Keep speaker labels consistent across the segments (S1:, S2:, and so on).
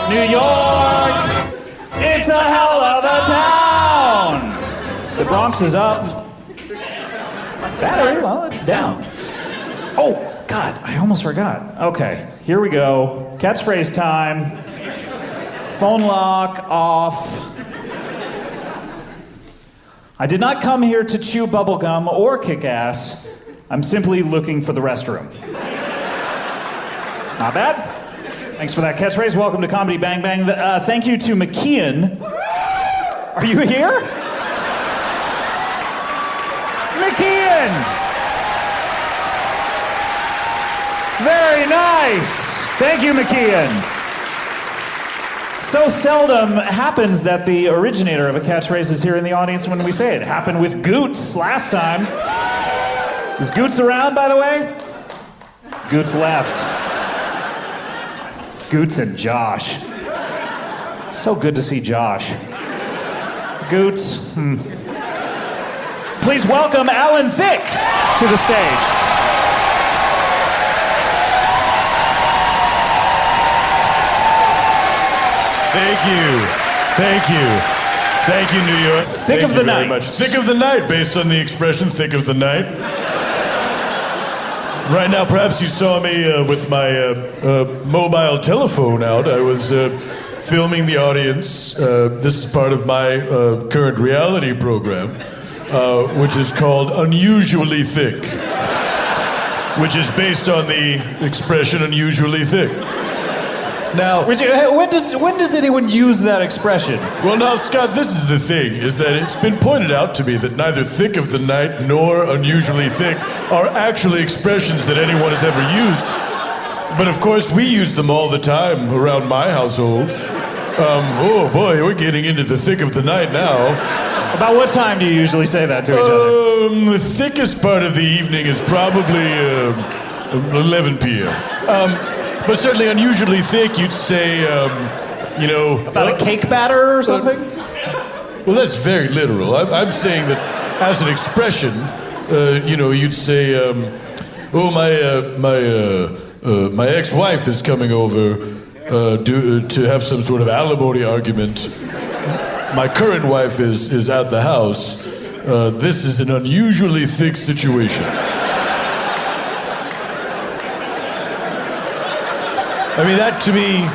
S1: New York, it's a hell of a town. The Bronx is up. Battery, well, it's down. Oh, God, I almost forgot. Okay, here we go. Catchphrase time. Phone lock off. I did not come here to chew bubblegum or kick ass. I'm simply looking for the restroom. Not bad. Thanks for that catchphrase. Welcome to Comedy Bang Bang. Thank you to McKeon. Are you here? McKeon! Very nice. Thank you, McKeon. So seldom happens that the originator of a catchphrase is here in the audience when we say it. It happened with Goots last time. Is Goots around, by the way? Goots left. Goots and Josh. So good to see Josh. Goots. Please welcome Alan Thicke to the stage.
S2: Thank you. Thank you. Thank you, New York.
S1: Thick of the night.
S2: Much. Thick of the night, based on the expression thick of the night. Right now, perhaps you saw me with my mobile telephone out. I was filming the audience. This is part of my current reality program, which is called Unusually Thick, which is based on the expression unusually thick. Now,
S1: when does anyone use that expression?
S2: Well, now, Scott, this is the thing, is that it's been pointed out to me that neither thick of the night nor unusually thick are actually expressions that anyone has ever used. But of course, we use them all the time around my household. Oh boy, we're getting into the thick of the night now.
S1: About what time do you usually say that to each other?
S2: The thickest part of the evening is probably 11 p.m. But certainly unusually thick, you'd say,
S1: About a cake batter or something?
S2: Well, that's very literal. I'm saying that as an expression, you'd say, my ex-wife is coming over to have some sort of alimony argument. My current wife is at the house. This is an unusually thick situation. I mean, that to me,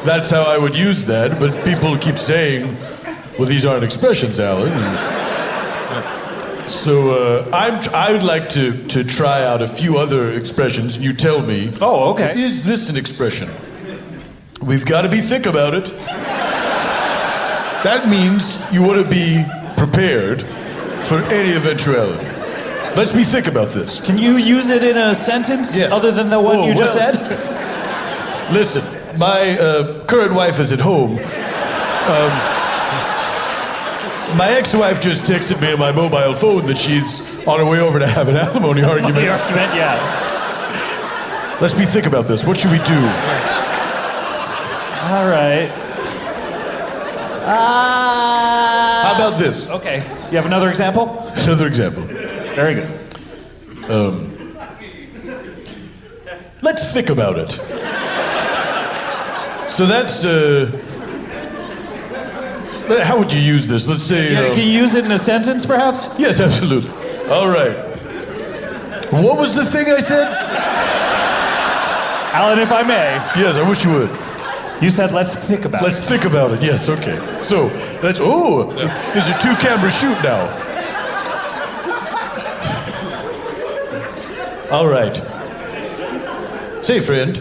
S2: that's how I would use that, but people keep saying, well, these aren't expressions, Alan. So I would like to try out a few other expressions. You tell me.
S1: Oh, okay.
S2: Is this an expression? We've got to be thick about it. That means you want to be prepared for any eventuality. Let's be thick about this.
S1: Can you use it in a sentence other than the one you just said?
S2: Listen, my current wife is at home. My ex-wife just texted me on my mobile phone that she's on her way over to have an alimony argument.
S1: Yeah.
S2: Let's be thick about this. What should we do?
S1: All right.
S2: How about this?
S1: Okay. You have another example?
S2: Another example.
S1: Very good.
S2: Let's think about it. So that's, how would you use this? Let's say...
S1: Can you use it in a sentence, perhaps?
S2: Yes, absolutely. All right. What was the thing I said?
S1: Alan, if I may.
S2: Yes, I wish you would.
S1: You said let's think about it.
S2: Let's think about it, yes, okay. So, there's a two-camera shoot now. All right. Say, friend,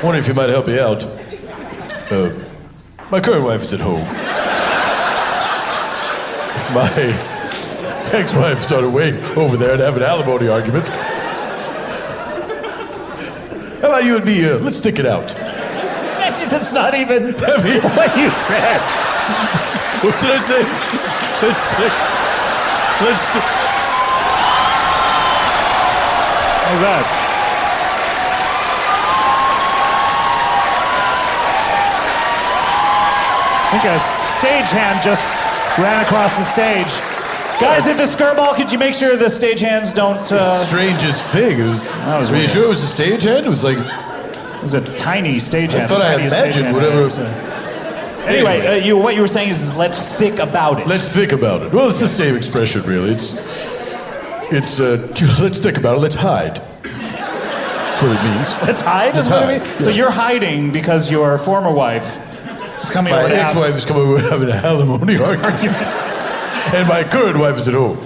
S2: wonder if you might help me out. My current wife is at home. ex-wife sort of wait over there and have an alimony argument. How about you and me? Let's think it out.
S1: That's not even what you said.
S2: What did I say? Let's think.
S1: How's that? I think a stagehand just ran across the stage. Guys, at the skirball, could you make sure the stagehands don't...
S2: Strangest thing. Were you
S1: weird.
S2: sure it was a stagehand? It was like...
S1: It was a tiny stagehand.
S2: I thought I imagined whatever...
S1: Anyway, what you were saying is let's think about it.
S2: Let's think about it. Well, it's the same expression, really. It's let's think about it. Let's hide. That's what it means.
S1: Let's hide?
S2: Let's
S1: Is what it
S2: hide.
S1: means?
S2: Yeah.
S1: So you're hiding because your former wife is coming over
S2: My
S1: to have
S2: ex-wife is coming over having a alimony argument.
S1: argument.
S2: And my current wife is at home.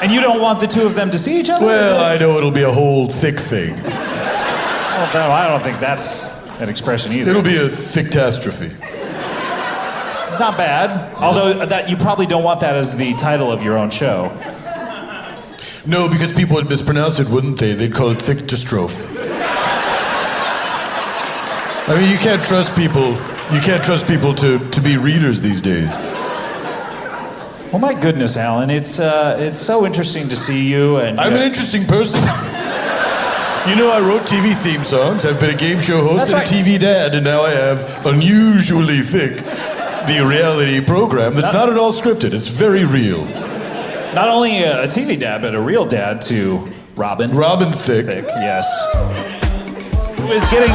S1: And you don't want the two of them to see each other?
S2: Well, I know it'll be a whole thick thing.
S1: Well, no, I don't think that's an expression either.
S2: It'll be a thick-tastrophe.
S1: Not bad. Although that you probably don't want that as the title of your own show.
S2: No, because people would mispronounce it, wouldn't they? They'd call it thick-dystrophe. I mean, you can't trust people. You can't trust people to be readers these days.
S1: Well, my goodness, Alan, it's so interesting to see you. And
S2: I'm an interesting person. You know, I wrote TV theme songs. I've been a game show host
S1: That's
S2: and a
S1: right.
S2: TV dad, and now I have Unusually Thick, the reality program that's not at all scripted. It's very real.
S1: Not only a TV dad, but a real dad to Robin.
S2: Robin Thicke.
S1: Yes. Who is getting...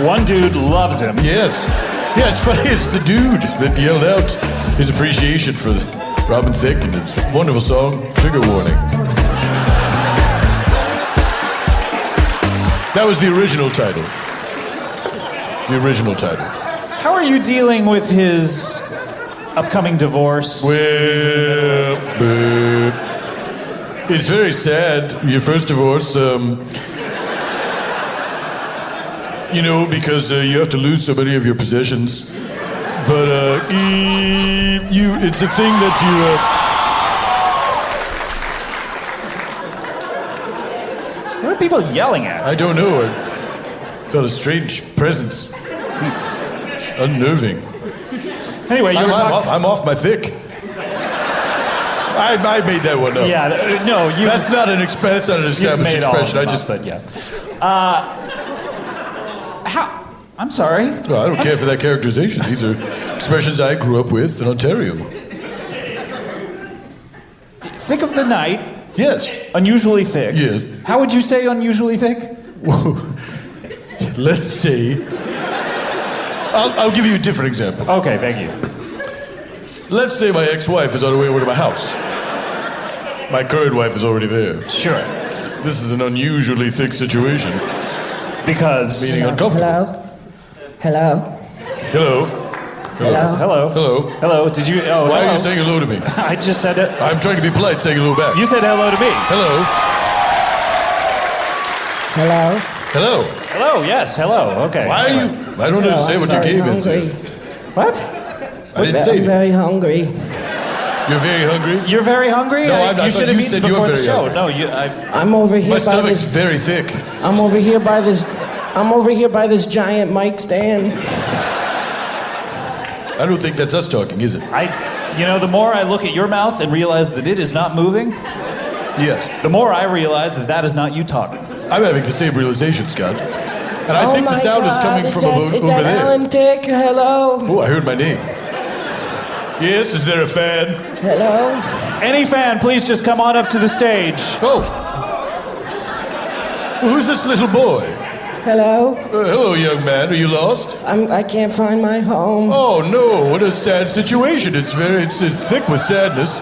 S1: One dude loves him.
S2: Yes. Yeah, it's funny. It's the dude that yelled out his appreciation for Robin Thicke and his wonderful song, Trigger Warning. That was the original title. The original title.
S1: How are you dealing with his upcoming divorce?
S2: Well, it's very sad. Your first divorce, you know, because you have to lose so many of your possessions. But it's a thing that
S1: What are people yelling at?
S2: I don't know. I felt a strange presence. Unnerving.
S1: Anyway, you were talking...
S2: I'm off my thick. I made that one up.
S1: Yeah, no, you...
S2: That's not an established expression. I just...
S1: But yeah. How... I'm sorry.
S2: Well, I don't care for that characterization. These are expressions I grew up with in Ontario.
S1: Think of the night.
S2: Yes.
S1: Unusually thick.
S2: Yes.
S1: How would you say unusually thick?
S2: Let's see. I'll give you a different example.
S1: Okay, thank you.
S2: Let's say my ex-wife is on her way over to my house. My current wife is already there.
S1: Sure.
S2: This is an unusually thick situation.
S1: Because...
S2: Meaning uncomfortable.
S3: Hello?
S2: Hello.
S3: Hello?
S1: Hello.
S2: Hello.
S1: Hello. Did you... Oh,
S2: Why
S1: hello.
S2: are you saying hello to me?
S1: I just said it.
S2: I'm trying to be polite, saying hello back.
S1: You said hello to me.
S2: Hello.
S3: Hello?
S2: Hello.
S1: Hello, yes, hello. Okay.
S2: Why are you... I don't understand what your game is.
S1: What?
S2: I didn't say
S3: I'm very hungry.
S2: You're very hungry?
S1: You're very hungry?
S2: No, I'm not.
S1: You
S2: I
S1: should
S2: thought
S1: have
S2: you
S1: eaten
S2: said you were
S1: before the
S2: very
S1: show.
S2: hungry.
S1: No, you...
S3: I'm over here
S2: My
S3: by
S2: stomach's
S3: this.
S2: very thick.
S3: I'm over here by this. I'm over here by this giant mic stand.
S2: I don't think that's us talking, is it?
S1: You know, the more I look at your mouth and realize that it is not moving,
S2: Yes.
S1: the more I realize that that is not you talking.
S2: I'm having the same realization, Scott. And I
S3: Oh
S2: think the
S3: my
S2: sound is
S3: God,
S2: coming from over
S3: is that
S2: there.
S3: Alan Tick? Hello?
S2: Oh, I heard my name. Yes, is there a fan?
S3: Hello?
S1: Any fan, please just come on up to the stage.
S2: Oh. Who's this little boy?
S3: Hello?
S2: Hello, young man. Are you lost?
S3: I can't find my home.
S2: Oh no! What a sad situation. It's thick with sadness.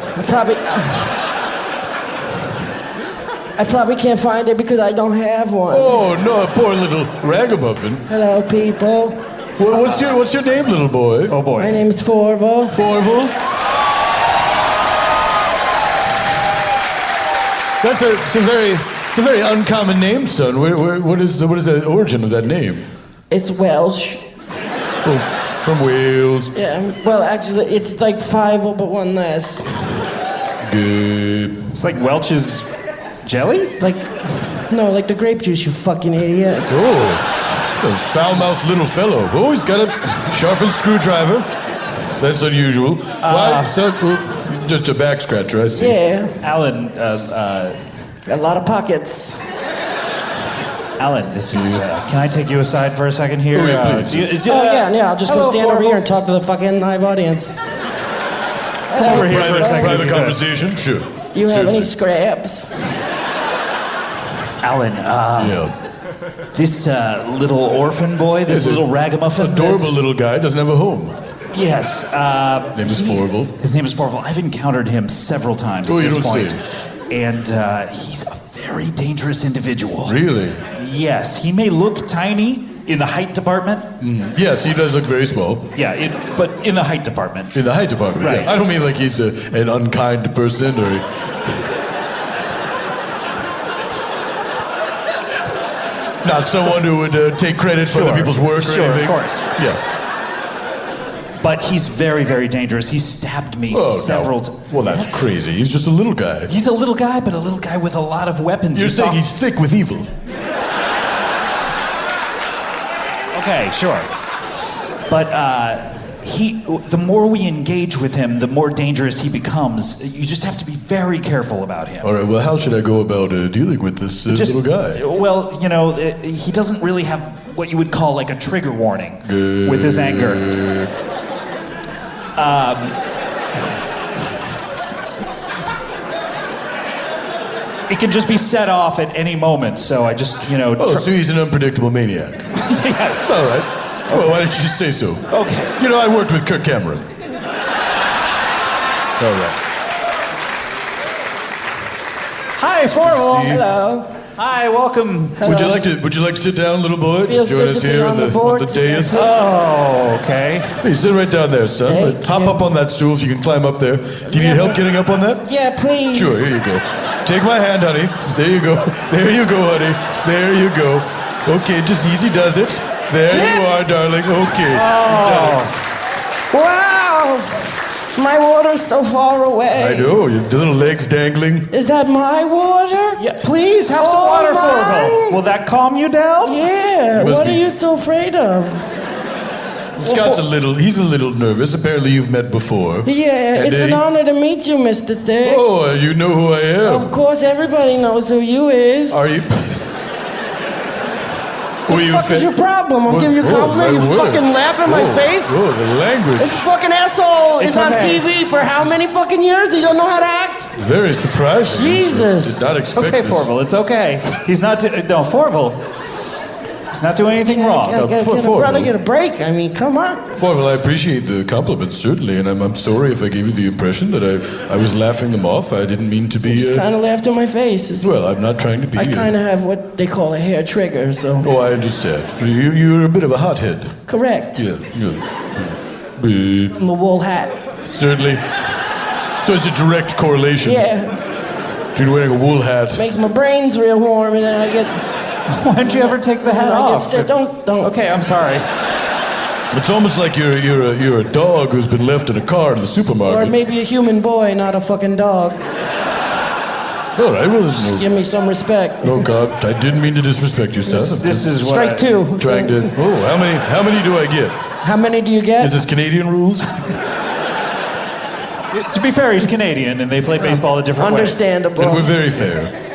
S3: I probably can't find it because I don't have one.
S2: Oh no! Poor little ragamuffin.
S3: Hello, people.
S2: What's your name, little boy?
S1: Oh boy.
S3: My name is Fourvel.
S2: Fourvel. It's a very uncommon name, son. What is the origin of that name?
S3: It's Welsh.
S2: Oh, From Wales.
S3: Yeah, well, actually, it's like 5 but one less.
S2: Good.
S1: It's like Welch's jelly?
S3: Like, no, like the grape juice, you fucking idiot.
S2: Oh, a foul-mouthed little fellow. Oh, he's got a sharpened screwdriver. That's unusual. Why? Just a back scratcher, I see.
S3: Yeah,
S1: Alan,
S3: got a lot of pockets.
S1: Alan, this is. Can I take you aside for a second here?
S2: Oh, yeah, please.
S3: Yeah, I'll just
S1: hello,
S3: go stand over
S1: Fourvel.
S3: here and talk to the fucking live audience.
S1: Come over here for a second.
S2: Private
S1: if you could.
S2: conversation? Sure.
S3: Do you have
S2: Certainly.
S3: any scraps?
S1: Alan,
S2: Yeah.
S1: this little orphan boy, this
S2: Is it
S1: little ragamuffin.
S2: Adorable
S1: that's-
S2: little guy, doesn't have a home.
S1: Yes.
S2: Name is Fourvel.
S1: His name is Fourvel. I've encountered him several times
S2: Oh,
S1: at
S2: you
S1: this
S2: don't
S1: point.
S2: say.
S1: And he's a very dangerous individual.
S2: Really?
S1: Yes, he may look tiny in the height department.
S2: Yes, he does look very small.
S1: Yeah, but in the height department.
S2: In the height department,
S1: Right.
S2: yeah. I don't mean like he's an unkind person or... Not someone who would take credit for other people's work or
S1: Sure,
S2: anything.
S1: of course.
S2: Yeah.
S1: But he's very, very dangerous. He stabbed me
S2: Oh,
S1: several
S2: no.
S1: times.
S2: Well, that's crazy. He's just a little guy.
S1: He's a little guy, but a little guy with a lot of weapons.
S2: You're
S1: You
S2: saying
S1: saw-
S2: he's thick with evil.
S1: Okay, sure. But the more we engage with him, the more dangerous he becomes. You just have to be very careful about him.
S2: All right, well, how should I go about dealing with this little guy?
S1: Well, he doesn't really have what you would call like a trigger warning with his anger. It can just be set off at any moment, so I just,
S2: Oh, so he's an unpredictable maniac.
S1: yes.
S2: All right. Well, why didn't you just say so?
S1: Okay.
S2: I worked with Kirk Cameron. All right.
S1: Hi, Fourvel.
S2: See?
S3: Hello.
S1: Hi, welcome.
S2: Would you like to sit down, little boy?
S3: Feels
S2: Just join
S3: good
S2: us
S3: to be
S2: here
S3: on
S2: on
S3: the
S2: the
S3: boards
S2: dais.
S1: Oh, okay.
S2: Hey, sit right down there, son.
S3: Thank
S2: Hop
S3: you.
S2: up on that stool if you can climb up there. Do you need help getting up on that?
S3: Yeah, please.
S2: Sure, here you go. Take my hand, honey. There you go. There you go, honey. There you go. Okay, just easy does it. There you are, darling. Okay.
S3: Wow. My water's so far away.
S2: I know, your little legs dangling.
S3: Is that my water?
S1: Yeah, please have some
S3: Oh,
S1: water,
S3: mine.
S1: Fourvel. Will that calm you down?
S3: Yeah.
S2: must
S3: What
S2: be-
S3: are you so afraid of?
S2: Scott's he's a little nervous. Apparently you've met before.
S3: Yeah,
S2: And,
S3: it's an honor to meet you, Mr. Thick.
S2: Oh, you know who I am.
S3: Of course, everybody knows who you is.
S2: Are you? Were you
S3: What is your problem? I'm giving you a compliment. You fucking laugh in my face.
S2: Oh, the language.
S3: This fucking asshole
S1: It's
S3: is on
S1: okay.
S3: TV for how many fucking years? He don't know how to act?
S2: Very surprising.
S3: Jesus.
S2: Did not expect
S1: Okay,
S2: this.
S1: Fourvel, it's okay. He's not. No, Fourvel. He's not doing anything wrong.
S3: Can a
S2: Fourvel.
S3: brother get a break? I mean, come on.
S2: Fourvel, I appreciate the compliments, certainly, and I'm sorry if I gave you the impression that I was laughing them off. I didn't mean to be...
S3: Just kind of laughed in my face.
S2: Well, I'm not trying to be...
S3: I kind of have what they call a hair trigger, so.
S2: Oh, I understand. You're a bit of a hothead.
S3: Correct.
S2: Yeah.
S3: I'm the wool hat.
S2: Certainly. So it's a direct correlation
S3: Yeah.
S2: between wearing a wool hat.
S3: Makes my brains real warm, and then I get.
S1: Why don't you ever take the hat off?
S3: Don't.
S1: Okay, I'm sorry.
S2: It's almost like you're a dog who's been left in a car in the
S3: Or
S2: supermarket.
S3: maybe a human boy, not a fucking dog.
S2: All right, well, there's no...
S3: Give me some respect.
S2: Oh, God, I didn't mean to disrespect you, son.
S1: This is what
S3: Strike two.
S2: Trying to... Oh, how many do I get?
S3: How many do you get?
S2: Is this Canadian rules?
S1: To be fair, he's Canadian, and they play baseball a different way.
S3: Understandable.
S2: And we're very fair.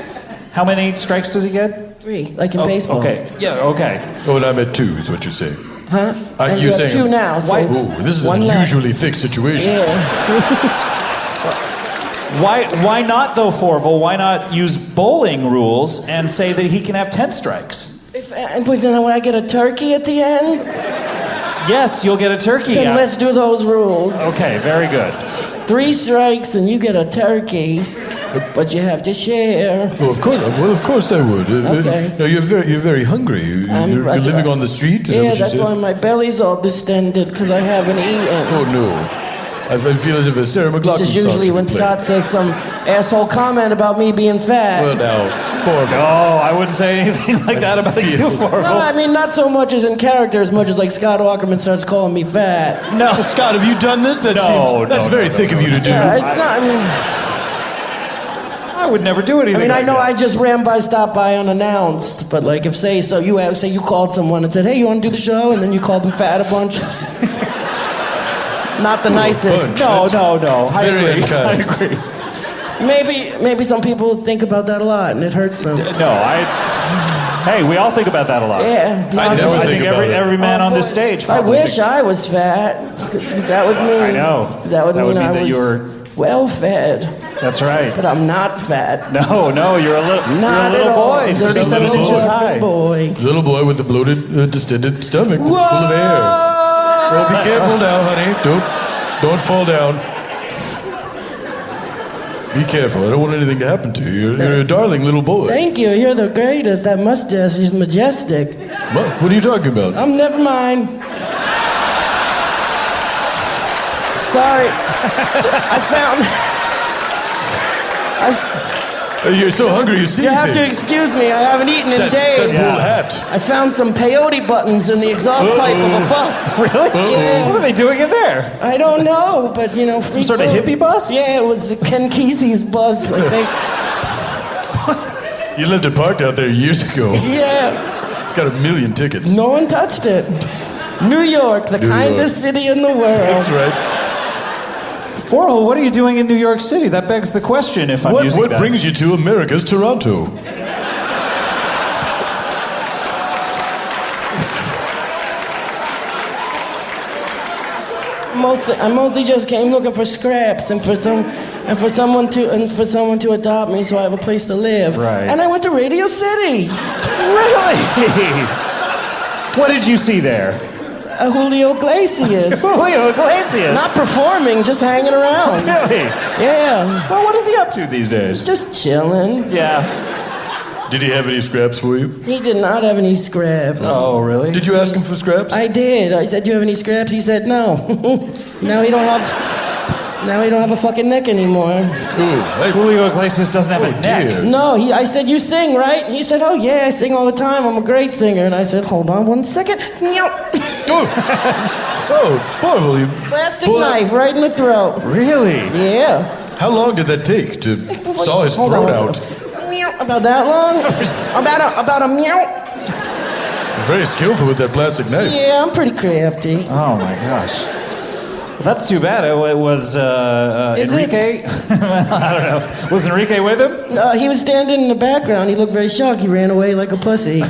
S1: How many strikes does he get?
S3: 3, like in baseball.
S1: Okay. Yeah. Okay.
S2: Oh, and I'm at 2, is what you're saying.
S3: Huh? And
S2: you're
S3: you have
S2: saying...
S3: 2 now. So
S2: Oh, this is an
S3: one left.
S2: unusually thick situation.
S3: Yeah.
S1: Why not though, Fourvel? Why not use bowling rules and say that he can have 10 strikes?
S3: But then when I get a turkey at the end,
S1: Yes, you'll get a turkey.
S3: then
S1: out.
S3: let's do those rules.
S1: Okay. Very good.
S3: 3 strikes and you get a turkey, but you have to share.
S2: Well, of course. Well, of course I would.
S3: Okay.
S2: No, you're very hungry. You're living on the street. Is that
S3: Yeah,
S2: what you
S3: that's
S2: said?
S3: why my belly's all distended, because I haven't eaten.
S2: Oh no, I feel as if a Sarah McLachlan
S3: This is
S2: song
S3: usually
S2: should
S3: when
S2: be played.
S3: Scott says some asshole comment about me being fat.
S2: Well, now, Fourvel.
S1: No, I wouldn't say anything like that about you,
S3: No,
S1: Fourvel.
S3: I mean, not so much as in character, as much as like Scott Aukerman starts calling me fat.
S1: No.
S2: Scott, have you done this? That's very thick of you to do.
S3: Yeah, it's not, I mean,
S1: I would never do anything
S3: I
S1: like
S3: know
S1: that.
S3: I just stopped by unannounced, but like if say you called someone and said, hey, you want to do the show? And then you called them fat a bunch. Not the nicest.
S2: bunch.
S1: No.
S2: Very
S1: I
S2: unkind.
S1: agree.
S3: Maybe some people think about that a lot and it hurts them.
S1: Hey, we all think about that a lot.
S3: Yeah.
S2: I never
S1: I
S2: think
S1: think
S2: about
S1: every man on this stage
S3: I
S1: probably
S3: wish
S1: thinks-
S3: I was fat. 'Cause that would mean.
S1: I know.
S3: 'Cause that would mean I
S1: that
S3: was
S1: you were...
S3: well fed.
S1: That's right.
S3: But I'm not fat.
S1: No, you're a little
S3: Not
S1: boy,
S3: at all.
S1: 37
S2: little
S1: inches
S2: boy.
S1: high.
S3: Boy.
S2: Little boy with the bloated, distended stomach that's full of air. Well, be careful now, honey. Don't fall down. Be careful. I don't want anything to happen to you. You're a darling little boy.
S3: Thank you. You're the greatest. That mustache is majestic.
S2: What are you talking about?
S3: Never mind. Sorry.
S2: You're so hungry you see
S3: You have to
S2: things.
S3: excuse me. I haven't eaten in
S2: That
S3: days.
S2: wool hat.
S3: I found some peyote buttons in the exhaust pipe of a bus.
S1: Really?
S3: Yeah.
S1: What are they doing in there?
S3: I don't know, but free
S1: Some sort of
S3: food.
S1: hippie bus?
S3: Yeah, it was Ken Kesey's bus, I think.
S2: You left it parked out there years ago.
S3: Yeah.
S2: It's got 1 million tickets.
S3: No one touched it. New York, the
S2: New
S3: kindest city in the world.
S2: That's right.
S1: Fourvel, what are you doing in New York City? That begs the question if I'm using
S2: What
S1: that.
S2: brings you to America's Toronto?
S3: I mostly just came looking for scraps and for someone to adopt me so I have a place to live.
S1: Right.
S3: And I went to Radio City.
S1: Really? What did you see there?
S3: Julio Iglesias.
S1: Julio Iglesias.
S3: Not performing, just hanging around.
S1: Really?
S3: Yeah.
S1: Well, what is he up to these days?
S3: Just chilling.
S1: Yeah.
S2: Did he have any scraps for you?
S3: He did not have any scraps.
S1: Oh, really?
S2: Did you ask him for scraps?
S3: I did. I said, "Do you have any scraps?" He said, "No." Now he don't have a fucking neck anymore.
S2: Ooh, hey,
S1: Julio Iglesias doesn't have a neck.
S2: dear.
S3: No, I said, "You sing, right?" He said, "Oh yeah, I sing all the time. I'm a great singer." And I said, "Hold on 1 second."
S2: Oh, Fourvel, you
S3: Plastic
S2: pull out-
S3: knife right in the throat.
S1: Really?
S3: Yeah.
S2: How long did that take to saw his
S3: Hold on
S2: throat
S3: 1
S2: out?
S3: second. Meow. About that long? about a meow?
S2: Very skillful with that plastic knife.
S3: Yeah, I'm pretty crafty.
S1: Oh my gosh. Well, that's too bad. It was
S3: Is it?
S1: Enrique. I don't know. Was Enrique with him?
S3: He was standing in the background. He looked very shocked. He ran away like a pussy.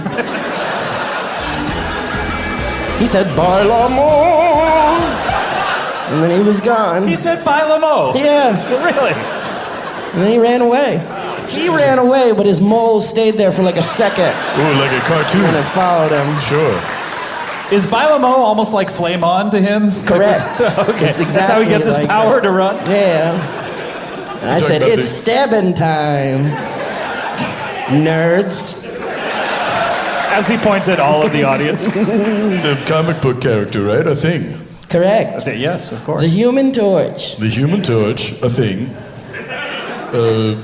S3: He said, "Bailamos," and then he was gone.
S1: He said Bailamo.
S3: Yeah,
S1: Really?
S3: and then he ran away. He ran away, but his mole stayed there for like a second,
S2: Ooh, like a cartoon.
S3: and it followed him.
S2: Sure.
S1: Is Bailamo almost like Flame On to him?
S3: Correct.
S1: Okay.
S3: It's
S1: That's how he gets his
S3: exactly like
S1: power
S3: that.
S1: to run?
S3: Yeah. And I
S2: talking
S3: said,
S2: about
S3: "It's
S2: the-
S3: stabbing time, nerds."
S1: As he points at all of the audience.
S2: It's a comic book character, right? A thing.
S3: Correct.
S1: Yes, of
S3: The
S1: course.
S3: Human Torch.
S2: The Human Torch, a thing.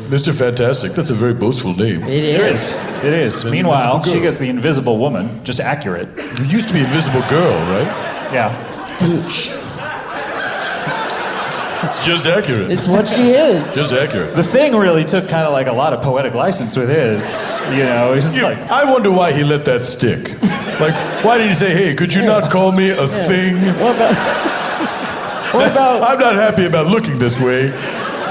S2: Mr. Fantastic, that's a very boastful name.
S3: It
S1: It
S3: is.
S1: is. It is. Meanwhile,
S2: Invisible
S1: she
S2: Girl.
S1: gets the Invisible Woman, just accurate.
S2: It used to be Invisible Girl, right?
S1: Yeah.
S2: It's just accurate.
S3: It's what she is.
S2: Just accurate.
S1: The Thing really took kind of like a lot of poetic license with his. You know, he's just like,
S2: I wonder why he let that stick. Like, why did he say, "Hey, could you not call me a thing"?
S3: What about? What about
S2: I'm not happy about looking this way.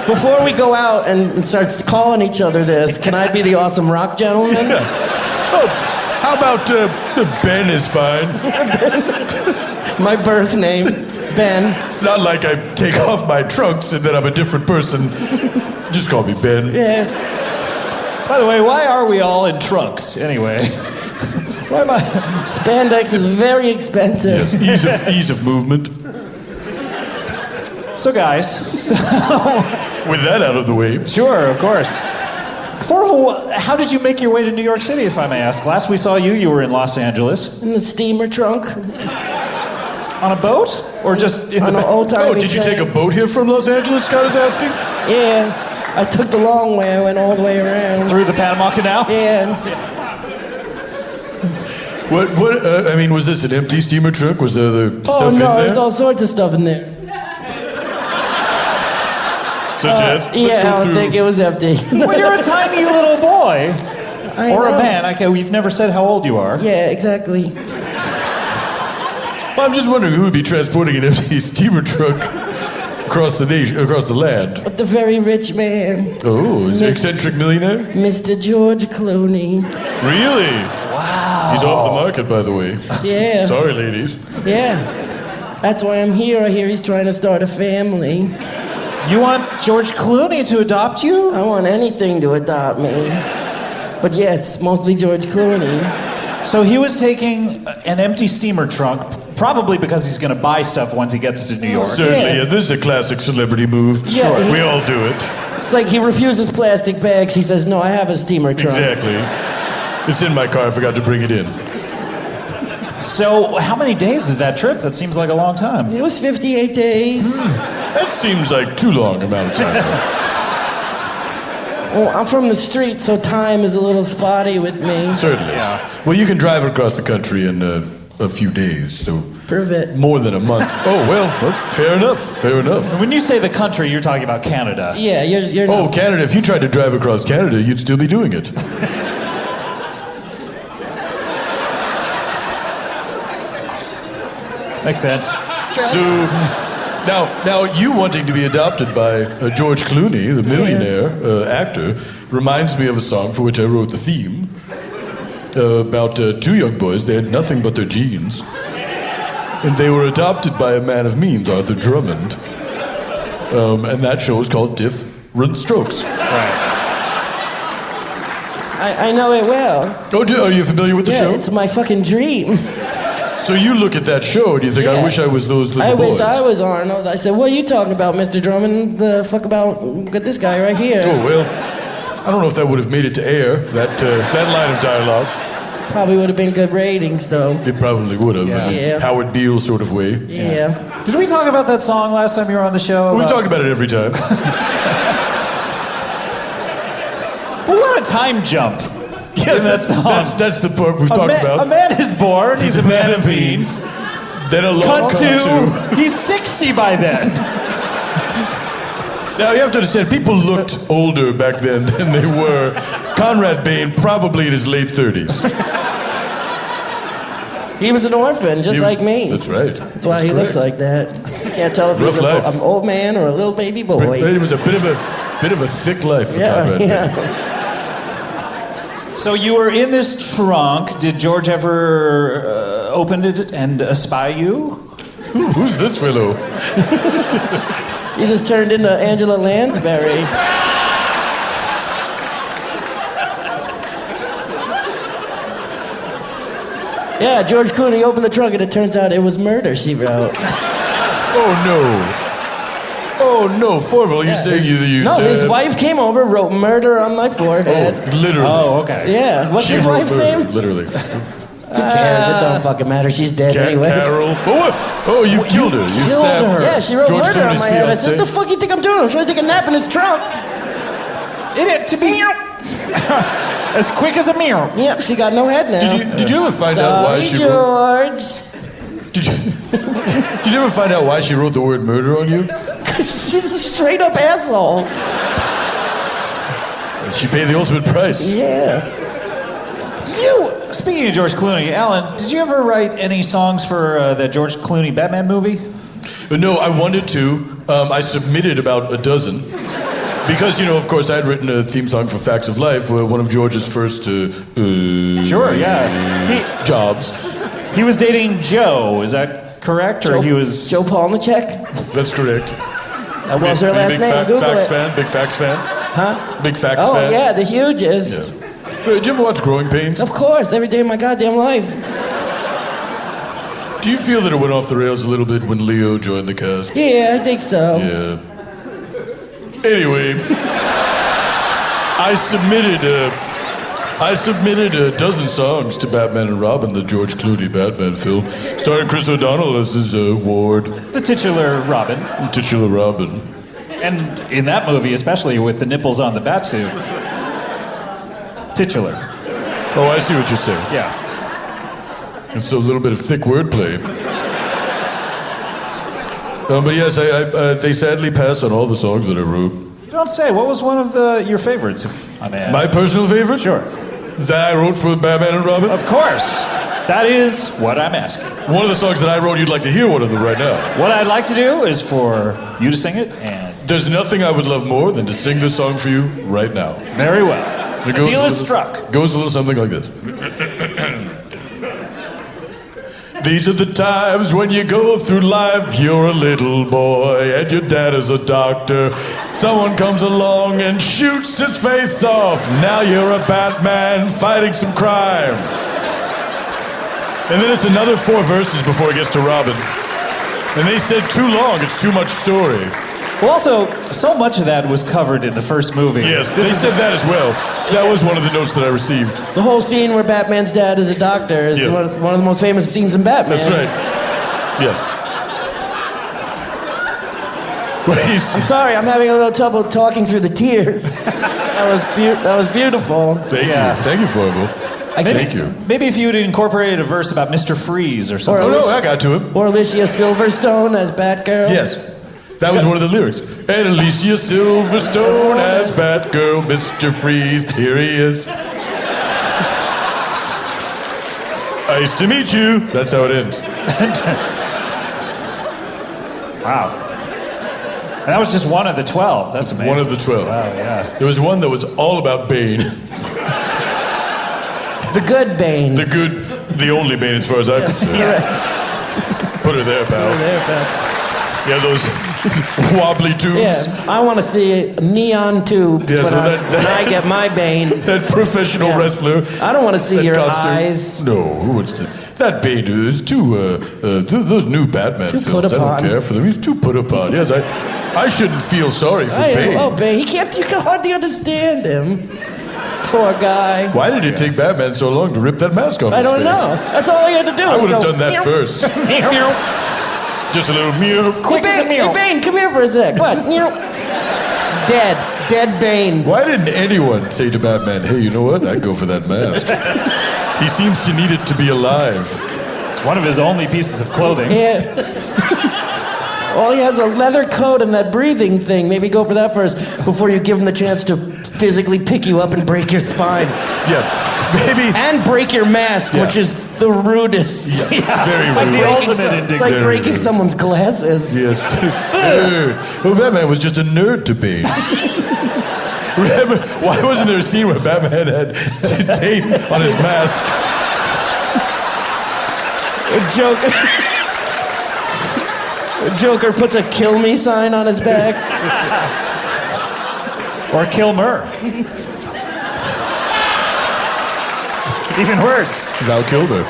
S3: before we go out and start calling each other this? Can I be the awesome rock gentleman?
S2: Oh, how about Ben is fine?
S3: My birth name, Ben.
S2: It's not like I take off my trunks and then I'm a different person. Just call me Ben.
S3: Yeah.
S1: by the way, why are we all in trunks anyway? Why am I?
S3: Spandex is very expensive.
S2: Ease of movement.
S1: So, guys,
S2: With that out of the way,
S1: sure, of course. Fourvel, how did you make your way to New York City, if I may ask? Last we saw you, you were in Los Angeles.
S3: In the steamer trunk.
S1: On a boat? Or just in
S3: On
S1: the
S3: an old timey
S2: oh, did you take a boat here from Los Angeles? Scott is asking.
S3: Yeah. I took the long way. I went all the way around.
S1: Through the Panama Canal?
S3: Yeah.
S2: I mean, was this an empty steamer trunk? Was there other stuff
S3: Oh
S2: in
S3: no,
S2: there?
S3: there's all sorts of stuff in there.
S2: Such as? Let's
S3: Yeah,
S2: go
S3: I don't
S2: through.
S3: think it was empty.
S1: Well, you're a tiny little boy.
S3: I
S1: Or a
S3: know.
S1: man. Okay, we've never said how old you are.
S3: Yeah, exactly.
S2: Well, I'm just wondering who would be transporting an empty steamer trunk across the nation, across the land.
S3: But the very rich man,
S2: Oh, is he an
S3: Miss-
S2: eccentric millionaire?
S3: Mr. George Clooney.
S2: Really? Wow. He's off the market, by the way.
S3: Yeah.
S2: Sorry, ladies.
S3: Yeah. That's why I'm here. I hear he's trying to start a family.
S1: You want George Clooney to adopt you?
S3: I want anything to adopt me. But yes, mostly George Clooney.
S1: So he was taking an empty steamer trunk, probably because he's going to buy stuff once he gets to New York.
S2: Certainly,
S3: Yeah.
S2: yeah, this is a classic celebrity move.
S3: Yeah, Sure.
S2: We all do it.
S3: It's like he refuses plastic bags. He says, no, I have a steamer trunk.
S2: Exactly. It's in my car. I forgot to bring it in.
S1: So how many days is that trip? That seems like a long time.
S3: It was 58 days.
S2: That seems like too long amount of time.
S3: Well, I'm from the street, so time is a little spotty with me.
S2: Certainly. Well, you can drive across the country in a few days, so
S3: Prove it.
S2: more than a month. Oh, well, fair enough. Fair enough.
S1: When you say the country, you're talking about Canada.
S3: Yeah, you're
S2: Oh, Canada. If you tried to drive across Canada, you'd still be doing it.
S1: Makes sense.
S2: So now you wanting to be adopted by George Clooney, the millionaire actor, reminds me of a song for which I wrote the theme about two young boys. They had nothing but their genes, and they were adopted by a man of means, Arthur Drummond. And that show is called Different Strokes.
S3: I know it well.
S2: Oh, are you familiar with the
S3: Yeah,
S2: show?
S3: it's my fucking dream.
S2: So you look at that show and you think, I
S3: Yeah.
S2: wish I was those little
S3: I
S2: boys.
S3: wish I was Arnold. I said, what are you talking about, Mr. Drummond? The fuck about, look at this guy right here.
S2: Oh, well, I don't know if that would have made it to air, that line of dialogue.
S3: Probably would have been good ratings, though.
S2: It probably would have, in a
S3: Yeah.
S2: Howard Beale sort of way.
S3: Yeah.
S1: Did we talk about that song last time you were on the show?
S2: We talk about it every time.
S1: But what a time jump.
S2: Yes,
S1: in that song.
S2: that's the part we've
S1: A
S2: talked
S1: man,
S2: about.
S1: a man is born, he's a man of means.
S2: Then a long
S1: Cut
S2: come
S1: to, he's 60 by then.
S2: Now you have to understand, people looked older back then than they were. Conrad Bain, probably in his late 30s.
S3: He was an orphan, just like me.
S2: That's right.
S3: That's why he looks like that. You can't tell if
S2: Rough
S3: he's
S2: life.
S3: an old man or a little baby boy.
S2: It was a bit of a thick life for
S3: Yeah,
S2: Conrad Bain.
S3: yeah.
S1: So you were in this trunk. Did George ever open it and espy you?
S2: Who's this fellow?
S3: You just turned into Angela Lansbury. Yeah, George Clooney opened the trunk and it turns out it was Murder, she wrote.
S2: Oh no. Oh no, Fourvel, you say you used
S3: No,
S2: to...
S3: his wife came over, wrote murder on my forehead.
S2: Oh, literally.
S1: Oh, okay.
S3: Yeah, what's
S2: She
S3: his
S2: wrote
S3: wife's
S2: murder,
S3: name?
S2: Literally.
S3: Who cares? It don't fucking matter. She's dead anyway.
S2: Carol. Oh, you've killed her. You
S1: killed
S2: stabbed
S1: her.
S3: Yeah, she wrote
S2: George
S3: murder on
S2: Clooney's
S3: my head. I said,
S2: fiancée.
S3: "What the fuck you think I'm doing? I'm trying to take a nap in his trunk."
S1: To be as quick as a mirror.
S3: Yep, she got no head now.
S2: Did you ever find out why she wrote...
S3: George.
S2: Did you ever find out why she wrote the word murder on you?
S3: She's a straight up asshole.
S2: She paid the ultimate price.
S3: Yeah.
S1: Speaking of George Clooney, Alan, did you ever write any songs for that George Clooney Batman movie?
S2: No, I wanted to. I submitted about a dozen. Because, of course, I had written a theme song for Facts of Life, one of George's first
S1: Sure, yeah.
S2: jobs.
S1: He was dating Joe, is that correct? Or he was...
S3: Joe Polnicek.
S2: That's correct.
S3: That was her last
S2: big
S3: name. Google
S2: Facts
S3: it.
S2: fan? Big Facts fan?
S3: Huh?
S2: Big Facts
S3: Oh
S2: fan?
S3: yeah, the hugest.
S2: Yeah. Did you ever watch Growing Pains?
S3: Of course, every day of my goddamn life.
S2: Do you feel that it went off the rails a little bit when Leo joined the cast?
S3: Yeah, I think so.
S2: Yeah. Anyway, I submitted a dozen songs to Batman and Robin, the George Clooney Batman film, starring Chris O'Donnell as his ward,
S1: The titular Robin.
S2: titular Robin.
S1: And in that movie, especially with the nipples on the batsuit. Titular.
S2: Oh, I see what you're saying.
S1: Yeah.
S2: And so a little bit of thick wordplay. But yes, they sadly pass on all the songs that I wrote.
S1: You don't say. What was one of your favorites, if I may ask?
S2: My personal favorite?
S1: Sure.
S2: That I wrote for Batman and Robin?
S1: Of course. That is what I'm asking.
S2: One of the songs that I wrote, you'd like to hear one of them right now.
S1: What I'd like to do is for you to sing it, and...
S2: There's nothing I would love more than to sing this song for you right now.
S1: Very well. The deal is struck.
S2: Goes a little something like this. These are the times when you go through life, you're a little boy and your dad is a doctor. Someone comes along and shoots his face off. Now you're a Batman fighting some crime. And then it's another 4 verses before it gets to Robin. And they said too long, it's too much story.
S1: Well, also, so much of that was covered in the first movie.
S2: Yes, they said that as well. That was one of the notes that I received.
S3: The whole scene where Batman's dad is a doctor is one of the most famous scenes in Batman.
S2: That's right. Yes.
S3: I'm sorry, I'm having a little trouble talking through the tears. That was beautiful.
S2: Thank you. Thank you, Fourvel. Thank you.
S1: Maybe if you had incorporated a verse about Mr. Freeze or something.
S2: Oh, no, I got to him.
S3: Or Alicia Silverstone as Batgirl.
S2: Yes. That was one of the lyrics. And Alicia Silverstone as Batgirl, Mr. Freeze, here he is. Nice to meet you. That's how it ends.
S1: Wow. And that was just one of the 12. That's amazing.
S2: One of the 12.
S1: Wow, yeah.
S2: There was one that was all about Bane.
S3: The good Bane.
S2: The only Bane as far as I'm concerned. Put her there, pal. Yeah, those wobbly tubes.
S3: Yeah, I want to see neon tubes when I get my Bane.
S2: That professional wrestler.
S3: I don't want to see your
S2: costume.
S3: eyes.
S2: No, who wants to? That Bane is too. Those new Batman
S3: Too
S2: films.
S3: put
S2: I don't
S3: upon.
S2: care for them. He's too put upon. Yes, I shouldn't feel sorry for Bane.
S3: Oh, Bane. You can hardly understand him. Poor guy.
S2: Why did it take Batman so long to rip that mask off
S3: I
S2: his
S3: don't
S2: face?
S3: know. That's all he had to do.
S2: I
S3: was
S2: would have
S3: go,
S2: done that
S3: meow.
S2: first.
S3: Meow.
S2: Just a little meow.
S1: Quick as a meal.
S3: Hey, Bane, come here for a sec. What? Dead Bane.
S2: Why didn't anyone say to Batman, hey, you know what? I'd go for that mask. He seems to need it to be alive.
S1: It's one of his only pieces of clothing.
S3: Yeah. Well, he has a leather coat and that breathing thing. Maybe go for that first before you give him the chance to physically pick you up and break your spine.
S2: Yeah, maybe.
S3: And break your mask, which is the rudest.
S2: Yeah, very
S1: It's like
S2: rude.
S1: the ultimate indignity.
S3: It's like breaking someone's glasses.
S2: Yes. Nerd. Well, Batman was just a nerd to Bane. Remember, why wasn't there a scene where Batman had tape on his mask?
S3: Joker puts a kill me sign on his back.
S1: Or Kilmer. Even worse.
S2: Val Kilmer.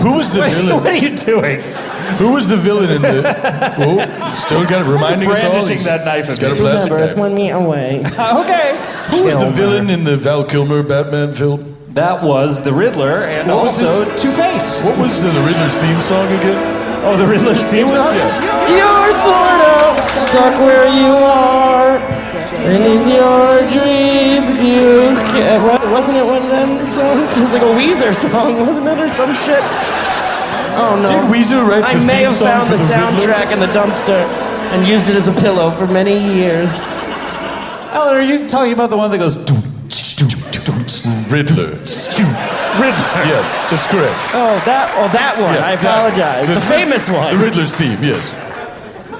S2: Who was the villain?
S1: What are you doing?
S2: Who was the villain in the... Oh, still got it, reminding us all.
S1: Brandishing that knife
S2: He's
S1: at
S2: got a
S1: me.
S2: plastic
S3: Remember, it's
S2: knife.
S3: 1 meter away.
S1: Okay.
S2: Who was the
S3: Kilmer.
S2: villain in the Val Kilmer Batman film?
S1: That was the Riddler and
S2: What was
S1: also Two-Face.
S2: What was the Riddler's theme song again?
S1: Oh, the Riddler's theme song?
S3: You're sort of stuck where you are, and in your dreams you can't. Wasn't it one of them songs? It was like a Weezer song, wasn't it, or some shit? Oh no.
S2: Did Weezer write
S3: I
S2: the
S3: may
S2: theme
S3: have
S2: song
S3: found
S2: for
S3: the
S2: the Riddler?
S3: soundtrack in the dumpster and used it as a pillow for many years.
S1: Alan, are you talking about the one that goes...
S2: Riddler.
S1: Riddler.
S2: Yes, that's correct.
S3: Oh, that one.
S2: Yeah,
S3: I apologize. The famous one.
S2: The Riddler's theme, yes.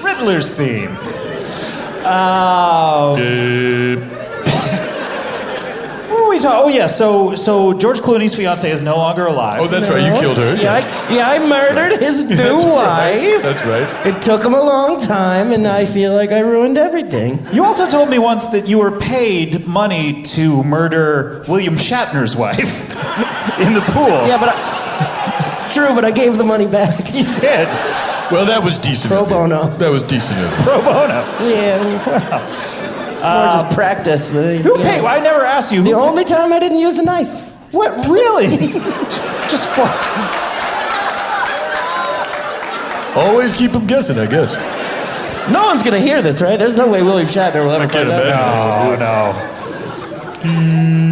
S1: Riddler's theme. What were we talking? Oh yeah, so George Clooney's fiance is no longer alive.
S2: Oh, that's right, you killed her.
S3: Yeah,
S2: Yes.
S3: I murdered his new
S2: That's right.
S3: wife.
S2: That's right.
S3: It took him a long time, and I feel like I ruined everything.
S1: You also told me once that you were paid money to murder William Shatner's wife in the pool.
S3: Yeah, but it's true, but I gave the money back.
S1: You did.
S2: Well, that was decent
S3: Pro
S2: of you.
S3: bono.
S2: That was decent of you.
S1: Pro bono.
S3: Yeah, more just practice.
S1: Who paid? I never asked you.
S3: The
S1: Who
S3: only time I didn't use a knife.
S1: What? Really? Just for...
S2: Always keep them guessing, I guess.
S3: No one's gonna hear this, right? There's no way William Shatner will ever
S2: I can't
S3: find out.
S2: imagine.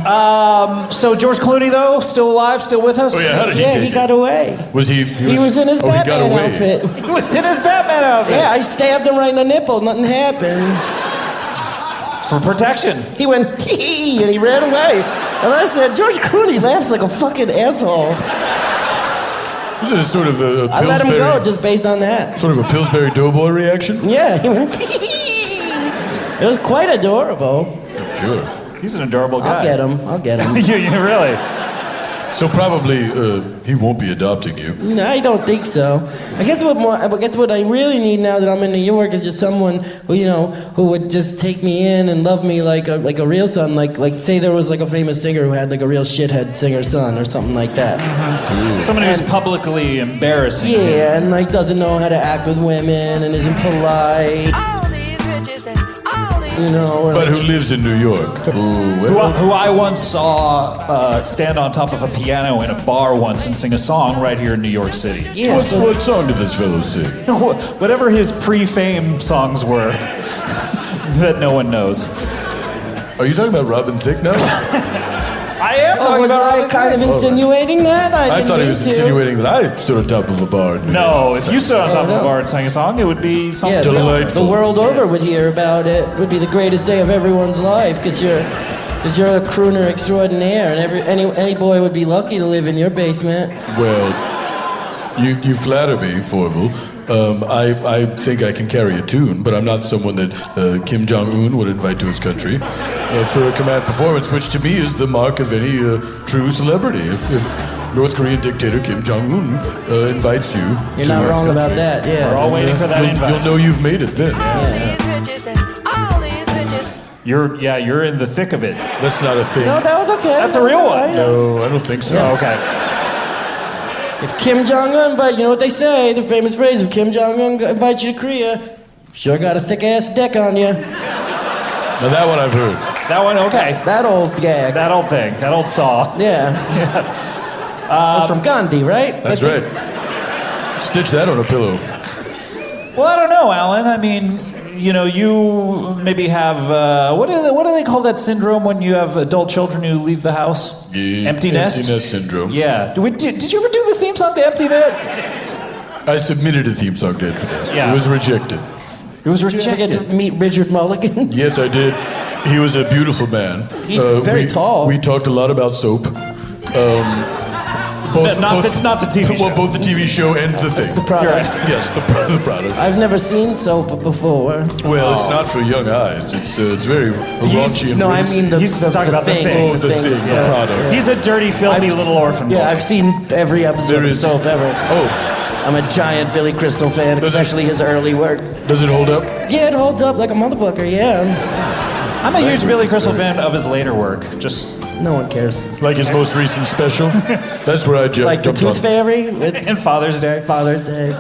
S1: No. So George Clooney, though, still alive, still with us?
S2: Oh yeah, how did he
S3: Yeah,
S2: take
S3: he
S2: it?
S3: got away.
S2: Was he?
S3: He was in his
S2: he got
S3: Batman
S2: away.
S3: outfit.
S1: He was in his Batman outfit.
S3: Yeah, I stabbed him right in the nipple. Nothing happened.
S1: It's for protection.
S3: He went tee and he ran away. And I said, George Clooney laughs like a fucking asshole.
S2: Was it a sort of a
S3: I let him
S2: Pillsbury,
S3: go just based on that.
S2: sort of a Pillsbury Doughboy reaction?
S3: Yeah, he went tee. It was quite adorable.
S2: Sure.
S1: He's an adorable guy.
S3: I'll get him.
S1: you really?
S2: So probably he won't be adopting you.
S3: No, I don't think so. I guess what I really need now that I'm in New York is just someone who, who would just take me in and love me like a real son. Like say there was like a famous singer who had like a real shithead singer son or something like that.
S1: Someone who's publicly embarrassing.
S3: Yeah, and like doesn't know how to act with women and isn't polite.
S2: But who lives in New York?
S1: Who I once saw stand on top of a piano in a bar once and sing a song right here in New York City.
S3: Yeah,
S2: What song did this fellow sing?
S1: Whatever his pre-fame songs were that no one knows.
S2: Are you talking about Robin Thicke now?
S1: I am talking
S3: was
S1: about
S3: I
S1: Robin
S3: kind of
S1: Thicke.
S3: insinuating that?
S2: I
S3: didn't
S2: thought he
S3: mean
S2: was
S3: to.
S2: insinuating that I stood on top of a bar. in New
S1: No,
S2: York.
S1: if you stood on top of
S3: no.
S1: a bar and sang a song, it would be something.
S3: Yeah,
S2: Delightful.
S3: the world over would hear about it. It would be the greatest day of everyone's life because you're a crooner extraordinaire, and any boy would be lucky to live in your basement.
S2: Well, you flatter me, Fourvel. I think I can carry a tune, but I'm not someone that Kim Jong-un would invite to his country for a command performance, which to me is the mark of any true celebrity. If North Korean dictator Kim Jong-un invites you
S3: You're
S2: to
S3: not
S2: his
S3: wrong
S2: country,
S3: about that. Yeah,
S1: We're all waiting for that invite.
S2: you'll know you've made it then.
S1: You're in the thick of it.
S2: That's not a thing.
S3: No, that was okay.
S1: That's a real one.
S2: No, I don't think so.
S1: Oh, okay.
S3: If Kim Jong-un invites, you know what they say, the famous phrase, if Kim Jong-un invites you to Korea, sure got a thick-ass dick on you.
S2: Now that one I've heard.
S1: That one, okay.
S3: That old gag.
S1: That old thing. That old saw.
S3: Yeah. That's from Gandhi, right?
S2: That's right. Stitch that on a pillow.
S1: Well, I don't know, Alan. I mean, you maybe have what do they call that syndrome when you have adult children who leave the house? Empty nest.
S2: Empty nest syndrome.
S1: Yeah. Did you ever do the theme song to Empty Net?
S2: I submitted a theme song to Empty Nest.
S1: Yeah.
S2: It was rejected.
S1: It was
S3: Did you ever get
S1: rejected.
S3: to meet Richard Mulligan?
S2: Yes, I did. He was a beautiful man.
S3: He's very tall.
S2: We talked a lot about soap.
S1: Not the TV show.
S2: Well, both the TV show and the thing.
S3: The product.
S2: Yes, the product.
S3: I've never seen soap before.
S2: Well, it's not for young eyes. It's very raunchy and
S3: No, I
S2: racy.
S3: mean the
S1: He's talking about the thing.
S2: Oh, the thing, the product.
S1: He's a dirty, filthy
S3: I've-
S1: little orphan boy.
S3: Yeah, I've seen every episode
S2: There
S3: of
S2: is-
S3: soap ever.
S2: Oh,
S3: I'm a giant Billy Crystal fan,
S2: Does it-
S3: especially his early work.
S2: does it hold up?
S3: Yeah, it holds up like a motherfucker, yeah.
S1: I'm a huge Billy Crystal fan of his later work. Just
S3: No one cares.
S2: Like his most recent special? That's where I
S3: Like the
S2: jumped
S3: Tooth
S2: on.
S3: Fairy with
S1: in Father's Day.
S3: Father's Day.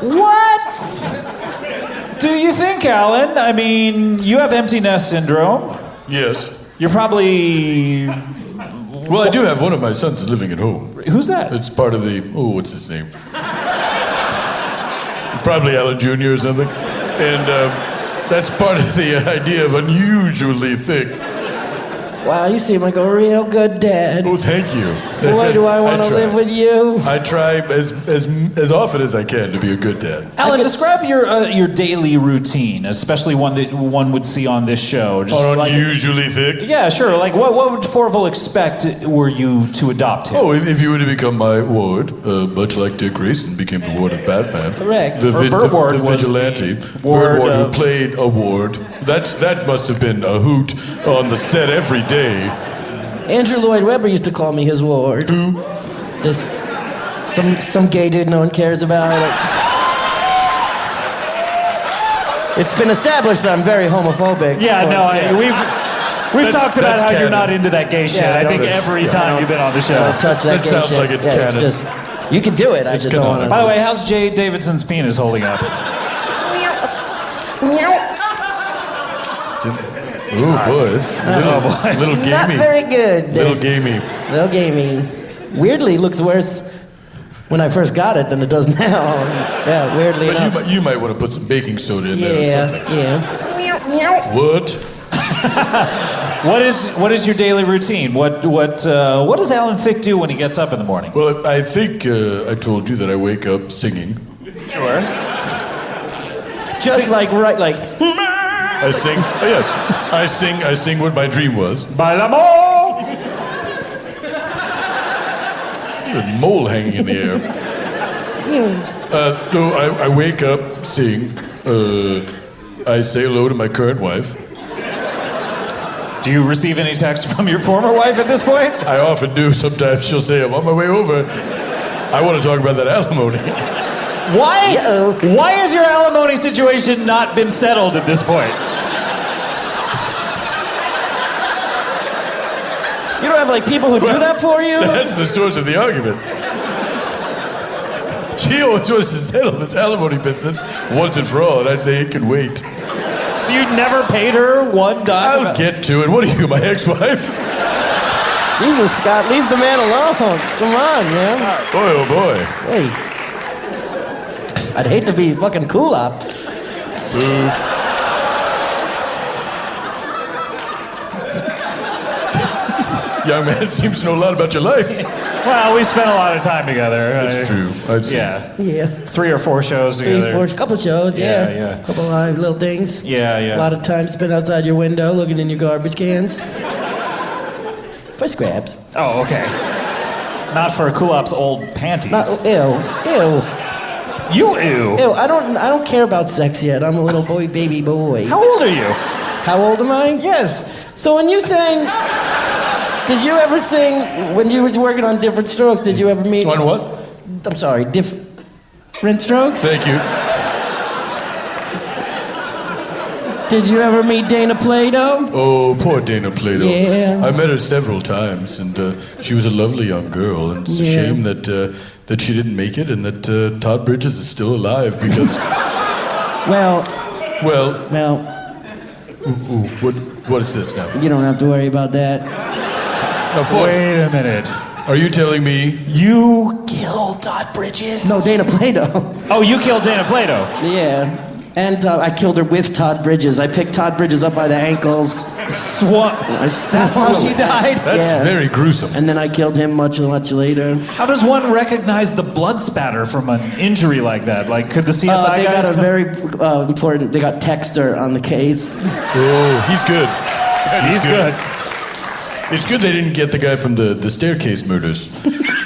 S1: What do you think, Alan? I mean, you have empty nest syndrome.
S2: Yes.
S1: You're probably
S2: Well, I do have one of my sons living at home.
S1: who's that?
S2: It's part of the, what's his name? Probably Alan Jr. or something. And that's part of the idea of unusually thick.
S3: Wow, you seem like a real good dad.
S2: Oh, thank you.
S3: Boy, do I want to
S2: try.
S3: live with you.
S2: I try as often as I can to be a good dad.
S1: Alan, describe your daily routine, especially one that one would see on this show. Just
S2: Are
S1: like,
S2: unusually thick?
S1: yeah, sure. Like, what would Fourvel expect were you to adopt him?
S2: Oh, if you were to become my ward, much like Dick Grayson became the ward of Batman.
S3: Correct.
S2: The,
S1: Or Burt Ward
S2: the
S1: was
S2: vigilante.
S1: the
S2: Burt
S1: ward
S2: Ward, who
S1: of-
S2: played a ward. That must have been a hoot on the set every day.
S3: Andrew Lloyd Webber used to call me his ward.
S2: Who?
S3: This some gay dude no one cares about. It's been established that I'm very homophobic.
S1: Yeah, no, we've
S2: That's-
S1: talked about
S2: that's
S1: how you're
S2: canon.
S1: not into that gay shit.
S3: Yeah,
S1: I
S3: no,
S1: think
S2: that's-
S1: every
S2: yeah.
S1: time you've been on the show.
S3: Don't touch that
S2: That
S3: gay
S2: sounds
S3: shit.
S2: like it's
S3: yeah,
S2: canon.
S3: just, you can do it. I just don't want to.
S2: canonical.
S1: By the way, how's Jay Davidson's penis holding up?
S2: Ooh, boy, it's a little
S3: Not
S2: gamey.
S3: very good.
S2: Little gamey.
S3: Little gamey. Weirdly, looks worse when I first got it than it does now. Yeah, weirdly enough.
S2: But you might want to put some baking soda in there or something.
S3: Yeah.
S2: What?
S1: What is your daily routine? What does Alan Thicke do when he gets up in the morning?
S2: Well, I think I told you that I wake up singing.
S1: Sure.
S3: Just like
S2: I sing. Oh, yes. I sing what my dream was.
S1: By l'amour.
S2: A mole hanging in the air. No, I wake up, sing. I say hello to my current wife.
S1: Do you receive any text from your former wife at this point?
S2: I often do. Sometimes she'll say, I'm on my way over. I want to talk about that alimony.
S1: Why has your alimony situation not been settled at this point?
S3: You don't have like people who do that for you?
S2: That's the source of the argument. She always wants to settle this alimony business once and for all, and I say it can wait.
S1: So you never paid her $1?
S2: I'll get to it. What are you, my ex-wife?
S3: Jesus, Scott, leave the man alone. Come on, man.
S2: Boy, oh boy.
S3: Hey. I'd hate to be fucking Kulop.
S2: Young man seems to know a lot about your life.
S1: Well, we spent a lot of time together.
S2: That's true. I'd say.
S1: Yeah.
S3: Yeah.
S1: 3 or 4 shows together.
S3: A couple shows, yeah.
S1: Yeah.
S3: Couple live little things.
S1: Yeah.
S3: A lot of time spent outside your window looking in your garbage cans. For scraps.
S1: Oh, okay. Not for Kulop's old panties.
S3: Ew.
S1: You ew.
S3: Ew, I don't care about sex yet. I'm a little baby boy.
S1: How old are you?
S3: How old am I?
S1: Yes.
S3: So when you sang, did you ever sing, when you were working on Different Strokes, did you ever meet...
S2: On what?
S3: I'm sorry, Different Strokes?
S2: Thank you.
S3: Did you ever meet Dana Plato?
S2: Oh, poor Dana Plato.
S3: Yeah.
S2: I met her several times, and she was a lovely young girl, and it's a shame that she didn't make it, and that Todd Bridges is still alive, because...
S3: Well...
S2: What is this now?
S3: You don't have to worry about that.
S1: Wait a minute.
S2: Are you telling me...
S1: You killed Todd Bridges?
S3: No, Dana Plato.
S1: Oh, you killed Dana Plato?
S3: Yeah. And I killed her with Todd Bridges. I picked Todd Bridges up by the ankles.
S1: That's how she died?
S2: That's very gruesome.
S3: And then I killed him much later.
S1: How does one recognize the blood spatter from an injury like that? Like, could the CSI
S3: they
S1: guys
S3: got a very important... They got Texter on the case.
S2: Oh, he's good.
S1: He's good.
S2: It's good they didn't get the guy from the staircase murders.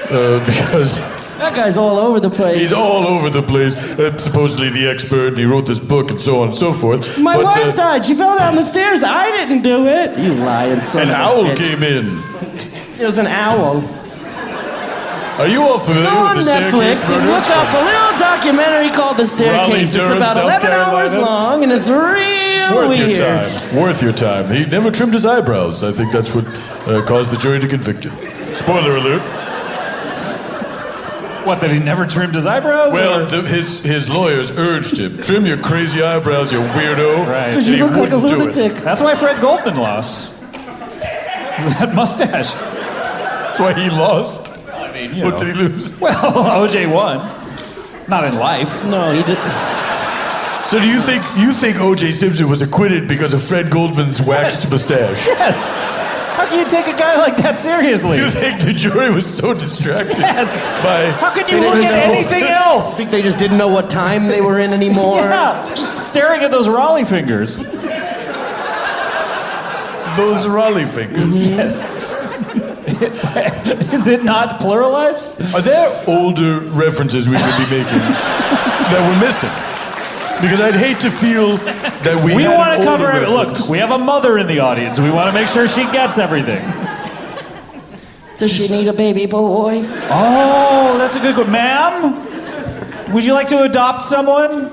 S2: Because...
S3: That guy's all over the place.
S2: He's all over the place. Supposedly the expert, and he wrote this book, and so on and so forth.
S3: My wife died. She fell down the stairs. I didn't do it. You lying son
S2: An
S3: of a
S2: owl
S3: bitch.
S2: came in.
S3: It was an owl.
S2: Are you all familiar
S3: Go on
S2: with the
S3: Netflix
S2: staircase
S3: and
S2: murders?
S3: look up a little documentary called The Staircase.
S2: Durham,
S3: It's about
S2: South
S3: 11 hours
S2: Carolina.
S3: long, and it's real
S2: Worth
S3: weird.
S2: your time. Worth your time. He never trimmed his eyebrows. I think that's what caused the jury to convict him. Spoiler alert.
S1: What, that he never trimmed his eyebrows?
S2: Well, his lawyers urged him, trim your crazy eyebrows, you weirdo.
S1: Right.
S3: Because
S2: And
S3: you
S2: he
S3: look like a
S2: wouldn't do it.
S3: lunatic.
S1: That's why Fred Goldman lost. That mustache.
S2: That's why he lost.
S1: I mean,
S2: What did he lose?
S1: Well, OJ won. Not in life.
S3: No, he did.
S2: So do you think O.J. Simpson was acquitted because of Fred Goldman's waxed mustache?
S1: Yes. How can you take a guy like that seriously?
S2: You think the jury was so distracted?
S1: Yes.
S2: By
S1: How could you
S3: They
S1: look
S3: didn't
S1: at
S3: know.
S1: anything
S3: I
S1: else?
S3: think they just didn't know what time they were in anymore.
S1: Yeah, just staring at those Raleigh fingers.
S2: those Raleigh fingers.
S1: Yes. Is it not pluralized?
S2: Are there older references we could be making that we're missing? Because I'd hate to feel that we had
S1: want
S2: an
S1: to
S2: older
S1: cover it.
S2: reference.
S1: Look, we have a mother in the audience. We want to make sure she gets everything.
S3: Does she need a baby boy?
S1: Oh, that's a good one. Ma'am, would you like to adopt someone?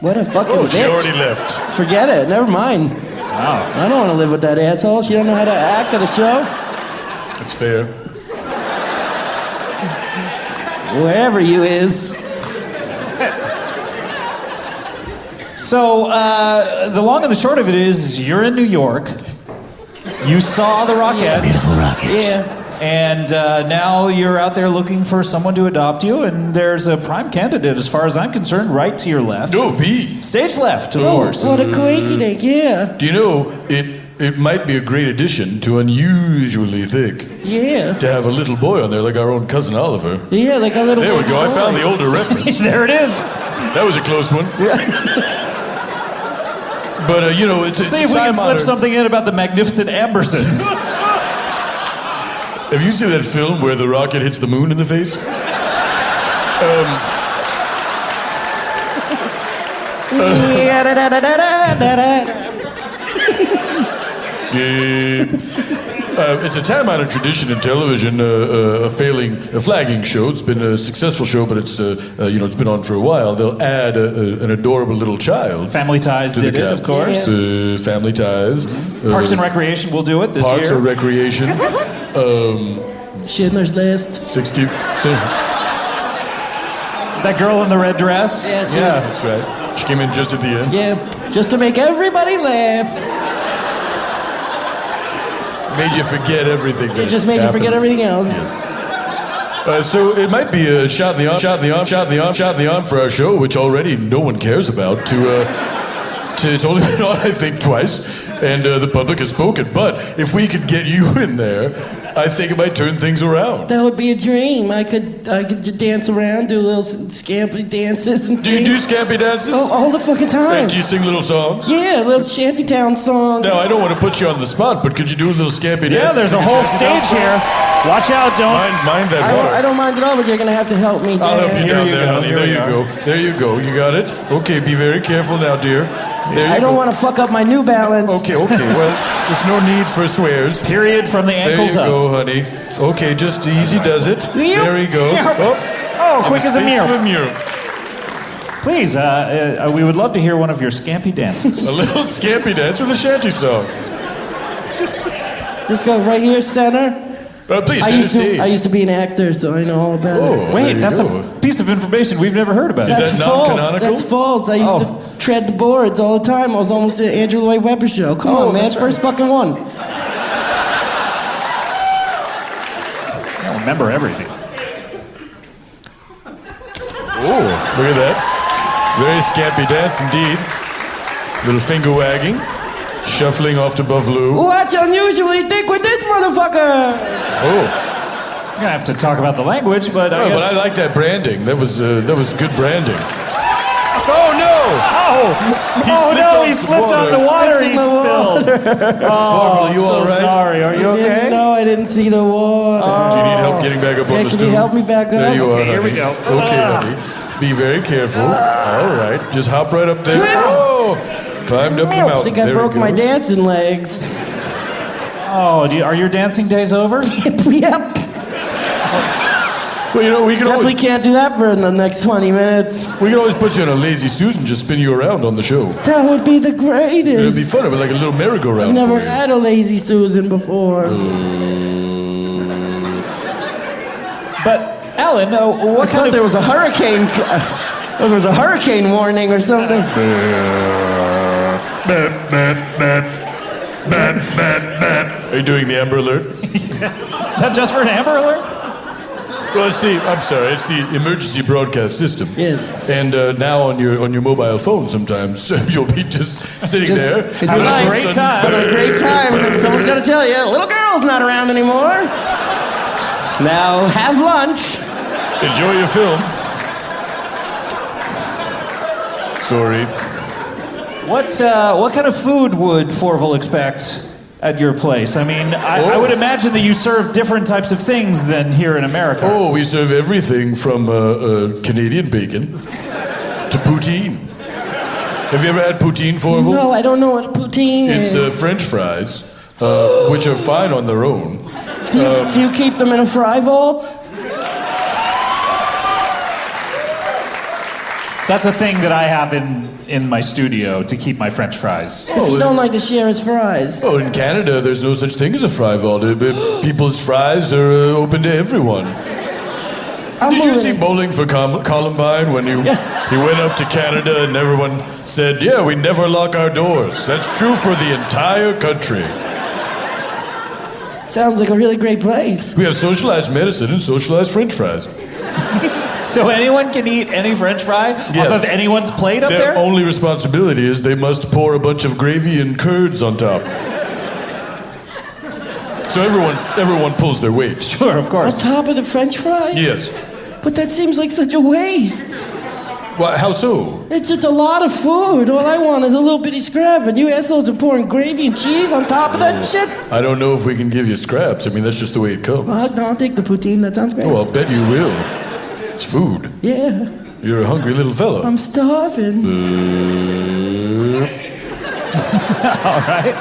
S3: What a fucking
S2: Oh,
S3: bitch.
S2: she already left.
S3: Forget it. Never mind.
S1: Wow.
S3: I don't want to live with that asshole. She don't know how to act at a show.
S2: That's fair.
S3: Wherever you is.
S1: So, the long and the short of it is, you're in New York. You saw the Rockettes.
S3: Yeah.
S1: And now you're out there looking for someone to adopt you, and there's a prime candidate, as far as I'm concerned, right to your left.
S2: No, me.
S1: Stage left, of course.
S3: What a coincidence, yeah.
S2: Do you know, it might be a great addition to Unusually Thick
S3: Yeah.
S2: to have a little boy on there like our own cousin Oliver.
S3: Yeah, like a little
S2: There we go. I
S3: boy.
S2: found the older reference.
S1: There it is.
S2: That was a close one. But, it's
S1: See if we can slip something in about the magnificent Ambersons.
S2: Have you seen that film where the rocket hits the moon in the face? It's a time-honored tradition in television, a flagging show. It's been a successful show, but it's it's been on for a while. They'll add an adorable little child.
S1: Family Ties did it, of course.
S2: Family Ties.
S1: Parks and Recreation will do it this
S2: Parks
S1: year.
S2: or Recreation.
S3: Schindler's List.
S2: 60.
S1: That girl in the red dress.
S3: Yes,
S1: Yeah.
S2: That's right. She came in just at the end.
S3: Yeah, just to make everybody laugh.
S2: Made you forget everything.
S3: It just made you forget everything else.
S2: So it might be a shot in the arm for our show, which already no one cares about. It's only been on, I think, twice, and the public has spoken. But if we could get you in there, I think it might turn things around.
S3: That would be a dream. I could just dance around, do little scampy dances and
S2: Do you
S3: things.
S2: do scampy dances?
S3: All the fucking time.
S2: And do you sing little songs?
S3: Yeah, little shantytown songs.
S2: Now, I don't want to put you on the spot, but could you do a little scampy dance?
S1: Yeah, there's a whole stage here. Watch out, don't.
S2: Mind that
S3: I
S2: water.
S3: don't mind at all, but you're gonna have to help me.
S2: I'll help you
S1: Here
S2: down
S1: you
S2: there,
S1: go,
S2: honey.
S1: here
S2: There
S1: we
S2: you
S1: are.
S2: go. There you go. You got it? Okay, be very careful now, dear. There you
S3: I don't
S2: go.
S3: want to fuck up my New Balance.
S2: Okay. Well, there's no need for swears.
S1: Period from the
S2: There
S1: ankles
S2: you
S1: up.
S2: go, honey. Okay, just easy does it. There he goes.
S1: Oh, quick as a
S2: Space of
S1: mirror.
S2: a mirror.
S1: Please, we would love to hear one of your scampy dances.
S2: A little scampy dance with a shanty song.
S3: Just go right here, center.
S2: Please,
S3: I
S2: center stage.
S3: used to be an actor, so I know all about it.
S2: Oh, there
S1: Wait,
S2: you
S1: that's
S2: go.
S1: a piece of information we've never heard about.
S2: Is
S3: That's
S2: that
S3: false.
S2: non-canonical?
S3: That's false. I used
S1: Oh.
S3: to tread the boards all the time. I was almost at Andrew Lloyd Webber show. Come on, man.
S1: that's
S3: First fucking one.
S1: I don't remember everything.
S2: Oh, look at that. Very scampy dance indeed. Little finger wagging. Shuffling off to Buffalo.
S3: What's unusually thick with this motherfucker?
S2: Oh.
S1: I'm gonna have to talk about the language, but I
S2: Oh,
S1: guess.
S2: but I like that branding. That was good branding. Oh no!
S1: He slipped on the water he
S3: Slipped in the
S1: spilled.
S2: Fourvel, are you
S1: so
S2: all right?
S1: sorry. Are you okay?
S3: No, I didn't see the water.
S2: Do you need help getting back up on
S3: Yeah,
S2: the
S3: can
S2: stool?
S3: you help me back up?
S2: There you are.
S1: Okay, here we
S2: honey.
S1: go.
S2: Okay, honey. Be very careful. All right, just hop right up there. Oh, climbed up the
S3: I
S2: mountain.
S3: think I
S2: There
S3: broke
S2: it
S3: my
S2: goes.
S3: dancing legs.
S1: Oh, are your dancing days over?
S3: Yep.
S2: Well, we can
S3: Definitely
S2: always
S3: can't do that for the next 20 minutes.
S2: put you on a lazy Susan, just spin you around on the show.
S3: That would be the greatest.
S2: It'd be fun. It'd be like a little merry-go-round.
S3: I've never
S2: for you.
S3: had a lazy Susan before.
S1: But Alan,
S3: I
S1: what kind
S3: thought
S1: of
S3: there was a hurricane. There was a hurricane warning or something.
S2: Are you doing the Amber Alert?
S1: is that just for an Amber Alert?
S2: Well, it's the emergency broadcast system.
S3: Yes.
S2: And now on your mobile phone, sometimes you'll be just sitting there
S3: it'd be
S1: Having a
S3: nice.
S1: great time.
S3: Having a great time, and then someone's got to tell you, little girl's not around anymore. Now have lunch.
S2: Enjoy your film. Sorry.
S1: What kind of food would Fourvel expect at your place? I mean, I would imagine that you serve different types of things than here in America.
S2: Oh, we serve everything from Canadian bacon to poutine. Have you ever had poutine, Fourvel?
S3: No, I don't know what a poutine
S2: It's
S3: is.
S2: French fries, which are fine on their own.
S3: Do you keep them in a fry vault?
S1: That's a thing that I have in my studio to keep my French fries.
S3: Because he don't like to share his fries.
S2: Oh, in Canada, there's no such thing as a fry vault. People's fries are open to everyone. Did you see Bowling for Columbine when he went up to Canada and everyone said, "Yeah, we never lock our doors." That's true for the entire country.
S3: Sounds like a really great place.
S2: We have socialized medicine and socialized French fries.
S1: So anyone can eat any French fry off of anyone's plate up
S2: Their
S1: there?
S2: only responsibility is they must pour a bunch of gravy and curds on top. So everyone pulls their weight.
S1: Sure, of
S3: On
S1: course.
S3: top of the French fries?
S2: Yes.
S3: But that seems like such a waste.
S2: Well, how so?
S3: It's just a lot of food. All I want is a little bitty scrap, and you assholes are pouring gravy and cheese on top of that shit.
S2: I don't know if we can give you scraps. I mean, that's just the way it comes.
S3: I'll take the poutine. That sounds great.
S2: Oh, I'll bet you will. It's food.
S3: Yeah,
S2: You're a hungry little fella.
S3: I'm starving.
S1: All right.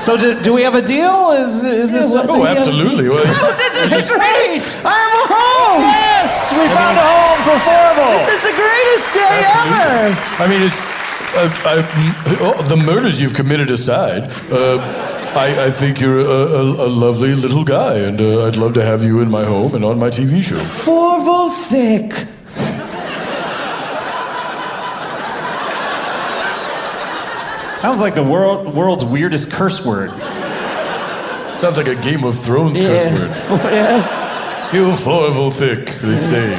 S1: So do we have a deal? Is this
S3: well,
S1: something?
S2: Oh, absolutely. Well,
S1: This is great!
S3: I'm home!
S1: Yes! We found a home for Fourvel!
S3: This is the greatest day ever!
S2: I mean, the murders you've committed aside, I think you're a lovely little guy, and I'd love to have you in my home and on my TV show.
S3: Fourvel thick.
S1: Sounds like the world's weirdest curse word.
S2: Sounds like a Game of Thrones curse word.
S3: Yeah.
S2: You Fourvel thick, they'd say.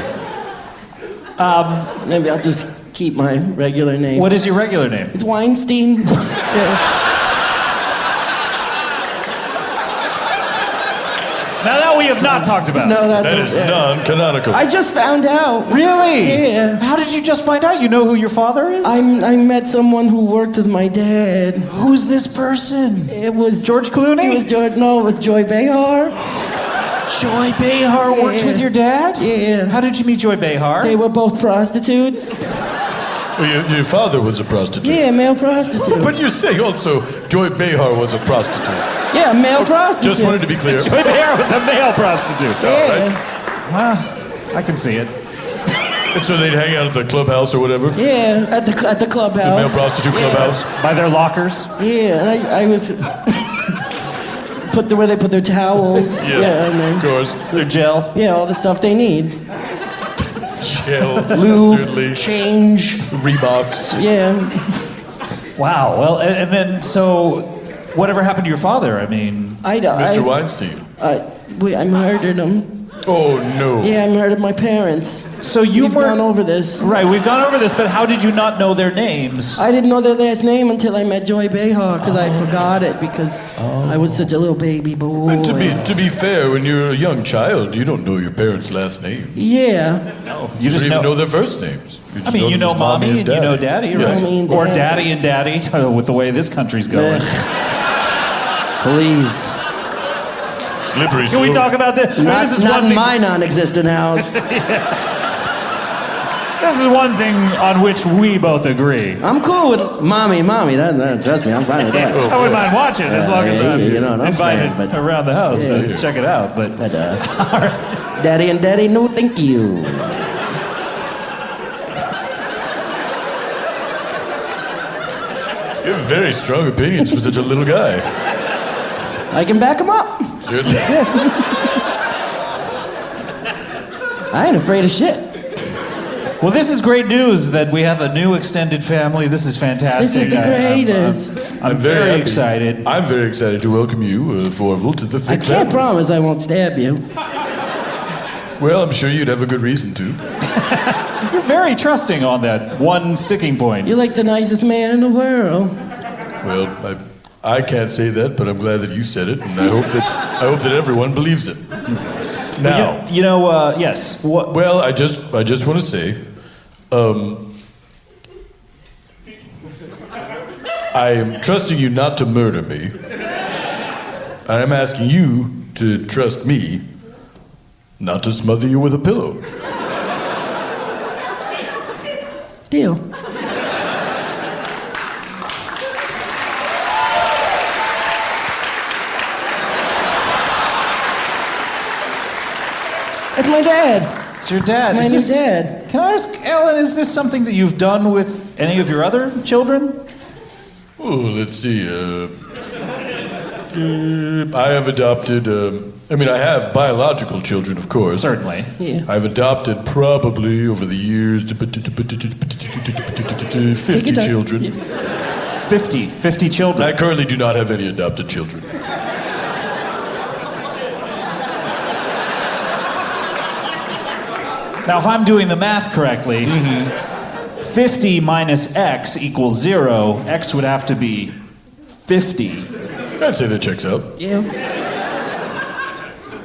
S3: Maybe I'll just keep my regular name.
S1: What is your regular name?
S3: It's Weinstein. Yeah.
S1: Now that we have not talked about.
S3: No, that's
S2: That is
S3: yeah.
S2: non-canonical.
S3: I just found out.
S1: Really?
S3: Yeah.
S1: How did you just find out? You know who your father is?
S3: I met someone who worked with my dad.
S1: Who's this person?
S3: It was
S1: George Clooney?
S3: It was George. No, it was Joy Behar.
S1: Joy Behar worked
S3: Yeah.
S1: with your dad?
S3: Yeah.
S1: How did you meet Joy Behar?
S3: They were both prostitutes.
S2: Your father was a prostitute.
S3: Yeah, male prostitute.
S2: But you say also Joy Behar was a prostitute.
S3: Yeah, male prostitute.
S2: Just wanted to be clear.
S1: Joy Behar was a male prostitute.
S3: Yeah.
S1: Well, I can see it.
S2: And so they'd hang out at the clubhouse or whatever?
S3: Yeah, at the clubhouse.
S2: The male prostitute clubhouse?
S1: By their lockers?
S3: Yeah, and I was where they put their towels.
S2: Yeah,
S3: and then,
S2: of course.
S1: Their gel?
S3: yeah, all the stuff they need.
S2: Shell,
S3: Lube,
S2: certainly.
S3: change.
S2: Reeboks.
S3: Yeah.
S1: Wow. Well, and then, so, whatever happened to your father? I mean,
S2: Mr. Weinstein.
S3: I murdered him.
S2: Oh, no.
S3: Yeah, I murdered my parents.
S1: so you
S3: We've
S1: were...
S3: gone over this.
S1: Right, we've gone over this, but how did you not know their names?
S3: I didn't know their last name until I met Joy Behar because I forgot it because I was such a little baby boy.
S2: And to be fair, when you're a young child, you don't know your parents' last name.
S3: Yeah.
S1: No, you
S2: You
S1: just
S2: don't even
S1: know...
S2: know their first names.
S1: I mean, you know
S2: them as
S1: mommy and you know daddy, right?
S2: Yes.
S3: Mommy and
S1: Or
S3: daddy.
S1: daddy and daddy, with the way this country's going.
S3: Please.
S2: Slippery
S1: Can we
S2: slope.
S1: talk about this? I mean,
S3: Not,
S1: this is
S3: not
S1: one
S3: in
S1: thing.
S3: my non-existent house.
S1: This is one thing on which we both agree.
S3: I'm cool with mommy. That trust me, I'm fine with that.
S1: I wouldn't mind watching as long as I'm
S3: you know, I'm
S1: invited
S3: saying, but-
S1: around the house to
S3: Yeah.
S1: check it out. But
S3: But, Daddy and daddy, no thank you.
S2: You have very strong opinions for such a little guy.
S3: I can back him up.
S2: Certainly.
S3: I ain't afraid of shit.
S1: well, this is great news that we have a new extended family. This is
S3: This
S1: fantastic.
S3: is the greatest.
S1: I'm very
S2: happy.
S1: excited.
S2: I'm very excited to welcome you, Fourvel, to the
S3: I
S2: thick
S3: can't
S2: family.
S3: promise I won't stab you.
S2: Well, I'm sure you'd have a good reason to.
S1: You're very trusting on that one sticking point.
S3: You're like the nicest man in the world.
S2: Well, I can't say that, but I'm glad that you said it, and I hope that everyone believes it. Now,
S1: Yes. What?
S2: well, I just want to say, I am trusting you not to murder me. I'm asking you to trust me not to smother you with a pillow.
S3: Deal. That's my dad.
S1: It's your dad.
S3: My
S1: Is
S3: new
S1: this-
S3: dad.
S1: Can I ask, Alan, is this something that you've done with any of your other children?
S2: Oh, let's see. I have adopted. I have biological children, of course.
S1: Certainly.
S3: Yeah.
S2: I've adopted probably over the years 50
S3: time.
S2: children.
S1: 50 children.
S2: I currently do not have any adopted children.
S1: Now, if I'm doing the math correctly, 50 minus x equals 0. X would have to be 50.
S2: I'd say that checks out.
S3: Yeah.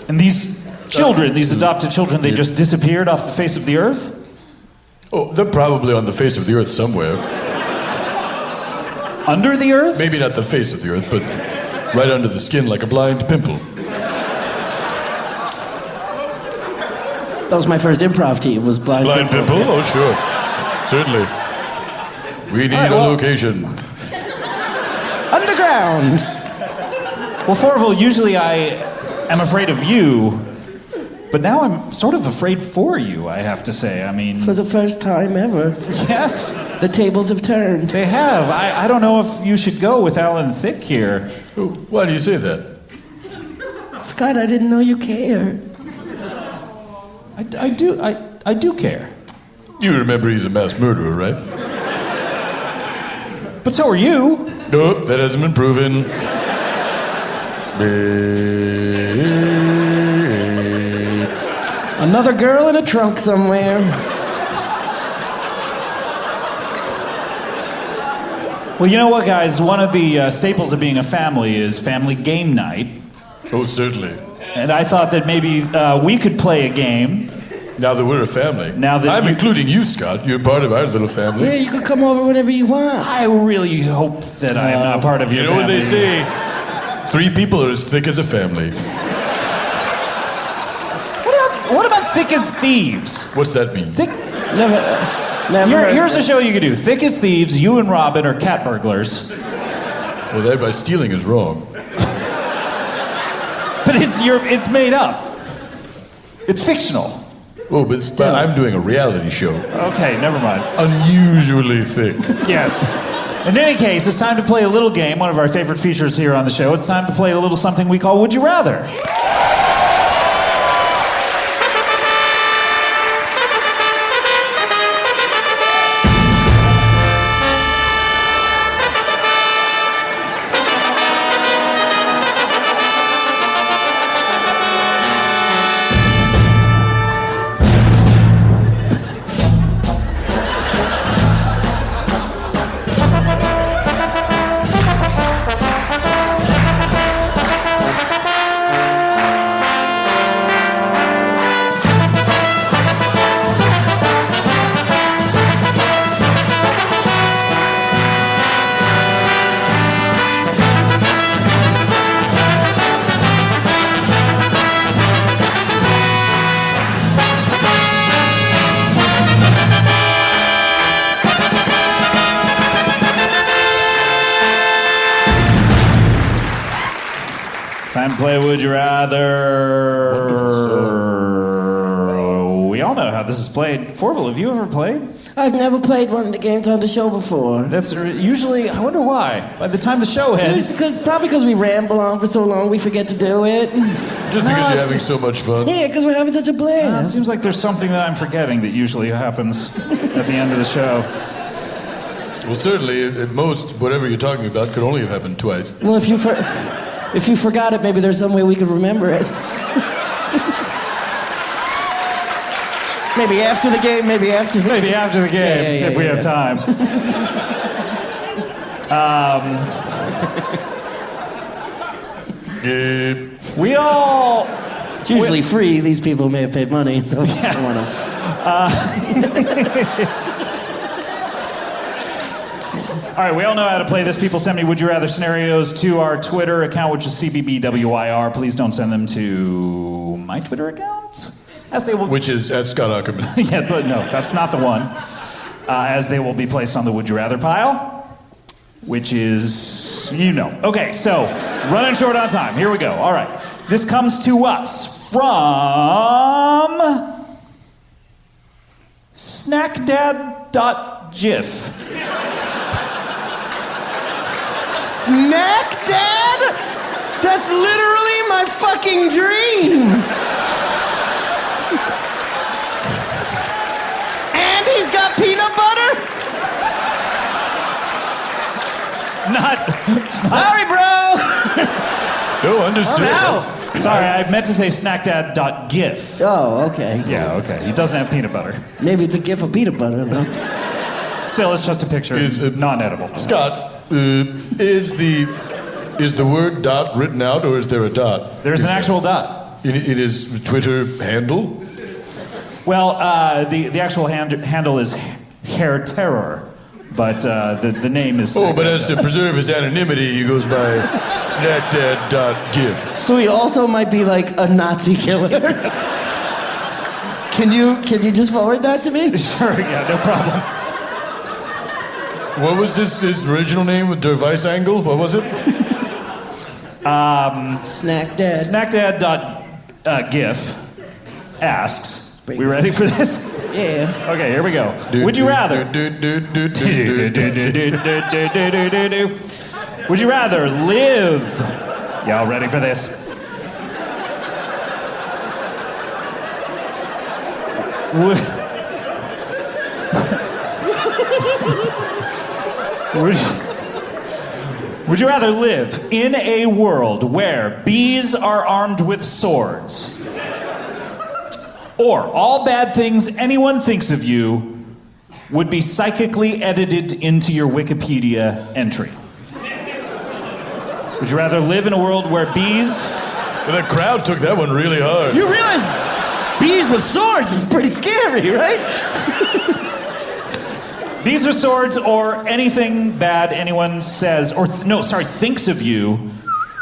S1: And these children, these adopted children, they just disappeared off the face of the earth?
S2: Oh, they're probably on the face of the earth somewhere.
S1: Under the earth?
S2: Maybe not the face of the earth, but right under the skin like a blind pimple.
S3: That was my first improv team, was Blind
S2: Pimple? Oh, sure. Certainly. We need a location.
S3: Underground!
S1: Well, Fourvel, usually I am afraid of you, but now I'm sort of afraid for you, I have to say. I mean...
S3: For the first time ever.
S1: Yes.
S3: The tables have turned.
S1: They have. I don't know if you should go with Alan Thicke here.
S2: Oh, why do you say that?
S3: Scott, I didn't know you cared.
S1: I do care.
S2: You remember he's a mass murderer, right?
S1: But so are you.
S2: Nope, that hasn't been proven.
S3: Another girl in a trunk somewhere.
S1: Well, you know what, guys? One of the staples of being a family is family game night.
S2: Oh, certainly.
S1: And I thought that maybe we could play a game.
S2: Now that we're a family.
S1: Now that
S2: I'm including you, Scott. You're part of our little family.
S3: Yeah, you can come over whenever you want.
S1: I really hope that I am not part of your family.
S2: You know what they say? 3 people are as thick as a family.
S1: What about thick as thieves?
S2: What's that mean?
S1: Thick.
S3: Never.
S1: Here's a show you could do. Thick as thieves. You and Robin are cat burglars.
S2: Well, that by stealing is wrong.
S1: But it's made up. It's fictional.
S2: Oh, but I'm doing a reality show.
S1: Okay, never mind.
S2: Unusually thick.
S1: Yes. In any case, it's time to play a little game, one of our favorite features here on the show. It's time to play a little something we call Would You Rather? Time to play Would You Rather. We all know how this is played. Fourvel, have you ever played?
S3: I've never played one of the games on the show before.
S1: That's usually, I wonder why. By the time the show ends...
S3: Probably because we ramble on for so long, we forget to do it.
S2: Just because you're having so much fun.
S3: Yeah, because we're having such a
S1: It
S3: blast.
S1: seems like there's something that I'm forgetting that usually happens at the end of the show.
S2: Well, certainly, at most, whatever you're talking about could only have happened twice.
S3: Well, if you forgot it, maybe there's some way we could remember it. Maybe after the game, maybe after the
S1: game, if we have time. We all...
S3: It's usually free. These people may have paid money, so I don't want to...
S1: All right, we all know how to play this. People send me Would You Rather scenarios to our Twitter account, which is CBBWIR. Please don't send them to my Twitter account, as they will...
S2: Which is at Scott Aukerman.
S1: Yeah, but no, that's not the one. As they will be placed on the Would You Rather pile, which is, you know. Okay, so, running short on time. Here we go. All right. This comes to us from... snackdad.gif.
S3: Snack Dad? That's literally my fucking dream. And he's got peanut butter?
S1: Not...
S3: Sorry, bro.
S2: No, understood.
S3: Oh,
S1: Sorry, I meant to say snackdad.gif.
S3: Oh, okay.
S1: Yeah, okay. He doesn't have peanut butter.
S3: Maybe it's a gif of peanut butter, though.
S1: Still, it's just a picture.
S2: It's,
S1: non-edible.
S2: Scott, is the word dot written out, or is there a dot?
S1: There's an actual dot.
S2: It is Twitter handle?
S1: Well, the actual handle is Hair Terror, but the name is...
S2: Oh, but as to preserve his anonymity, he goes by snackdad.gif.
S3: So he also might be like a Nazi killer. Can you just forward that to me?
S1: Sure, yeah, no problem.
S2: What was his original name with Der Angle? What was it?
S3: Snack Dad.
S1: Snackdad.gif asks, we ready for this?
S3: Yeah.
S1: Okay, here we go. Would you rather... Would you rather live... Y'all ready for this? Would you rather live in a world where bees are armed with swords, or all bad things anyone thinks of you would be psychically edited into your Wikipedia entry? Would you rather live in a world where bees...
S2: Well, that crowd took that one really hard.
S3: You realize bees with swords is pretty scary, right?
S1: Bees or swords, or anything bad anyone says, or thinks of you,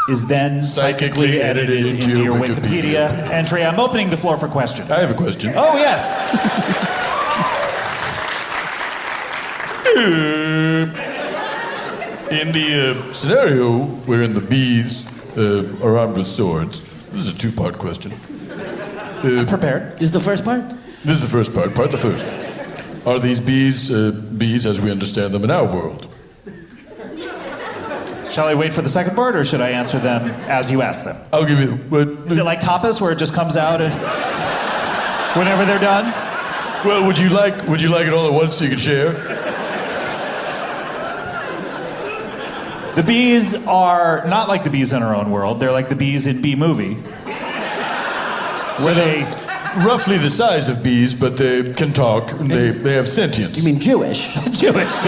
S1: is then psychically edited into your Wikipedia entry. I'm opening the floor for questions.
S2: I have a question.
S1: Oh, yes.
S2: In the scenario wherein the bees are armed with swords, this is a two-part question.
S1: I'm prepared.
S3: This is the first part?
S2: This is the first part the first. Are these bees bees as we understand them in our world?
S1: Shall I wait for the second part, or should I answer them as you ask them?
S2: I'll give you...
S1: Is it like tapas, where it just comes out whenever they're done?
S2: Well, would you like it all at once so you can share?
S1: The bees are not like the bees in our own world. They're like the bees in Bee Movie. Where they...
S2: Roughly the size of bees, but they can talk, and they have sentience.
S3: You mean Jewish?
S1: Jewish.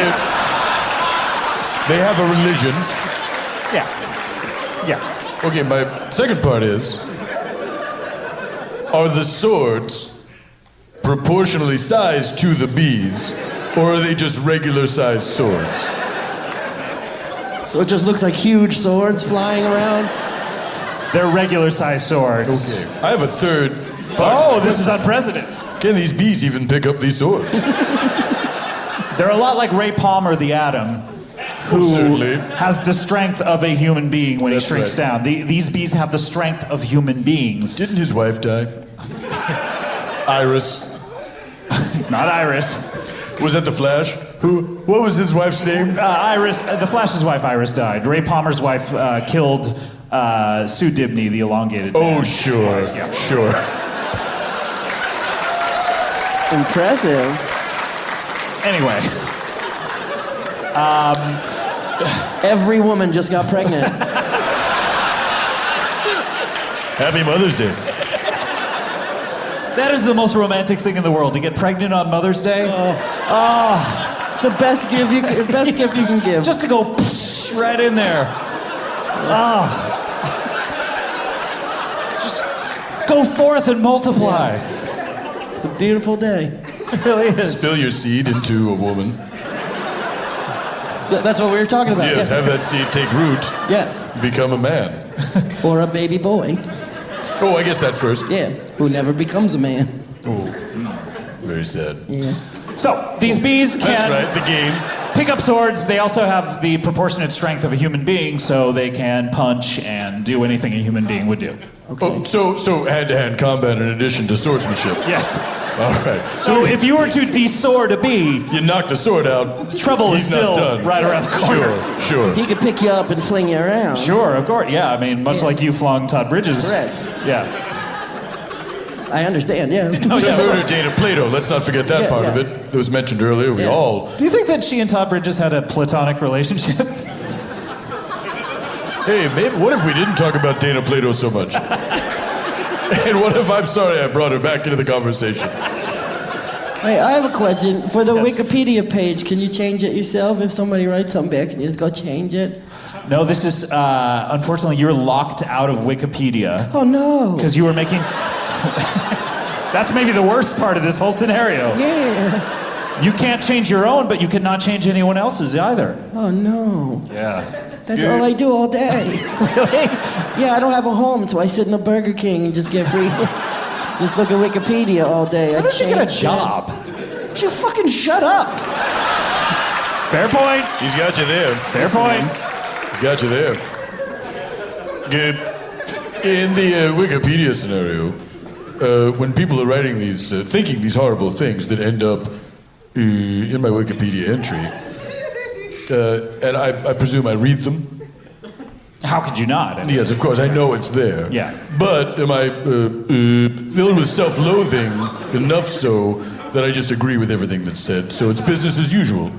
S2: They have a religion.
S1: Yeah. Yeah.
S2: Okay, my second part is, are the swords proportionally sized to the bees, or are they just regular sized swords?
S3: So it just looks like huge swords flying around?
S1: They're regular sized swords.
S2: Okay. I have a third part.
S1: Oh, this is unprecedented.
S2: Can these bees even pick up these swords?
S1: They're a lot like Ray Palmer, the Atom, who has the strength of a human being when he shrinks down. These bees have the strength of human beings.
S2: Didn't his wife die? Iris.
S1: Not Iris.
S2: Was that the Flash? What was his wife's name?
S1: Iris. The Flash's wife, Iris, died. Ray Palmer's wife killed Sue Dibney, the elongated.
S2: Oh, sure.
S1: Yeah.
S2: Sure.
S3: Impressive.
S1: Anyway.
S3: Every woman just got pregnant.
S2: Happy Mother's Day.
S1: That is the most romantic thing in the world, to get pregnant on Mother's Day.
S3: It's the best gift you can give.
S1: Just to go right in there. Just go forth and multiply.
S3: It's a beautiful day.
S1: It really is.
S2: Spill your seed into a woman.
S3: That's what we were talking about.
S2: Yes, have that seed take root.
S3: Yeah.
S2: Become a man.
S3: Or a baby boy.
S2: Oh, I guess that first.
S3: Yeah. Who never becomes a man.
S2: Oh, very sad.
S3: Yeah.
S1: So, these bees can
S2: That's right, the game.
S1: pick up swords. They also have the proportionate strength of a human being, so they can punch and do anything a human being would do.
S3: Okay.
S2: Oh, so hand-to-hand combat in addition to swordsmanship.
S1: Yes.
S2: All right.
S1: So if you were to de-sword a bee,
S2: You knock the sword out.
S1: trouble is
S2: he's not
S1: still
S2: done.
S1: right around the corner.
S2: Sure.
S3: He could pick you up and fling you around.
S1: Sure, of course. Yeah, I mean, much like you flung Todd Bridges.
S3: Correct.
S1: Yeah.
S3: I understand, yeah.
S1: Oh,
S2: To
S1: yeah.
S2: murder Date of Plato. Let's not forget that
S3: Yeah,
S2: part of
S3: yeah.
S2: it. It was mentioned earlier. We
S3: Yeah.
S2: all.
S1: Do you think that she and Todd Bridges had a platonic relationship?
S2: Hey, maybe, what if we didn't talk about Dana Plato so much? And what if I'm sorry I brought her back into the conversation?
S3: Hey, I have a question. For the
S1: Yes.
S3: Wikipedia page, can you change it yourself? If somebody writes something back, can you just go change it?
S1: No, this is, unfortunately, you're locked out of Wikipedia.
S3: Oh, no.
S1: Because you were making... That's maybe the worst part of this whole scenario.
S3: Yeah.
S1: You can't change your own, but you cannot change anyone else's either.
S3: Oh, no.
S1: Yeah.
S3: That's all I do all day.
S1: Really?
S3: Yeah, I don't have a home, so I sit in a Burger King and just get free. Just look at Wikipedia all day.
S1: Why don't you get a job?
S3: Would you fucking shut up?
S1: Fair point.
S2: He's got you there.
S1: Fair point.
S2: He's got you there. Good. In the Wikipedia scenario, when people are writing these, thinking these horrible things that end up in my Wikipedia entry, and I presume I read them.
S1: How could you not? I mean,
S2: Yes, of course, I know it's there.
S1: Yeah.
S2: But am I filled with self-loathing enough so that I just agree with everything that's said? So it's business as usual.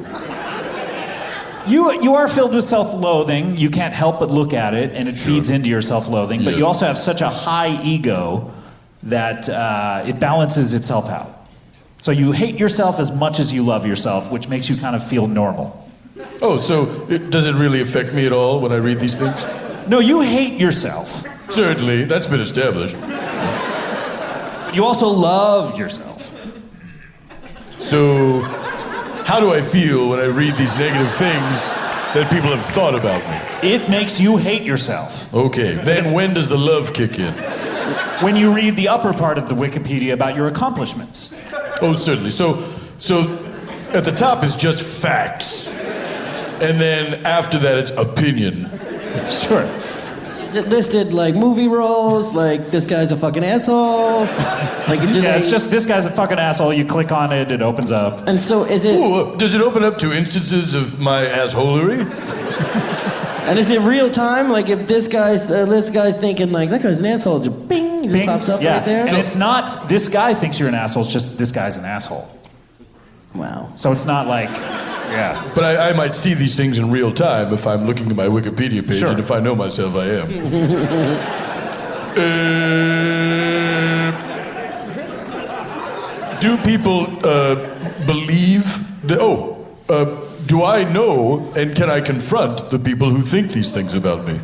S1: You are filled with self-loathing. You can't help but look at it, and it feeds into your self-loathing. But
S2: Yeah.
S1: you also have such a high ego that it balances itself out. So you hate yourself as much as you love yourself, which makes you kind of feel normal.
S2: Oh, so does it really affect me at all when I read these things?
S1: No, you hate yourself.
S2: Certainly, that's been established.
S1: But you also love yourself.
S2: So, how do I feel when I read these negative things that people have thought about me?
S1: It makes you hate yourself.
S2: Okay, then when does the love kick in?
S1: When you read the upper part of the Wikipedia about your accomplishments.
S2: Oh, certainly. So at the top is just facts. And then after that, it's opinion.
S1: Sure.
S3: Is it listed like movie roles? Like this guy's a fucking asshole? Like
S1: Yeah, it's just this guy's a fucking asshole. You click on it, it opens up.
S3: And so is it?
S2: Ooh, does it open up to instances of my assholery?
S3: And is it real time? Like if this guy's thinking like that guy's an asshole, just bing, it
S1: Bing.
S3: pops up
S1: Yeah.
S3: right there.
S1: And it's not this guy thinks you're an asshole, it's just this guy's an asshole.
S3: Wow.
S1: So it's not like, yeah.
S2: But I might see these things in real time if I'm looking at my Wikipedia page,
S1: Sure.
S2: and if I know myself, I am. Do people believe that? Do I know and can I confront the people who think these things about me?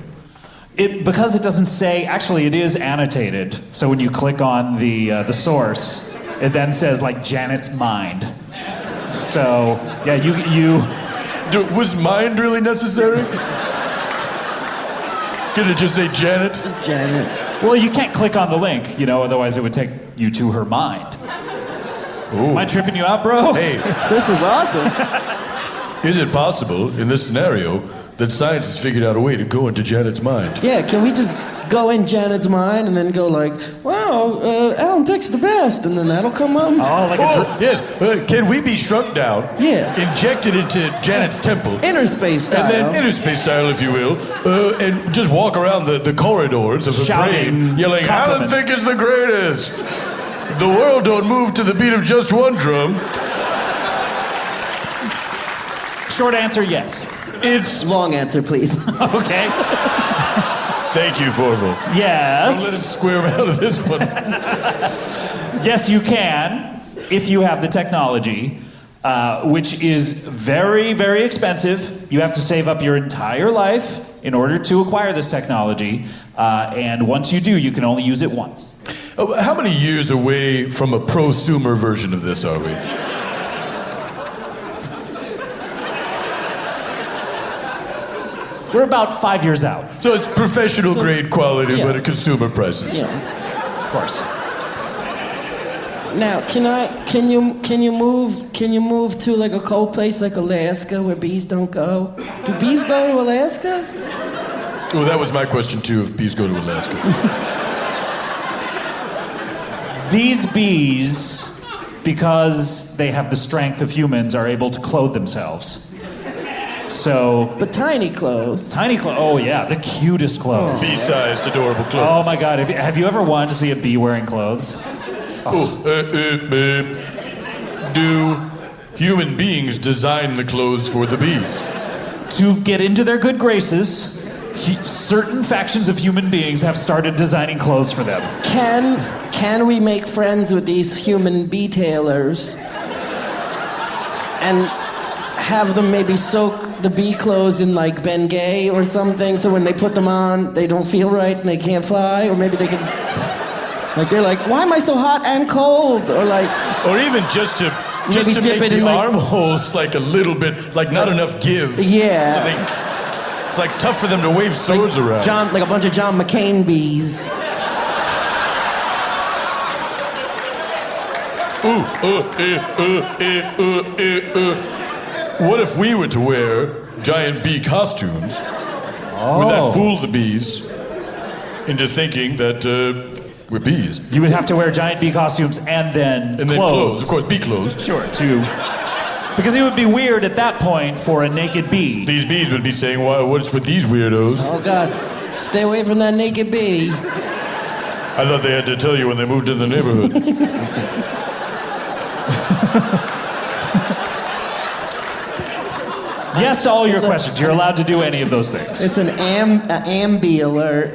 S1: Because it doesn't say, actually it is annotated. So when you click on the source, it then says like Janet's mind. So yeah, you
S2: Was mind really necessary? Could it just say Janet?
S3: Just Janet.
S1: well, you can't click on the link, otherwise it would take you to her mind.
S2: Ooh.
S1: Am I tripping you out, bro?
S2: Hey,
S3: This is awesome.
S2: is it possible in this scenario that science has figured out a way to go into Janet's mind?
S3: Yeah, can we just go in Janet's mind and then go like, wow, Alan Thicke's the best, and then that'll come up?
S1: Oh, like
S2: Oh, yes. Can we be shrunk down?
S3: Yeah.
S2: Injected into Janet's temple.
S3: Inner space style.
S2: And then inner space style, if you will, and just walk around the corridors of her
S1: Shouting
S2: brain, yelling, Alan
S1: compliments.
S2: Thicke is the greatest. The world don't move to the beat of just one drum.
S1: Short answer, yes.
S2: It's...
S3: Long answer, please.
S1: Okay.
S2: Thank you, Fourvel. Don't let him
S1: Yes.
S2: square him out of this one.
S1: Yes, you can, if you have the technology, which is very, very expensive. You have to save up your entire life in order to acquire this technology. And once you do, you can only use it once.
S2: How many years away from a prosumer version of this are we?
S1: We're about 5 years out,
S2: So it's professional grade quality,
S3: yeah.
S2: but at consumer prices.
S3: Yeah.
S1: of course.
S3: Now, can you move to like a cold place like Alaska where bees don't go? Do bees go to Alaska?
S2: Oh, that was my question too, if bees go to Alaska.
S1: These bees, because they have the strength of humans, are able to clothe themselves. So,
S3: But tiny clothes.
S1: tiny clothes. Oh, yeah, the cutest clothes.
S2: Bee-sized, adorable
S1: Oh,
S2: clothes.
S1: my God. Have you ever wanted to see a bee wearing clothes?
S2: Do human beings design the clothes for the bees?
S1: To get into their good graces, certain factions of human beings have started designing clothes for them.
S3: Can we make friends with these human bee tailors and have them maybe soak the bee clothes in like Bengay or something, so when they put them on, they don't feel right and they can't fly? Or maybe they could, like, they're like, why am I so hot and cold? Or like,
S2: Or even just to
S3: Maybe dip
S2: make
S3: it
S2: the
S3: in, like-
S2: armholes like a little bit, like not enough give.
S3: Yeah.
S2: So it's like tough for them to wave swords around.
S3: like a bunch of John McCain bees.
S2: What if we were to wear giant bee costumes? Would that fool the bees into thinking that we're bees?
S1: You would have to wear giant bee costumes and then
S2: Clothes. Of course, bee clothes.
S1: Sure, because it would be weird at that point for a naked bee.
S2: These bees would be saying, what's with these weirdos?
S3: Oh God, stay away from that naked bee.
S2: I thought they had to tell you when they moved in the neighborhood.
S1: Yes to all your questions. You're allowed to do any of those things.
S3: It's an ambi alert.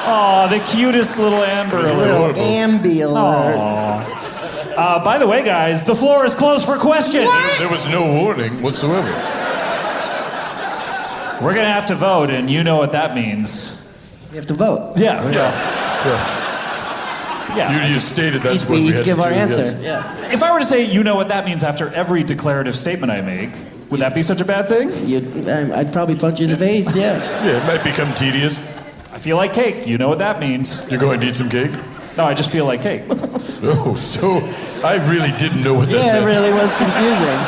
S1: Oh, the cutest little amber
S3: Little
S1: alert.
S3: ambi alert.
S1: By the way, guys, the floor is closed for questions.
S2: There was no warning whatsoever.
S1: We're gonna have to vote, and you know what that means.
S3: You have to vote.
S1: Yeah.
S2: You stated that's what
S3: We
S2: we
S3: each
S2: had
S3: give
S2: to
S3: our
S2: do,
S3: answer.
S2: yes.
S3: Yeah.
S1: If I were to say, you know what that means after every declarative statement I make, would that be such a bad thing?
S3: I'd probably punch you in the face. Yeah.
S2: Yeah, it might become tedious.
S1: I feel like cake. You know what that means.
S2: You're going to eat some cake?
S1: No, I just feel like cake.
S2: Oh, so I really didn't know what that
S3: Yeah, it
S2: meant.
S3: really was confusing.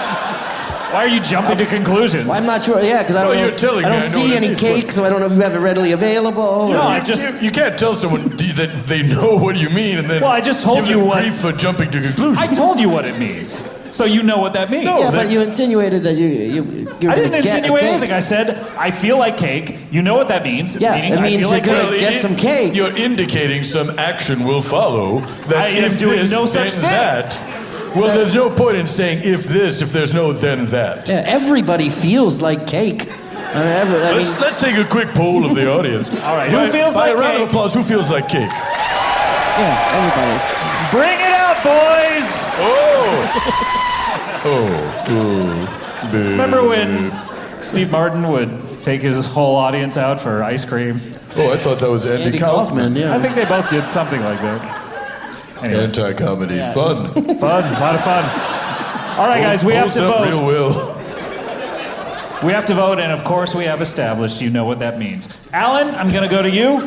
S1: Why are you jumping to conclusions?
S3: Well, I'm not sure. Yeah, because I don't.
S2: Well, you're telling
S3: I
S2: me
S3: don't
S2: I know
S3: see
S2: what it
S3: any
S2: is,
S3: cake,
S2: but-
S3: so I don't know if you have it readily available.
S1: No,
S3: or-
S1: I just-
S2: You can't tell someone that they know what you mean and then
S1: Well, I just told
S2: give
S1: you
S2: them
S1: what-
S2: grief for jumping to conclusions.
S1: I told you what it means. So you know what that means.
S2: No,
S3: Yeah,
S2: that-
S3: but you insinuated that you were
S1: I
S3: gonna
S1: didn't
S3: get a
S1: insinuate
S3: cake.
S1: anything. I said, I feel like cake. You know what that means.
S3: Yeah,
S1: Meaning,
S3: it
S1: I
S3: means
S1: feel
S3: you're
S1: like
S3: gonna
S1: cake.
S3: get some cake.
S2: You're indicating some action will follow. That
S1: I am
S2: if
S1: doing
S2: this,
S1: no such
S2: then
S1: thing.
S2: that. Well, there's no point in saying if this, if there's no then that.
S3: Yeah, everybody feels like cake.
S2: Let's take a quick poll of the audience.
S1: All right, who feels
S2: by
S1: like
S2: a round
S1: cake?
S2: of applause, who feels like cake?
S3: Yeah, everybody.
S1: Bring it out, boys! Remember when Steve Martin would take his whole audience out for ice cream?
S2: Oh, I thought that was Andy,
S3: Andy
S2: Kaufman.
S3: Kaufman, yeah.
S1: I think they both did something like that. Anyway,
S2: Anti-comedy, fun.
S1: fun, a lot of fun. All right, guys, we have
S2: Holds
S1: to
S2: up
S1: vote.
S2: real well.
S1: We have to vote, and of course, we have established you know what that means. Alan, I'm going to go to you.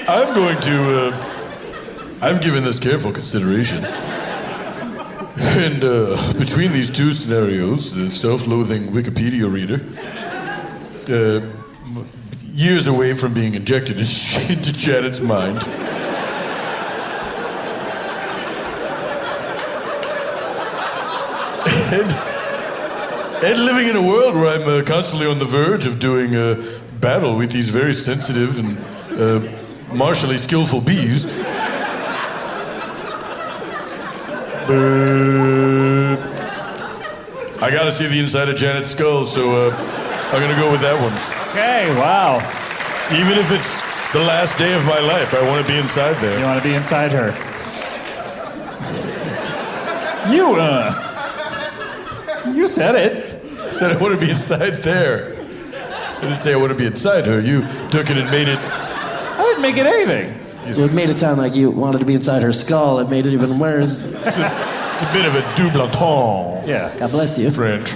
S2: I'm going to. I've given this careful consideration. And between these two scenarios, the self-loathing Wikipedia reader, years away from being injected into Janet's mind, and living in a world where I'm constantly on the verge of doing battle with these very sensitive and martially skillful bees. I gotta see the inside of Janet's skull, so I'm gonna go with that one.
S1: Okay, wow.
S2: Even if it's the last day of my life, I want to be inside
S1: You
S2: there.
S1: want to be inside her. You said it.
S2: I said I want to be inside there. I didn't say I want to be inside her. You took it and made it.
S1: I didn't make it anything.
S3: So it made it sound like you wanted to be inside her skull. It made it even worse.
S2: It's a bit of a double entendre.
S1: Yeah.
S3: God bless you.
S2: French.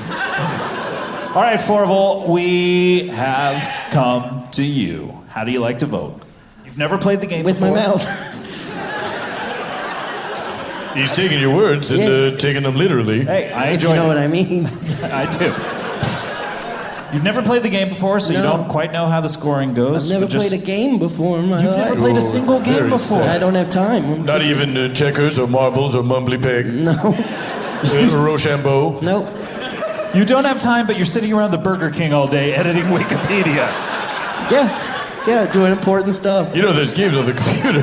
S1: All right, Fourvel, we have come to you. How do you like to vote? You've never played the game
S3: With
S1: before?
S3: my mouth.
S2: He's taking your words and
S3: Yeah.
S2: taking them literally.
S1: Hey, I
S3: If
S1: enjoy
S3: you know
S1: it.
S3: what I mean.
S1: I do. You've never played the game before, so you
S3: No.
S1: don't quite know how the scoring goes.
S3: I've never
S1: but just-
S3: played a game before in my
S1: You've
S3: life.
S1: never played a single game
S2: very
S1: before.
S2: sad.
S3: I don't have time.
S2: Not even checkers or marbles or mumbly peg.
S3: No.
S2: Or Rochambeau.
S3: Nope.
S1: You don't have time, but you're sitting around the Burger King all day editing Wikipedia.
S3: Yeah. Yeah, doing important stuff.
S2: You know, there's games on the computer.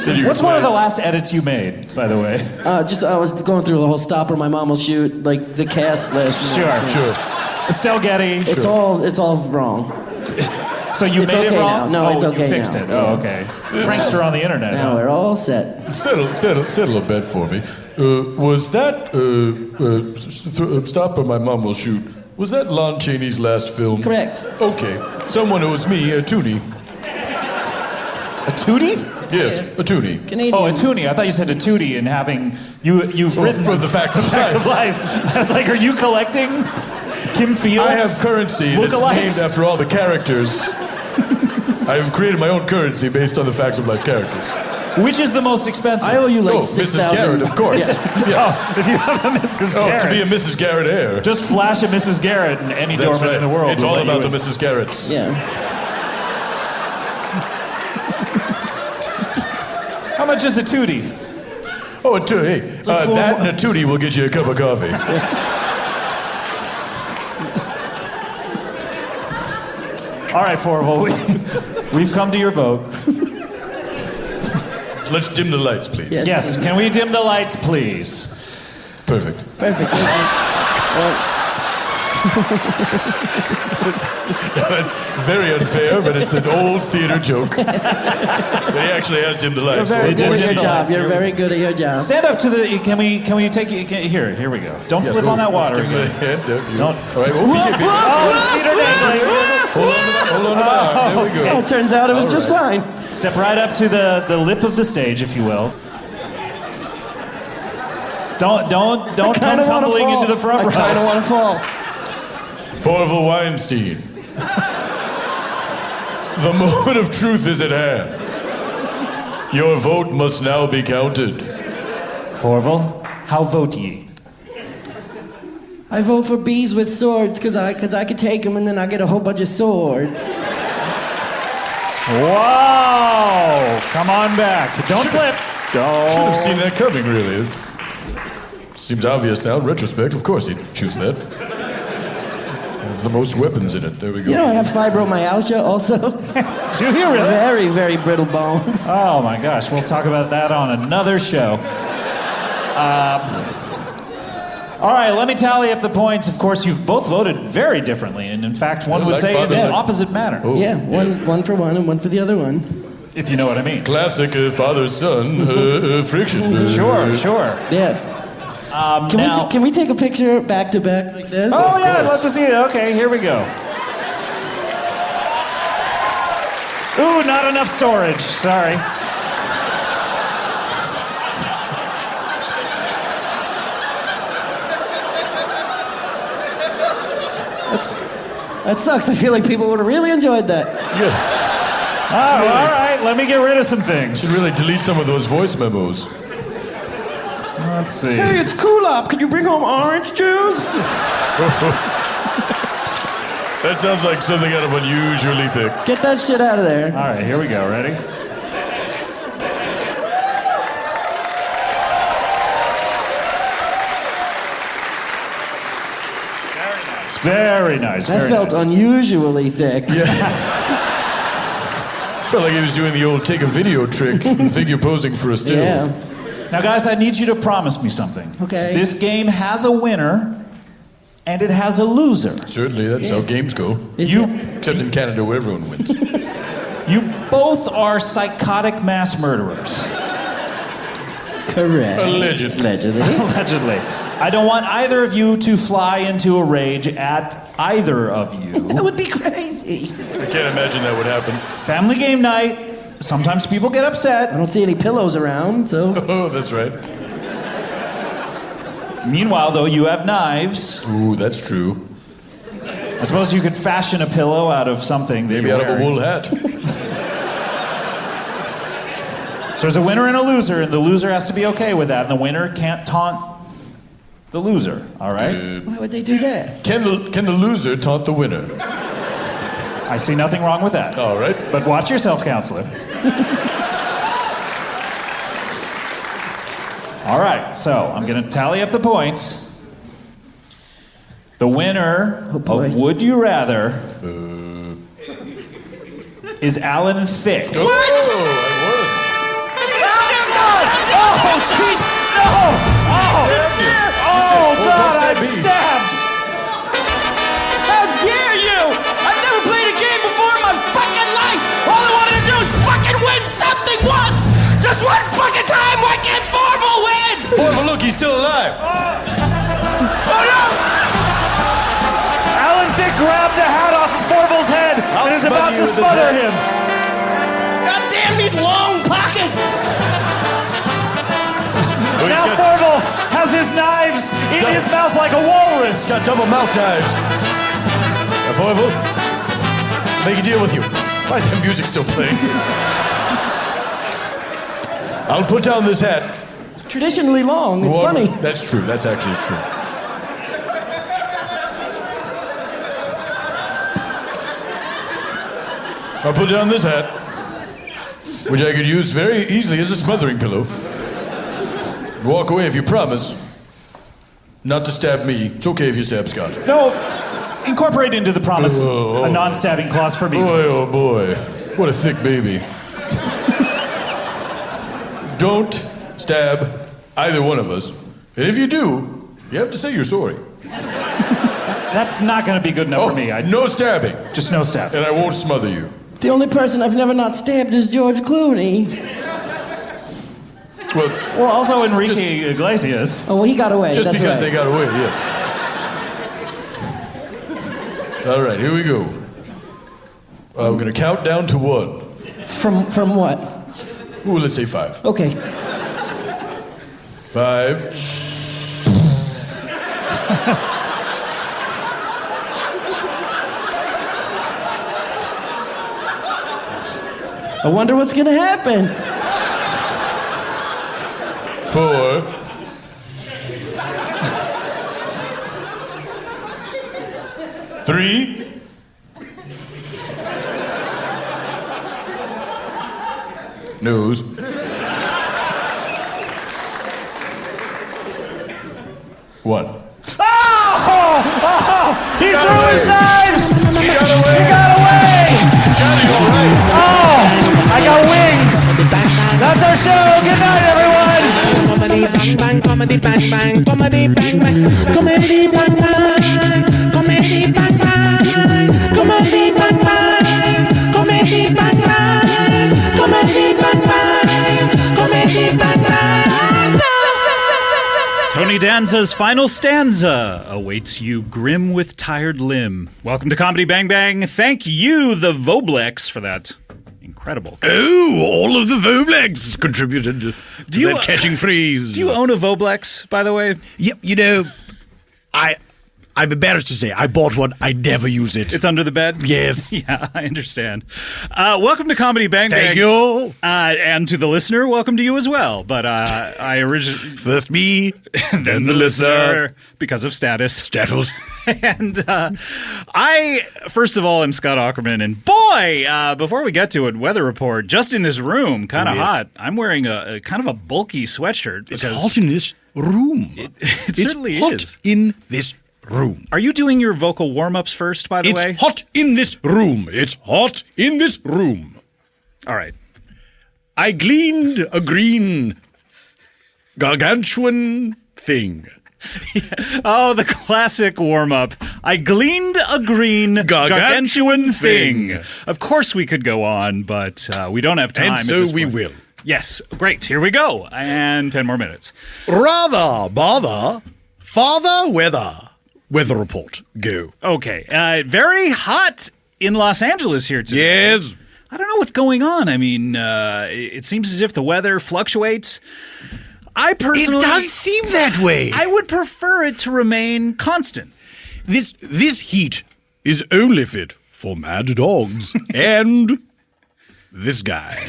S2: that you
S1: What's
S2: can
S1: one of
S2: play.
S1: the last edits you made, by the way?
S3: I was going through the whole Stopper My Mom Will Shoot, like the cast list.
S1: Sure.
S2: Sure.
S1: Estelle Getty.
S3: It's all wrong.
S1: So you
S3: It's
S1: made
S3: okay
S1: it wrong?
S3: now. No, it's okay
S1: you fixed
S3: now.
S1: it. Oh, okay. Prankster on the internet.
S3: Now
S1: huh?
S3: we're all set.
S2: Settle a bet for me. Was that Stop or My Mom Will Shoot? Was that Lon Chaney's last film?
S3: Correct.
S2: Okay. Someone owes me a toonie.
S1: A tootie?
S2: Yes, a toonie.
S3: Canadian.
S1: Oh, a toonie. I thought you said a tootie and having you've written
S2: for the facts of
S1: Facts of Life. I was like, are you collecting Kim Fields?
S2: I have currency that's
S1: lookalikes?
S2: named after all the characters. I have created my own currency based on the Facts of Life characters.
S1: Which is the most expensive?
S3: I owe you like
S2: Mrs.
S3: 6,000.
S2: Garrett, of course.
S1: Oh, if you have a Mrs. Garrett.
S2: To be a Mrs. Garrett heir.
S1: Just flash a Mrs. Garrett in any
S2: That's
S1: doorman
S2: right.
S1: in the world.
S2: It's
S1: will
S2: all
S1: let
S2: about
S1: you
S2: the
S1: in.
S2: Mrs. Garretts.
S3: Yeah.
S1: How much is a tootie?
S2: Oh, a tootie. Hey, that and a tootie will get you a cup of coffee.
S1: All right, Fourvel, we've come to your vote.
S2: Let's dim the lights, please.
S3: Yes.
S1: Yes, can we dim the lights, please?
S2: Perfect.
S3: Perfect.
S2: That's very unfair, but it's an old theater joke. But he actually has dimmed the
S3: You're
S2: lights.
S3: very
S1: did
S3: good at
S1: dim
S3: your
S1: the
S3: job.
S1: lights.
S3: You're very good at your job.
S1: Stand up to the. Can we take you? Here we go. Don't slip on that water
S2: Give me
S1: again.
S2: a hand.
S1: Don't.
S2: All right.
S1: Oh, his feet are dangling.
S2: Hold on to my arm. There we go.
S3: Oh, it turns out it was
S2: All
S3: just
S2: right.
S3: fine.
S1: Step right up to the lip of the stage, if you will. Don't come
S3: Kinda wanna
S1: tumbling
S3: fall.
S1: into the front
S3: I kind of
S1: row.
S3: want to fall.
S2: Fourvel Weinstein. The moment of truth is at hand. Your vote must now be counted.
S1: Fourvel, how vote ye?
S3: I vote for bees with swords because I could take them and then I get a whole bunch of swords.
S1: Whoa! Come on back. Don't slip.
S2: Should have seen that coming, really. Seems obvious now in retrospect. Of course he'd choose that. Has the most weapons in it. There we go.
S3: You know I have fibromyalgia also.
S1: Do you really?
S3: Very, very brittle bones.
S1: Oh my gosh, we'll talk about that on another show. All right, let me tally up the points. Of course, you've both voted very differently, and in fact, one would
S2: Like
S1: say in
S2: father,
S1: an
S2: like-
S1: opposite manner,
S2: Oh.
S3: Yeah, one for one and one for the other one.
S1: if you know what I mean.
S2: Classic father-son friction.
S1: Sure.
S3: Yeah.
S1: Now-
S3: Can we take a picture back to back like this?
S1: Oh yeah, I'd
S2: course.
S1: love to see it. Okay, here we go. Ooh, not enough storage. Sorry.
S3: That sucks. I feel like people would have really enjoyed that.
S2: Yeah.
S1: Oh, all right, let me get rid of some things.
S2: Should really delete some of those voice memos.
S1: Let's see.
S3: Hey, it's Cool Up. Can you bring home orange juice?
S2: That sounds like something out of Unusually Thick.
S3: Get that shit out of there.
S1: All right, here we go. Ready? Very nice.
S3: That
S1: Very
S3: felt
S1: nice.
S3: unusually thick.
S2: Felt like he was doing the old take a video trick and think you're posing for a still.
S3: Yeah.
S1: Now, guys, I need you to promise me something.
S3: Okay.
S1: This game has a winner, and it has a loser.
S2: Certainly, that's how games go.
S1: You,
S2: Except in Canada where everyone wins.
S1: you both are psychotic mass murderers.
S3: Correct.
S2: Allegedly.
S3: Allegedly.
S1: Allegedly. I don't want either of you to fly into a rage at either of you.
S3: That would be crazy.
S2: I can't imagine that would happen.
S1: Family game night. Sometimes people get
S3: I
S1: upset.
S3: don't see any pillows around, so.
S2: Oh, that's right.
S1: Meanwhile, though, you have knives.
S2: Ooh, that's true.
S1: I suppose you could fashion a pillow out of something. That
S2: Maybe
S1: you're
S2: out of a
S1: wearing.
S2: wool hat.
S1: So there's a winner and a loser, and the loser has to be okay with that, and the winner can't taunt the loser. All right?
S3: Why would they do that?
S2: Can the loser taunt the winner?
S1: I see nothing wrong with that.
S2: All right.
S1: But watch yourself, counselor. All right, so I'm going to tally up the points. The winner
S3: boy.
S1: of Would You Rather is Alan Thicke.
S2: Oh, I
S1: Oh, jeez! No! Oh!
S2: Stabbed you.
S1: Oh,
S2: Oh,
S1: God,
S2: don't stab
S1: I'm
S2: me.
S1: stabbed!
S2: 5.
S1: Oh no! Alan Thicke grabbed the hat off of Fourvel's head and is about to smother him.
S3: God damn these long pockets!
S1: Now Fourvel has his knives in his mouth like a walrus.
S2: Got double mouth knives. Now, Fourvel, make a deal with you. Why is that music still playing? I'll put down this hat.
S3: Traditionally long. It's funny.
S2: That's true. That's actually true. I'll put down this hat, which I could use very easily as a smothering pillow. Walk away if you promise not to stab me. It's okay if you stab Scott.
S1: No, incorporate into the promise a non-stabbing clause for me.
S2: Boy, oh boy. What a thick baby. Don't stab either one of us. And if you do, you have to say you're sorry.
S1: That's not going to be good enough for me.
S2: No stabbing.
S1: Just no stabbing.
S2: And I won't smother you.
S3: The only person I've never not stabbed is George Clooney.
S1: Well, also Enrique Iglesias.
S3: Oh, well, he got away.
S2: Just
S3: That's
S2: because
S3: right.
S2: they got away, yes. All right, here we go. I'm going to count down to 1.
S3: From what?
S2: Ooh, let's say 5.
S3: Okay.
S2: 5.
S3: I wonder what's gonna happen.
S2: 4. 3. Nose. 1.
S1: Oh! He
S2: Got
S1: threw
S2: away.
S1: his knives!
S2: He got away.
S1: He got away!
S2: Johnny, all right.
S1: Oh! I got winged! That's our show! Good night, everyone!
S4: Comedy bang bang, comedy bang bang, comedy bang bang, comedy bang bang, comedy bang bang, comedy bang bang, comedy bang bang, comedy bang bang, comedy bang bang.
S5: Tony Danza's final stanza awaits you grim with tired limb. Welcome to Comedy Bang Bang. Thank you, the Voblex, for that incredible.
S6: Oh, all of the Voblex contributed to that catching phrase.
S5: Do you own a Voblex, by the way?
S6: Yep, you know, I'm embarrassed to say I bought one. I never use it.
S5: It's under the bed?
S6: Yes.
S5: Yeah, I understand. Welcome to Comedy Bang Bang.
S6: Thank you.
S5: And to the listener, welcome to you as well. But I originally...
S6: First me,
S5: then the listener, because of status.
S6: Status.
S5: And I, first of all, am Scott Aukerman. And boy, before we get to it, weather report, just in this room, kind of
S6: yes.
S5: hot. I'm wearing a kind of a bulky sweatshirt.
S6: It's
S5: because
S6: hot in this room.
S5: It certainly
S6: it's hot
S5: is.
S6: in this room.
S5: Are you doing your vocal warm-ups first, by the way?
S6: It's hot in this room. It's hot in this room.
S5: All right.
S6: I gleaned a green gargantuan thing.
S5: Oh, the classic warm-up. I gleaned a green gargantuan thing. Of course we could go on, but we don't have time.
S6: And so we will.
S5: Yes, great. Here we go. And 10 more minutes.
S6: Rather, bother, father, weather report. Go.
S5: Okay. Very hot in Los Angeles here today.
S6: Yes.
S5: I don't know what's going on. I mean, it seems as if the weather fluctuates. I personally...
S6: It does seem that way.
S5: I would prefer it to remain constant.
S6: This heat is only fit for mad dogs and this guy.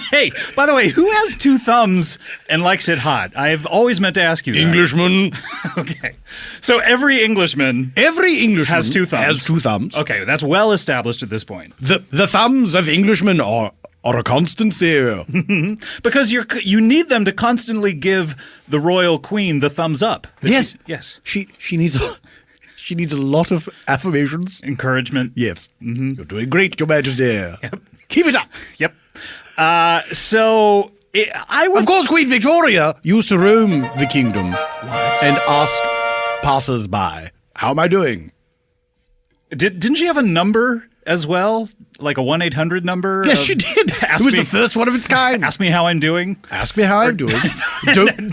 S5: Hey, by the way, who has 2 thumbs and likes it hot? I've always meant to ask you that.
S6: Englishman.
S5: Okay. So every Englishman
S6: Has
S5: 2 thumbs.
S6: Has 2 thumbs.
S5: Okay, that's well established at this point.
S6: The thumbs of Englishmen are a constancy.
S5: Because you need them to constantly give the royal queen the thumbs up.
S6: Yes.
S5: Yes.
S6: She needs a lot of affirmations.
S5: Encouragement.
S6: Yes. Mm-hmm. You're doing great, Your Majesty. Yep. Keep it up.
S5: Yep. I would...
S6: Of course, Queen Victoria used to roam the kingdom and ask passers-by, how am I doing?
S5: Didn't she have a number as well? Like a 1-800 number?
S6: Yes, she did. It was the first one of its kind.
S5: Ask me how I'm doing.
S6: Ask me how I'm doing.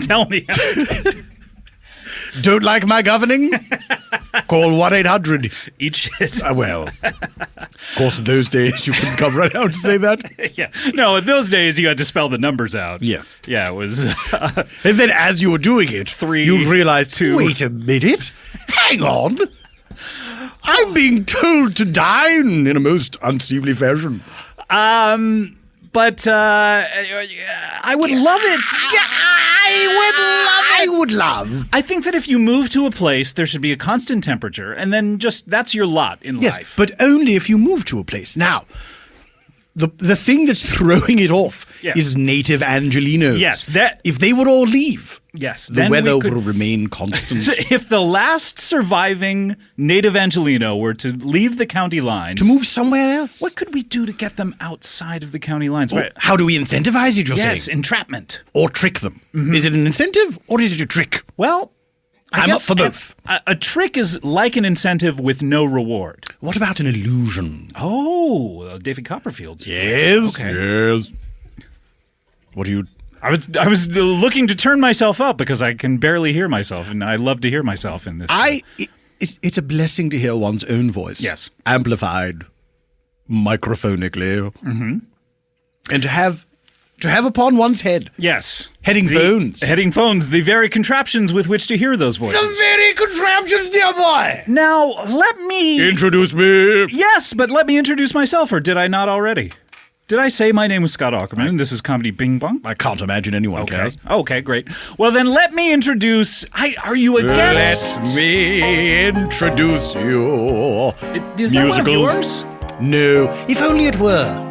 S5: Tell me.
S6: Don't like my governing? Call 1-800.
S5: Each hit.
S6: Well, of course, in those days, you couldn't come right out to say that.
S5: Yeah. No, in those days, you had to spell the numbers out.
S6: Yes.
S5: Yeah, it was.
S6: And then as you were doing it,
S5: 3,
S6: you realized,
S5: 2.
S6: wait a minute, hang on. I'm being told to dine in a most unseemly fashion.
S5: But I would love it. Yeah,
S6: I would love.
S5: I think that if you move to a place, there should be a constant temperature, and then just that's your lot in
S6: Yes,
S5: life.
S6: but only if you move to a place. Now, the thing that's throwing it off
S5: Yes.
S6: is native Angelinos.
S5: Yes, that-
S6: If they would all leave,
S5: Yes,
S6: the
S5: then we
S6: weather
S5: could-
S6: will remain constant.
S5: If the last surviving native Angelino were to leave the county lines,
S6: To move somewhere else.
S5: what could we do to get them outside of the county lines?
S6: Or how do we incentivize it, you're
S5: Yes,
S6: saying?
S5: entrapment.
S6: Or trick them. Is it an incentive or is it a trick?
S5: Well, I
S6: I'm up
S5: guess
S6: for both.
S5: A trick is like an incentive with no reward.
S6: What about an illusion?
S5: Oh, David Copperfield's.
S6: Yes.
S5: Okay.
S6: Yes. What do you...
S5: I was looking to turn myself up because I can barely hear myself, and I love to hear myself in this.
S6: It's a blessing to hear one's own voice.
S5: Yes.
S6: Amplified, microphonically. Mm-hmm. And to have upon one's head
S5: Yes.
S6: heading phones.
S5: Heading phones, the very contraptions with which to hear those voices.
S6: The very contraptions, dear boy!
S5: Now, let me...
S6: Introduce me.
S5: Yes, but let me introduce myself, or did I not already? Did I say my name was Scott Aukerman, and this is Comedy Bing Bong?
S6: I can't imagine anyone
S5: Okay.
S6: cares.
S5: Okay, great. Well, then let me introduce... Are you a guest?
S6: Let me introduce you.
S5: Is that one of
S6: Musicals.
S5: yours?
S6: No, if only it were.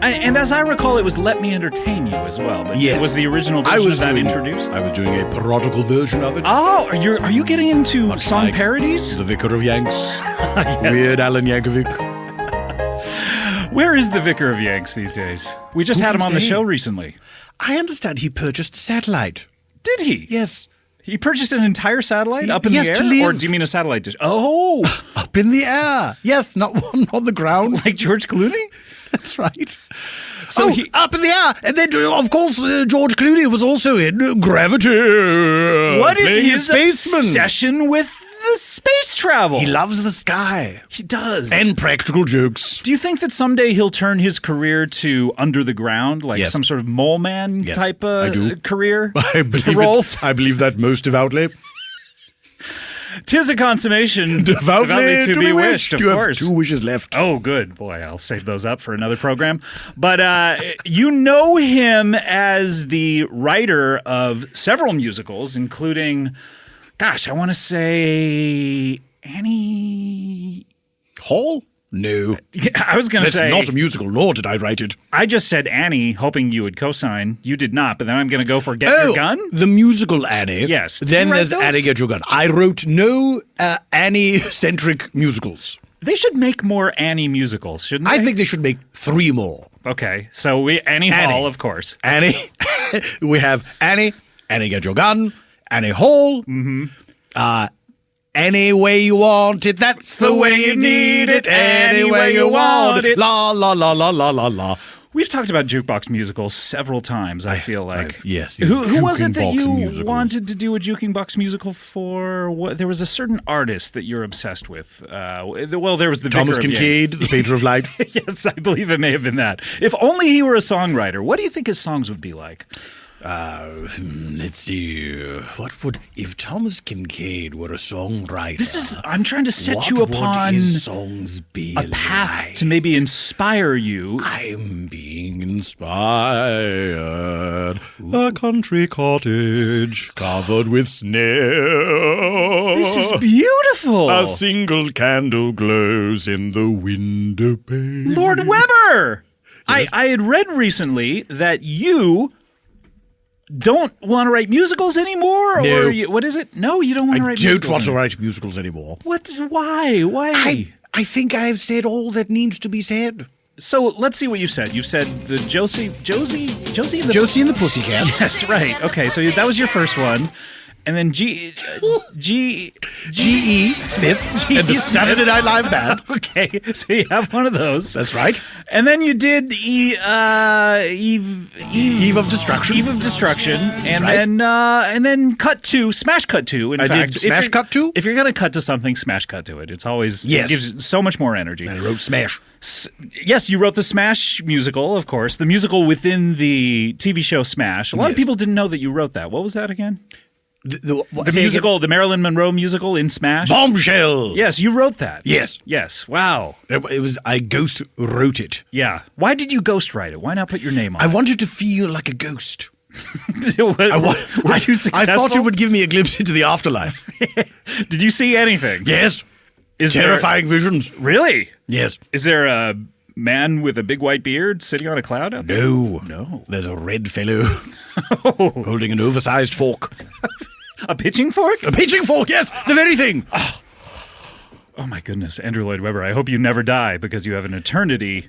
S5: And as I recall, it was Let Me Entertain You as well. But
S6: Yes.
S5: it was the original version of that introduced?
S6: I was doing a parodical version of it.
S5: Oh, are you getting into song
S6: like
S5: parodies?
S6: The Vicar of Yanks.
S5: Yes.
S6: Weird Alan Yankovic.
S5: Where is the Vicar of Yanks these days? We just
S6: Who
S5: had him
S6: can
S5: on the
S6: say?
S5: show recently.
S6: I understand he purchased a satellite.
S5: Did he?
S6: Yes.
S5: He purchased an entire satellite up in
S6: Yes,
S5: the
S6: to
S5: air?
S6: live.
S5: Or do you mean a satellite dish? Oh,
S6: Up in the air. Yes, not one on the ground.
S5: like George Clooney?
S6: That's right.
S5: So
S6: So
S5: he-
S6: up in the air. And then, of course, George Clooney was also in Gravity.
S5: What is
S6: playing a
S5: his
S6: spaceman.
S5: obsession with the space travel?
S6: He loves the sky.
S5: He does.
S6: And practical jokes.
S5: do you think that someday he'll turn his career to under the ground, like
S6: Yes.
S5: some sort of mole man
S6: Yes,
S5: type
S6: I do.
S5: career?
S6: I believe
S5: roles?
S6: it. I believe that most devoutly.
S5: 'Tis a consummation.
S6: Devoutly
S5: to be wished, of
S6: you
S5: course.
S6: have 2 wishes left.
S5: Oh, good. Boy, I'll save those up for another program. But you know him as the writer of several musicals, including, gosh, I want to say Annie.
S6: Hall? No.
S5: I was going to
S6: That's
S5: say.
S6: not a musical, nor did I write it.
S5: I just said Annie, hoping you would co-sign. You did not, but then I'm going to go for Get Your Gun.
S6: The musical Annie.
S5: Yes. Did
S6: Then
S5: you write
S6: there's
S5: those?
S6: Annie Get Your Gun. I wrote no Annie-centric musicals.
S5: They should make more Annie musicals, shouldn't they?
S6: I think they should make 3 more.
S5: Okay, so Annie
S6: Annie.
S5: Hall, of course.
S6: Annie. We have Annie Get Your Gun, Annie Hall. Any way you want it, that's the way you need it. Any way you want it. La la la la la la la.
S5: We've talked about jukebox musicals several times, I feel like.
S6: yes,
S5: Who was it that
S6: jukebox
S5: you
S6: musicals.
S5: wanted to do a jukebox musical for? What, there was a certain artist that you're obsessed with. Well, there was the
S6: Thomas
S5: Vicar of
S6: Kincaid, the painter of light.
S5: Yanks. Yes, I believe it may have been that. If only he were a songwriter, what do you think his songs would be like?
S6: Let's see. What would if Thomas Kincaid were a songwriter?
S5: I'm trying to set
S6: what
S5: you
S6: would
S5: upon
S6: his songs be
S5: a path
S6: like?
S5: to maybe inspire you.
S6: I'm being inspired. A country cottage covered with snow.
S5: This is beautiful.
S6: A single candle glows in the window pane.
S5: Lord Weber! I had read recently that you don't want to write musicals anymore?
S6: No.
S5: Or what is it? No, you don't want to
S6: I
S5: write
S6: don't
S5: musicals
S6: want to
S5: anymore.
S6: write musicals anymore.
S5: What? Why? Why?
S6: I think I've said all that needs to be said.
S5: So let's see what you said. You said the Josie and the
S6: Josie and the Pussycats.
S5: Yes, right. Okay, so that was your first one. And then G.E.
S6: Smith and the Saturday Night Live Band.
S5: Okay, so you have one of those.
S6: That's right.
S5: And then you did Eve
S6: of Destruction.
S5: Eve of Destruction, and
S6: right.
S5: then cut to Smash Cut to. In
S6: I
S5: fact,
S6: did Smash Cut to.
S5: If you're gonna cut to something, Smash Cut to it. It's always it gives so much more energy.
S6: And I wrote Smash.
S5: Yes, you wrote the Smash musical, of course, the musical within the TV show Smash. A lot of people didn't know that you wrote that. What was that again? The musical, the Marilyn Monroe musical in Smash.
S6: Bombshell.
S5: Yes, you wrote that.
S6: Yes.
S5: Wow.
S6: It was. I ghost wrote it.
S5: Yeah. Why did you ghost write it? Why not put your name on
S6: I
S5: it?
S6: wanted to feel like a ghost.
S5: Were you successful?
S6: I thought it would give me a glimpse into the afterlife.
S5: Did you see anything?
S6: Yes. Terrifying visions.
S5: Really?
S6: Yes.
S5: Is there a man with a big white beard sitting on a cloud out there?
S6: No. There's a red fellow holding an oversized fork.
S5: A pitching fork?
S6: A pitching fork, yes, the very thing.
S5: Oh my goodness, Andrew Lloyd Webber, I hope you never die because you have an eternity.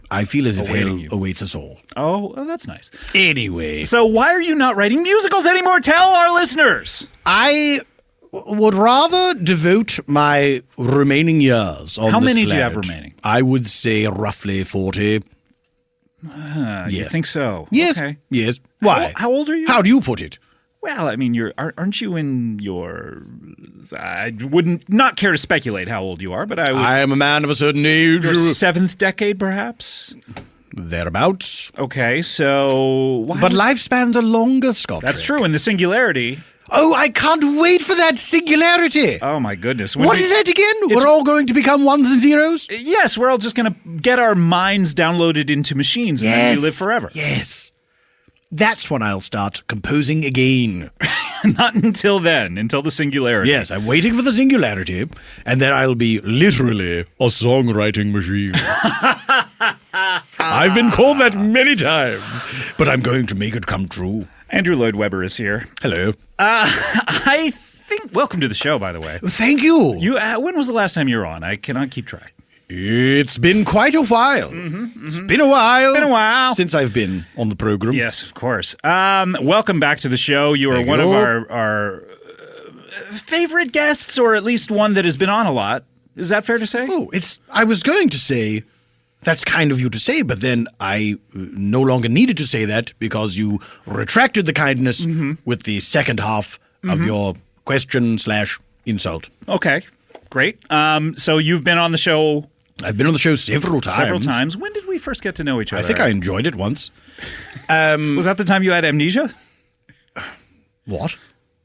S6: I feel as if hell
S5: you.
S6: awaits us all.
S5: Oh, well, that's nice.
S6: Anyway.
S5: So why are you not writing musicals anymore? Tell our listeners.
S6: I would rather devote my remaining years on
S5: How
S6: this
S5: many do you
S6: planet.
S5: have remaining?
S6: I would say roughly 40.
S5: You think so?
S6: Yes.
S5: Okay.
S6: Yes. Why?
S5: How old are you?
S6: How do you put it?
S5: Well, I mean, aren't you in your... I wouldn't not care to speculate how old you are, but
S6: I am a man of a certain age.
S5: Your seventh decade, perhaps?
S6: Thereabouts.
S5: Okay, so...
S6: But lifespans are longer, Scott.
S5: That's true, in the singularity...
S6: Oh, I can't wait for that singularity.
S5: Oh, my goodness.
S6: What is that again? We're all going to become ones and zeros?
S5: Yes, we're all just going to get our minds downloaded into machines and then we live forever.
S6: Yes. That's when I'll start composing again.
S5: Not until then, until the singularity.
S6: Yes, I'm waiting for the singularity, and then I'll be literally a songwriting machine. I've been called that many times, but I'm going to make it come true.
S5: Andrew Lloyd Webber is here.
S6: Hello.
S5: I think... Welcome to the show, by the way.
S6: Thank you.
S5: When was the last time you were on? I cannot keep track.
S6: It's been quite a while. It's been a while.
S5: Been a while.
S6: Since I've been on the program.
S5: Yes, of course. Welcome back to the show. You are one of our favorite guests, or at least one that has been on a lot. Is that fair to say?
S6: Oh, I was going to say, that's kind of you to say, but then I no longer needed to say that because you retracted the kindness with the second half of your question/insult.
S5: Okay, great. So you've been on the show...
S6: I've been on the show several times.
S5: When did we first get to know each other?
S6: I think I enjoyed it once.
S5: Was that the time you had amnesia?
S6: What?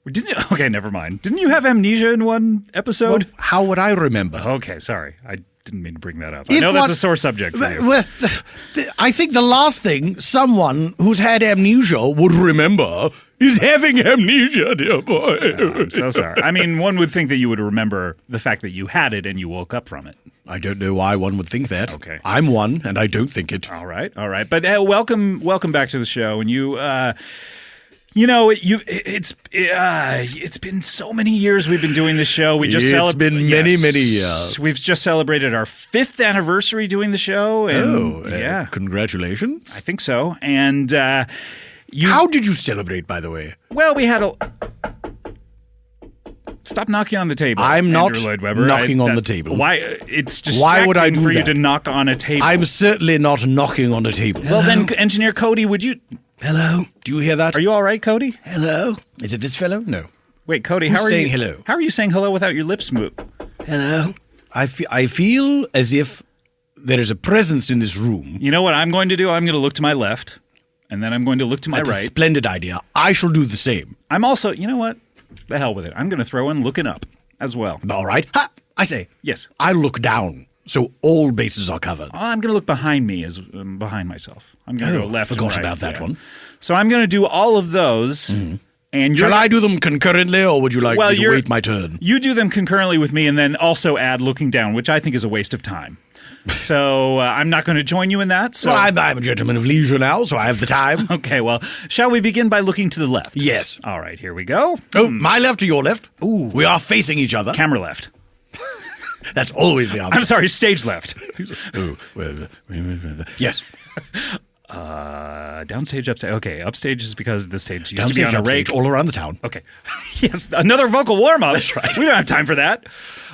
S5: Didn't you? Okay, never mind. Didn't you have amnesia in one episode?
S6: Well, how would I remember?
S5: Okay, sorry. I didn't mean to bring that up. I know that's a sore subject for you.
S6: Well, I think the last thing someone who's had amnesia would remember is having amnesia, dear boy.
S5: Oh, I'm so sorry. I mean, one would think that you would remember the fact that you had it and you woke up from it.
S6: I don't know why one would think that.
S5: Okay.
S6: I'm one, and I don't think it.
S5: All right. But welcome back to the show. And it's been so many years we've been doing this show.
S6: It's been many years.
S5: We've just celebrated our 5th anniversary doing the show. And yeah,
S6: congratulations.
S5: I think so. And
S6: how did you celebrate, by the way?
S5: Well, we had a. Stop knocking on the table.
S6: I'm not
S5: Andrew Lloyd Webber.
S6: knocking on the table.
S5: Why? It's distracting
S6: Why would I do
S5: for you
S6: that?
S5: to knock on a table.
S6: I'm certainly not knocking on the table.
S5: Well, then, Engineer Cody, would you?
S6: Hello. Do you hear that?
S5: Are you all right, Cody?
S6: Hello. Is it this fellow? No.
S5: Wait, Cody,
S6: Who's
S5: how are
S6: saying
S5: you?
S6: hello?
S5: How are you saying hello without your lips move?
S6: Hello. I feel as if there is a presence in this room.
S5: You know what I'm going to do? I'm going to look to my left, and then I'm going to look to my
S6: That's
S5: right.
S6: a splendid idea. I shall do the same.
S5: I'm also, you know what? The hell with it. I'm going to throw in looking up as well.
S6: All right. Ha! I say.
S5: Yes.
S6: I look down, so all bases are covered.
S5: I'm going to look behind me, behind myself. I'm going to go left.
S6: Forgot
S5: and right.
S6: about that one.
S5: So I'm going to do all of those. And
S6: Shall I do them concurrently, or would you like me to wait my turn?
S5: You do them concurrently with me, and then also add looking down, which I think is a waste of time. So I'm not going to join you in that. So
S6: Well, I'm a gentleman of leisure now, so I have the time.
S5: Okay, well, shall we begin by looking to the left?
S6: Yes.
S5: All right, here we go.
S6: Oh, my left or your left?
S5: Ooh.
S6: We are facing each other.
S5: Camera left.
S6: That's always the answer.
S5: I'm sorry, stage left.
S6: Oh, well, yes.
S5: Downstage, upstage. Okay, upstage is because the stage used to be
S6: Downstage,
S5: on a
S6: upstage,
S5: rake.
S6: all around the town.
S5: Okay. Yes, another vocal warm-up.
S6: That's right.
S5: We don't have time for that.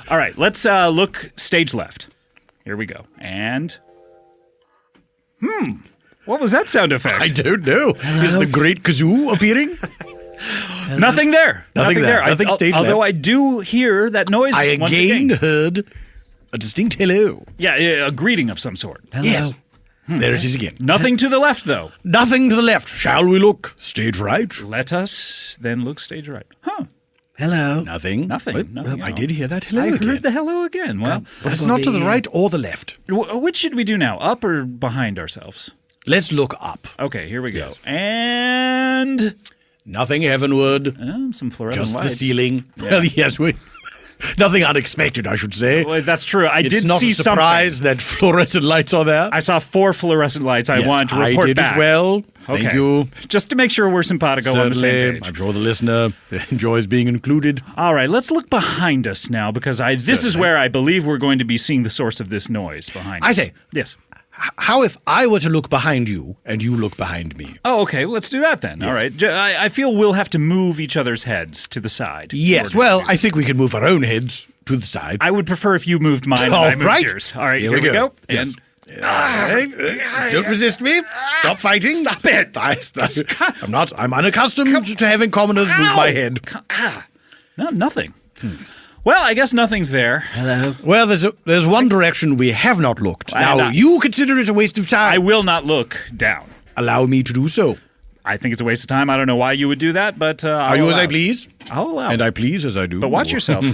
S5: All right, let's look stage left. Here we go. And... What was that sound effect?
S6: I don't know. Is the great kazoo appearing?
S5: Nothing there.
S6: Nothing there. Nothing stage
S5: although
S6: left.
S5: I do hear that noise
S6: I
S5: once
S6: again
S5: again.
S6: heard a distinct hello.
S5: Yeah, a greeting of some sort.
S6: Yes. There it is again.
S5: Nothing to the left, though.
S6: Nothing to the left. Shall we look? Stage right.
S5: Let us then look stage right. Huh.
S3: Hello.
S6: Nothing.
S5: Nothing.
S6: Wait,
S5: Nothing
S6: I
S5: at
S6: did
S5: all.
S6: hear that hello
S5: I
S6: again.
S5: heard the hello again. Well,
S6: But it's not to the right or the left.
S5: which should we do now? Up or behind ourselves?
S6: Let's look up.
S5: Okay, here we go.
S6: Yes.
S5: And
S6: Nothing heavenward.
S5: some fluorescent
S6: Just
S5: lights.
S6: the ceiling. Well, yes, nothing unexpected, I should say.
S5: Well, that's true. I
S6: It's
S5: did
S6: not
S5: see
S6: a surprise
S5: something.
S6: that fluorescent lights are there.
S5: I saw 4 fluorescent lights. I
S6: Yes,
S5: wanted to report
S6: I did
S5: back.
S6: as well. Thank
S5: Okay.
S6: you.
S5: Just to make sure we're simpatico on the same
S6: Certainly.
S5: page.
S6: I'm sure the listener enjoys being included.
S5: All right, let's look behind us now because this is where I believe we're going to be seeing the source of this noise behind us.
S6: I say.
S5: Yes.
S6: How if I were to look behind you and you look behind me?
S5: Oh, okay. Well, let's do that then. All right. I feel we'll have to move each other's heads to the side.
S6: Yes, well, I think we can move our own heads to the side.
S5: I would prefer if you moved mine and
S6: All
S5: I moved
S6: right.
S5: yours. All right,
S6: Here
S5: here
S6: we
S5: we
S6: go.
S5: go.
S6: Yes.
S5: And
S6: Don't resist me. Stop fighting.
S5: Stop it.
S6: I'm unaccustomed to having commoners move my head.
S5: no, nothing. Well, I guess nothing's there.
S3: Hello.
S6: Well, there's one direction we have not looked.
S5: And
S6: Now,
S5: I-
S6: you consider it a waste of time.
S5: I will not look down.
S6: Allow me to do so.
S5: I think it's a waste of time. I don't know why you would do that, but
S6: Are you as I please?
S5: I'll allow.
S6: And
S5: it.
S6: I please as I do.
S5: But watch yourself.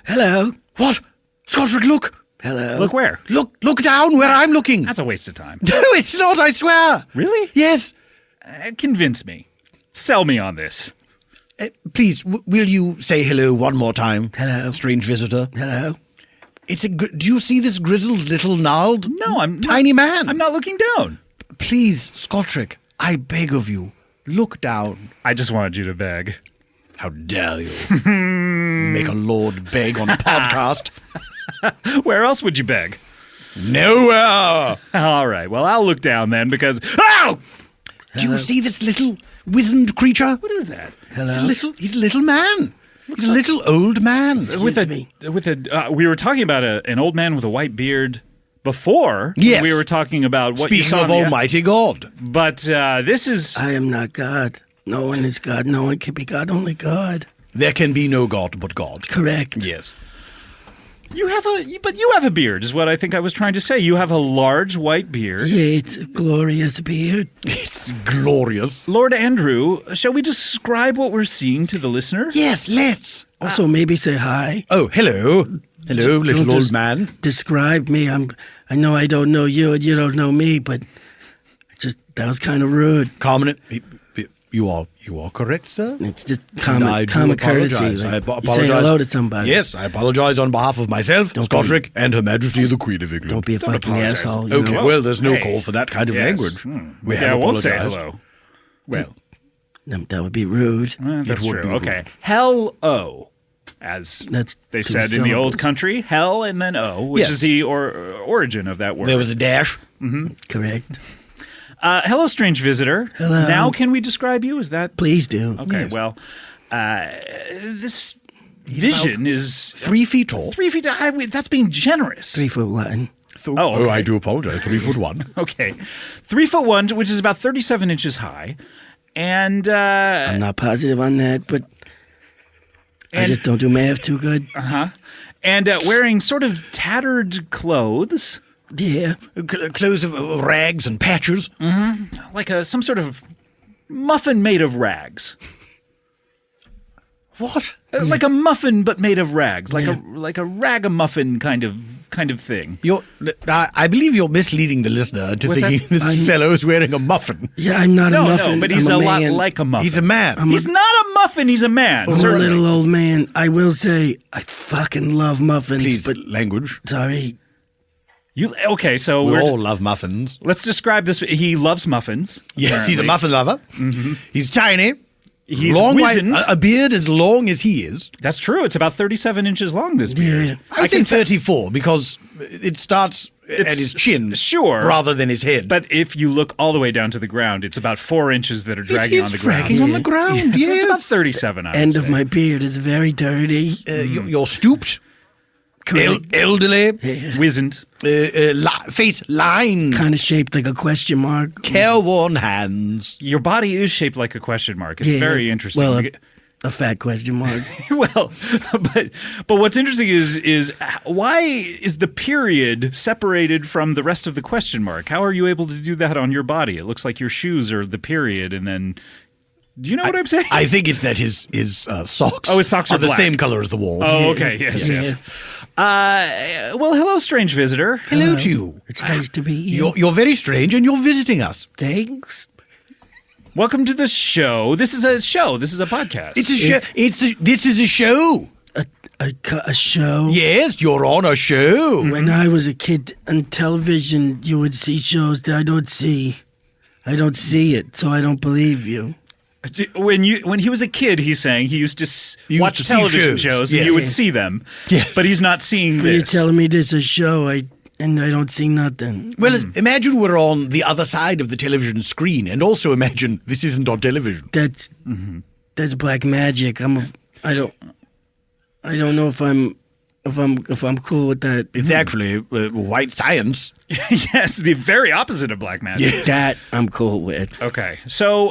S3: Hello.
S6: What? Scotrick, look.
S3: Hello.
S5: Look where?
S6: Look down where I'm looking.
S5: That's a waste of time.
S6: No, it's not, I swear.
S5: Really?
S6: Yes.
S5: Convince me. Sell me on this.
S6: Please, will you say hello one more time?
S3: Hello.
S6: Strange visitor.
S3: Hello.
S6: Do you see this grizzled little gnarled
S5: No, I'm
S6: tiny
S5: not,
S6: man?
S5: I'm not looking down.
S6: Please, Scotrick, I beg of you, look down.
S5: I just wanted you to beg.
S6: How dare you make a lord beg on a podcast?
S5: Where else would you beg?
S6: Nowhere.
S5: All right. Well, I'll look down then because. Ow!
S6: Do you see this little wizened creature?
S5: What is that?
S3: Hello.
S6: He's a little man. He's a little old man.
S5: We were talking about an old man with a white beard before.
S6: Yes.
S5: We were talking about what you
S6: Speaking
S5: saw
S6: of
S5: in the-
S6: Almighty God.
S5: But this is.
S3: I am not God. No one is God. No one can be God. Only God.
S6: There can be no God but God.
S3: Correct.
S6: Yes.
S5: You have a beard, is what I think I was trying to say. You have a large white beard.
S3: Yeah, it's a glorious beard.
S6: It's glorious.
S5: Lord Andrew, shall we describe what we're seeing to the listener?
S6: Yes, let's.
S3: Also, maybe say hi.
S6: Oh, hello. Hello, little
S3: Don't
S6: old man.
S3: Describe me. I know I don't know you and you don't know me, but that was kind of rude.
S6: Carmen, you are correct, sir.
S3: It's just
S6: And I
S3: common
S6: do
S3: courtesy.
S6: apologize.
S3: Like,
S6: I
S3: you say
S6: apologize.
S3: hello to somebody.
S6: Yes, I apologize on behalf of myself,
S3: Don't
S6: Scotrick, and Her Majesty the Queen of England.
S3: Don't be a fucking
S5: apologize.
S3: asshole. You
S6: Okay,
S3: know?
S6: well, there's no
S5: Hey.
S6: call for that kind of
S5: Yes.
S6: language. We
S5: Yeah,
S6: have
S5: I won't say
S6: apologized.
S5: hello. Well,
S3: That would be rude.
S5: that's
S6: would
S5: true.
S6: be
S5: Okay. Hell-o, as
S3: That's
S5: they
S3: two
S5: said in the old
S3: syllables.
S5: country. Hell and then o, which
S6: Yes.
S5: is the origin of that word.
S6: There was a dash.
S3: Correct.
S5: Hello, strange visitor.
S3: Hello.
S5: Now can we describe you? Is that...
S3: Please do.
S5: Okay,
S6: Yes.
S5: well, this vision is
S6: 3 feet tall.
S5: 3 feet. That's being generous.
S3: 3 foot Latin.
S5: Oh, okay.
S6: I do apologize. 3'1".
S5: Okay, 3'1", which is about 37 inches high, and
S3: I'm not positive on that, but I
S5: And-
S3: just don't do math too good.
S5: wearing sort of tattered clothes,
S3: Yeah.
S6: Clothes of rags and patches.
S5: like some sort of muffin made of rags.
S6: What?
S5: Like a muffin, but made of rags, like a ragamuffin kind of thing.
S6: I believe you're misleading the listener to
S5: What's
S6: thinking
S5: that?
S6: this fellow is wearing a muffin.
S3: Yeah, I'm not a muffin.
S5: No, but he's
S3: I'm
S5: a lot
S3: man.
S5: like a muffin.
S6: He's a man.
S5: He's not a muffin. He's a man.
S3: I'm a
S5: certainly.
S3: little old man. I will say I fucking love muffins,
S6: Please,
S3: but
S6: language.
S3: sorry.
S5: Okay, so
S6: We
S5: we're,
S6: all love muffins.
S5: let's describe this. He loves muffins.
S6: Yes, he's a
S5: apparently.
S6: muffin lover. He's tiny.
S5: He's
S6: long white,
S5: wizened.
S6: a beard as long as he is.
S5: That's true. It's about 37 inches long, this beard.
S3: Yeah.
S6: I would say 34 because it starts at his chin,
S5: sure,
S6: rather than his head.
S5: But if you look all the way down to the ground, it's about 4 inches that are dragging on the ground.
S6: dragging on the ground.
S5: So
S6: Yes,
S5: it's about 37. I would
S3: End
S5: say.
S3: of my beard is very dirty.
S6: You're stooped,
S3: Correct.
S6: elderly,
S5: Wizened.
S6: face lined,
S3: Kind of shaped like a question mark.
S6: careworn hands.
S5: Your body is shaped like a question mark. It's
S3: Yeah.
S5: very interesting.
S3: Well, a fat question mark.
S5: Well, but what's interesting is why is the period separated from the rest of the question mark? How are you able to do that on your body? It looks like your shoes are the period, and then. Do you know what I'm saying?
S6: I think it's that his socks.
S5: Oh, his socks are
S6: the
S5: black.
S6: same color as the wall.
S5: Oh, okay. Yes.
S3: Yeah.
S5: Yes. Well, hello, strange visitor.
S6: Hello to you.
S3: It's nice to meet you.
S6: You're very strange, and you're visiting us.
S3: Thanks.
S5: Welcome to the show. This is a show. This is a podcast.
S6: It's a show. This is a show.
S3: A show.
S6: Yes, you're on a show.
S3: When I was a kid on television, you would see shows that I don't see. I don't see it, so I don't believe you.
S5: When he was a kid, he's saying he used to
S6: used
S5: watch
S6: to see
S5: television
S6: shows.
S5: shows,
S6: Yeah.
S5: and you would see them.
S6: Yes.
S5: But he's not seeing
S3: But you're
S5: this.
S3: telling me there's a show, and I don't see nothing.
S6: Well, imagine we're on the other side of the television screen, and also imagine this isn't on television.
S3: That's black magic. I don't know if I'm cool with that.
S6: It's actually white science.
S5: Yes, the very opposite of black magic.
S3: That I'm cool with.
S5: Okay. So,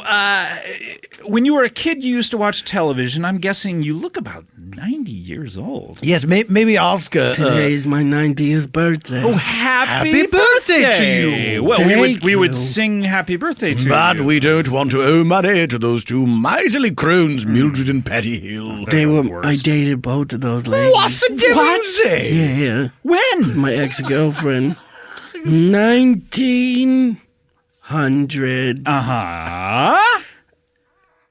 S5: when you were a kid, you used to watch television. I'm guessing you look about 90 years old.
S6: Yes, maybe ask.
S3: Today is my 90th birthday.
S5: Oh, happy
S6: birthday to you.
S5: Well,
S3: Thank
S5: we would
S3: you.
S5: sing happy birthday to
S6: But
S5: you.
S6: we don't want to owe money to those two miserly crones, Mildred and Patty Hill.
S3: They
S5: the
S3: were.
S5: worst.
S3: I dated both of those ladies.
S6: What the devil you say?
S3: Yeah,
S5: When?
S3: my ex-girlfriend. 1900.
S5: Uh-huh.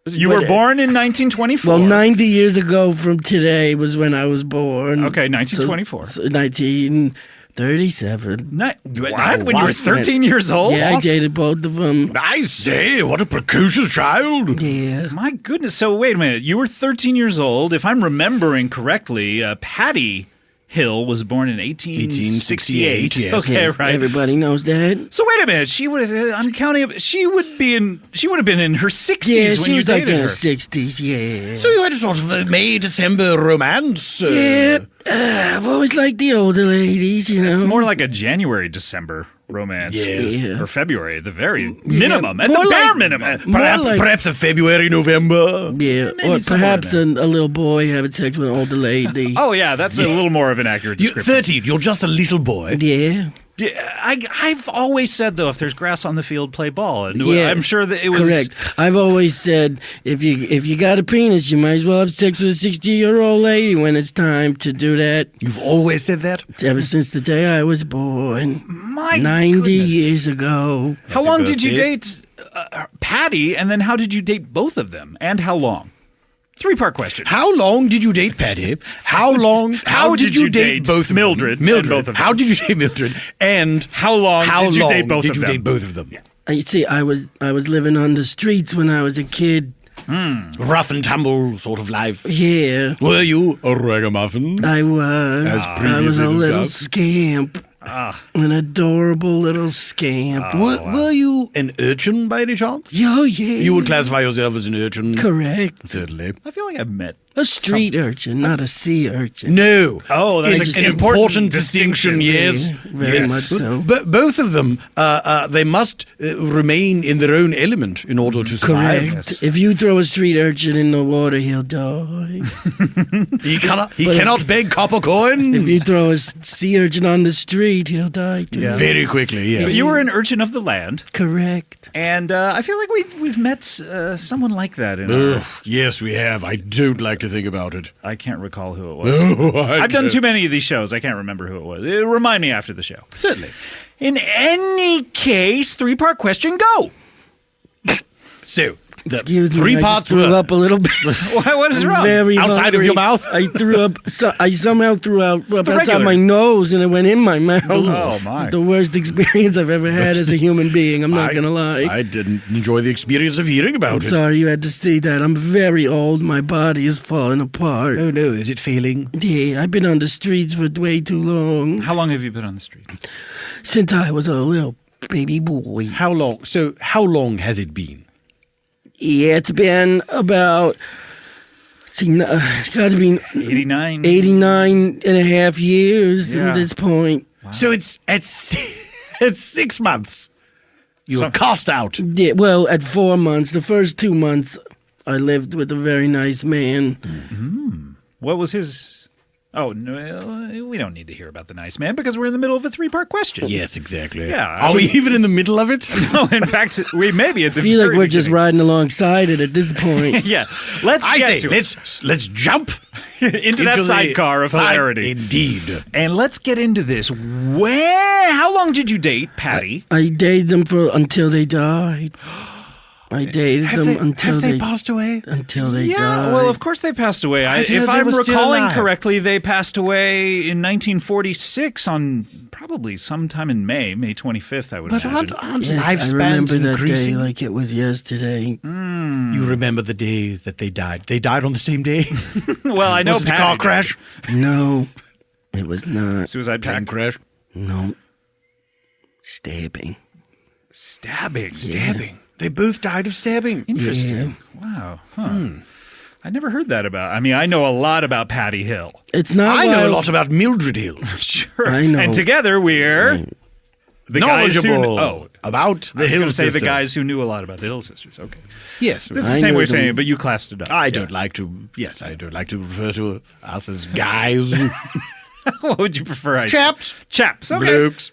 S5: You
S3: But,
S5: were born in 1924.
S3: Well, 90 years ago from today was when I was born.
S5: Okay, 1924.
S3: So 1937.
S5: What?
S6: What?
S5: When you were 13 years old?
S3: Yeah, I dated both of them.
S6: I say, what a precocious child.
S3: Yeah.
S5: My goodness. So wait a minute. You were 13 years old. If I'm remembering correctly, Patty Hill was born in 1868.
S6: 1868, yes.
S5: Okay,
S3: Yeah,
S5: right.
S3: Everybody knows that.
S5: So wait a minute. She would have. I'm counting up. She would have been in her 60s
S3: Yeah,
S5: when
S3: she
S5: you
S3: was like
S5: dated
S3: in
S5: her.
S3: her 60s, yeah.
S6: So you had a sort of May-December romance?
S3: Yeah, I've always liked the older ladies, you know.
S5: It's more like a January-December romance.
S3: Yeah.
S5: Or February, the very minimum. At
S3: more
S5: the bare
S3: like-
S5: minimum.
S6: Perhaps a February, November.
S3: Yeah,
S5: Maybe
S3: or
S5: somewhere
S3: perhaps
S5: in
S3: a little boy having sex with an older lady.
S5: Oh, yeah, that's a little more of an accurate
S6: You're
S5: description.
S6: 13. You're just a little boy.
S3: Yeah,
S5: I've always said, though, if there's grass on the field, play ball. And
S3: yeah.
S5: I'm sure that it was...
S3: correct. I've always said if you got a penis, you might as well have sex with a 60-year-old lady when it's time to do that.
S6: You've always said that?
S3: Ever since the day I was born,
S5: My
S3: 90
S5: goodness.
S3: years ago.
S5: How long did you
S6: birthday.
S5: date Patty, and then how did you date both of them? And how long? 3-part question.
S6: How long did you date Patty? How did you date both of
S5: Mildred
S6: them?
S5: and both of them?
S6: How did you date Mildred? And
S5: How long did you date both
S6: did
S5: of
S6: you
S5: them?
S6: date both of them?
S3: You see, I was living on the streets when I was a kid.
S6: Rough and tumble sort of life.
S3: Yeah,
S6: Were you a ragamuffin?
S3: I was.
S6: As
S3: I was
S6: previously
S3: a little
S6: discussed.
S3: scamp. An adorable little scamp.
S6: Were you an urchin by any chance?
S3: Yo, yeah.
S6: You would classify yourself as an urchin?
S3: Correct.
S6: Certainly.
S5: I feel like I've met...
S3: A street urchin, not a sea urchin.
S6: No.
S5: Oh, that's
S6: it's
S5: an
S6: an important
S5: distinction.
S6: distinction, yes.
S3: Yeah, very
S6: Yes.
S3: much so.
S6: But both of them, they must remain in their own element in order to survive.
S3: Correct.
S5: Yes.
S3: If you throw a street urchin in the water, he'll die.
S6: He cannot beg copper coins.
S3: If you throw a sea urchin on the street, he'll die too.
S6: Very quickly, yeah.
S5: But you were an urchin of the land,
S3: Correct.
S5: and I feel like we've met someone like that in our...
S6: Ugh, yes, we have. I don't like to think about it.
S5: I can't recall who it was.
S6: Oh,
S5: I've done too many of these shows. I can't remember who it was. Remind me after the show.
S6: Certainly.
S5: In any case, 3-part question, go.
S6: So, the
S3: Excuse me,
S6: three
S3: I
S6: parts
S3: just threw
S6: were
S3: up a little bit.
S5: What is
S3: I'm
S5: wrong?
S3: very
S6: Outside of
S3: hungry.
S6: your mouth?
S3: I threw up. I somehow threw up outside
S5: regular.
S3: my nose, and it went in my mouth.
S5: Oh, my.
S3: The worst experience I've ever had as a human being. I'm not gonna lie.
S6: I didn't enjoy the experience of hearing about it.
S3: Sorry you had to see that. I'm very old. My body is falling apart.
S6: Oh no, is it failing?
S3: Yeah, I've been on the streets for way too long.
S5: How long have you been on the street?
S3: Since I was a little baby boy.
S6: How long? So, how long has it been?
S3: Yeah, it's been about. It's got to be
S5: 89?
S3: 89 and a half years
S5: Yeah.
S3: at this point.
S6: So it's at 6 months. You were cast out.
S3: Yeah, well, at 4 months. The first 2 months, I lived with a very nice man.
S5: What was his... Oh, no, we don't need to hear about the nice man because we're in the middle of a three-part question.
S6: Yes, exactly.
S5: Yeah.
S6: Are we even in the middle of it?
S5: No, in fact, we may be at the
S3: I feel like
S5: very
S3: we're just
S5: beginning.
S3: riding alongside it at this point.
S5: Yeah. Let's
S6: I
S5: get
S6: say,
S5: to it.
S6: let's jump
S5: into that
S6: the
S5: sidecar of
S6: side-
S5: hilarity.
S6: Indeed.
S5: And let's get into this. How long did you date Patty?
S3: I dated them until they died. I dated them until they
S6: passed away?
S3: until they
S5: Yeah,
S3: died.
S5: well, of course they passed away.
S6: I heard
S5: If
S6: they
S5: I'm
S6: were still
S5: recalling
S6: alive.
S5: correctly, they passed away in 1946 on probably sometime in May 25th, I would
S6: But
S5: imagine.
S6: aren't
S3: Yes, I
S6: lifespans
S3: remember that
S6: increasing?
S3: day like it was yesterday.
S6: You remember the day that they died? They died on the same day?
S5: Well, I know
S6: Was it a
S5: Patty
S6: car
S5: did.
S6: crash?
S3: No, it was not.
S5: Suicide
S6: Plane
S5: pact.
S6: crash?
S3: No. Stabbing.
S5: Stabbing.
S6: Stabbing. They both died of stabbing.
S5: Interesting. Wow. Huh. I never heard that about. I mean, I know a lot about Patty Hill.
S3: It's not.
S6: I know a
S3: wild-
S6: lot about Mildred Hill.
S5: Sure.
S3: I know.
S5: And together we're the guys who.
S6: Knowledgeable about the
S5: I was
S6: Hill
S5: going to say the
S6: sisters.
S5: guys who knew a lot about the Hill sisters. Okay.
S6: Yes.
S5: That's the
S3: I
S5: same
S3: know
S5: way of saying
S3: them.
S5: it, but you classed it up.
S6: I don't like to. Yes, I don't like to refer to us as guys.
S5: What would you prefer? I say?
S6: Chaps.
S5: Chaps. Okay.
S6: Blokes.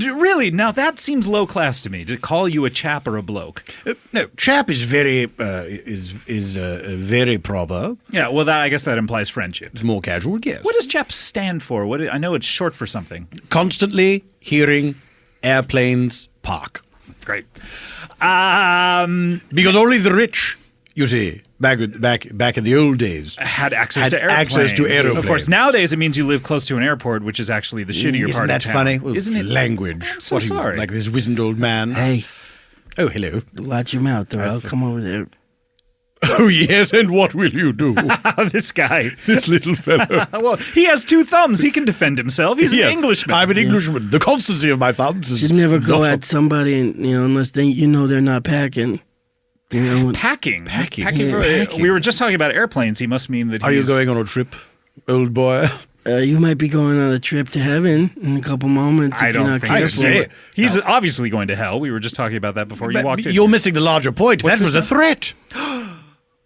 S5: Really? Now that seems low class to me. To call you a chap or a bloke.
S6: No, chap is very very proper.
S5: Yeah. Well, I guess that implies friendship.
S6: It's more casual. Yes.
S5: What does chap stand for? I know it's short for something.
S6: Constantly hearing airplanes park
S5: Great.
S6: because only the rich, you see, back in the old days,
S5: Had access
S6: Had
S5: to airplanes.
S6: access to
S5: Of
S6: aeroplanes.
S5: course, nowadays it means you live close to an airport, which is actually the shittier
S6: Isn't
S5: part
S6: that
S5: of town.
S6: funny? Well,
S5: Isn't it?
S6: language?
S5: I'm so
S6: What are you,
S5: sorry.
S6: like this wizened old man?
S3: Hey,
S6: Oh, hello.
S3: watch your mouth, or I'll come over there.
S6: Oh, yes, and what will you do?
S5: This guy.
S6: This little fellow.
S5: Well, he has two thumbs. He can defend himself. He's
S6: Yes,
S5: an Englishman.
S6: I'm an Englishman. The constancy of my thumbs is
S3: Should never go
S6: not
S3: at somebody, unless they're not packing.
S5: Packing.
S6: Packing.
S5: For-
S6: Packing.
S5: We were just talking about airplanes. He must mean that
S6: Are you
S5: he's-
S6: going on a trip, old boy?
S3: You might be going on a trip to heaven in a couple moments.
S5: I
S3: if you're
S5: don't
S3: not
S5: think
S3: careful.
S5: so. He's obviously going to hell. We were just talking about that before you walked in.
S6: You're missing the larger point. That was a threat.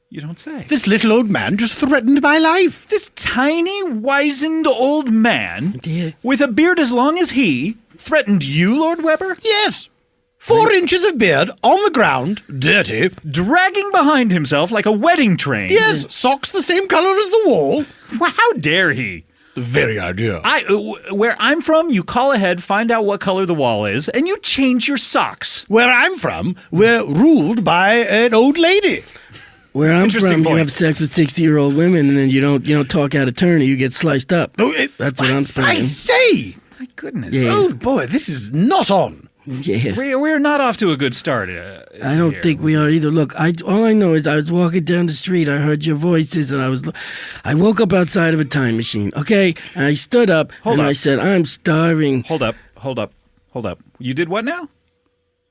S5: You don't say.
S6: This little old man just threatened my life.
S5: This tiny, wizened old man
S3: Yeah.
S5: with a beard as long as he threatened you, Lord Weber?
S6: Yes. 4 inches of beard on the ground, dirty.
S5: Dragging behind himself like a wedding train.
S6: Yes, socks the same color as the wall.
S5: Well, how dare he?
S6: The very idea.
S5: Where I'm from, you call ahead, find out what color the wall is, and you change your socks.
S6: Where I'm from, we're ruled by an old lady.
S3: Where I'm
S5: Interesting
S3: from,
S5: point.
S3: you have sex with 60-year-old women, and then you don't talk out of turn, and you get sliced up. That's what I'm
S6: I
S3: saying.
S6: say.
S5: My goodness.
S3: Yeah.
S6: Oh boy, this is not on.
S3: Yeah.
S5: We're not off to a good start.
S3: I don't think we are either. Look, all I know is I was walking down the street. I heard your voices, and I woke up outside of a time machine. Okay, and I stood up
S5: Hold
S3: and
S5: up.
S3: I said, "I'm starving."
S5: Hold up. You did what now?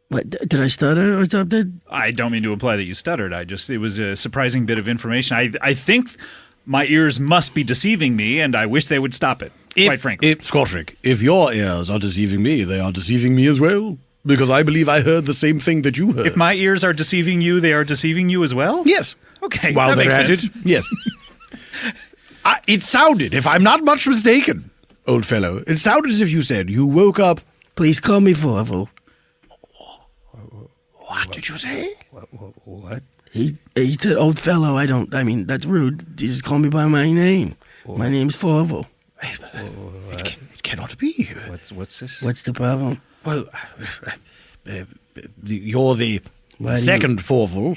S3: What did I stutter or something?
S5: I don't mean to imply that you stuttered. It was a surprising bit of information. I think my ears must be deceiving me, and I wish they would stop it, quite frankly.
S6: Scotrick, if your ears are deceiving me, they are deceiving me as well. Because I believe I heard the same thing that you heard.
S5: If my ears are deceiving you, they are deceiving you as well?
S6: Yes.
S5: Okay,
S6: While
S5: that
S6: they're
S5: makes
S6: at
S5: sense.
S6: it, yes. It sounded, if I'm not much mistaken, old fellow, it sounded as if you said you woke up.
S3: Please call me Fourvel.
S6: What did you say?
S5: What?
S3: He said, "Old fellow." I mean, that's rude. You just call me by my name. My name's Fourvel.
S6: It cannot be.
S5: What's this?
S3: What's the problem?
S6: Well, you're the
S3: Why do
S6: Second Fourvel,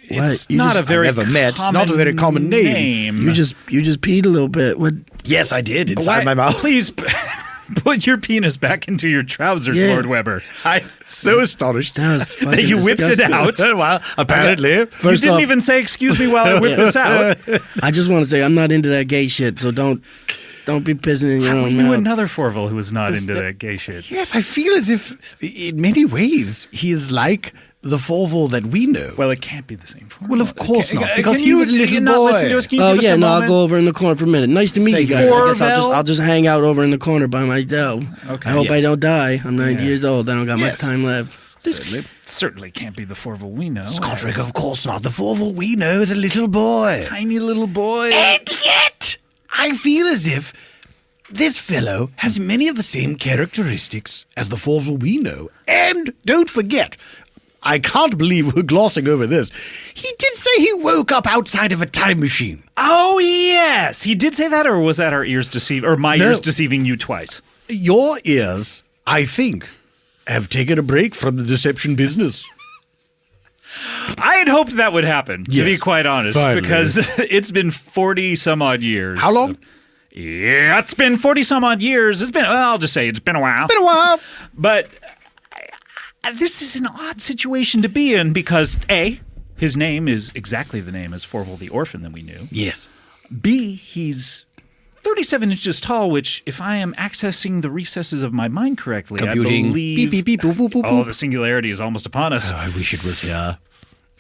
S5: It's
S3: you
S5: not
S3: just-
S5: a very
S6: I've never met. It's not a very common name.
S3: you just peed a little bit. What?
S6: yes, I did, inside
S5: Why-
S6: my mouth.
S5: Please put your penis back into your trousers,
S3: Yeah.
S5: Lord Weber.
S6: I'm so astonished.
S3: That was fucking
S5: You whipped it
S3: disgusting.
S5: out.
S6: well, apparently.
S5: You
S3: First
S5: didn't
S3: off,
S5: even say excuse me while I whip this out.
S3: I just want to say I'm not into that gay shit. So don't be pissing in your
S5: How are
S3: own
S5: you
S3: mouth.
S5: another Fourvel who was not into that gay shit?
S6: Yes, I feel as if, in many ways, he is like the Fourvel that we know.
S5: Well, it can't be the same Fourvel.
S6: Well, of course not, because
S5: can
S6: he
S5: you,
S6: was a little
S5: can you not listen
S6: boy.
S5: to us? Can you
S3: Oh
S5: give us
S3: yeah,
S5: a
S3: no, I'll
S5: moment?
S3: go over in the corner for a minute. Nice to meet you guys. I guess
S5: Fourvel.
S3: I'll just hang out over in the corner by myself.
S5: Okay.
S3: I hope I
S6: Yes.
S3: don't die. I'm 90 years old. I don't got
S6: Yes.
S3: much time left.
S5: This certainly can't be the Fourvel we know.
S6: Scotrick, of course not. The Fourvel we know is a little boy.
S5: Tiny little boy.
S6: And yet, I feel as if this fellow has many of the same characteristics as the Fourvel we know. And don't forget, I can't believe we're glossing over this. He did say he woke up outside of a time machine.
S5: Oh yes, he did say that, or was that our ears or my
S6: No.
S5: ears deceiving you twice?
S6: Your ears, I think, have taken a break from the deception business.
S5: I had hoped that would happen, to be
S6: Yes,
S5: quite honest,
S6: finally.
S5: because it's been 40 some odd years.
S6: How long?
S5: Yeah, it's been 40 some odd years. It's been, well, I'll just say it's been a while.
S6: Been a while.
S5: But this is an odd situation to be in because A, his name is exactly the name as Fourvel the Orphan that we knew.
S6: Yes.
S5: B, he's 37 inches tall, which, if I am accessing the recesses of my mind correctly,
S6: Computing.
S5: I believe...
S6: Beep, beep, beep, boop, boop, boop,
S5: Oh,
S6: boop.
S5: the singularity is almost upon us.
S6: I wish it was here.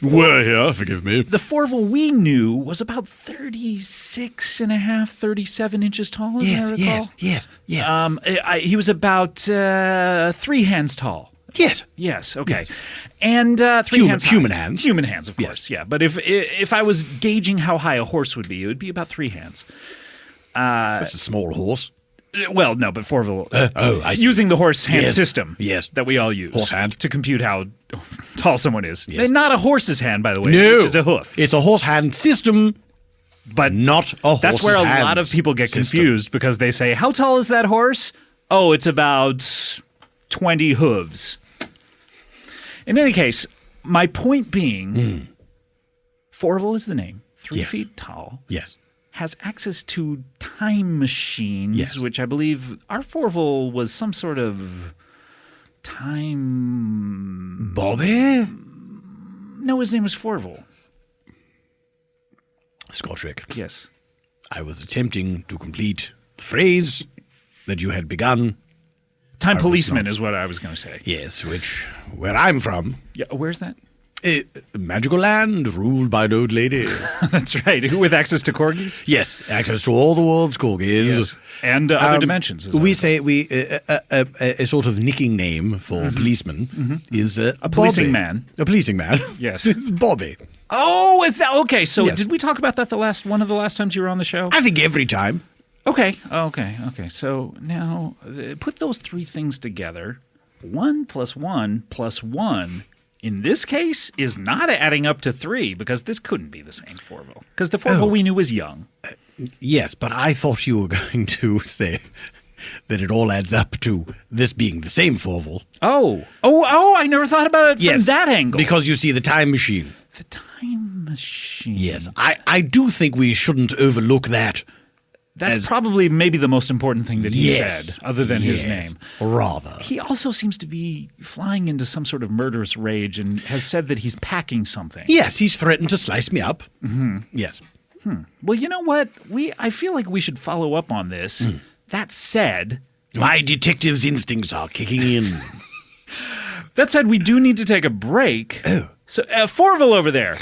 S2: We're here, forgive me.
S5: The Fourvel we knew was about 36 and a half, 37 inches tall, as I recall.
S6: yes.
S5: He was about 3 hands tall.
S6: Yes.
S5: Yes, okay. And 3
S6: Human-
S5: hands high.
S6: human hands.
S5: Human hands, of
S6: Yes.
S5: course, yeah. But if I was gauging how high a horse would be, it would be about 3 hands.
S6: That's a small horse.
S5: Well, no, but Fourvel...
S6: I see.
S5: using the horse hand
S6: Yes.
S5: system
S6: Yes.
S5: that we all use
S6: Horse hand.
S5: to compute how tall someone is.
S6: Yes.
S5: And not a horse's hand, by the way,
S6: No.
S5: which is a hoof.
S6: It's a horse hand system,
S5: But
S6: not a horse.
S5: that's where a lot of people get confused because they say, how tall is that horse? Oh, it's about 20 hooves. In any case, my point being, Fourvel is the name, 3
S6: Yes.
S5: feet tall,
S6: Yes.
S5: has access to time machines,
S6: Yes.
S5: which I believe our Fourvel was some sort of time...
S6: Bobby?
S5: No, his name was Fourvel.
S6: Scotrick,
S5: Yes.
S6: I was attempting to complete the phrase that you had begun.
S5: Time
S6: was
S5: policeman
S6: not.
S5: is what I was going to say.
S6: Yes, where I'm from,
S5: Yeah, where's that?
S6: a magical land ruled by an old lady.
S5: That's right. With access to corgis?
S6: Yes, access to all the world's corgis.
S5: And other dimensions. as
S6: We
S5: well.
S6: say a sort of nicking name for policeman is a
S5: policing
S6: Bobby.
S5: man.
S6: A policing man.
S5: Yes.
S6: It's Bobby.
S5: Oh, is that okay? So
S6: Yes.
S5: did we talk about that one of the last times you were on the show?
S6: I think every time.
S5: Okay. So now put those 3 things together. 1 + 1 + 1 in this case is not adding up to 3 because this couldn't be the same Fourvel. Because the Fourvel we knew was young.
S6: Yes, but I thought you were going to say that it all adds up to this being the same Fourvel.
S5: Oh! I never thought about it from that angle.
S6: Because you see the time machine.
S5: the time machine.
S6: Yes, I do think we shouldn't overlook that.
S5: That's probably maybe the most important thing that he
S6: Yes.
S5: said, other than his name.
S6: Rather.
S5: He also seems to be flying into some sort of murderous rage and has said that he's packing something.
S6: Yes, he's threatened to slice me up. Mm-hmm. Yes.
S5: Well, you know what? I feel like we should follow up on this. That said,
S6: My detective's instincts are kicking in.
S5: we do need to take a break.
S6: Oh.
S5: So, Fourvel over there.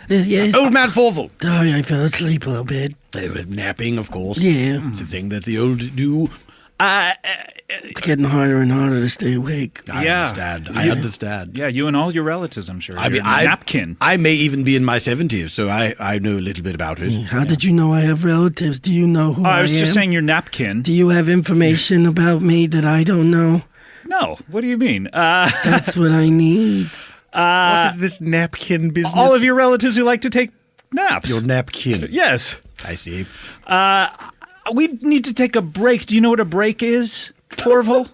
S3: Yeah.
S6: Old man Fourvel.
S3: Sorry, I fell asleep a little bit.
S6: Napping, of course.
S3: Yeah.
S6: It's a thing that the old do.
S3: It's getting harder and harder to stay awake.
S6: I
S5: Yeah.
S6: understand. I understand.
S5: Yeah, you and all your relatives, I'm sure.
S6: I mean,
S5: Your napkin.
S6: I may even be in my 70s, so I know a little bit about it.
S3: How did you know I have relatives? Do you know who I am?
S5: I was just saying your napkin.
S3: Do you have information about me that I don't know?
S5: No, what do you mean?
S3: That's what I need.
S6: What is this napkin business?
S5: All of your relatives who like to take naps.
S6: Your napkin.
S5: Yes.
S6: I see.
S5: We need to take a break. Do you know what a break is, Fourvel?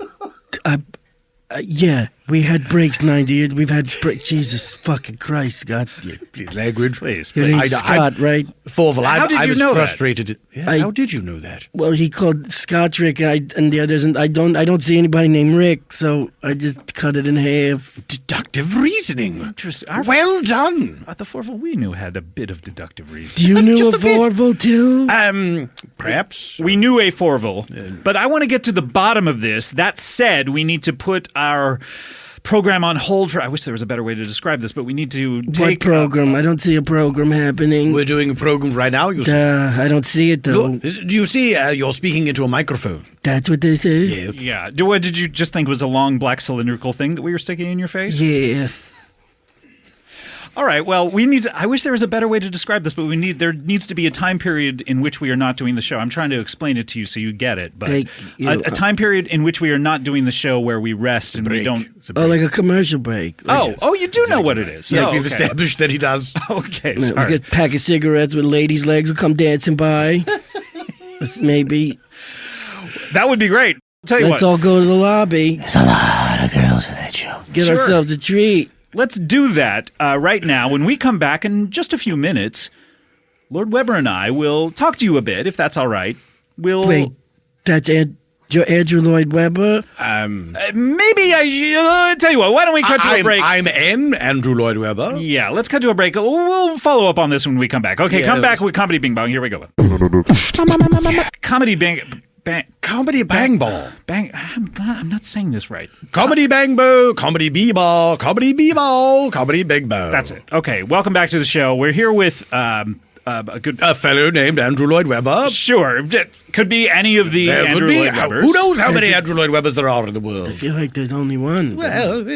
S3: Yeah. We had breaks 90 years. We've had breaks. Jesus fucking Christ, Scott.
S6: Please, language.
S5: Please.
S3: Your name's Scott, right?
S6: Fourvel,
S5: How did
S6: I
S5: you
S6: was
S5: know that?
S6: frustrated. Yes, how did you know that?
S3: Well, he called Scott Rick, and the others, and I don't see anybody named Rick, so I just cut it in half.
S6: Deductive reasoning.
S5: Interesting.
S6: Well done.
S5: The Fourvel we knew had a bit of deductive reason.
S3: Do you know
S6: Just
S3: a
S6: a bit.
S3: Fourvel too?
S6: Perhaps.
S5: We knew a Fourvel, but I want to get to the bottom of this. That said, we need to put our program on hold for. I wish there was a better way to describe this, but we need to
S3: What
S5: take.
S3: program? I don't see a program happening.
S6: We're doing a program right now.
S3: I don't see it though.
S6: Do you see you're speaking into a microphone?
S3: That's what this is?
S6: Yes.
S5: Yeah. What did you just think was a long black cylindrical thing that we were sticking in your face?
S3: Yeah.
S5: All right. Well, I wish there was a better way to describe this, but there needs to be a time period in which we are not doing the show. I'm trying to explain it to you so you get it. But
S3: Thank you.
S5: a time period in which we are not doing the show where we rest and we don't.
S3: Oh, like a commercial break.
S5: Oh, you do know what it is.
S6: Yes,
S5: Oh,
S6: we've
S5: okay.
S6: established that he does.
S5: Okay.
S3: Like
S5: Sorry.
S3: a pack of cigarettes with ladies' legs will come dancing by. Maybe.
S5: That would be great. I'll tell you
S3: Let's
S5: what.
S3: all go to the lobby.
S7: There's a lot of girls in that show.
S3: Get
S5: Sure.
S3: ourselves a treat.
S5: Let's do that right now. When we come back in just a few minutes, Lord Weber and I will talk to you a bit, if that's all right.
S3: Wait, that's your Andrew Lloyd Webber?
S5: Maybe I tell you what. Why don't we cut to a break?
S6: I'm Andrew Lloyd Webber.
S5: Yeah, let's cut to a break. We'll follow up on this when we come back. Okay, come back with Comedy Bing Bong. Here we go. Comedy Bing Bang.
S6: Comedy Bang Ball.
S5: Bang. I'm not saying this right.
S6: Comedy Bang Bo. Comedy B-Ball. Comedy B-Ball. Comedy Big Bo.
S5: That's it. Okay, welcome back to the show. We're here with a good.
S6: A fellow named Andrew Lloyd Webber.
S5: Sure, could be any of the
S6: There
S5: Andrew
S6: could be.
S5: Lloyd Webbers.
S6: Who knows how many Andrew Lloyd Webbers there are in the
S3: I
S6: world?
S3: feel like there's only one.
S6: Well,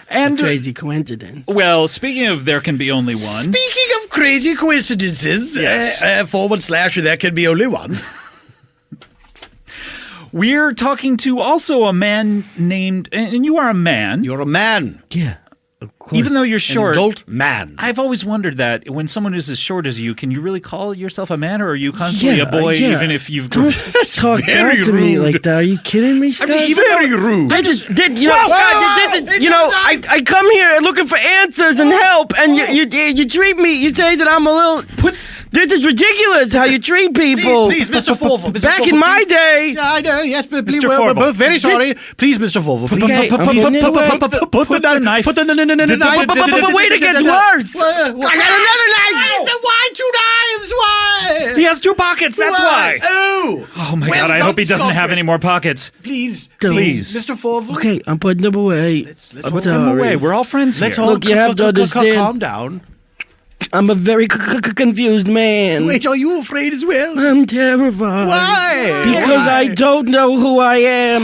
S5: And
S3: Crazy coincidence.
S5: well, speaking of there can be only one.
S6: speaking of crazy coincidences,
S5: Yes.
S6: / there can be only one.
S5: We're talking to also a man named, and you are a man,
S6: You're a man.
S3: Yeah, of course.
S5: even though you're
S6: An
S5: short.
S6: adult man.
S5: I've always wondered that when someone is as short as you, can you really call yourself a man, or are you constantly a boy,
S3: yeah.
S5: even if you've?
S3: Don't talk
S6: very
S3: back to me
S6: rude.
S3: like that. Are you kidding me, Scott?
S6: Very rude.
S3: I just did, you know, Scott. This is, you know, I come here looking for answers and help, and you treat me. You say that I'm a little. This is ridiculous how you treat people.
S6: Please, Mr. Fourvel. Mr.
S3: Back
S6: Fourvel,
S3: in my
S6: please.
S3: day.
S6: Yeah, I know, yes, but please,
S5: Mr.
S6: we're
S5: Fourvel.
S6: both very sorry. Please, Mr. Fourvel, please.
S3: Okay, I'm giving it away.
S6: Put the knife. Put the knife.
S3: But wait, it gets worse. I got another knife.
S6: Why 2 knives? Why?
S5: He has 2 pockets. That's why.
S6: Oh.
S5: Oh my
S6: Well
S5: God! I
S6: done,
S5: hope he doesn't have
S6: Scotland.
S5: any more pockets.
S6: Please,
S3: Please.
S6: Mr. Fourvel.
S3: Okay, I'm putting them away.
S5: Put them away. We're all friends here.
S6: Let's all
S3: Look, you have to understand.
S6: calm down.
S3: I'm a very confused man.
S6: Wait, are you afraid as well?
S3: I'm terrified.
S6: Why?
S3: Because I don't know who I am.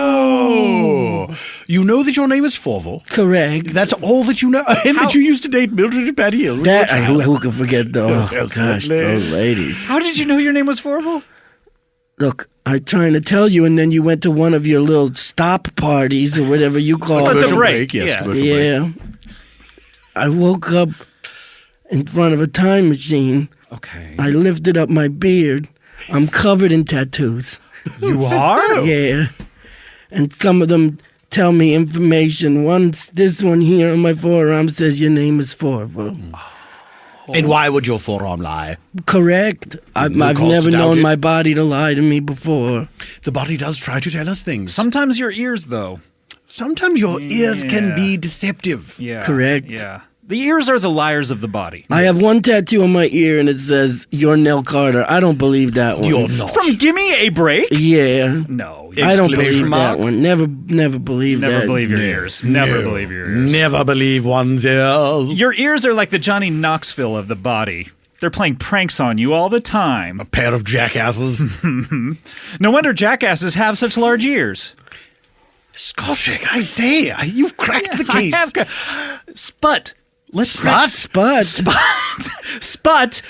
S6: Oh. You know that your name is Fourvel.
S3: Correct.
S6: That's all that you know. And that you used to date Mildred and Patty Hill.
S3: That who can forget though?
S6: Oh,
S3: Gosh,
S6: certainly.
S3: those ladies.
S5: How did you know your name was Fourvel?
S3: Look, I'm trying to tell you, and then you went to one of your little stop parties or whatever you call
S5: That's
S3: it.
S5: a
S6: Commercial
S5: break,
S6: Yes,
S5: yeah.
S6: commercial break.
S3: Yeah. I woke up in front of a time machine.
S5: Okay.
S3: I lifted up my beard. I'm covered in tattoos.
S5: You are?
S3: Yeah. And some of them tell me information. This one here on my forearm says your name is Fourvel.
S6: And why would your forearm lie?
S3: Correct. I've
S6: No cause
S3: never
S6: to doubt
S3: known
S6: it.
S3: my body to lie to me before.
S6: The body does try to tell us things.
S5: Sometimes your ears, though.
S6: Sometimes your ears can
S5: Yeah.
S6: be deceptive.
S5: Yeah.
S3: Correct.
S5: Yeah. The ears are the liars of the body.
S3: I have one tattoo on my ear and it says, "You're Nell Carter." I don't believe that one.
S6: You're not.
S5: From Gimme a Break?
S3: Yeah.
S5: No.
S3: I don't believe
S6: Exclamation mark.
S3: that one. Never believe that.
S5: Never believe your ears. Never believe your ears.
S6: Never believe one's ears.
S5: Your ears are like the Johnny Knoxville of the body. They're playing pranks on you all the time.
S6: A pair of jackasses.
S5: No wonder jackasses have such large ears.
S6: Scottrick, I say, you've cracked the case.
S5: I have Sput. Let's
S3: Spud.
S5: Sput.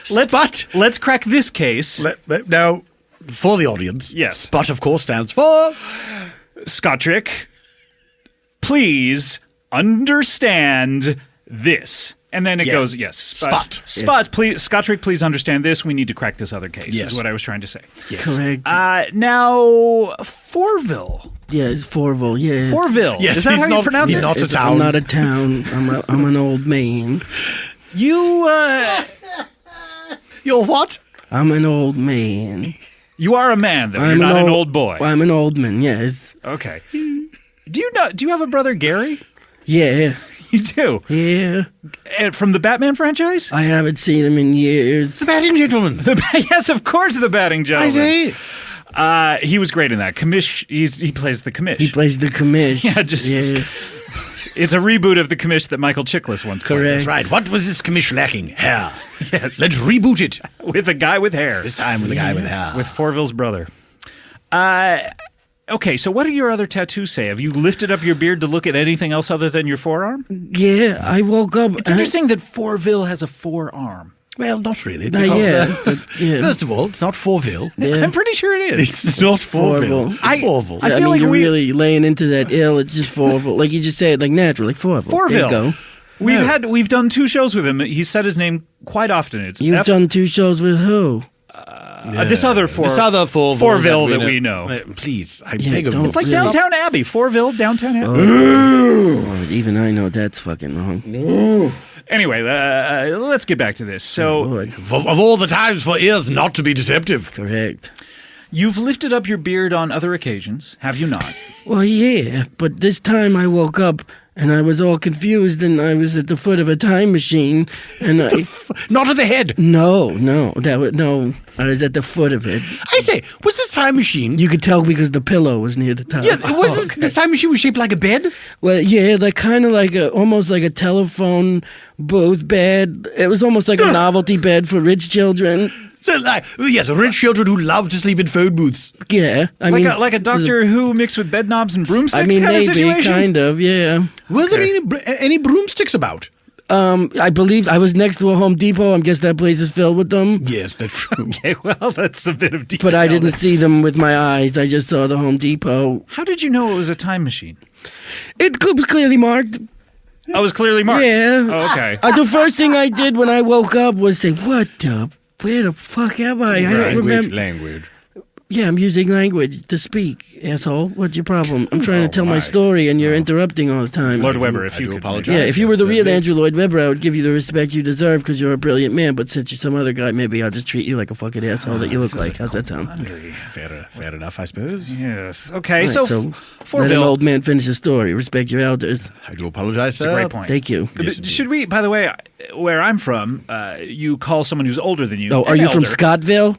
S5: Let's crack this case.
S6: Now, for the audience,
S5: Yes.
S6: SPUT, of course, stands for...
S5: Scottrick, please understand this. And then it
S6: Yes.
S5: goes, yes. Spot, please, Scottrick, please understand this. We need to crack this other case,
S6: Yes.
S5: is what I was trying to say.
S3: Correct.
S5: Now, Fourvel.
S3: yeah, it's Fourvel. Yeah.
S5: Fourville.
S6: Yes,
S5: Is that how you pronounce
S6: he's
S5: it?
S6: not a
S3: I'm
S6: town.
S3: not a town. I'm an old man.
S5: You,
S6: You're what?
S3: I'm an old man.
S5: you are a man, though. You're
S3: I'm
S5: not an old boy.
S3: I'm an old man. Yes.
S5: Okay. Do you have a brother, Gary?
S3: Yeah.
S5: You do.
S3: Yeah.
S5: From the Batman franchise?
S3: I haven't seen him in years.
S6: The batting gentleman.
S5: Yes, of course, the batting
S6: I
S5: gentleman.
S6: say.
S5: He was great in that. Commish. He plays the commish.
S3: He plays the commish.
S5: Yeah, just-
S3: yeah.
S5: It's a reboot of the commish that Michael Chiklis once played.
S3: Correct.
S6: That's right. What was this commission lacking? Hair.
S5: Yes.
S6: Let's reboot it.
S5: With a guy with hair.
S6: This time with a guy with hair.
S5: With Fourville's brother. Okay, so what do your other tattoos say? Have you lifted up your beard to look at anything else other than your forearm?
S3: Yeah, I woke up.
S5: It's interesting that Fourville has a forearm.
S6: Well, not really.
S3: Not
S6: Because,
S3: yet, but, yeah.
S6: First of all, it's not Fourville.
S3: Yeah.
S5: I'm pretty sure it is.
S6: It's not Fourville.
S3: Fourville.
S6: It's Fourville.
S5: I
S3: I
S5: feel
S3: mean,
S5: like
S3: you're
S5: we-
S3: really laying into that ill. It's just Fourville. Like you just say it like natural, like Fourville. There you
S5: Fourville.
S3: go.
S5: We've done 2 shows with him. He said his name quite often. It's
S3: You've done 2 shows with who?
S5: this other
S6: This other Fourville.
S5: Fourville that we know.
S6: Please, I
S3: Yeah,
S6: beg of
S3: don't-
S6: you.
S5: It's like
S3: Stop.
S5: Downtown Abbey. Fourville, Downtown Abbey.
S3: Oh, even I know that's fucking wrong.
S5: Anyway, let's get back to this. So
S3: Lord,
S6: Of all the times for ears not to be deceptive.
S3: correct.
S5: you've lifted up your beard on other occasions, have you not?
S3: Well, yeah, but this time I woke up and I was all confused and I was at the foot of a time machine and I...
S6: Not at the head.
S3: No, I was at the foot of it.
S6: I say, was this time machine?
S3: You could tell because the pillow was near the top.
S6: Yeah, was this time machine was shaped like a bed?
S3: Well, yeah, like kind of like almost like a telephone booth bed. It was almost like a novelty bed for rich children.
S6: So, like, yes, rich children who love to sleep in phone booths.
S3: Yeah, I
S5: Like
S3: mean,
S5: a Doctor Who mixed with bed knobs and broomsticks
S3: I mean,
S5: kind of
S3: maybe,
S5: situation?
S3: kind of, yeah.
S6: Were there any broomsticks about?
S3: I believe I was next to a Home Depot. I guess that place is filled with them.
S6: Yes, that's true.
S5: Okay, well, that's a bit of detail.
S3: But I didn't see them with my eyes. I just saw the Home Depot.
S5: How did you know it was a time machine?
S3: It was clearly marked.
S5: I was clearly marked.
S3: Yeah.
S5: Oh, okay.
S3: The first thing I did when I woke up was say, where the fuck am I? I don't remember.
S6: Language.
S3: Yeah, I'm using language to speak, asshole. What's your problem? I'm trying to tell my story and you're interrupting all the time.
S5: Lord Weber, if
S6: I
S5: you
S6: do
S5: could
S6: apologize.
S3: Yeah, if you were the real
S6: Certainly.
S3: Andrew Lloyd Webber, I would give you the respect you deserve because you're a brilliant man. But since you're some other guy, maybe I'll just treat you like a fucking asshole that you look like. How's that sound?
S6: Fair enough, I suppose.
S5: Yes. Okay,
S3: Right,
S5: so,
S3: so let an
S5: Fourville.
S3: old man finish his story. Respect your elders.
S6: I do apologize,
S5: That's a great point.
S3: Thank you.
S5: But should we, by the way, where I'm from, you call someone who's older than you.
S3: Oh, are
S5: an
S3: you from
S5: elder.
S3: Scottville?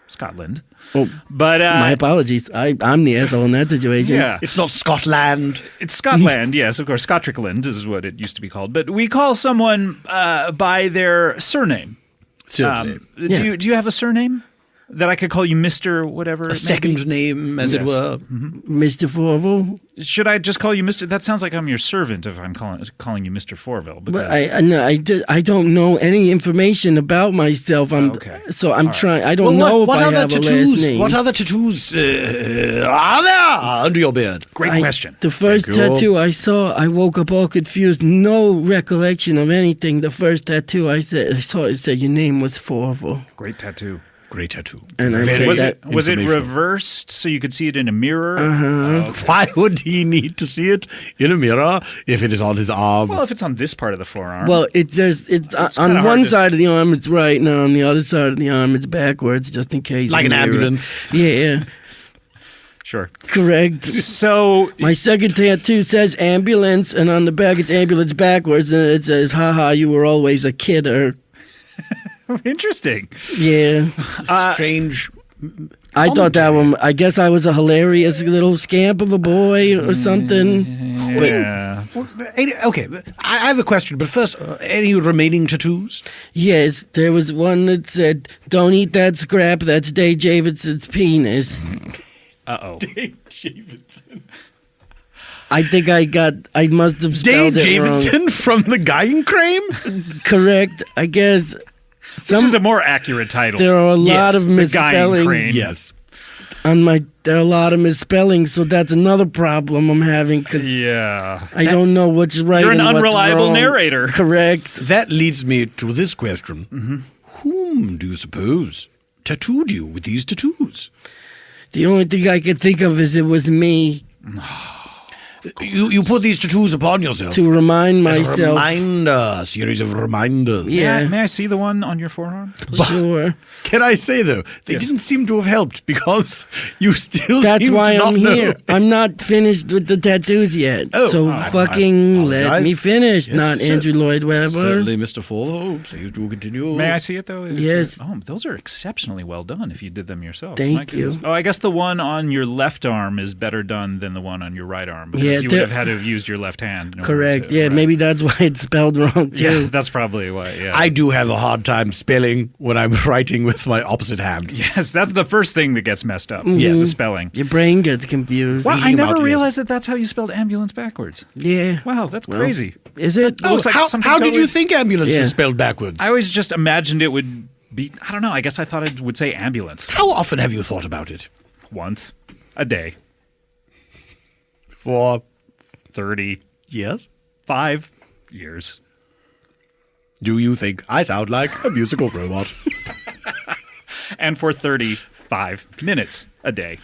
S5: Scotland.
S3: Oh,
S5: But
S3: my apologies. I'm the asshole in that situation.
S5: yeah,
S6: It's not Scotland.
S5: it's Scotland. Yes, of course, Scottrickland is what it used to be called. But we call someone by their surname.
S6: Certainly.
S5: Do you have a surname that I could call you Mr. whatever?
S6: A second name, as it
S5: Yes.
S6: were.
S3: Mr. Fourville.
S5: Should I just call you Mr.? That sounds like I'm your servant if I'm calling you Mr. Fourville.
S3: But I don't know any information about myself.
S5: Okay.
S3: So I'm trying. I don't know if I have a last name.
S6: What other tattoos are there under your beard?
S5: Great question.
S3: The first
S6: Thank you.
S3: tattoo I saw, I woke up all confused. No recollection of anything. The first tattoo I saw, it said your name was Fourville.
S5: Great tattoo.
S6: Great tattoo.
S3: And I
S6: Very
S3: said
S5: Was
S3: that-
S5: it
S6: informational.
S5: reversed so you could see it in a mirror?
S6: Why would he need to see it in a mirror if it is on his arm?
S5: Well, if it's on this part of the forearm.
S3: Well, it's
S5: kinda
S3: on
S5: hard
S3: one
S5: to-
S3: side of the arm it's right, and on the other side of the arm it's backwards, just in case.
S6: Like
S3: in
S6: an
S3: the mirror.
S6: ambulance.
S3: Yeah,
S5: sure.
S3: correct.
S5: So
S3: My second tattoo says ambulance, and on the back it's ambulance backwards, and it says, "Haha, you were always a kidder."
S5: interesting.
S3: Yeah,
S6: Strange.
S3: I thought that one. I guess I was a hilarious little scamp of a boy or something.
S5: Yeah.
S6: Okay, I have a question, but first, any remaining tattoos?
S3: Yes, there was one that said, "Don't eat that scrap. That's Dave Davidson's penis."
S5: Uh-oh.
S3: I think I must have
S6: Dave
S3: spelled it wrong.
S6: Davidson from the Guying Crane?
S3: Correct. I guess
S5: This is a more accurate title.
S3: there are a lot
S6: Yes,
S3: of
S5: the Guying
S3: misspellings.
S5: Crane.
S6: Yes.
S3: there are a lot of misspellings, so that's another problem I'm having because
S5: Yeah.
S3: I don't know what's right.
S5: You're an
S3: and what's
S5: unreliable
S3: wrong.
S5: narrator.
S3: Correct.
S6: That leads me to this question. Whom do you suppose tattooed you with these tattoos?
S3: The only thing I could think of is it was me
S6: You put these tattoos upon yourself.
S3: to remind
S6: As a
S3: myself.
S6: reminder, series of reminders.
S3: Yeah,
S5: May I see the one on your forearm?
S3: sure.
S6: Can I say though, they didn't seem to have helped because you still
S3: That's
S6: seem
S3: why
S6: to not
S3: I'm
S6: know.
S3: here. I'm not finished with the tattoos yet.
S6: Oh,
S3: so
S6: I
S3: fucking let
S6: apologize.
S3: me finish.
S6: Yes,
S3: not
S6: cer-
S3: Andrew Lloyd Webber.
S6: Certainly, Mr. Fourvel, please do continue.
S5: May I see it though?
S3: Yes.
S5: Oh, those are exceptionally well done if you did them yourself.
S3: Thank
S5: My goodness.
S3: you.
S5: Oh, I guess the one on your left arm is better done than the one on your right arm because
S3: Yeah,
S5: you would have had to have used your left hand. in order
S3: Correct.
S5: to-
S3: Yeah,
S5: right.
S3: maybe that's why it's spelled wrong too.
S5: Yeah, that's probably why. Yeah.
S6: I do have a hard time spelling when I'm writing with my opposite hand.
S5: Yes, that's the first thing that gets messed up.
S3: Mm-hmm.
S5: Yes, the spelling.
S3: Your brain gets confused.
S5: Wow, I
S6: Thinking
S5: never
S6: about it,
S5: realized that that's how you spelled ambulance backwards.
S3: Yeah.
S5: Wow, that's crazy.
S3: Is it?
S6: Oh,
S5: looks like
S6: how
S5: something
S6: did you
S5: totally-
S6: think ambulance
S3: Yeah.
S6: is spelled backwards?
S5: I always just imagined it would be. I don't know. I guess I thought it would say ambulance
S6: How often have you thought about it?
S5: once a day.
S6: For
S5: 35
S6: years?
S5: years.
S6: Do you think I sound like a musical robot?
S5: And for 35 minutes a day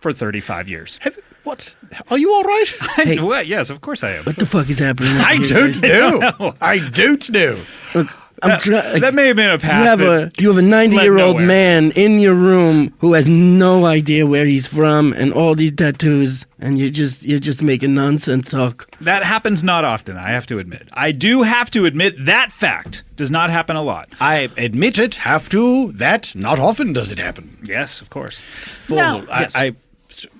S5: for 35 years.
S6: What? Are you all right?
S3: Hey.
S5: Well, yes, of course I am.
S3: What the fuck is happening?
S6: I
S3: here,
S6: don't
S3: guys?
S6: know. I don't know.
S3: Look, I'm trying.
S5: That may have been a
S3: You
S5: path.
S3: have
S5: that
S3: you have a
S5: led
S3: 90-year-old
S5: nowhere.
S3: man in your room who has no idea where he's from and all these tattoos, and you're just making nonsense talk.
S5: That happens not often, I have to admit. I do have to admit that fact does not happen a lot.
S6: I admit it, have to. That not often does it happen.
S5: Yes, of course.
S6: Fourvel,
S5: yes.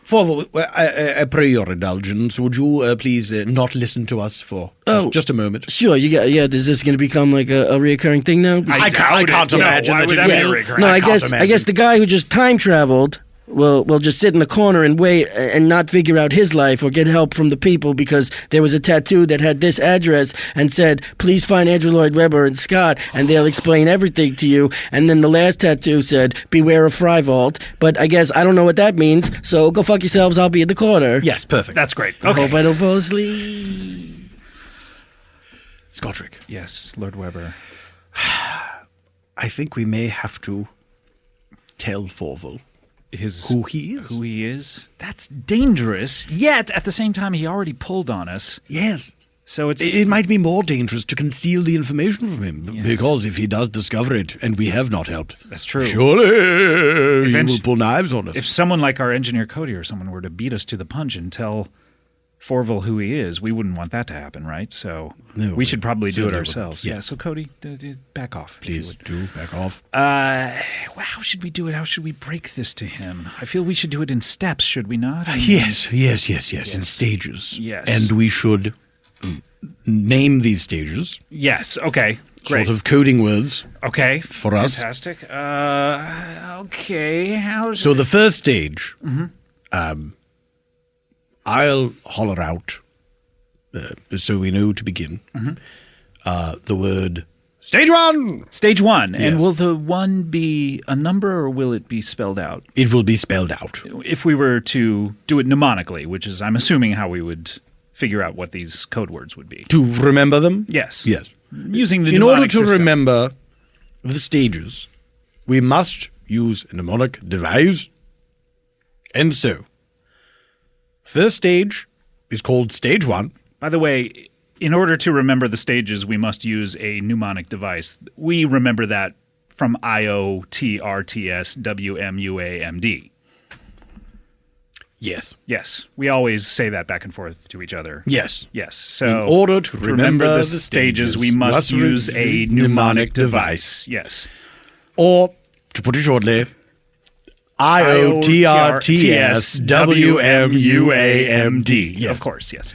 S6: Fourvel, I pray your indulgence. Would you please not listen to us for just a moment?
S3: Sure, you got. Yeah, is this going to become like a reoccurring thing now?
S6: I can't
S5: doubt it.
S6: imagine
S5: No, why
S6: that
S5: would
S6: it
S5: that be
S6: will.
S5: a recurring?
S3: No,
S6: I
S3: I
S6: can't
S3: guess
S6: imagine.
S3: the guy who just time traveled will just sit in the corner and wait and not figure out his life or get help from the people because there was a tattoo that had this address and said, please find Andrew Lloyd Webber and Scott and they'll explain everything to you. And then the last tattoo said, beware of Fourvel. But I guess I don't know what that means, so go fuck yourselves, I'll be in the corner.
S6: Yes, perfect.
S5: That's great.
S3: I
S5: Okay.
S3: hope I don't fall asleep.
S6: Scottrick.
S5: Yes, Lord Weber.
S6: I think we may have to tell Fourvel
S5: Who
S6: he is.
S5: Who he is. That's dangerous. Yet, at the same time, he already pulled on us.
S6: Yes.
S5: So it's...
S6: It might be more dangerous to conceal the information from him,
S5: Yes.
S6: because if he does discover it, and we have not helped,
S5: That's true.
S6: surely he
S5: Eventu-
S6: will pull knives on us.
S5: If someone like our engineer Cody or someone were to beat us to the punch and tell Fourvel who he is, we wouldn't want that to happen, right? So
S6: No,
S5: we should probably do it
S6: certainly
S5: ourselves.
S6: wouldn't.
S5: Yeah. So Cody, back off. if you
S6: Please
S5: would.
S6: do back off.
S5: Well, how should we do it? How should we break this to him? I feel we should do it in steps, should we not? I mean,
S6: Yes, in stages.
S5: Yes.
S6: And we should name these stages,
S5: Yes. Okay. Great.
S6: sort of coding words.
S5: Okay.
S6: For us.
S5: Fantastic. Okay. How's
S6: So the first stage, I'll holler out, so we know to begin, the word stage one.
S5: Stage one?
S6: Yes.
S5: And will the one be a number or will it be spelled out?
S6: It will be spelled out.
S5: If we were to do it mnemonically, which is, I'm assuming, how we would figure out what these code words would be.
S6: To remember them?
S5: Yes.
S6: Yes.
S5: Using the
S6: In order
S5: mnemonic
S6: to
S5: system.
S6: remember the stages, we must use a mnemonic device. And so, first stage is called stage one.
S5: By the way, in order to remember the stages, we must use a mnemonic device. We remember that from IOTRTSWMUAMD.
S6: Yes.
S5: Yes, we always say that back and forth to each other.
S6: Yes.
S5: Yes. So
S6: In order to remember
S5: the
S6: the
S5: stages, we
S6: stages,
S5: must
S6: must
S5: use
S6: use
S5: a
S6: the
S5: mnemonic
S6: mnemonic
S5: device. Yes.
S6: Or, to put it shortly, IOTRTSWMUAMD. Yes.
S5: Of course, yes.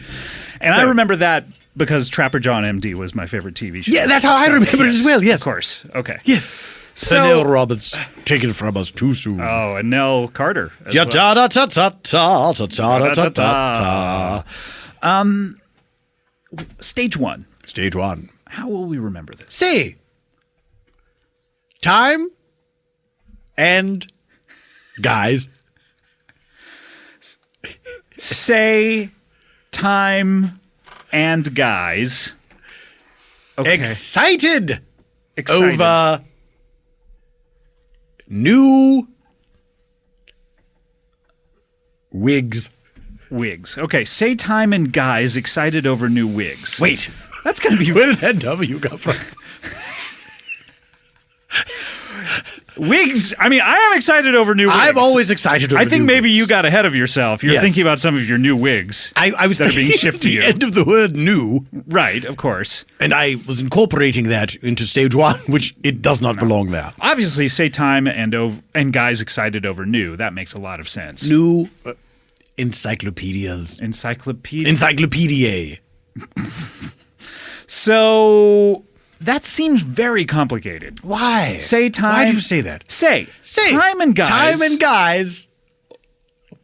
S5: And I remember that because Trapper John MD was my favorite TV show.
S6: Yeah, that's how I remember it as well, yes.
S5: Of course. Okay.
S6: Yes.
S5: So-
S6: Pernell Roberts, taken from us too soon.
S5: Oh, and Nell Carter. as
S6: Ja,
S5: well.
S6: ta da ta ta ta ta ta ta ta ta.
S5: Stage one.
S6: Stage one.
S5: How will we remember this?
S6: Say, time and guys,
S5: Say time and guys. Okay.
S6: Excited
S5: Excited.
S6: over new wigs.
S5: Wigs. Okay, say time and guys excited over new wigs.
S6: Wait,
S5: That's going to be
S6: where did that W come from?
S5: wigs. I mean, I am excited over new wigs.
S6: I'm always excited over
S5: I think
S6: new
S5: maybe
S6: wigs.
S5: you got ahead of yourself. You're
S6: Yes.
S5: thinking about some of your new wigs.
S6: I was
S5: that are being
S6: thinking
S5: shipped
S6: at
S5: to
S6: the
S5: you.
S6: end of the word new,
S5: Right, of course.
S6: and I was incorporating that into stage one, which it does not belong there.
S5: Obviously, say time and guys excited over new. That makes a lot of sense.
S6: New encyclopedias.
S5: Encyclopedia.
S6: Encyclopedia.
S5: So that seems very complicated.
S6: Why?
S5: Say time.
S6: Why do you say that?
S5: Say
S6: Say
S5: time and guys.
S6: Time and guys.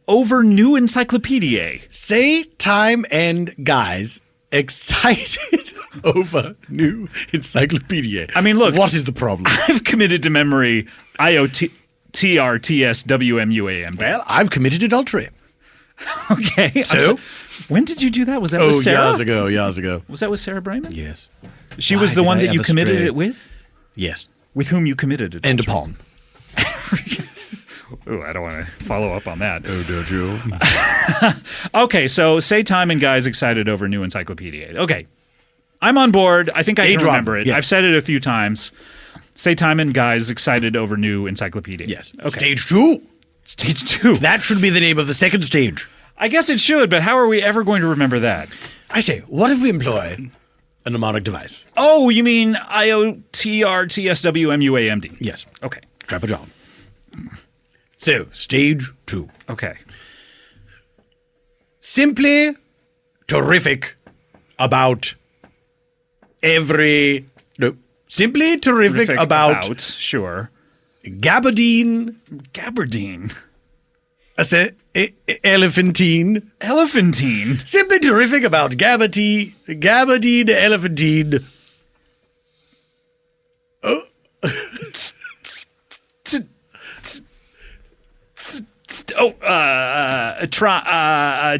S5: over new encyclopedia.
S6: Say time and guys excited over new encyclopedia.
S5: I mean, look.
S6: What is the problem?
S5: I've committed to memory IOTRTSWMUAM.
S6: Well, I've committed adultery.
S5: Okay.
S6: So?
S5: When did you do that? Was that
S6: Oh,
S5: with Sarah?
S6: years ago.
S5: Was that with Sarah Brayman?
S6: Yes.
S5: She
S6: Why
S5: was the
S6: did
S5: one
S6: I
S5: that you
S6: ever
S5: committed
S6: stray?
S5: it with?
S6: Yes.
S5: With whom you committed it?
S6: And upon.
S5: Ooh, I don't want to follow up on that.
S6: Oh, don't you?
S5: Okay, so say time and guys excited over new encyclopedia. Okay. I'm on board. I think I
S6: Stage
S5: can
S6: one,
S5: remember it.
S6: yes.
S5: I've said it a few times. Say time and guys excited over new encyclopedia.
S6: Yes.
S5: Okay.
S6: Stage 2.
S5: Stage 2.
S6: That should be the name of the second stage.
S5: I guess it should, but how are we ever going to remember that?
S6: I say, what if we employ a mnemonic device?
S5: Oh, you mean IOTRTSWMUAMD?
S6: Yes.
S5: Okay.
S6: Trapper John. So, stage 2.
S5: Okay.
S6: Simply terrific about every... No. Simply terrific about
S5: sure.
S6: gabardine,
S5: Gabardine.
S6: elephantine.
S5: Elephantine.
S6: Simply terrific about gabardine, elephantine.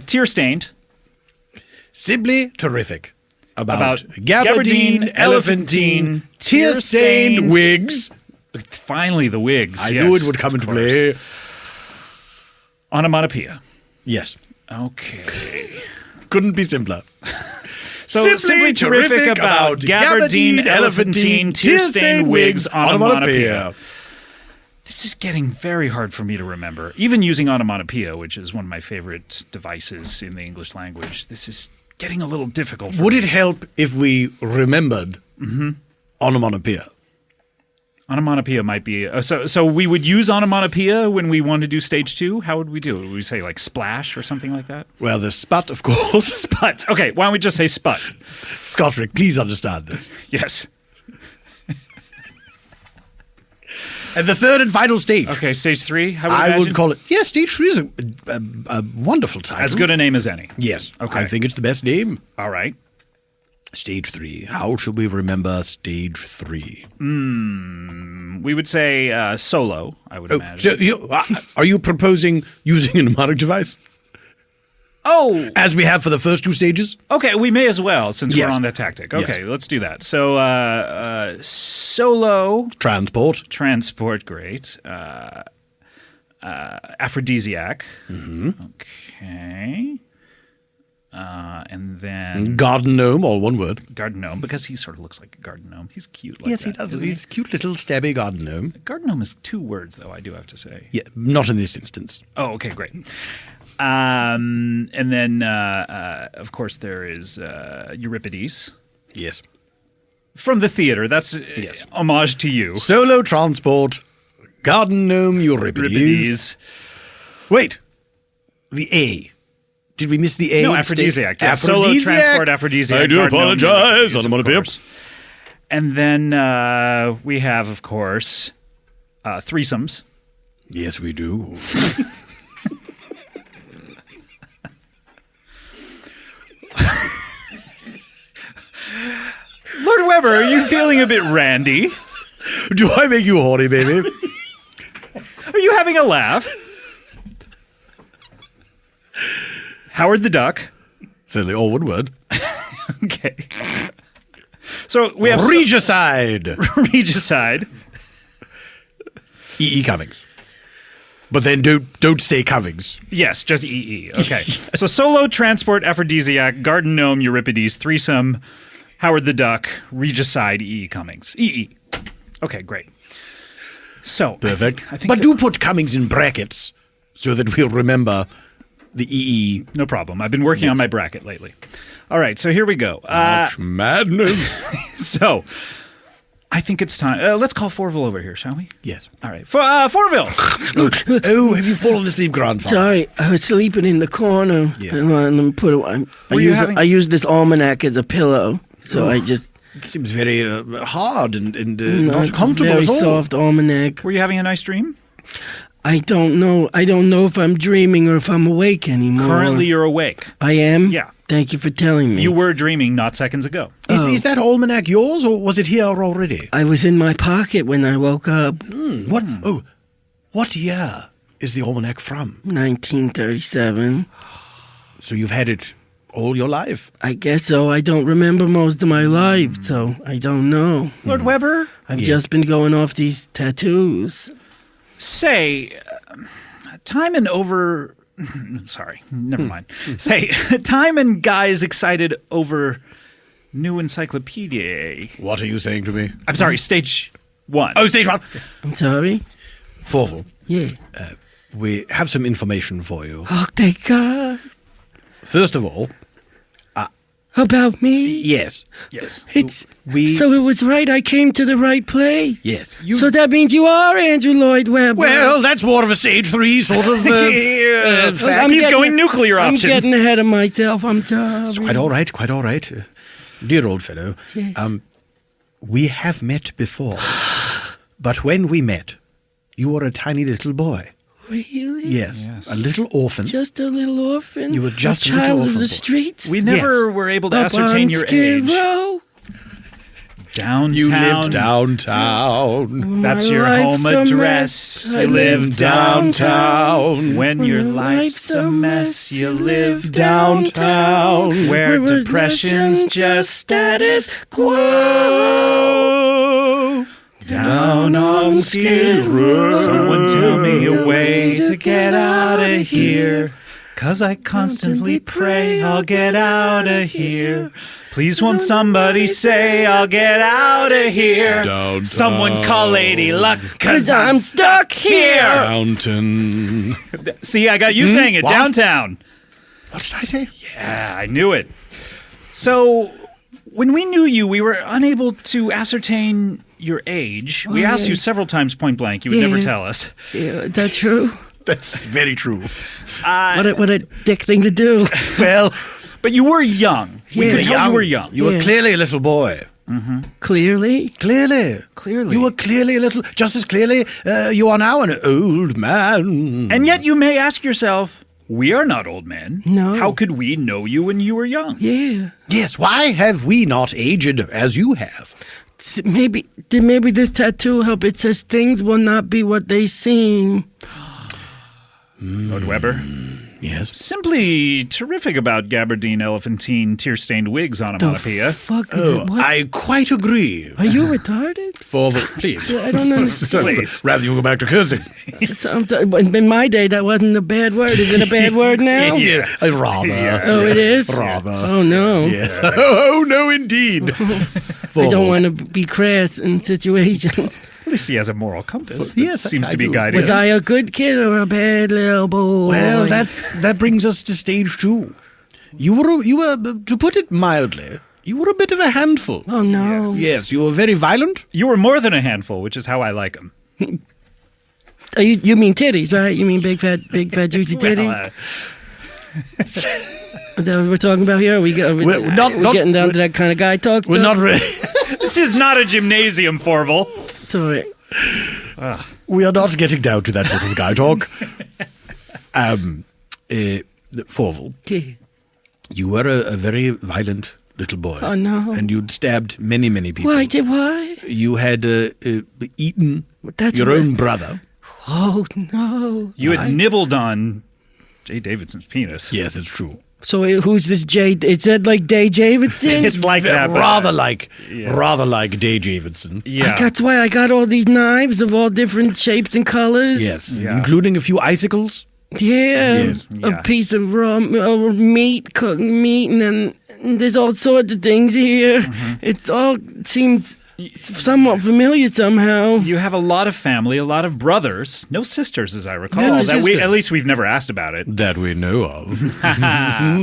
S5: Tear stained.
S6: Simply terrific about
S5: About
S6: gabardine,
S5: gabardine,
S6: elephantine,
S5: elephantine,
S6: tear-stained
S5: tear-stained
S6: wigs.
S5: Finally, the wigs.
S6: I
S5: yes,
S6: knew it would come
S5: of
S6: into
S5: course.
S6: play.
S5: Onomatopoeia.
S6: Yes.
S5: Okay.
S6: Couldn't be simpler.
S5: So simply terrific about gabardine, elephantine, tear-stained wigs, onomatopoeia. This is getting very hard for me to remember. Even using onomatopoeia, which is one of my favorite devices in the English language, this is getting a little difficult for
S6: Would
S5: me.
S6: it help if we remembered onomatopoeia?
S5: Onomatopoeia might be... So we would use onomatopoeia when we want to do stage 2? How would we do it? Would we say like splash or something like that?
S6: Well, the sput, of course.
S5: Sput. Okay, why don't we just say sput?
S6: Scottrick, please understand this.
S5: Yes.
S6: And the third and final stage.
S5: Okay, stage 3? How would
S6: I
S5: imagine?
S6: would call it... Yeah, stage 3 is a wonderful title.
S5: As good a name as any.
S6: Yes.
S5: Okay.
S6: I think it's the best name.
S5: All right.
S6: Stage 3. How should we remember stage 3?
S5: We would say solo, I would imagine.
S6: So are you proposing using a mnemonic device?
S5: Oh,
S6: As we have for the first 2 stages?
S5: okay, we may as well, since
S6: Yes.
S5: we're on that tactic. Okay,
S6: Yes.
S5: let's do that. So, solo,
S6: Transport.
S5: transport, great. Aphrodisiac.
S6: Mm-hmm.
S5: Okay. And then
S6: Garden gnome, all one word.
S5: garden gnome, because he sort of looks like a garden gnome. He's cute like
S6: Yes, he
S5: that,
S6: does.
S5: isn't
S6: He's a cute little stabby garden gnome.
S5: Garden gnome is 2 words, though, I do have to say.
S6: Yeah, not in this instance.
S5: Oh, okay, great. And then, of course, there is Euripides
S6: Yes.
S5: from the theater. That's homage to you.
S6: Solo transport, garden gnome, Euripides.
S5: Euripides.
S6: Wait, the A. Did we miss the A?
S5: No,
S6: instead?
S5: aphrodisiac. Yeah, solo transport aphrodisiac.
S6: I do
S5: garden gnome,
S6: apologize,
S5: Euripides, of
S6: onomatopoeia.
S5: course. And then we have, of course, threesomes.
S6: Yes, we do.
S5: Lord Weber, are you feeling a bit randy?
S6: Do I make you horny, baby?
S5: Are you having a laugh? Howard the Duck.
S6: Certainly all one word.
S5: Okay. So we have
S6: Regicide.
S5: Regicide.
S6: E.E. Cummings. But then don't say Cummings.
S5: Yes, just EE. Okay. So solo, transport, aphrodisiac, garden gnome, Euripides, threesome, Howard the Duck, regicide, EE Cummings. EE. Okay, great. So
S6: Perfect.
S5: I think
S6: But do put Cummings in brackets so that we'll remember the EE.
S5: no problem. I've been working on my bracket lately. All right, so here we go.
S6: Much madness.
S5: So I think it's time. Let's call Fourvel over here, shall we?
S6: Yes.
S5: All right. Fourvel.
S6: Oh, have you fallen asleep, grandfather?
S3: Sorry, I was sleeping in the corner.
S6: Yes.
S3: Let me put it. I use this almanac as a pillow, so I just
S6: It seems very hard and not comfortable
S3: very
S6: at all.
S3: soft almanac.
S5: Were you having a nice dream?
S3: I don't know. I don't know if I'm dreaming or if I'm awake anymore.
S5: Currently, you're awake.
S3: I am.
S5: Yeah.
S3: Thank you for telling me.
S5: You were dreaming not seconds ago.
S6: Is that almanac yours, or was it here already?
S3: I was in my pocket when I woke up.
S6: What? Oh, what year is the almanac from?
S3: 1937.
S6: So you've had it all your life.
S3: I guess so. I don't remember most of my life, so I don't know.
S5: Lord Weber,
S3: I've just been going off these tattoos.
S5: say, time and over. Sorry, never mind. Say, time and guys excited over new encyclopedia.
S6: What are you saying to me?
S5: I'm sorry, stage one.
S6: Oh, stage one.
S3: I'm sorry?
S6: Fourvel,
S3: Yeah.
S6: we have some information for you.
S3: Oh, thank God.
S6: First of all,
S3: About me?
S6: yes,
S5: Yes.
S3: So it was right. I came to the right place.
S6: yes.
S3: So that means you are Andrew Lloyd Webber.
S6: Well, that's more of a stage 3 sort of fact.
S5: He's going nuclear
S3: I'm
S5: option.
S3: getting ahead of myself. I'm sorry.
S6: Quite all right, quite all right. Dear old fellow,
S3: Yes.
S6: we have met before. But when we met, you were a tiny little boy.
S3: Really?
S6: Yes. A little orphan.
S3: Just a little orphan?
S6: You were just
S3: a
S6: a little
S3: child
S6: orphan
S3: of the
S6: boy.
S3: streets?
S5: We never were able to
S3: Up
S5: ascertain
S3: on
S5: your
S3: Skid
S5: age.
S3: Row?
S5: Downtown.
S6: You lived downtown.
S5: That's
S3: My
S5: your
S3: life's
S5: home
S3: a
S5: address.
S3: mess.
S5: You
S3: I
S5: live
S3: live
S5: downtown. When your
S3: When
S5: life's a mess, you live
S6: downtown.
S5: Where
S3: Where
S5: depression's
S3: depression's
S5: just status
S3: quo.
S5: Down on Skid Row. Someone tell me a way to get out of here. 'Cause I constantly pray I'll get out of here. Please won't somebody say I'll get out of here.
S6: Downtown.
S5: Someone call Lady Luck 'cause
S3: 'Cause I'm stuck here.
S6: Downtown.
S5: See, I got you saying it.
S6: What?
S5: Downtown.
S6: What did I say?
S5: Yeah, I knew it. So, when we knew you, we were unable to ascertain your age. We asked you several times point blank. You would never
S3: Yeah.
S5: tell us.
S3: Yeah, that's true.
S6: That's very true.
S3: What a dick thing to do.
S6: Well,
S5: But you were young. We could tell you were young.
S6: You were
S3: Yeah.
S6: clearly a little boy.
S3: Clearly.
S6: Clearly.
S3: Clearly.
S6: You were clearly a little, just as clearly you are now an old man.
S5: And yet you may ask yourself, we are not old men.
S3: No.
S5: How could we know you when you were young?
S3: Yeah.
S6: Yes, why have we not aged as you have?
S3: Maybe this tattoo help? It says things will not be what they seem.
S5: Lord Weber.
S6: Yes.
S5: Simply terrific about gabardine, elephantine, tear-stained wigs onomatoppoeia.
S3: Fuck.
S6: Oh,
S3: What?
S6: I quite agree.
S3: Are you retarded?
S6: Fourvel, please.
S3: I don't understand.
S5: Please.
S6: Rather you go back to cursing.
S3: In my day, that wasn't a bad word. Is it a bad word now?
S6: Yeah, rather.
S3: Oh, it is?
S6: Rather.
S3: Oh, no.
S6: Yes. Oh, no, indeed.
S3: I don't want to be crass in situations.
S5: At least he has a moral compass. that
S6: Yes,
S5: seems
S6: I
S5: to be
S6: do.
S5: guiding.
S3: Was
S5: him.
S3: I a good kid or a bad little boy?
S6: Well, that brings us to stage 2. You were, to put it mildly, you were a bit of a handful.
S3: Oh, no.
S6: Yes, you were very violent.
S5: You were more than a handful, which is how I like him.
S3: You mean titties, right? You mean big fat juicy titties?
S5: Well,
S3: Is that what we're talking about here? Are we
S6: We're not-
S3: we're getting down to that kind of guy talk?
S6: We're not really.
S5: this is not a gymnasium, Fourvel.
S3: Sorry.
S6: We are not getting down to that sort of guy talk. Fourvel,
S3: Yeah.
S6: you were a very violent little boy.
S3: Oh, no.
S6: And you'd stabbed many, many people.
S3: Why?
S6: You had eaten
S3: That's
S6: your
S3: what-
S6: own brother.
S3: Oh, no.
S5: You had nibbled on Jay Davidson's penis.
S6: Yes, it's true.
S3: So who's this Jay? It said like Day Davidson.
S5: It's like that. but-
S6: rather like Day Davidson.
S5: Yeah.
S3: That's why I got all these knives of all different shapes and colors.
S6: Yes,
S5: Yeah.
S6: including a few icicles.
S3: Yeah,
S6: Yes.
S5: Yeah.
S3: a piece of raw meat, cooked meat, and then there's all sorts of things here. It's all seems somewhat familiar somehow.
S5: You have a lot of family, a lot of brothers, no sisters, as I recall.
S6: No
S5: That we,
S6: sisters.
S5: at least we've never asked about it.
S6: That we know of.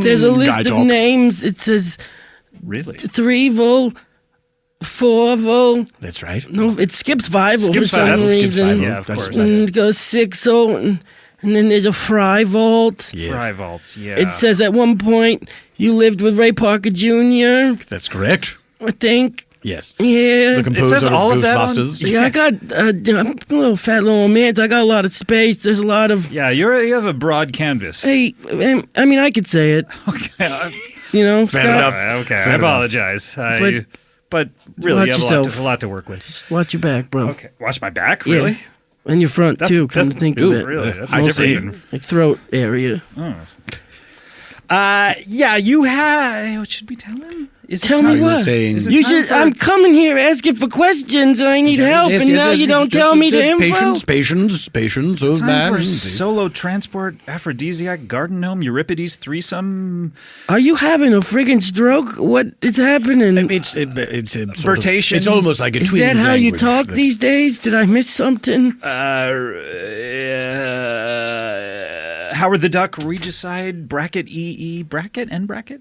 S3: There's a list
S6: Guy
S3: of
S6: talk.
S3: names. It says
S5: Really?
S3: Threevel, Fourvel.
S6: That's right.
S3: No, it skips Fivel for
S5: Skips
S3: some
S5: Fivel.
S6: Skips
S3: reason.
S6: Fivel.
S5: Yeah, of
S6: That's-
S5: course.
S3: And it goes Sixo, and then there's a Fry Vault.
S6: Yes.
S5: Fry vaults, yeah.
S3: It says at one point you lived with Ray Parker Jr.,
S6: That's correct.
S3: I think.
S6: Yes.
S3: Yeah.
S6: The composer
S5: says all
S6: of
S5: of that on-
S6: Ghostbusters.
S3: Yeah, I got I'm a little fat little man, so I got a lot of space. There's a lot of.
S5: Yeah, you have a broad canvas.
S3: Hey, I mean, I could say it.
S5: Okay,
S3: You know,
S6: Fair
S3: Scott,
S6: enough.
S5: okay, I
S6: Fair enough.
S5: apologize. But really,
S3: watch
S5: you have
S3: yourself.
S5: a lot to work with.
S3: watch your back, bro.
S5: Okay, watch my back,
S3: Yeah.
S5: really?
S3: And your front too. Come to think of
S5: ooh,
S3: it.
S5: really? That's
S3: Mostly,
S5: different.
S3: like throat area.
S5: Yeah, you have. What should we tell him? Is it
S3: Tell
S5: time-
S3: me
S6: you
S3: what.
S6: saying- Is
S5: it
S3: You
S5: time
S3: should.
S5: for-
S3: I'm coming here asking for questions, and I need help,
S6: Yes,
S3: and
S6: yes,
S3: now
S6: yes,
S3: you
S6: yes,
S3: don't
S6: yes,
S3: tell
S6: yes,
S3: me the
S6: yes,
S3: info.
S6: Patience, old
S5: Time
S6: man.
S5: for solo transport, aphrodisiac, garden gnome, Euripides threesome,
S3: Are you having a friggin' stroke? What is happening?
S6: It's a sort of-
S5: Flirtation.
S6: It's almost like a
S3: Is
S6: twin
S3: that how you
S6: language,
S3: talk
S6: but-
S3: these days? Did I miss something?
S5: Howard the Duck, Regicide, bracket EE, bracket and bracket.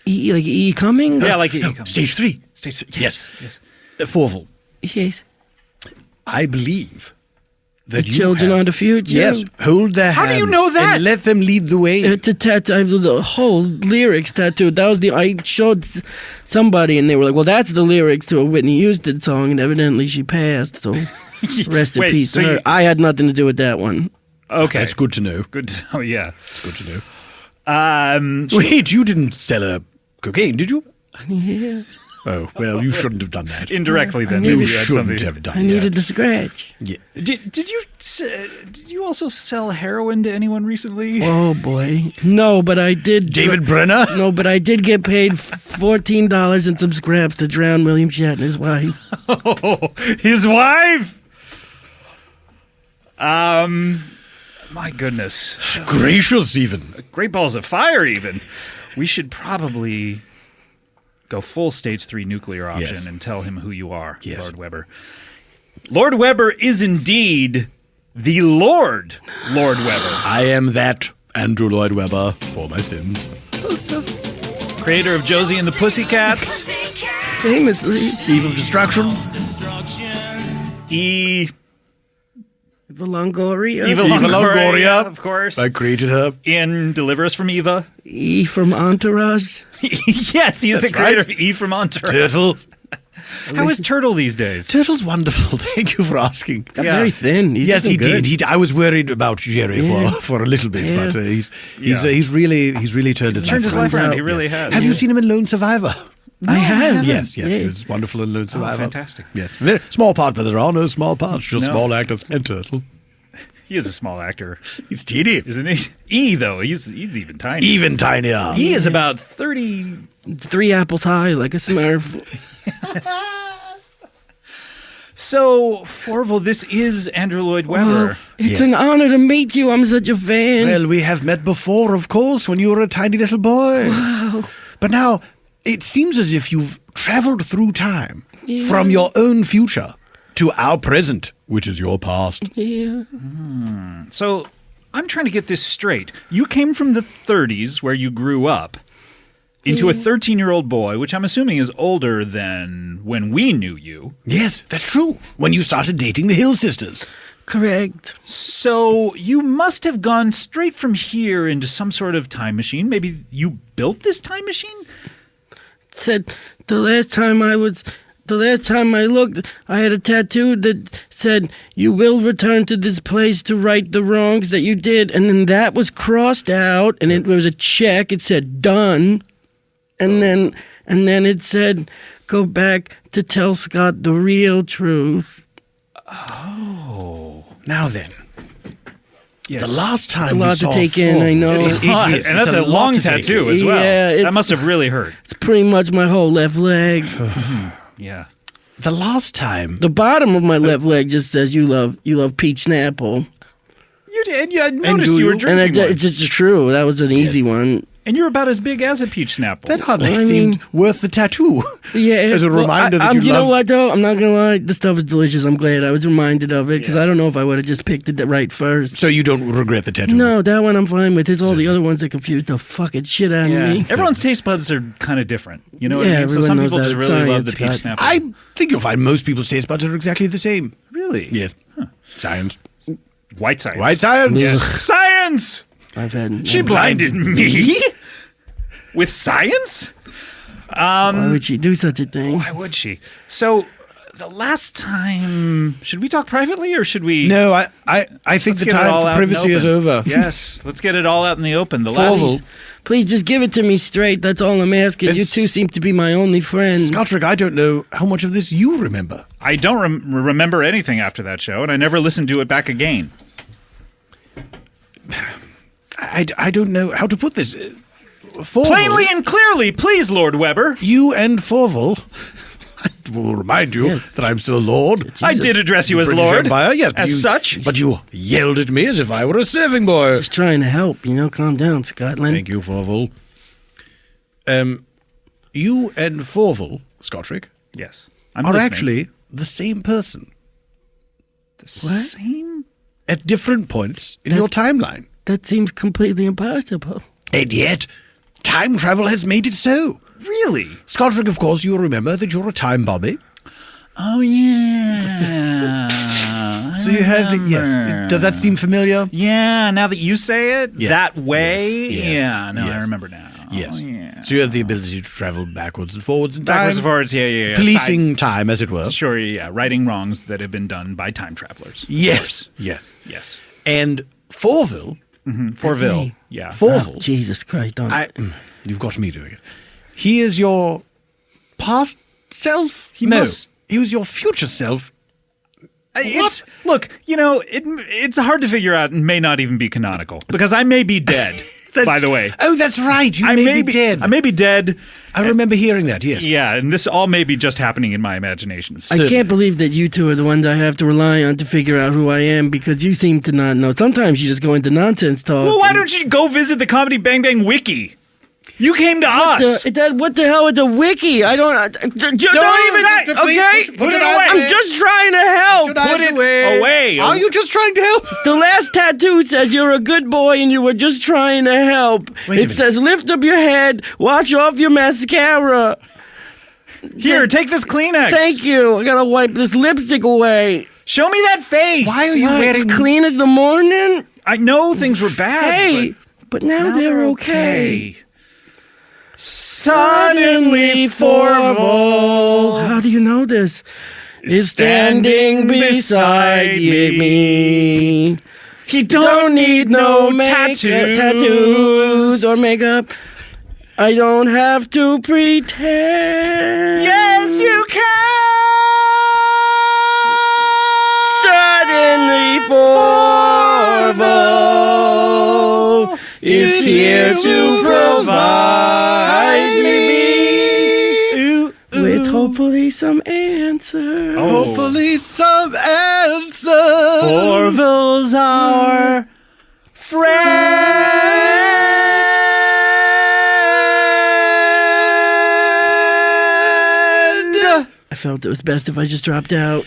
S3: Like E coming?
S5: Yeah, like EE.
S6: No, stage 3.
S5: Stage three.
S6: Yes.
S5: yes.
S6: Fourvel.
S3: Yes.
S6: I believe that
S3: The
S6: you
S3: children
S6: have-
S3: are the future.
S6: Yes, hold their
S5: How
S6: hands.
S5: do you know that?
S6: And let them lead the way.
S3: It's a tattoo. I have the whole lyrics tattooed. That was I showed somebody, and they were like, "Well, that's the lyrics to a Whitney Houston song," and evidently she passed. So, rest in
S5: Wait,
S3: peace
S5: so
S3: to her.
S5: you-
S3: I had nothing to do with that one.
S5: Okay.
S6: That's good to know.
S5: Good to know. Yeah.
S6: It's good to know.
S5: Um,
S6: Wait, you didn't sell her cocaine, did you?
S3: Yeah,
S6: Oh, well, you shouldn't have done that.
S5: indirectly, then
S6: You
S5: maybe you had
S6: shouldn't
S5: something.
S6: have done
S3: I needed the scratch.
S6: that. Yeah.
S5: Did you also sell heroin to anyone recently?
S3: Oh boy, no, but I did.
S6: David Brenner?
S3: No, but I did get paid $14 and some scraps to drown William Shatner's wife.
S5: Oh, his wife. My goodness. So,
S6: Gracious, even.
S5: great balls of fire. Even we should probably go full stage 3 nuclear option
S6: Yes.
S5: and tell him who you are,
S6: Yes.
S5: Lord Weber. Lord Weber is indeed the Lord Weber,
S6: I am that Andrew Lloyd Webber for my sins.
S5: creator of Josie and the Pussycats.
S3: Famously,
S6: Eve of Destruction.
S5: Eva
S3: Longoria.
S6: Longoria.
S5: of course.
S6: I created her.
S5: In Deliver Us from Eva.
S3: E from Entourage.
S5: Yes, he is the
S6: That's
S5: creator
S6: right.
S5: of E from Entourage.
S6: Turtle.
S5: How is Turtle these days?
S6: Turtle's wonderful. Thank you for asking.
S3: Got
S5: Yeah.
S3: very thin. He's
S6: Yes, he
S3: looking good.
S6: did. I was worried about Jerry
S3: Yeah.
S6: for a little bit,
S3: Yeah.
S6: but he's
S5: Yeah.
S6: really turned his
S5: Turned his life
S6: around.
S5: around. He
S3: out.
S5: really
S6: Yes.
S5: has.
S6: Have you seen him in Lone Survivor?
S3: I have.
S6: Yes,
S3: Yeah.
S6: he was wonderful in Lone Survivor.
S5: fantastic.
S6: Yes, very small part, but there are no small parts, just
S5: No.
S6: small actors and Turtle.
S5: He is a small actor,
S6: He's teeny,
S5: isn't he? E though, he's even tiny.
S6: even tinier.
S5: He is about 30.
S3: 3 apples high like a Smurf.
S5: So, Fourvel, this is Andrew Lloyd Webber.
S3: Oh, it's
S6: Yes.
S3: an honor to meet you. I'm such a fan.
S6: Well, we have met before, of course, when you were a tiny little boy.
S3: Wow.
S6: But now, it seems as if you've traveled through time from your own future to our present, which is your past.
S3: Yeah.
S5: So, I'm trying to get this straight. You came from the 30s, where you grew up, into a 13-year-old boy, which I'm assuming is older than when we knew you.
S6: Yes, that's true. When you started dating the Hill Sisters.
S3: Correct.
S5: So you must have gone straight from here into some sort of time machine. Maybe you built this time machine?
S3: Said the last time I looked, I had a tattoo that said, "You will return to this place to right the wrongs that you did," and then that was crossed out, and it was a check. It said "done," and then it said, "Go back to tell Scott the real truth."
S6: Now then,
S5: Yes.
S6: The last time
S3: It's a
S6: we
S3: lot to
S6: saw
S3: take in, I
S6: Fourvel-
S3: know.
S5: It's a lot,
S6: is.
S5: and
S6: It's
S5: that's a
S6: lot
S5: long
S6: to take
S5: tattoo
S6: in.
S5: as well.
S3: Yeah,
S5: That
S3: it's-
S5: must have really hurt.
S3: It's pretty much my whole left leg.
S5: Yeah.
S6: The last time.
S3: The bottom of my left leg just says you love peach and apple.
S5: You did. Yeah, I noticed
S6: do
S5: you were
S6: you?
S5: drinking
S3: And
S5: one.
S3: it's just true. That was an easy one.
S5: And you're about as big as a peach snapple.
S6: That hardly
S3: I
S6: seemed
S3: mean-
S6: worth the tattoo.
S3: Yeah,
S6: As a reminder that you
S3: know
S6: love-
S3: what though? I'm not gonna lie. The stuff is delicious. I'm glad I was reminded of it because I don't know if I would have just picked it right first.
S6: So you don't regret the tattoo?
S3: No, that one I'm fine with. It's all the other ones that confuse the fucking shit out
S5: Yeah.
S3: of me.
S5: Everyone's taste buds are kind of different. You know what I
S3: Yeah,
S5: mean? So
S3: everyone
S5: some
S3: knows
S5: people
S3: that.
S5: just
S3: It's
S5: really love the
S3: science,
S5: peach
S3: Scott.
S5: snapple.
S6: I think you'll find most people's taste buds are exactly the same.
S5: Really?
S6: Yes. Science.
S5: White science.
S6: Right, science?
S3: Ugh.
S5: Science!
S3: I've had.
S5: She blinded me? With science?
S3: Why would she do such a thing?
S5: Why would she? So, the last time... Should we talk privately or should we...
S6: No, I think
S5: Let's
S6: the
S5: get it all
S6: time for
S5: out in the
S6: privacy is
S5: open.
S6: over.
S5: Yes, let's get it all out in the open. The
S6: Fourvel.
S5: last...
S3: Please just give it to me straight. That's all I'm asking. You
S6: It's-
S3: two seem to be my only friends.
S6: Scottrick, I don't know how much of this you remember.
S5: I don't remember anything after that show, and I never listened to it back again.
S6: I don't know how to put this. Fourvel,
S5: Plainly and clearly, please, Lord Weber.
S6: you and Fourvel. I will remind you that I'm still Lord.
S5: I did address you as
S6: British
S5: Lord.
S6: Empire, yes, but
S5: as
S6: you-
S5: such.
S6: But you yelled at me as if I were a serving boy.
S3: Just trying to help, Calm down, Scotland.
S6: Thank you, Fourvel. You and Fourvel, Scottrick,
S5: Yes. I'm
S6: are
S5: listening.
S6: actually the same person
S5: the same.
S6: at different points in your timeline.
S3: That seems completely impossible.
S6: And yet, time travel has made it so.
S5: Really?
S6: Scottrick, of course, you'll remember that you're a time bobby.
S5: Oh, yeah.
S6: So you had the, yes. Does that seem familiar?
S5: Yeah, now that you say it
S6: Yeah.
S5: that way.
S6: Yes, yes,
S5: Yeah, no, I
S6: yes.
S5: remember now.
S6: Yes.
S5: Oh, yeah.
S6: So you have the ability to travel backwards and forwards in time.
S5: Backwards and forwards, yeah.
S6: Policing time, as it were.
S5: Sure, yeah. Righting wrongs that have been done by time travelers.
S6: Yes. Yes.
S5: Yes.
S6: And Fourvel,
S5: Fourville.
S3: me.
S5: Yeah.
S6: Fourvel,
S3: Jesus Christ, don't.
S6: you've got me doing it. He is your past self?
S5: He
S6: no,
S5: must-
S6: he was your future self.
S5: It's look, it's hard to figure out and may not even be canonical because I may be dead. By the way,
S6: Oh, that's right. You
S5: I
S6: may be dead.
S5: I may be dead.
S6: I remember hearing that, yes.
S5: Yeah, and this all may be just happening in my imagination.
S3: I can't believe that you two are the ones I have to rely on to figure out who I am because you seem to not know. Sometimes you just go into nonsense talk.
S5: Well, why don't you go visit the Comedy Bang Bang Wiki? You came to us.
S3: What the hell with the wiki? I don't. Don't even. Okay,
S6: put it away.
S3: I'm just trying to help.
S5: Put it away.
S6: Are you just trying to help?
S3: The last tattoo says you're a good boy and you were just trying to help.
S6: Wait a
S3: It
S6: minute.
S3: says lift up your head, wash off your mascara.
S5: Here, take this Kleenex.
S3: Thank you. I gotta wipe this lipstick away.
S5: Show me that face.
S6: Why are you
S3: What,
S6: wearing...
S3: clean as the morning?
S5: I know things were bad.
S3: Hey, but now they're okay.
S5: Suddenly, Fourvel
S3: How do you know this? Is standing beside me.
S5: He
S3: Don't need no tattoos or makeup. I don't have to pretend.
S5: Yes, you
S3: Suddenly, Fourvel is here to provide me with hopefully some answers.
S5: Oh.
S6: Hopefully some answer.
S5: Fourvel's our friend.
S3: I felt it was best if I just dropped out.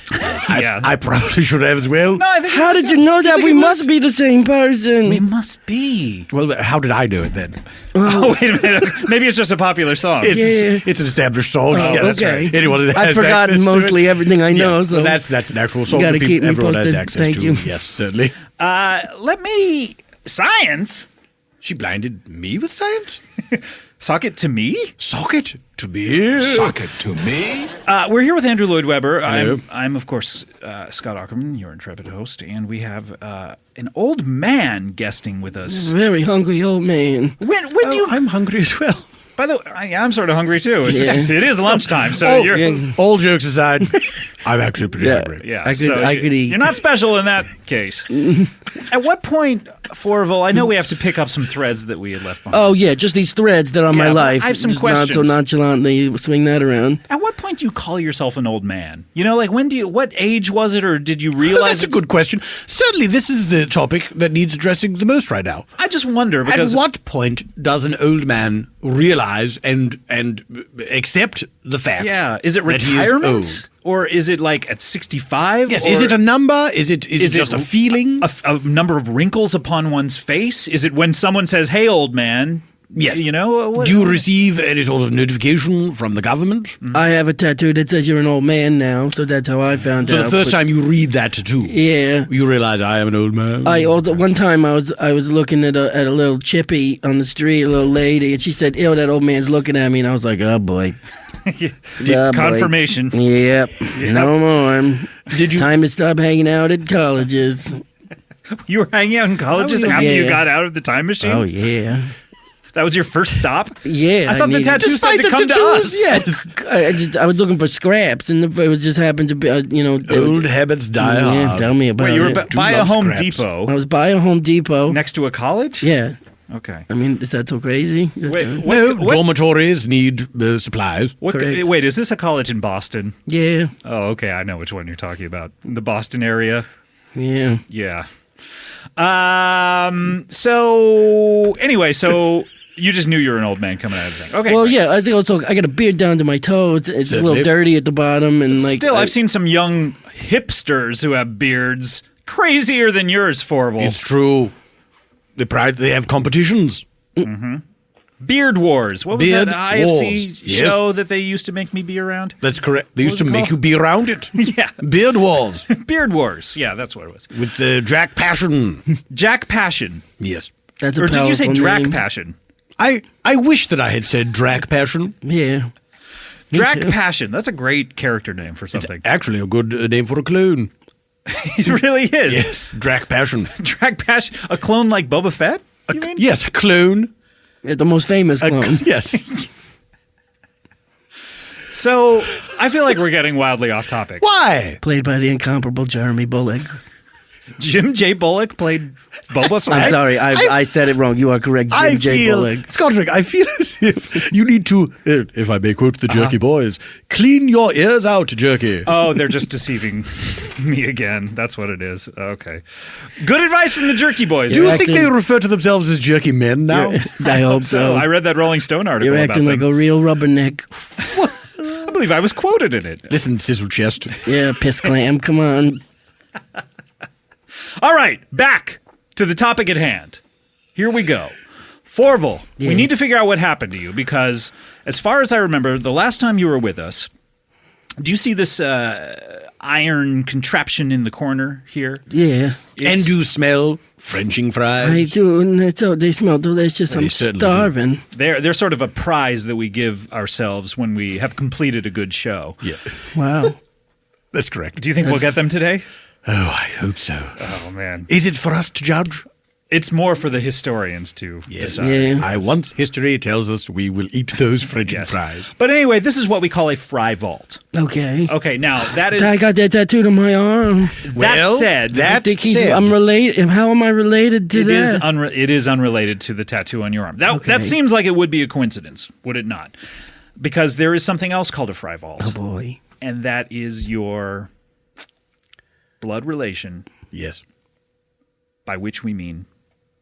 S5: Yeah.
S6: I probably should have as well.
S5: No, I think
S3: How did you know that? We must be the same person.
S5: we must be.
S6: Well, how did I do it then?
S5: Oh, wait a minute. Maybe it's just a popular song.
S6: It's an established song. yeah, that's
S3: okay.
S6: right. Anyone that
S3: I've
S6: has
S3: forgotten
S6: access to
S3: mostly
S6: it.
S3: everything I know.
S6: Yes,
S3: So
S6: well, that's an actual song
S3: gotta
S6: that
S3: keep me
S6: everyone has
S3: posted.
S6: access
S3: Thank
S6: to.
S3: you.
S6: Yes, certainly.
S5: Let me... Science?
S6: She blinded me with science?
S5: Sock it to me?
S6: Socket to me?
S8: Sock it to me.
S5: We're here with Andrew Lloyd Webber.
S6: Hello.
S5: I'm of course, Scott Aukerman, your intrepid host, and we have an old man guesting with us.
S3: very hungry old man.
S5: When do you...
S6: I'm hungry as well.
S5: By the way, I'm sort of hungry too. It is lunchtime, so
S6: Oh,
S5: you're.
S6: all jokes aside, I'm actually pretty hungry.
S5: Yeah,
S3: I
S5: so
S3: could eat.
S5: You're not special in that case. At what point, Fourvel? I know we have to pick up some threads that we had left behind.
S3: Oh yeah, just these threads that are my
S5: Yeah, but
S3: life.
S5: I have some
S3: Just not so
S5: questions.
S3: nonchalantly swing that around.
S5: At what point do you call yourself an old man? You know, like what age was it, or did you
S6: Well,
S5: realize?
S6: that's a good question. Certainly, this is the topic that needs addressing the most right now.
S5: I just wonder because
S6: At what point does an old man realize and accept the fact?
S5: yeah, is it
S6: that he is
S5: retirement
S6: old?
S5: or is it like at 65?
S6: Yes.
S5: Or
S6: Is it a number? Is it just a feeling?
S5: a number of wrinkles upon one's face? Is it when someone says, "Hey, old man"?
S6: Yes.
S5: You know. What,
S6: Do you receive any sort of notification from the government?
S3: I have a tattoo that says you're an old man now, so that's how I found
S6: So
S3: out.
S6: the first
S3: But-
S6: time you read that too,
S3: yeah.
S6: you realize I am an old man.
S3: One time I was looking at a little chippy on the street, a little lady, and she said, "Ew, that old man's looking at me," and I was like, "Oh boy." Yeah, boy.
S5: confirmation.
S3: Yep. No more.
S6: Did you?
S3: Time to stop hanging out at colleges.
S5: You were hanging out in colleges after you
S3: Yeah.
S5: got out of the time machine.
S3: Oh yeah.
S5: That was your first stop.
S3: Yeah.
S5: I thought the
S3: needed-
S5: tattoo said to come to us.
S6: Yes.
S3: I was looking for scraps, and it was just happened to be,
S6: Old habits die
S3: Yeah,
S6: hard.
S3: tell me about
S5: Wait, you were
S3: it.
S5: by a
S6: love
S5: Home
S6: scraps.
S3: I
S5: Depot
S3: was by a Home Depot.
S5: next to a college.
S3: Yeah.
S5: Okay.
S3: I mean, is that so crazy?
S5: Wait,
S6: No,
S5: what,
S6: dormitories need supplies.
S3: Correct.
S5: wait, is this a college in Boston?
S3: Yeah.
S5: Oh, okay. I know which one you're talking about. The Boston area.
S3: Yeah.
S5: Yeah. So anyway, so you just knew you were an old man coming out of the thing. Okay.
S3: Well,
S5: great.
S3: yeah. I think also I got a beard down to my toes. It's a little
S6: Certainly.
S3: dirty at the bottom, and like
S5: Still, I've seen some young hipsters who have beards crazier than yours, Fourvel.
S6: It's true. They have competitions.
S5: Beard Wars. What was
S6: Beard
S5: that IFC
S6: Wars. Yes.
S5: show that they used to make me be around?
S6: That's correct. They used to
S5: was it
S6: make
S5: called?
S6: you be around it.
S5: Yeah.
S6: Beard wars
S5: Beard Wars. Yeah, that's what it was.
S6: with Jack Passion.
S5: Jack Passion.
S6: Yes.
S3: that's a
S5: Or did you say
S3: powerful
S5: Drac
S3: name.
S5: Passion?
S6: I wish that I had said Drac Passion.
S3: Yeah.
S5: Drac
S3: too.
S5: Passion. That's a great character name for something.
S6: Actually, a good name for a clone.
S5: It really is.
S6: Yes, Drac Passion.
S5: Drac Passion. A clone like Boba Fett? You mean?
S6: Yes, a clone.
S3: Yeah, the most famous clone.
S6: Yes.
S5: So I feel like we're getting wildly off topic.
S6: Why?
S3: Played by the incomparable Jeremy Bullock.
S5: Jim J. Bullock played Boba Fett.
S3: I'm sorry, I said it wrong. You are correct, Jim
S6: I
S3: J.
S6: feel,
S3: Bullock.
S6: Scotrick, I feel as if you need to, if I may quote the Jerky Boys, clean your ears out, Jerky.
S5: Oh, they're just deceiving me again. That's what it is. Okay. Good advice from the Jerky Boys.
S6: Do you
S3: You're
S6: think
S3: acting-
S6: they refer to themselves as Jerky Men now?
S3: I hope so.
S5: I read that Rolling Stone article
S3: You're
S5: about
S3: acting like
S5: them.
S3: a real rubberneck.
S5: I believe I was quoted in it.
S6: Listen, Sizzle Chest.
S3: Yeah, piss clam. Come on.
S5: All right, back to the topic at hand. Here we go. Fourvel, we
S3: Yeah.
S5: need to figure out what happened to you because, as far as I remember, the last time you were with us, do you see this iron contraption in the corner here?
S3: Yeah.
S6: And do you smell Frenching fries?
S3: I do, and they smell delicious.
S6: They
S3: I'm
S6: certainly do.
S3: starving.
S5: They're sort of a prize that we give ourselves when we have completed a good show.
S6: Yeah,
S3: Wow.
S6: that's correct.
S5: Do you think we'll get them today?
S6: Oh, I hope so.
S5: Oh, man.
S6: Is it for us to judge?
S5: It's more for the historians to decide.
S3: Yeah.
S6: I once history tells us we will eat those French
S5: Yes.
S6: fries.
S5: But anyway, this is what we call a fry vault.
S3: Okay.
S5: Okay, now that is
S3: I got that tattooed on my arm.
S5: that said,
S6: that
S3: Think
S6: said,
S3: I'm related. How am I related to
S5: it is
S3: that?
S5: it is unrelated to the tattoo on your arm. That
S3: Okay.
S5: that seems like it would be a coincidence, would it not? Because there is something else called a fry vault,
S3: Oh boy.
S5: and that is your blood relation,
S6: yes,
S5: by which we mean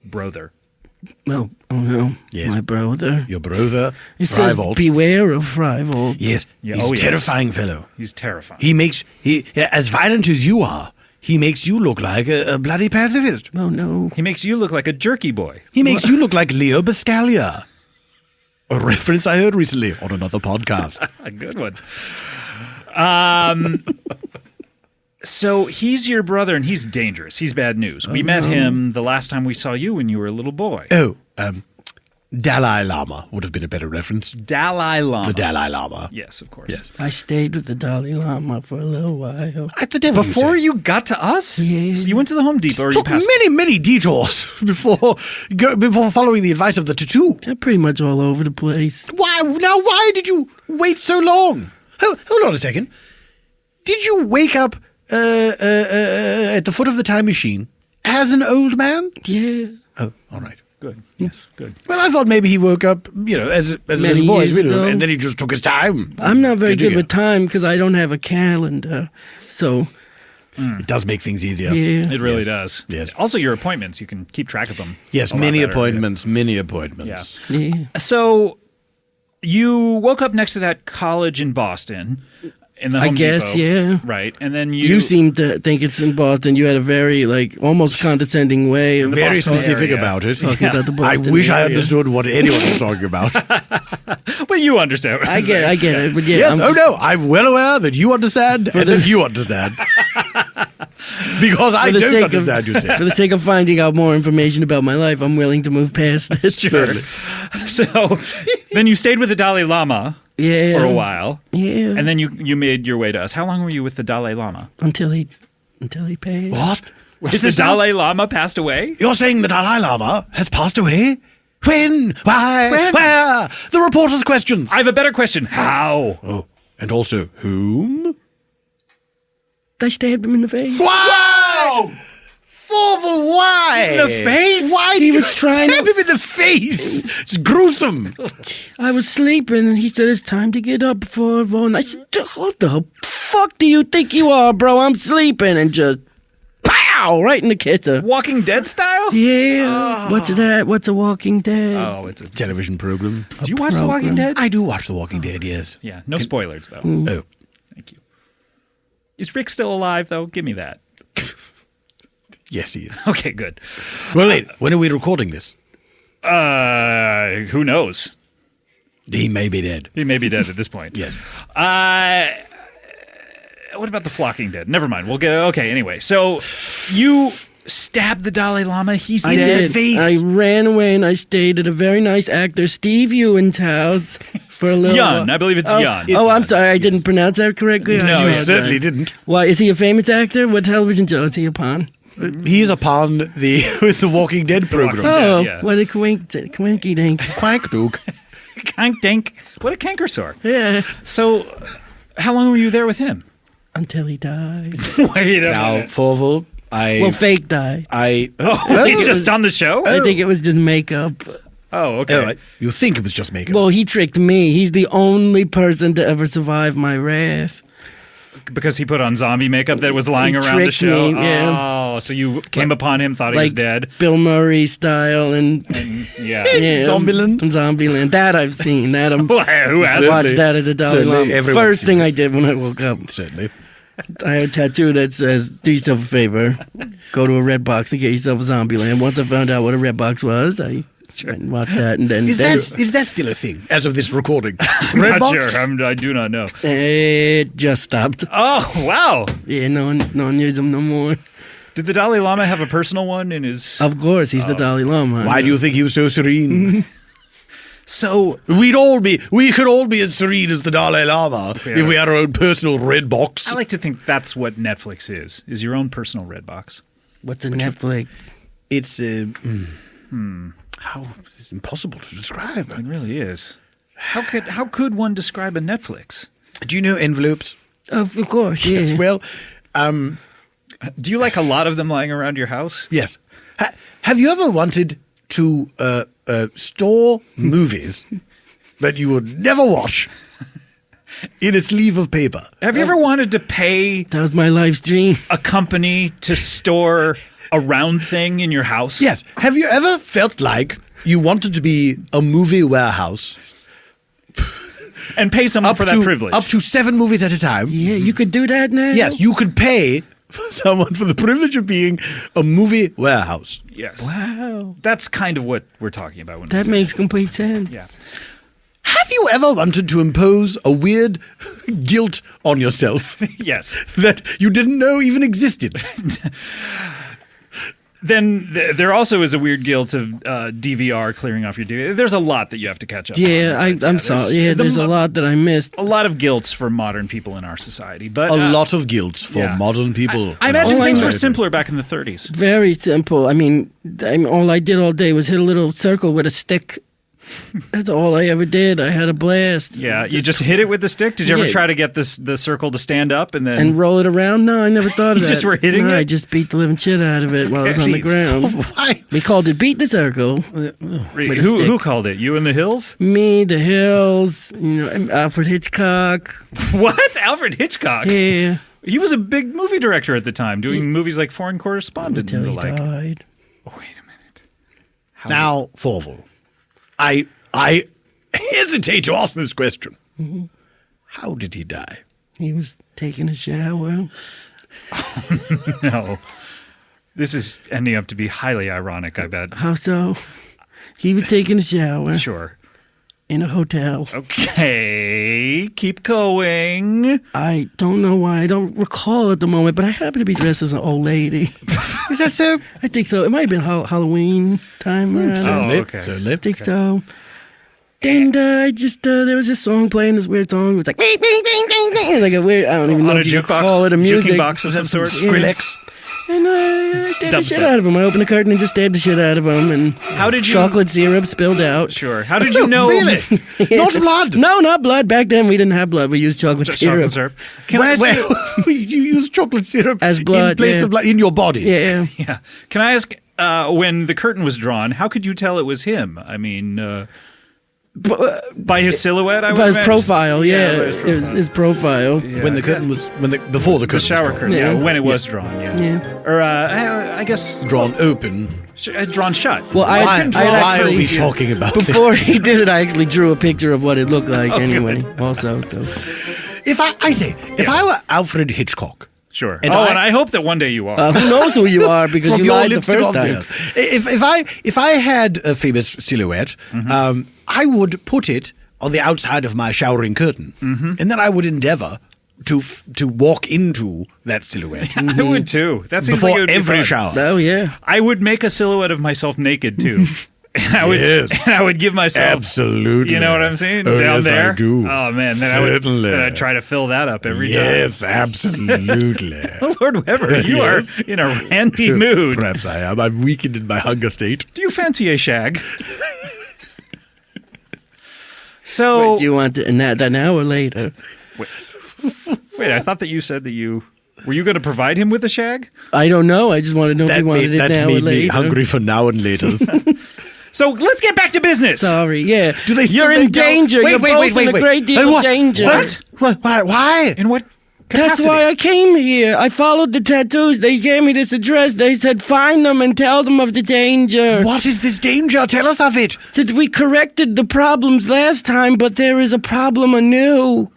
S5: brother.
S3: Oh no.
S6: Yes.
S3: My brother.
S6: your brother,
S3: It says
S6: Freivold.
S3: beware of Freivold.
S6: Yes,
S5: Yeah,
S6: he's
S5: oh,
S6: a
S5: yes.
S6: terrifying fellow.
S5: He's terrifying.
S6: He as violent as you are. He makes you look like a bloody pacifist.
S3: Oh no.
S5: He makes you look like a jerky boy.
S6: He makes you look like Leo Biscaglia. A reference I heard recently on another podcast.
S5: A good one. So he's your brother, and he's dangerous. He's bad news. We met him the last time we saw you when you were a little boy.
S6: Oh, Dalai Lama would have been a better reference.
S5: Dalai Lama.
S6: The Dalai Lama.
S5: Yes, of course.
S6: Yes.
S3: I stayed with the Dalai Lama for a little while.
S6: At the devil,
S5: Before
S6: you
S5: you got to us?
S3: Yeah.
S5: So you went to the Home Depot or you
S6: took
S5: passed?
S6: many detours before following the advice of the tattoo.
S3: They're pretty much all over the place.
S6: Why did you wait so long? Hold on a second. Did you wake up at the foot of the time machine as an old man?
S3: Yeah.
S6: Oh, all right.
S5: Good. Yes, good.
S6: Well, I thought maybe he woke up, as a
S3: Many
S6: little boy,
S3: years ago.
S6: and then he just took his time.
S3: I'm not very good
S6: you
S3: with time because I don't have a calendar. So,
S6: It does make things easier.
S3: yeah.
S5: It really does.
S6: Yes.
S5: Also, your appointments, you can keep track of them.
S6: Yes,
S5: a lot
S6: many
S5: better.
S6: appointments, many appointments.
S5: Yeah.
S3: Yeah.
S5: So you woke up next to that college in Boston in the
S3: I
S5: Home
S3: guess,
S5: Depot.
S3: yeah.
S5: Right. And then
S3: You seem to think it's in Boston. You had a very, almost condescending way of
S6: Very
S5: Boston
S6: specific
S5: area.
S6: about it.
S3: talking about the
S6: I
S3: Boston
S6: wish I
S3: area.
S6: understood what anyone was talking about.
S5: Well, you understand. What
S3: I
S5: I'm
S3: get it. But yeah,
S6: Yes,
S3: I'm
S6: oh
S3: just-
S6: no, I'm well aware that you understand and that you understand. Because I
S3: For the
S6: don't
S3: sake
S6: understand, you
S3: For
S6: say.
S3: the sake of finding out more information about my life, I'm willing to move past this.
S5: Sure. So then you stayed with the Dalai Lama
S3: Yeah.
S5: for a while.
S3: Yeah.
S5: And then you made your way to us. How long were you with the Dalai Lama?
S3: until he paid.
S6: What?
S5: Is the Dalai Lama passed away?
S6: You're saying the Dalai Lama has passed away? When? Why?
S5: When?
S6: Where? The reporter's questions.
S5: I have a better question. How?
S6: Oh, and also, whom?
S3: I stabbed him in the face.
S6: Why? Fourvel, why?
S5: In the face?
S6: Why
S3: He
S6: did you
S3: was trying
S6: stab
S3: to-
S6: him in the face? It's gruesome.
S3: I was sleeping, and he said, it's time to get up, Fourvel. And I said, what the fuck do you think you are, bro? I'm sleeping. And just, pow, right in the kisser.
S5: Walking Dead style?
S3: Yeah. What's that? What's a Walking Dead?
S5: Oh, it's a...
S6: Television program.
S5: Do you watch The Walking
S3: program.
S5: Dead?
S6: I do watch The Walking Dead, yes.
S5: Yeah, no spoilers, though.
S6: Oh.
S5: Thank you. Is Rick still alive, though? Give me that.
S6: Yes, he is.
S5: Okay, good.
S6: Well, wait, when are we recording this?
S5: Who knows?
S6: He may be dead.
S5: He may be dead at this point.
S6: Yes.
S5: What about the Flocking Dead? Never mind. We'll get... Okay, anyway. So, you stabbed the Dalai Lama. He's
S3: I
S5: dead.
S3: did. I ran away and I stayed at a very nice actor, Steve Ewan's house for a little
S5: Yun.
S3: while.
S5: I believe it's Yun.
S3: Oh, I'm sorry. I didn't pronounce that correctly.
S5: No,
S3: I
S5: you
S3: apologize.
S6: certainly didn't.
S3: Why, is he a famous actor? What television show is he upon?
S6: He is upon the with the Walking Dead program.
S5: Walking Dead.
S3: Oh,
S5: yeah.
S3: what a quinky dink.
S6: Quack Duke.
S5: Kank dink. What a canker sore.
S3: Yeah.
S5: So, how long were you there with him?
S3: Until he died.
S5: Wait a
S6: Now,
S5: minute.
S6: Fourvel,
S3: Well, fake died.
S5: Oh, he's just on the show?
S3: I think it was just makeup.
S5: Oh, okay.
S6: Oh, you think it was just makeup?
S3: Well, he tricked me. He's the only person to ever survive my wrath.
S5: Because he put on zombie makeup that was lying
S3: He
S5: around the
S3: tricked
S5: show?
S3: me, yeah.
S5: Oh, so you came upon him, thought he was
S3: Like
S5: dead.
S3: Bill Murray style and
S5: Yeah.
S3: yeah,
S6: Zombieland?
S3: Zombieland. That I've seen. That I'm.
S5: Well, who
S3: I
S5: hasn't?
S3: watched that at the Dalai
S6: Certainly,
S3: Lama.
S6: everyone's
S3: First
S6: seen
S3: thing
S6: it.
S3: I did when I woke up.
S6: Certainly.
S3: I had a tattoo that says, do yourself a favor, go to a red box and get yourself a Zombieland. Once I found out what a red box was, I went and watched that, and then
S6: Is that still a thing as of this recording?
S5: Not
S6: Redbox?
S5: sure. I do not know.
S3: it just stopped.
S5: Oh, wow.
S3: Yeah, no one uses them no more.
S5: Did the Dalai Lama have a personal one in his...
S3: Of course, he's the
S6: Oh.
S3: Dalai Lama.
S6: Why do you think he was so serene?
S5: So,
S6: we could all be as serene as the Dalai Lama if we had our own personal red box.
S5: I like to think that's what Netflix is your own personal red box.
S3: What's a Netflix?
S6: It's how it's impossible to describe.
S5: It really is. How could one describe a Netflix?
S6: Do you know envelopes?
S3: Of course, yeah.
S6: Yes. Well,
S5: Do you like a lot of them lying around your house?
S6: yes. Have you ever wanted to store movies that you would never watch in a sleeve of paper?
S5: Have you ever wanted to pay
S3: That was my life's dream.
S5: a company to store a round thing in your house?
S6: Yes. Have you ever felt like you wanted to be a movie warehouse?
S5: And pay someone for that privilege.
S6: Up to 7 movies at a time.
S3: Yeah, you could do that now?
S6: Yes, you could pay someone for the privilege of being a movie warehouse.
S5: Yes.
S3: Wow.
S5: That's kind of what we're talking about. When we
S3: That
S5: say
S3: makes complete sense.
S5: Yeah.
S6: Have you ever wanted to impose a weird guilt on yourself
S5: Yes.
S6: that you didn't know even existed?
S5: then there also is a weird guilt of DVR clearing off your DVD. There's a lot that you have to catch up on.
S3: Yeah, I'm sorry. Yeah, there's a lot that I missed.
S5: A lot of guilts for modern people in our society. But
S6: A lot of guilt for modern people.
S5: I imagine things were simpler back in the 30s.
S3: Very simple. I mean, all I did all day was hit a little circle with a stick. That's all I ever did. I had a blast.
S5: Yeah, you just hit it with the stick? Did you ever try to get the circle to stand up and then...
S3: And roll it around? No, I never thought of
S5: You
S3: that.
S5: just were hitting
S3: no,
S5: it?
S3: I just beat the living shit out of it while I was on the ground.
S6: Why?
S3: We called it Beat the Circle.
S5: Who called it? You and the Hills?
S3: Me, the Hills, Alfred Hitchcock.
S5: What? Alfred Hitchcock?
S3: Yeah.
S5: He was a big movie director at the time, doing movies like Foreign Correspondent
S3: Until
S5: and
S3: he
S5: the like.
S3: died.
S5: Oh, wait a minute.
S6: Now, Fourvel, I hesitate to ask this question.
S3: Mm-hmm.
S6: How did he die?
S3: He was taking a shower.
S5: No. This is ending up to be highly ironic, I bet.
S3: How so? He was taking a shower
S5: Sure.
S3: in a hotel.
S5: Okay, keep going.
S3: I don't know why. I don't recall at the moment, but I happen to be dressed as an old lady.
S6: Is that so?
S3: I think so. It might have been Halloween time.
S5: Oh, okay.
S6: Certainly.
S3: I think so. And I just there was this song playing, this weird song. It was like bing, bing, bing, bing, bing. Like a weird. I don't even know
S5: On a
S3: if you
S5: jukebox?
S3: call it a music.
S5: Jukebox of some sort?
S6: Skrillex.
S3: And I stabbed the shit
S5: Dubstep.
S3: out of him. I opened the curtain and just stabbed the shit out of him. And
S5: How did you...
S3: chocolate syrup spilled out.
S5: Sure. How did you know...
S6: Really? Not blood?
S3: No, not blood. Back then we didn't have blood. We used chocolate
S5: Chocolate
S3: syrup.
S5: syrup. Can I ask you...
S6: You use chocolate syrup
S3: As blood,
S6: in place
S3: yeah.
S6: of blood in your body?
S3: Yeah.
S5: Yeah. Can I ask, when the curtain was drawn, how could you tell it was him? I mean... by his silhouette, I would
S3: By his
S5: imagine?
S3: profile, yeah.
S5: by his
S3: It was his profile.
S6: When the curtain was before the curtain
S5: The shower
S6: was
S5: curtain,
S3: Yeah.
S5: when it was drawn, yeah.
S3: Yeah.
S5: Or, I guess,
S6: drawn open.
S5: drawn shut.
S3: Well, I
S6: Why
S3: had
S6: are we
S3: actually,
S6: talking about this?
S3: before he did it, I actually drew a picture of what it looked like
S5: Oh,
S3: anyway. Also, so.
S6: If I were Alfred Hitchcock,
S5: Sure.
S6: And
S5: and I hope that one day you are.
S3: Who knows who you are because
S6: from
S3: you
S6: your
S3: lied the
S6: lips to
S3: first
S6: God's
S3: time.
S6: ears. If I had a famous silhouette,
S3: Mm-hmm.
S6: I would put it on the outside of my showering curtain,
S3: Mm-hmm.
S6: and then I would endeavor to walk into that silhouette
S5: I would too. That seems like it
S6: before
S5: would be
S6: every
S5: fun.
S6: shower.
S3: Oh, yeah.
S5: I would make a silhouette of myself naked too. And I would,
S6: Yes.
S5: and I would give myself,
S6: Absolutely.
S5: you know what I'm saying,
S6: Oh,
S5: down
S6: yes, I
S5: there.
S6: do.
S5: Oh man, then
S6: Certainly.
S5: I'd try to fill that up every
S6: Yes, absolutely.
S5: time. Lord Weber, you
S6: Yes.
S5: are in a randy mood.
S6: Perhaps I am. I'm weakened in my hunger state.
S5: Do you fancy a shag? So
S3: Do you want to, and that now or later?
S5: wait, I thought that you said that were you going to provide him with a shag?
S3: I don't know. I just want to know if you wanted it now or
S6: made
S3: later.
S6: me hungry for now and later.
S5: So let's get back to business.
S3: Sorry, yeah.
S6: Do they still
S3: You're in
S6: make dough?
S3: danger.
S6: Wait,
S3: You're
S6: wait,
S3: both
S6: wait, wait,
S3: in
S6: wait.
S3: a great deal
S6: Hey,
S3: of
S6: what?
S3: danger.
S6: What? Why?
S5: In what
S3: That's
S5: capacity?
S3: why I came here. I followed the tattoos. They gave me this address. They said, find them and tell them of the danger.
S6: What is this danger? Tell us of it.
S3: Said we corrected the problems last time, but there is a problem anew.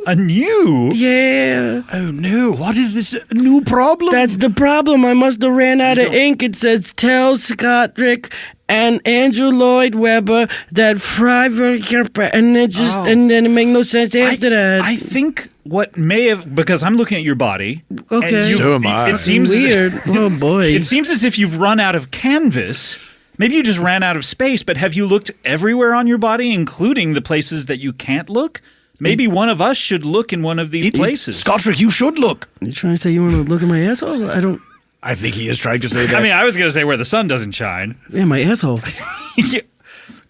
S5: Anew?
S3: Yeah.
S6: Oh no! What is this new problem?
S3: That's the problem. I must have ran out of ink. It says, tell Scottrick and Andrew Lloyd Webber that and it just and then it made no sense after that.
S5: I think what may have, because I'm looking at your body.
S3: Okay.
S5: and
S6: So am I.
S5: It seems
S3: weird. Oh boy.
S5: It seems as if you've run out of canvas. Maybe you just ran out of space, but have you looked everywhere on your body, including the places that you can't look? Maybe one of us should look in one of these places.
S6: Scottrick, you should look.
S3: You trying to say you want to look at my asshole? I don't.
S6: I think he is trying to say that.
S5: I mean, I was going to say where the sun doesn't shine.
S3: Yeah, my asshole.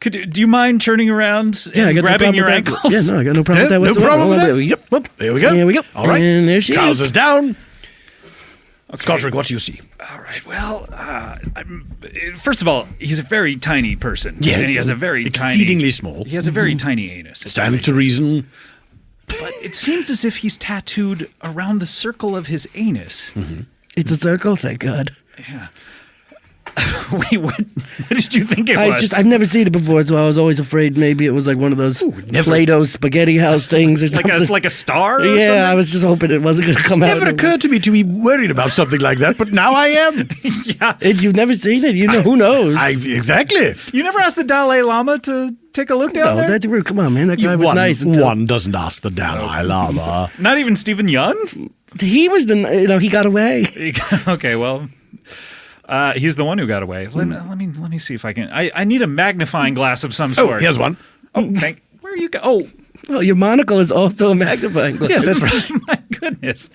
S5: Do you mind turning around
S3: Yeah, I
S5: and
S3: got
S5: grabbing
S3: no
S5: your
S3: problem with
S5: ankles?
S3: that. Yeah, no, I got no problem with that
S6: no
S3: whatsoever.
S6: problem with
S3: Hold on,
S6: that.
S3: Yep.
S6: Whoop, there we go.
S3: Here we go.
S6: All right.
S3: And there she
S6: Trousers
S3: is.
S6: down. Scottrick, what do you see?
S5: All right. Well, first of all, he's a very tiny person.
S6: Yes.
S5: And he has a very
S6: Exceedingly small.
S5: He has a very tiny anus.
S6: Stand to reason.
S5: But it seems as if he's tattooed around the circle of his anus.
S3: It's a circle, thank God.
S5: Yeah. Wait, what did you think it was?
S3: I've never seen it before, so I was always afraid maybe it was like one of those
S6: never-
S3: Play-Doh spaghetti house things or something.
S5: like a star? Or
S3: yeah,
S5: something?
S3: I was just hoping it wasn't going to come out.
S6: Never occurred to me to be worried about something like that, but now I am.
S5: Yeah.
S3: You've never seen it? You know, who knows?
S6: Exactly.
S5: You never asked the Dalai Lama to take a look down
S3: no,
S5: there?
S3: that's weird. Come on, man. That guy was
S6: one,
S3: nice. Until
S6: one doesn't ask the Dalai Lama.
S5: Not even Stephen Yun?
S3: he was he got away.
S5: Okay, well, He's the one who got away. Let me see if I can. I need a magnifying glass of some sort.
S6: Oh, here's one.
S5: Oh, where are you go? Oh,
S3: Oh, your monocle is also a magnifying glass.
S6: Yes, that's right.
S5: my goodness.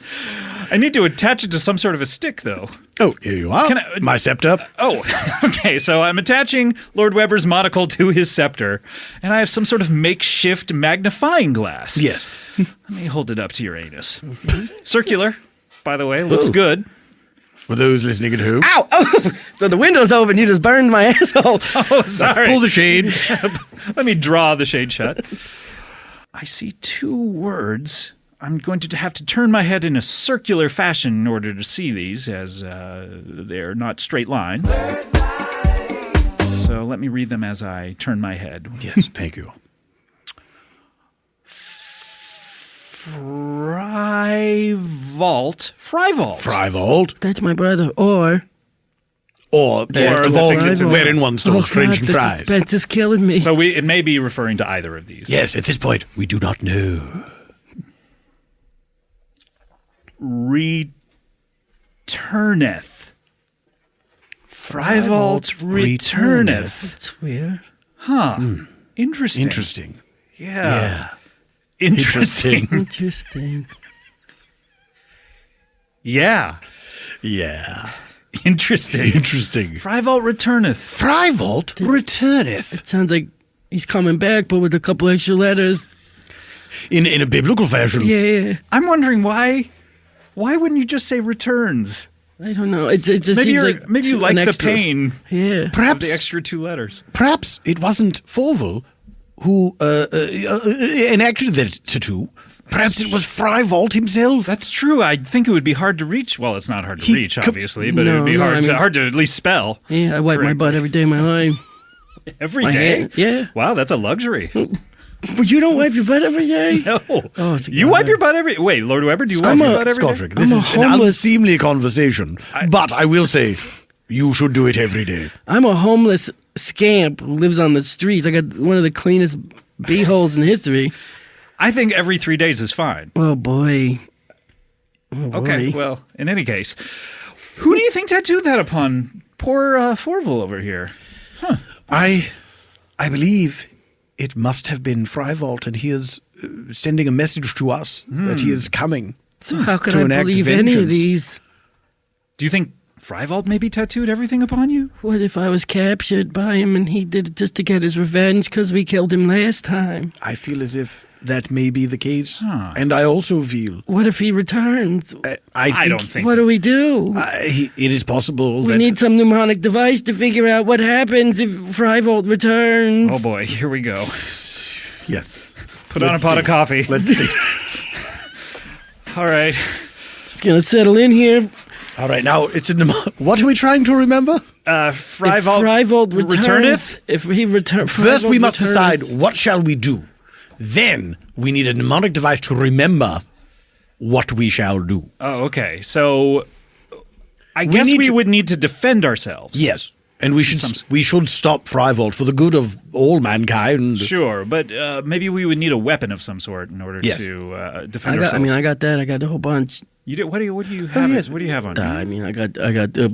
S5: I need to attach it to some sort of a stick, though.
S6: Oh, here you are. My scepter.
S5: Oh, okay. So I'm attaching Lord Weber's monocle to his scepter, and I have some sort of makeshift magnifying glass.
S6: Yes.
S5: Let me hold it up to your anus. Circular, by the way. Looks good.
S6: For those listening at home.
S3: Ow! Oh, so the window's open. You just burned my asshole.
S5: Oh, sorry.
S6: Pull the shade.
S5: Let me draw the shade shut. I see 2 words. I'm going to have to turn my head in a circular fashion in order to see these, as they're not straight lines. So let me read them as I turn my head.
S6: Yes, thank you.
S5: Frivault.
S6: Frivault.
S3: That's my brother. Or
S6: The act of all wherein one stores French and
S3: the
S6: fries.
S3: suspense is killing me.
S5: So it may be referring to either of these.
S6: Yes, at this point, we do not know.
S5: Returneth. Frivault returneth.
S3: It's weird.
S5: Huh. Interesting.
S6: Interesting.
S5: Yeah. Interesting.
S3: Interesting.
S5: Yeah.
S6: Yeah.
S5: Interesting.
S6: Interesting.
S5: Frivault returneth.
S6: Frivault returneth.
S3: It sounds like he's coming back, but with a couple extra letters.
S6: In a biblical fashion.
S3: Yeah.
S5: I'm wondering why wouldn't you just say returns?
S3: I don't know. It just
S5: Maybe
S3: seems like
S5: maybe you
S3: an
S5: like the
S3: extra.
S5: pain
S3: Yeah.
S5: of
S6: Perhaps
S5: the extra 2 letters.
S6: Perhaps it wasn't Fourvel who enacted that tattoo. Perhaps it was Frivault himself.
S5: That's true. I think it would be hard to reach. Well, it's not hard to
S6: He
S5: reach,
S6: co-
S5: obviously, but it
S3: No,
S5: would be
S3: no,
S5: hard
S3: I mean-
S5: hard to at least spell.
S3: Yeah, I wipe my butt every day of my life.
S5: Every
S3: My
S5: day?
S3: hand, yeah.
S5: Wow, that's a luxury.
S3: But you don't wipe your butt every day?
S5: No.
S3: Oh, it's a
S5: You
S3: god.
S5: wipe your butt every... Wait, Lord Weber, do you wipe
S3: I'm
S5: your
S3: a-
S5: butt every day?
S6: Scotric, this
S3: I'm a
S6: is an
S3: homeless-
S6: unseemly conversation. But I will say, you should do it every day.
S3: I'm a homeless scamp who lives on the streets. I got one of the cleanest beeholes in history.
S5: I think every 3 days is fine.
S3: Oh, boy. Oh,
S5: Okay,
S3: boy.
S5: well, in any case, who do you think tattooed that upon? Poor Fourvel over here.
S6: I believe it must have been Frivault, and he is sending a message to us that he is coming.
S3: So how could
S6: To
S3: I
S6: enact
S3: believe any of
S6: vengeance.
S3: these?
S5: Do you think Frivault maybe tattooed everything upon you?
S3: What if I was captured by him and he did it just to get his revenge because we killed him last time?
S6: I feel as if that may be the case.
S5: Huh.
S6: And I also feel...
S3: What if he returns?
S5: I don't think...
S3: What do we do?
S6: it is possible
S3: We
S6: that...
S3: need some mnemonic device to figure out what happens if Frivault returns.
S5: Oh boy, here we go.
S6: Yes.
S5: Put on a
S6: Let's
S5: pot
S6: see.
S5: of coffee.
S6: Let's see.
S5: All right.
S3: Just gonna settle in here.
S6: All right, now, what are we trying to remember?
S5: Frivault,
S3: If Frivault
S5: returneth?
S3: If he returns,
S6: First, we must decide what shall we do. Then, we need a mnemonic device to remember what we shall do.
S5: Oh, okay. So I
S6: We
S5: guess
S6: need
S5: we
S6: to-
S5: would need to defend ourselves.
S6: Yes. And we should stop Frivault for the good of all mankind.
S5: Sure, but maybe we would need a weapon of some sort in order
S6: Yes.
S5: to defend
S3: I
S5: ourselves.
S3: got that. I got a whole bunch.
S5: You do, what do you have?
S6: yes.
S5: What do you have on? you?
S3: I mean, I got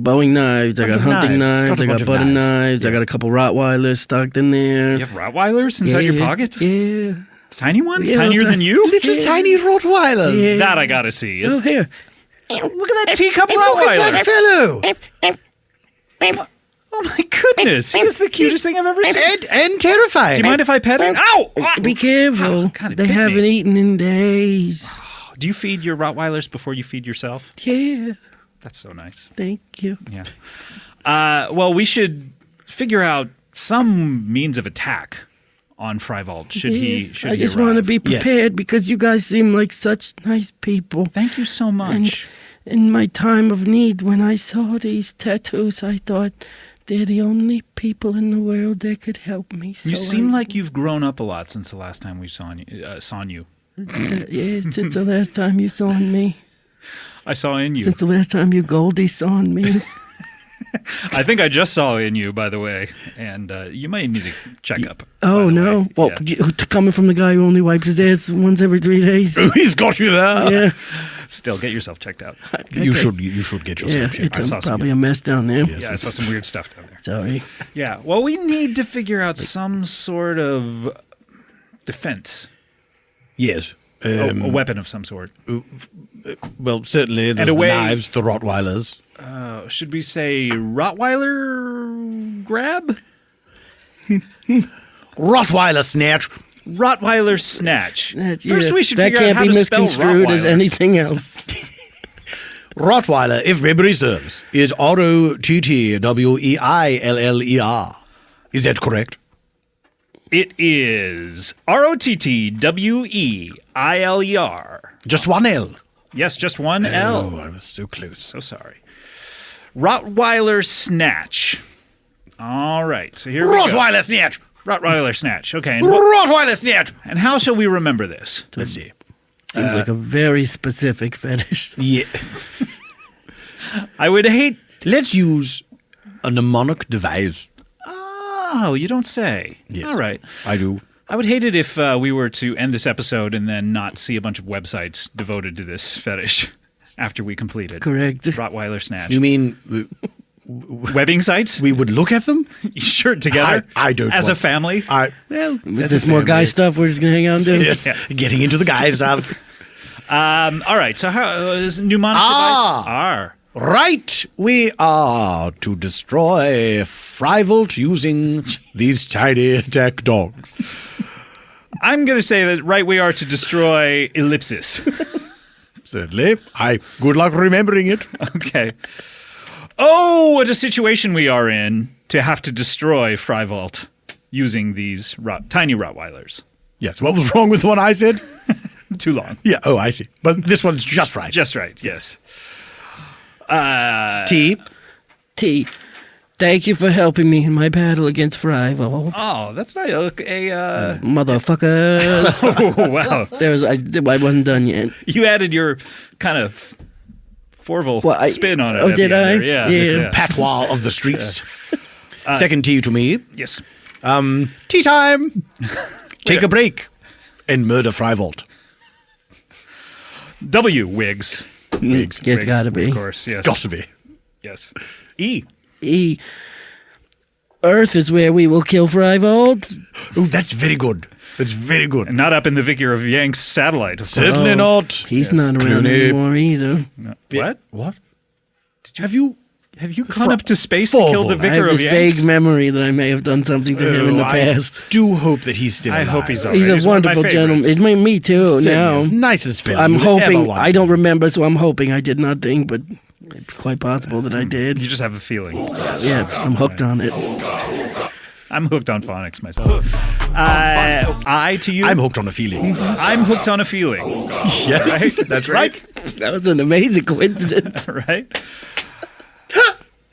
S3: Bowie knives. I got
S6: Bunch of
S3: hunting
S6: knives.
S3: knives.
S6: Got a
S3: I
S6: bunch
S3: got
S6: of
S3: butter
S6: knives.
S3: knives. I got a couple Rottweilers stuck in there.
S5: You have Rottweilers inside your pockets?
S3: Yeah.
S5: Tiny ones?
S3: Yeah,
S5: Tinier
S3: little
S5: than you?
S6: Little tiny Rottweilers.
S3: Yeah.
S5: That I gotta see.
S3: Oh, here.
S5: Look at that teacup
S6: Look at that
S5: Rottweiler.
S6: fellow.
S5: Oh my goodness. He is the cutest thing I've ever seen.
S6: And terrifying.
S5: Do you mind if I pet him? Ow!
S3: Be careful.
S5: God, it
S3: They
S5: bit me.
S3: haven't eaten in days.
S5: Do you feed your Rottweilers before you feed yourself?
S3: Yeah.
S5: That's so nice.
S3: Thank you.
S5: Yeah. Well, we should figure out some means of attack on Frivault. Should he
S3: I just want to be
S6: Yes.
S3: prepared because you guys seem like such nice people.
S5: Thank you so much.
S3: In my time of need, when I saw these tattoos, I thought they're the only people in the world that could help me. So
S5: You seem like you've grown up a lot since the last time we saw you.
S3: yeah, since the last time you saw me.
S5: I saw in you.
S3: Since the last time you Goldie saw me.
S5: I think I just saw in you, by the way, and you might need a checkup.
S3: Oh,
S5: by the
S3: no.
S5: way.
S3: Well,
S5: Yeah.
S3: coming from the guy who only wipes his ass once every 3 days.
S6: He's got you there.
S3: Yeah.
S5: Still, get yourself checked out.
S6: You should get yourself
S3: Yeah,
S6: checked.
S3: it's
S5: saw some-
S3: probably a mess down there.
S5: Yeah, I saw some weird stuff down there.
S3: Sorry.
S5: Yeah, well, we need to figure out some sort of defense.
S6: Yes.
S5: A weapon of some sort.
S6: Well, certainly there's
S5: a
S6: the
S5: way-
S6: knives, the Rottweilers.
S5: Should we say Rottweiler grab?
S6: Rottweiler snatch.
S5: Rottweiler snatch.
S3: Yeah,
S5: First, we should
S3: that
S5: figure
S3: can't
S5: out how
S3: be
S5: to spell
S3: misconstrued as
S5: Rottweiler.
S3: anything else.
S6: Rottweiler, if memory serves, is Rottweiler. Is that correct?
S5: It is Rottweiler.
S6: Just one L.
S5: Yes, just one L.
S6: Oh, I was so close.
S5: So sorry. Rottweiler snatch. All right, so here we go.
S6: Rottweiler snatch.
S5: Rottweiler snatch. Okay, and,
S6: Rottweiler snatch.
S5: and how shall we remember this?
S6: Let's see.
S3: Seems like a very specific fetish.
S6: Yeah.
S5: I would hate.
S6: Let's use a mnemonic device.
S5: Oh, you don't say.
S6: Yes.
S5: All right.
S6: I do.
S5: I would hate it if we were to end this episode and then not see a bunch of websites devoted to this fetish after we complete it.
S3: Correct.
S5: Rottweiler snatch.
S6: You mean
S5: Webbing sites?
S6: we would look at them?
S5: Sure, together?
S6: I don't
S5: As
S6: want-
S5: a family?
S6: Well,
S3: With
S6: that's
S3: this
S6: a
S3: more guy
S6: family.
S3: stuff we're just going to hang on to.
S6: Yes. Getting into the guy stuff.
S5: All right, so how is mnemonic
S6: Ah.
S5: device? R.
S6: Right, we are to destroy Frivolt using these tiny attack dogs.
S5: I'm going to say that right we are to destroy ellipsis.
S6: Certainly. Good luck remembering it.
S5: Okay. Oh, what a situation we are in to have to destroy Frivolt using these tiny Rottweilers.
S6: Yes, what was wrong with the one I said?
S5: Too long.
S6: Yeah, oh, I see. But this one's just right.
S5: Just right, yes.
S6: T.
S3: T. Thank you for helping me in my battle against Frivolt.
S5: Oh, that's not a
S3: Motherfuckers.
S5: oh, wow.
S3: I wasn't done yet.
S5: You added your kind of Fourvel
S3: Well,
S5: spin on it.
S3: oh,
S5: at the
S3: did
S5: end
S3: I?
S5: there. Yeah.
S3: Yeah.
S6: Patois of the streets. Second T to me.
S5: Yes.
S6: Tea time. Take a break and murder Frivolt.
S5: W, wigs.
S3: It's gotta be.
S5: Of course, yes.
S6: Got to be.
S5: Yes. E.
S3: E. Earth is where we will kill Frivolt.
S6: Oh, that's very good. That's very good.
S5: And not up in the Vicar of Yank's satellite, of course.
S6: Certainly not.
S3: He's not around
S6: Clooney.
S3: anymore either.
S5: What?
S6: What? Have you?
S5: Have you gone up to space to kill the
S6: Fourvel.
S3: I have
S5: Vicar of
S3: this
S5: Yanks?
S3: vague memory that I may have done something to him in the past.
S6: I do hope that he's still
S5: I
S6: alive.
S5: hope he's all right.
S3: He's a
S5: He's one of my
S3: wonderful gentleman.
S5: favorites.
S3: Me too.
S6: Certainly
S3: Now
S6: is. Nicest film.
S3: I'm
S6: you'd ever
S3: hoping.
S6: want.
S3: I don't remember, so I'm hoping I did nothing, but it's quite possible that I did.
S5: You just have a feeling.
S3: Yeah, I'm hooked on it.
S5: I'm hooked on phonics myself. I to you.
S6: I'm hooked on a feeling.
S5: I'm hooked on a feeling.
S6: Yes, that's right.
S3: That was an amazing coincidence.
S5: Right?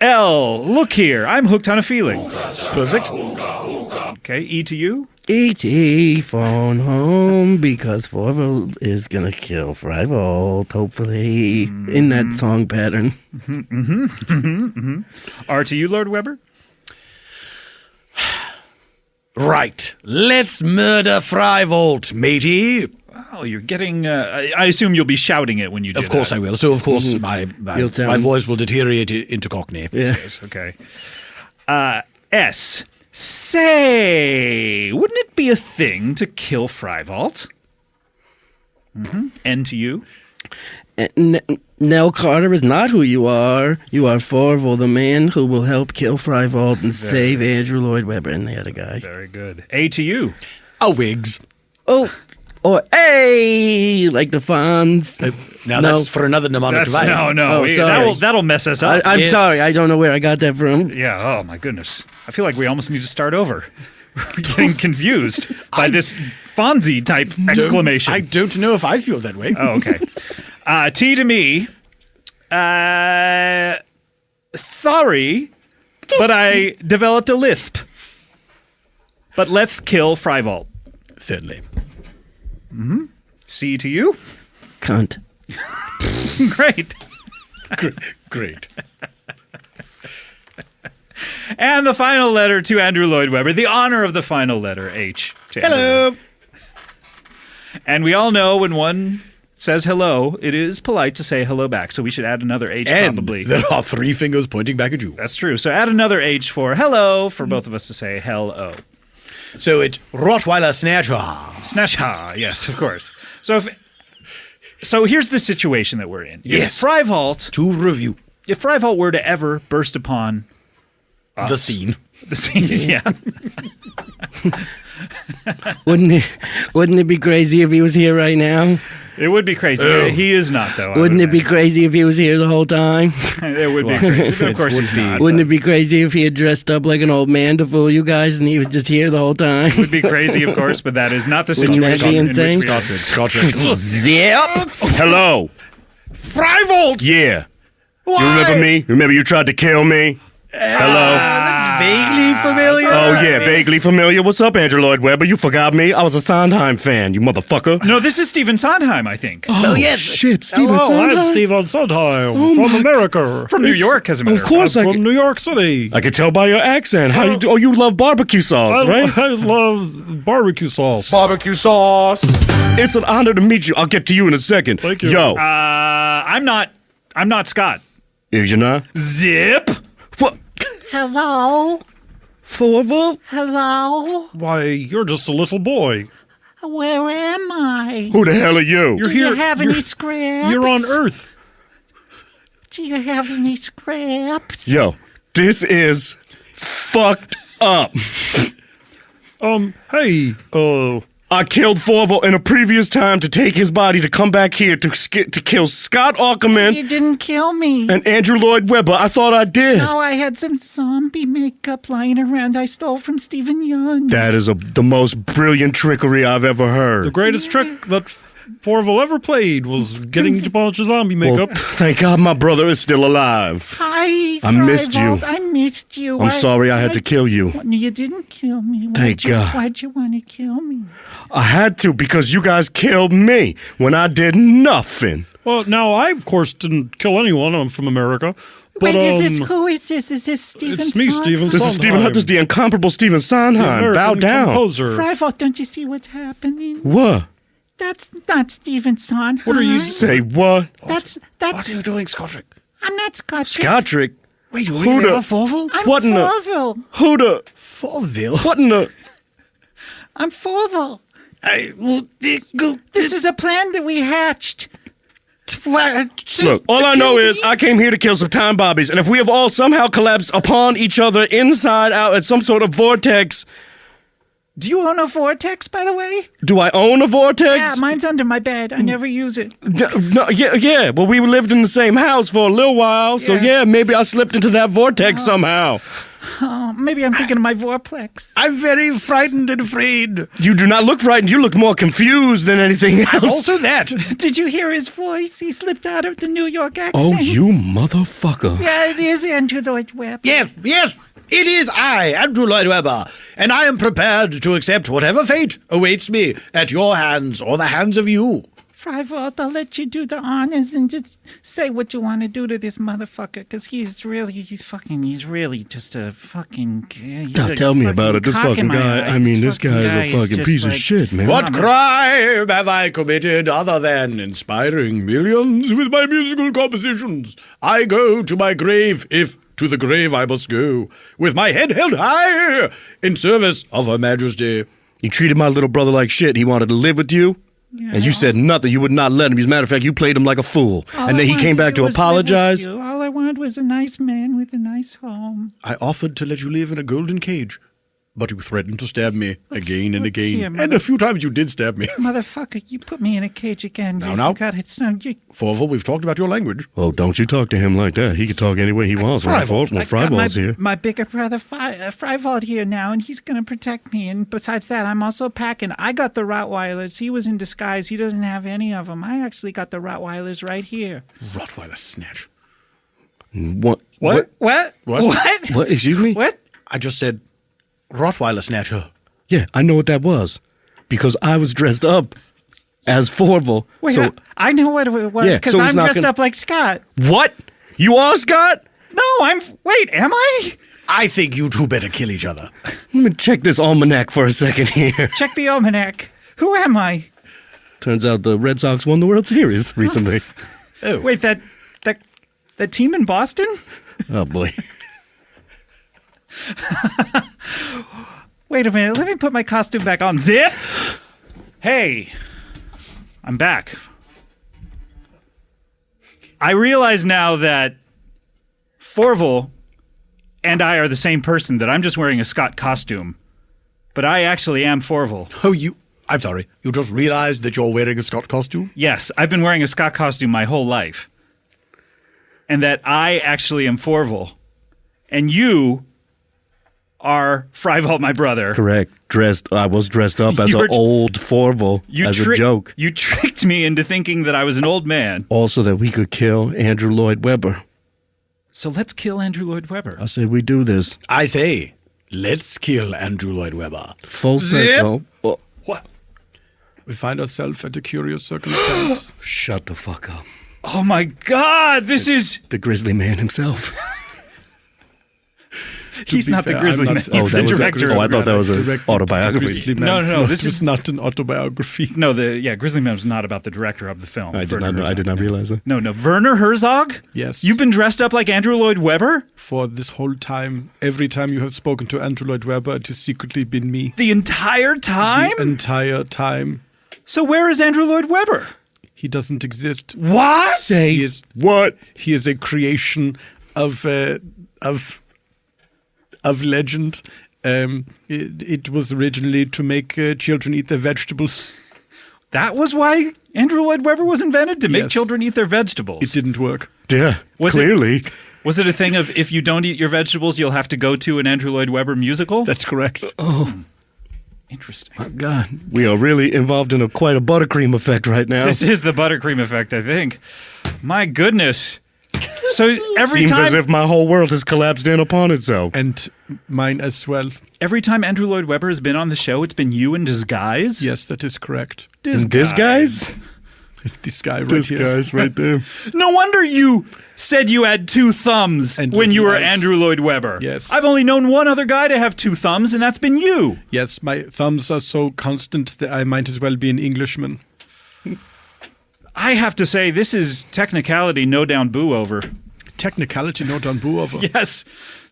S5: L, look here. I'm hooked on a feeling.
S6: Perfect.
S5: Okay, E to you.
S3: E.T. phone home because Fourvel is gonna kill Frivolt, hopefully, in that song pattern.
S5: R to you, Lord Weber.
S6: Right. Let's murder Frivolt, matey.
S5: Oh, you're getting. I assume you'll be shouting it when you do
S6: Of course
S5: that.
S6: I will. So, of course, my
S3: You'll sound-
S6: my voice will deteriorate into Cockney.
S3: Yeah.
S5: Okay. S. Say, wouldn't it be a thing to kill Frivolt? N to you.
S3: Nell Carter is not who you are. You are Fourvel, the man who will help kill Frivolt and save Andrew Lloyd Webber and the other guy.
S5: Very good. A to you.
S6: A wigs.
S3: Oh, or A, like the Fonz.
S6: Now
S3: No.
S6: that's for another mnemonic device.
S5: No.
S3: Oh, sorry.
S5: That'll mess us up.
S3: I'm
S6: Yes.
S3: sorry, I don't know where I got that from.
S5: Yeah, oh my goodness. I feel like we almost need to start over. We're getting confused by this Fonzie type exclamation.
S6: I don't know if I feel that way.
S5: Oh, okay. T to me. Sorry, but I developed a lisp. But let's kill Frivolt.
S6: Certainly.
S5: C to you.
S3: Cunt.
S5: Great.
S6: Great.
S5: And the final letter to Andrew Lloyd Webber, the honor of the final letter, H. To Andrew.
S6: Hello.
S5: And we all know when one says hello, it is polite to say hello back. So we should add another H
S6: And
S5: probably.
S6: there are 3 fingers pointing back at you.
S5: That's true. So add another H for hello for both of us to say hello.
S6: So it's Rottweiler Snatcher.
S5: Snatch ha, yes, of course. So here's the situation that we're in.
S6: Yes.
S5: If Freivalt
S6: To review
S5: were to ever burst upon
S6: the scene.
S5: the scene, yeah.
S3: Wouldn't it be crazy if he was here right now?
S5: It would be crazy. He is not, though.
S3: Wouldn't it be crazy if he was here the whole time?
S5: It would be crazy. Of course, he's not.
S3: Wouldn't it be crazy if he had dressed up like an old man to fool you guys and he was just here the whole time?
S5: It would be crazy, of course, but that is not the
S3: Wouldn't
S5: situation
S3: that be
S5: in
S3: insane?
S5: which we are.
S3: Zip!
S8: Hello.
S6: Freivalt!
S8: Yeah.
S6: Why?
S8: You remember me? Remember you tried to kill me? Hello.
S6: That's vaguely familiar.
S8: Oh yeah, vaguely familiar. What's up, Andrew Lloyd Webber? You forgot me? I was a Sondheim fan, you motherfucker.
S5: No, this is Stephen Sondheim, I think.
S6: Oh, yes.
S8: Shit, Steven
S9: Hello,
S8: Sondheim.
S9: I'm Stephen Sondheim from America.
S5: From New York, as a matter
S8: Of course,
S9: I'm from New York City.
S8: I could tell by your accent. How you do? Oh, you love barbecue sauce, right?
S9: I love barbecue sauce.
S2: Barbecue sauce.
S8: It's an honor to meet you. I'll get to you in a second.
S9: Thank you.
S8: Yo,
S5: I'm not Scott.
S8: you're not.
S5: Zip.
S8: What?
S10: Hello?
S8: Fourvel?
S10: Hello?
S9: Why, you're just a little boy.
S10: Where am I?
S8: Who the hell are you?
S9: You're
S10: Do
S9: here.
S10: you have
S9: you're,
S10: any scraps?
S9: you're on Earth.
S10: Do you have any scraps?
S8: Yo, this is fucked up.
S9: Hey,
S8: I killed Fourvel in a previous time to take his body to come back here to kill Scott Aukerman
S10: You didn't kill me.
S8: and Andrew Lloyd Webber. I thought I did.
S10: No, I had some zombie makeup lying around I stole from Stephen Young.
S8: That is the most brilliant trickery I've ever
S9: the
S8: heard.
S9: greatest trick that Fourvel ever played was getting a bunch of zombie makeup.
S8: Well, thank God my brother is still alive.
S10: Hi,
S8: I missed you.
S10: Freivalt. I missed you.
S8: I'm sorry I had to kill you.
S10: You didn't kill me.
S8: Thank God.
S10: Why'd you want to kill me?
S8: I had to because you guys killed me when I did nothing.
S9: Well, now I, of course, didn't kill anyone. I'm from America. But,
S10: Wait, who is this? Is this Stephen
S9: It's me,
S10: Sondheim?
S9: Stephen
S8: This is Stephen Hunt. This is the incomparable Stephen Sondheim.
S9: American
S8: Bow down.
S9: composer.
S10: Freivalt, don't you see what's happening?
S8: What?
S10: That's not Stephen Sondheim.
S9: What are you
S8: Say what?
S10: That's.
S6: What are you doing, Scotrick?
S10: I'm not Scottish.
S8: Scotrick?
S6: Wait, you
S8: Who
S6: really
S8: the-
S6: are Fourvel?
S10: I'm
S8: What in the-
S10: Fourvel.
S8: Who the?
S6: Fourvel?
S8: What in the?
S10: I'm Fourvel.
S6: Well,
S10: This is a plan that we hatched.
S8: Look, all I know is I came here to kill some time bobbies, and if we have all somehow collapsed upon each other inside out at some sort of vortex,
S10: Do you own a vortex, by the way?
S8: do I own a vortex?
S10: Yeah, mine's under my bed. I never use it.
S8: No, yeah. Well, we lived in the same house for a little while, so yeah, maybe I slipped into that vortex somehow.
S10: Maybe I'm thinking of my vorplex.
S6: I'm very frightened and afraid.
S8: You do not look frightened. You look more confused than anything else.
S6: Also that.
S10: Did you hear his voice? He slipped out of the New York accent.
S8: Oh, you motherfucker.
S10: Yeah, it is Andrew Lloyd Webber.
S6: Yes, it is I, Andrew Lloyd Webber, and I am prepared to accept whatever fate awaits me at your hands or the hands of you.
S10: Freivalt, I'll let you do the honors and just say what you want to do to this motherfucker, because he's really just a fucking...
S8: Now tell me about it. This fucking guy, I mean, this guy is a fucking piece of shit, man.
S6: What crime have I committed other than inspiring millions with my musical compositions? I go to my grave, if to the grave I must go, with my head held high in service of Her Majesty.
S8: You treated my little brother like shit. He wanted to live with you. And you said nothing. You would not let him. As a matter of fact, you played him like a fool. And then he came back to apologize.
S10: All I wanted was a nice man with a nice home.
S6: I offered to let you live in a golden cage, but you threatened to stab me again and
S10: look
S6: again.
S10: here,
S6: And a few times you did stab me.
S10: Motherfucker, you put me in a cage again.
S6: Now.
S10: You got it, son.
S6: Fourvel, we've talked about your language.
S8: Oh, don't you talk to him like that. He can talk any way he wants. When Freival's here.
S10: My bigger brother, Freivalt, here now, and he's going to protect me. And besides that, I'm also packing. I got the Rottweilers. He was in disguise. He doesn't have any of them. I actually got the Rottweilers right here.
S6: Rottweiler snatch.
S8: What?
S10: What?
S8: What? Excuse me?
S10: What?
S6: I just said Rottweiler snatcher.
S8: Yeah, I know what that was. Because I was dressed up as Fourvel.
S10: Wait,
S8: So,
S10: I know what it was
S8: Yeah,
S10: because
S8: so he's
S10: I'm
S8: not
S10: dressed
S8: gonna-
S10: up like Scott.
S8: what? You are Scott?
S10: No, wait, am I?
S6: I think you two better kill each other.
S8: Let me check this almanac for a second here.
S10: Check the almanac. Who am I?
S8: Turns out the Red Sox won the World Series recently.
S5: Wait, that team in Boston?
S8: Oh, boy.
S5: Wait a minute. Let me put my costume back on. Zip! Hey, I'm back. I realize now that Fourvel and I are the same person, that I'm just wearing a Scott costume. But I actually am Fourvel.
S6: Oh, I'm sorry. You just realized that you're wearing a Scott costume?
S5: Yes, I've been wearing a Scott costume my whole life. And that I actually am Fourvel. And you are Fourvel, my brother.
S8: Correct. I was dressed up as an old Fourvel as a joke.
S5: You tricked me into thinking that I was an old man.
S8: Also that we could kill Andrew Lloyd Webber.
S5: So let's kill Andrew Lloyd Webber.
S8: I said we do this.
S6: I say, let's kill Andrew Lloyd Webber.
S8: Full circle. Oh.
S5: What?
S9: We find ourselves at a curious circumstance.
S8: Shut the fuck up.
S5: Oh my God, this is...
S8: The Grizzly Man himself.
S5: He's not the Grizzly Man. He's the director.
S8: I thought that was an autobiography.
S5: No. This
S9: is not an autobiography.
S5: No, Grizzly Man was not about the director of the film.
S8: I did not realize that.
S5: No. Werner Herzog?
S9: Yes.
S5: You've been dressed up like Andrew Lloyd Webber?
S9: For this whole time, every time you have spoken to Andrew Lloyd Webber, it has secretly been me.
S5: The entire time?
S9: The entire time.
S5: So where is Andrew Lloyd Webber?
S9: He doesn't exist.
S5: What?
S8: What?
S9: He is a creation of legend. It was originally to make children eat their vegetables.
S5: That was why Andrew Lloyd Webber was invented? To make children eat their vegetables?
S9: It didn't work.
S8: Yeah, clearly.
S5: Was it a thing of if you don't eat your vegetables, you'll have to go to an Andrew Lloyd Webber musical?
S9: That's correct.
S8: Oh.
S5: Interesting.
S8: My God. We are really involved in quite a buttercream effect right now.
S5: This is the buttercream effect, I think. My goodness. So every
S8: Seems
S5: time...
S8: as if my whole world has collapsed in upon itself.
S9: And mine as well.
S5: Every time Andrew Lloyd Webber has been on the show, it's been you in disguise?
S9: Yes, that is correct.
S8: Disguise?
S9: This guy right
S8: This
S9: here.
S8: guy's right there.
S5: No wonder you said you had two thumbs when you were Andrew Lloyd Webber.
S9: Yes.
S5: I've only known one other guy to have two thumbs, and that's been you.
S9: Yes, my thumbs are so constant that I might as well be an Englishman.
S5: I have to say, this is technicality no down boo over.
S9: Technicality no down boo over?
S5: Yes.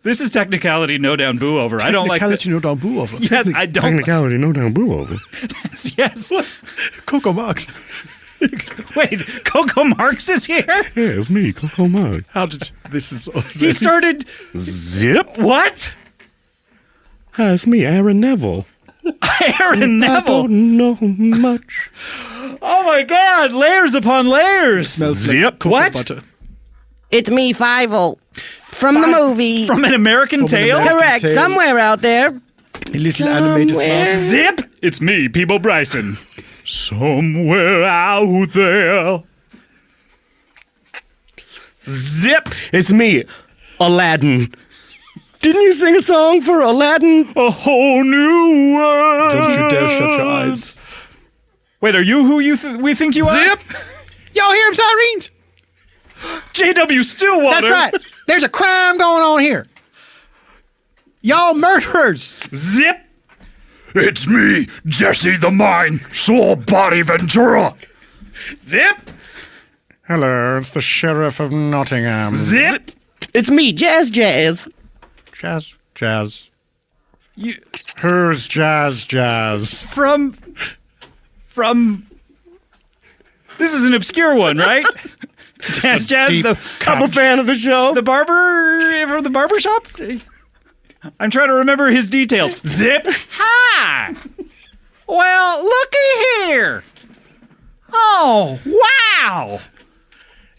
S5: This is technicality no down boo over. I don't like
S9: Technicality no down boo over?
S5: Yes, I don't.
S8: Technicality no down boo over.
S5: Yes.
S9: Coco Marx.
S5: Wait, Coco Marx is here?
S8: Yeah, it's me, Coco Marx.
S9: How did this is?
S5: He started.
S8: Zip.
S5: What?
S8: Hi, it's me, Aaron Neville.
S5: Aaron Neville.
S8: I don't know much.
S5: Oh my God! Layers upon layers.
S8: Zip.
S9: Cocoa
S5: What?
S9: butter.
S3: It's me, Fourvel. From the movie.
S5: From An American Tale?
S3: Correct.
S9: Tale.
S3: Somewhere out there.
S9: A little animated mouse.
S5: Zip! It's me, Peebo Bryson. Somewhere out there. Zip!
S8: It's me, Aladdin. Didn't you sing a song for Aladdin?
S5: A whole new world.
S9: Don't you dare shut your eyes.
S5: Wait, are you who we think you are?
S6: Zip! Y'all hear him, sirens?
S5: J.W. Stillwater.
S6: That's right. There's a crime going on here. Y'all murderers.
S5: Zip!
S1: It's me, Jesse the Mind, Soul Body Ventura.
S5: Zip!
S6: Hello, it's the Sheriff of Nottingham.
S5: Zip!
S3: It's me, Jazz.
S6: Jazz.
S5: You,
S6: Who's Jazz?
S5: from... This is an obscure one, right? Jazz, the...
S8: I'm a fan of the show.
S5: The barber from the barber shop? I'm trying to remember his details. Zip! Hi! Well, looky here! Oh, wow!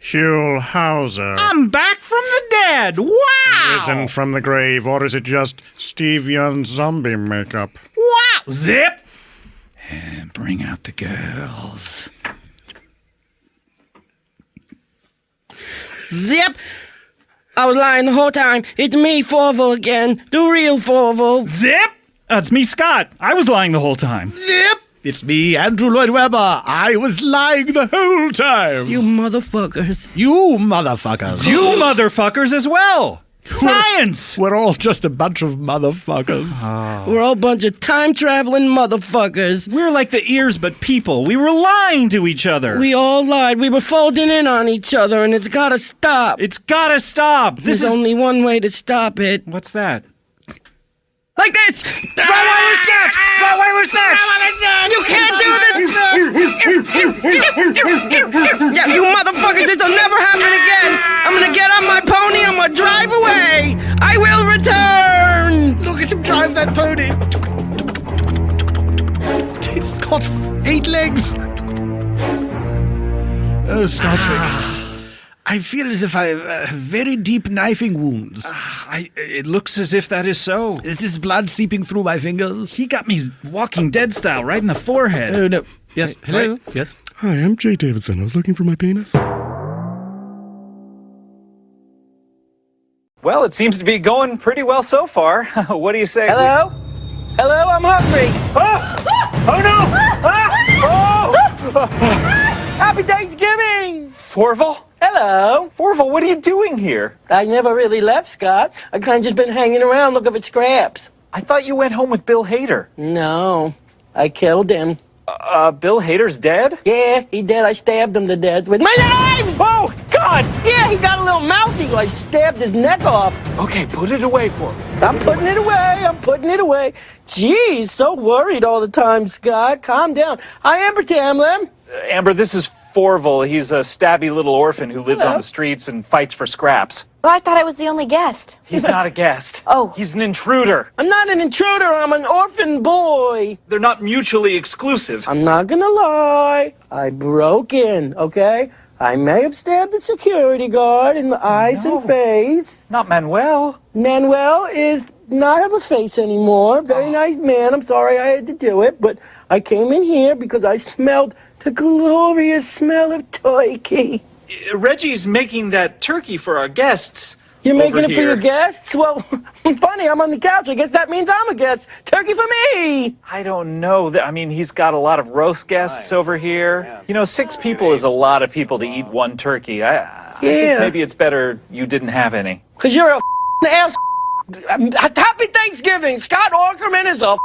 S6: Huell Hauser.
S5: I'm back from the dead! Wow!
S6: Risen from the grave, or is it just Steve Young's zombie makeup?
S5: Wow! Zip! And bring out the girls.
S3: Zip. I was lying the whole time. It's me, Fourvel again. The real Fourvel.
S5: Zip! It's me, Scott. I was lying the whole time.
S6: Zip! It's me, Andrew Lloyd Webber. I was lying the whole time.
S3: You motherfuckers.
S6: You motherfuckers.
S5: You motherfuckers as well! Science!
S6: We're all just a bunch of motherfuckers.
S3: We're all a bunch of time-traveling motherfuckers.
S5: We're like the ears but people. We were lying to each other.
S3: We all lied. We were folding in on each other, and it's gotta stop.
S5: It's gotta stop.
S3: There's only one way to stop it.
S5: What's that?
S3: Like this! Rottweiler snatch! Rottweiler snatch! You can't do this! Yeah, you motherfuckers, this'll never happen again! I'm gonna get on my pony, I'm gonna drive away! I will return!
S6: Look at him drive that pony. It's got 8 legs. Oh, Scotch. I feel as if I have very deep knifing wounds.
S5: It looks as if that is so.
S6: It is blood seeping through my fingers.
S5: He got me Walking Dead style right in the forehead.
S6: Oh, no. Yes. Hello? Yes.
S8: Hi, I'm Jay Davidson. I was looking for my penis.
S1: Well, it seems to be going pretty well so far. What do you say?
S3: Hello? Hello, I'm hungry.
S1: Oh no! Oh!
S3: Happy Thanksgiving!
S1: Fourvel?
S3: Hello.
S1: Fourvel, what are you doing here?
S3: I never really left, Scott. I kind of just been hanging around looking for scraps.
S1: I thought you went home with Bill Hader.
S3: No, I killed him.
S1: Bill Hader's dead?
S3: Yeah, he did. I stabbed him to death with my knives!
S1: Oh, God!
S3: Yeah, he got a little mouthy. I stabbed his neck off.
S1: Okay, put it away for me.
S3: I'm putting it away. I'm putting it away. Jeez, so worried all the time, Scott. Calm down. Hi, Amber Tamlin.
S1: Amber, this is Fourvel. He's a stabby little orphan who lives on the streets and fights for scraps.
S11: Well, I thought I was the only guest.
S1: He's not a guest.
S11: Oh.
S1: He's an intruder.
S3: I'm not an intruder. I'm an orphan boy.
S1: They're not mutually exclusive.
S3: I'm not gonna lie. I broke in, okay? I may have stabbed the security guard in the eyes and face.
S1: Not Manuel.
S3: Manuel is not have a face anymore. Very nice man. I'm sorry I had to do it, but I came in here because I smelled the glorious smell of turkey.
S1: Reggie's making that turkey for our guests.
S3: You're making it for your guests? Well, funny, I'm on the couch. I guess that means I'm a guest. Turkey for me!
S1: I don't know. I mean, he's got a lot of roast guests over here. Yeah. You know, 6 people is a lot of people to eat one turkey. I think maybe it's better you didn't have any.
S3: Because you're a ass. Happy Thanksgiving! Scott Aukerman is a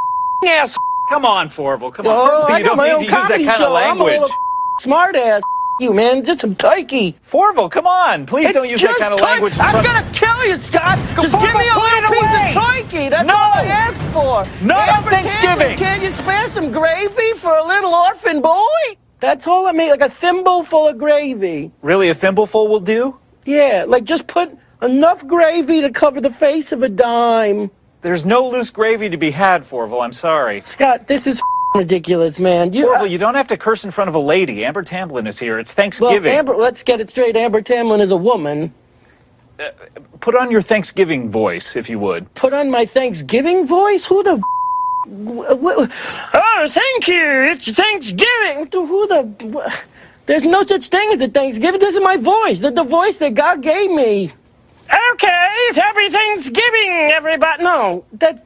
S3: ass.
S1: Come on, Fourvel, come on.
S3: Oh, I
S1: you
S3: got
S1: don't
S3: my
S1: need
S3: own
S1: to use that
S3: comedy
S1: kind
S3: show.
S1: of language.
S3: I'm a little smart ass. You, man. Just some turkey.
S1: Fourvel, come on. Please don't use that kind of language.
S3: I'm going to kill you, Scott. Just give me a little piece of turkey. That's all I asked for.
S1: No Thanksgiving.
S3: Can you spare some gravy for a little orphan boy? That's all I made, like a thimble full of gravy.
S1: Really, a thimbleful will do?
S3: Yeah, like just put enough gravy to cover the face of a dime.
S1: There's no loose gravy to be had, Fourvel. I'm sorry.
S3: Scott, this is ridiculous, man.
S1: Fourvel, you don't have to curse in front of a lady. Amber Tamlin is here. It's Thanksgiving.
S3: Well, Amber, let's get it straight. Amber Tamlin is a woman.
S1: Put on your Thanksgiving voice, if you would.
S3: Put on my Thanksgiving voice? Who the Oh, thank you. It's Thanksgiving. Who the... There's no such thing as a Thanksgiving. This is my voice. The voice that God gave me. Okay, happy Thanksgiving, everybody. No, that's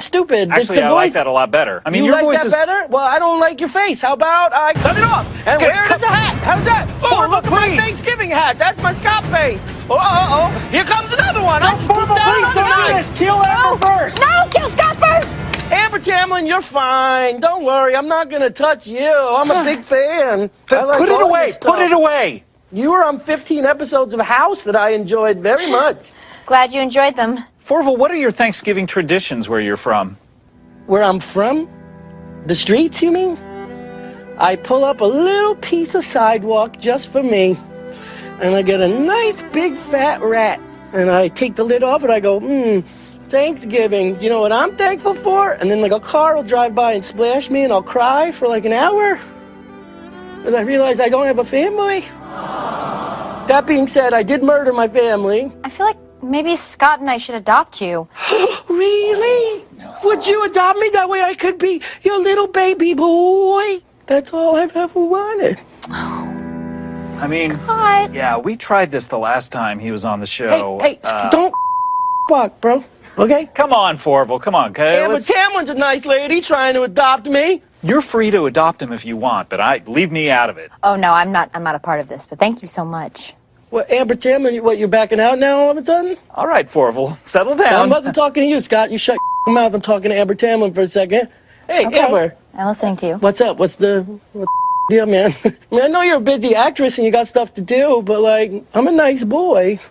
S3: stupid.
S1: Actually, I like that a lot better. I mean,
S3: you
S1: your
S3: like
S1: voice
S3: that
S1: is
S3: better? Well, I don't like your face. How about I cut it off and wear it as a hat? How's that? Oh, look at my Thanksgiving hat. That's my Scott face. Oh. Here comes another one.
S1: No, Fourvel, please don't do this. Kill Amber first.
S11: No, kill Scott first.
S3: Amber Tamlin, you're fine. Don't worry. I'm not going to touch you. I'm a big fan.
S1: Put it away. Put it away.
S3: You were on 15 episodes of House that I enjoyed very much.
S11: Glad you enjoyed them.
S1: Fourvel, what are your Thanksgiving traditions where you're from?
S3: Where I'm from? The streets, you mean? I pull up a little piece of sidewalk just for me, and I get a nice big fat rat, and I take the lid off and I go, Thanksgiving. You know what I'm thankful for? And then like a car will drive by and splash me and I'll cry for like an hour because I realize I don't have a family. That being said, I did murder my family.
S11: I feel like maybe Scott and I should adopt you.
S3: Really? Would you adopt me? That way I could be your little baby boy. That's all I've ever wanted.
S1: I mean,
S11: Scott.
S1: yeah, we tried this the last time he was on the show.
S3: Hey, don't walk, bro. Okay?
S1: Come on, Fourvel, come on.
S3: Amber Tamlin's a nice lady trying to adopt me.
S1: You're free to adopt him if you want, but leave me out of it.
S11: Oh no, I'm not a part of this, but thank you so much.
S3: What, Amber Tamlin, what, you're backing out now all of a sudden?
S1: All right, Fourvel, settle
S3: I
S1: down.
S3: wasn't talking to you, Scott. You shut your mouth. I'm talking to Amber Tamlin for a second. Hey,
S11: Okay.
S3: Amber.
S11: I'm listening to you.
S3: What's up? What's the deal, man? I mean, I know you're a busy actress and you got stuff to do, but, like, I'm a nice boy.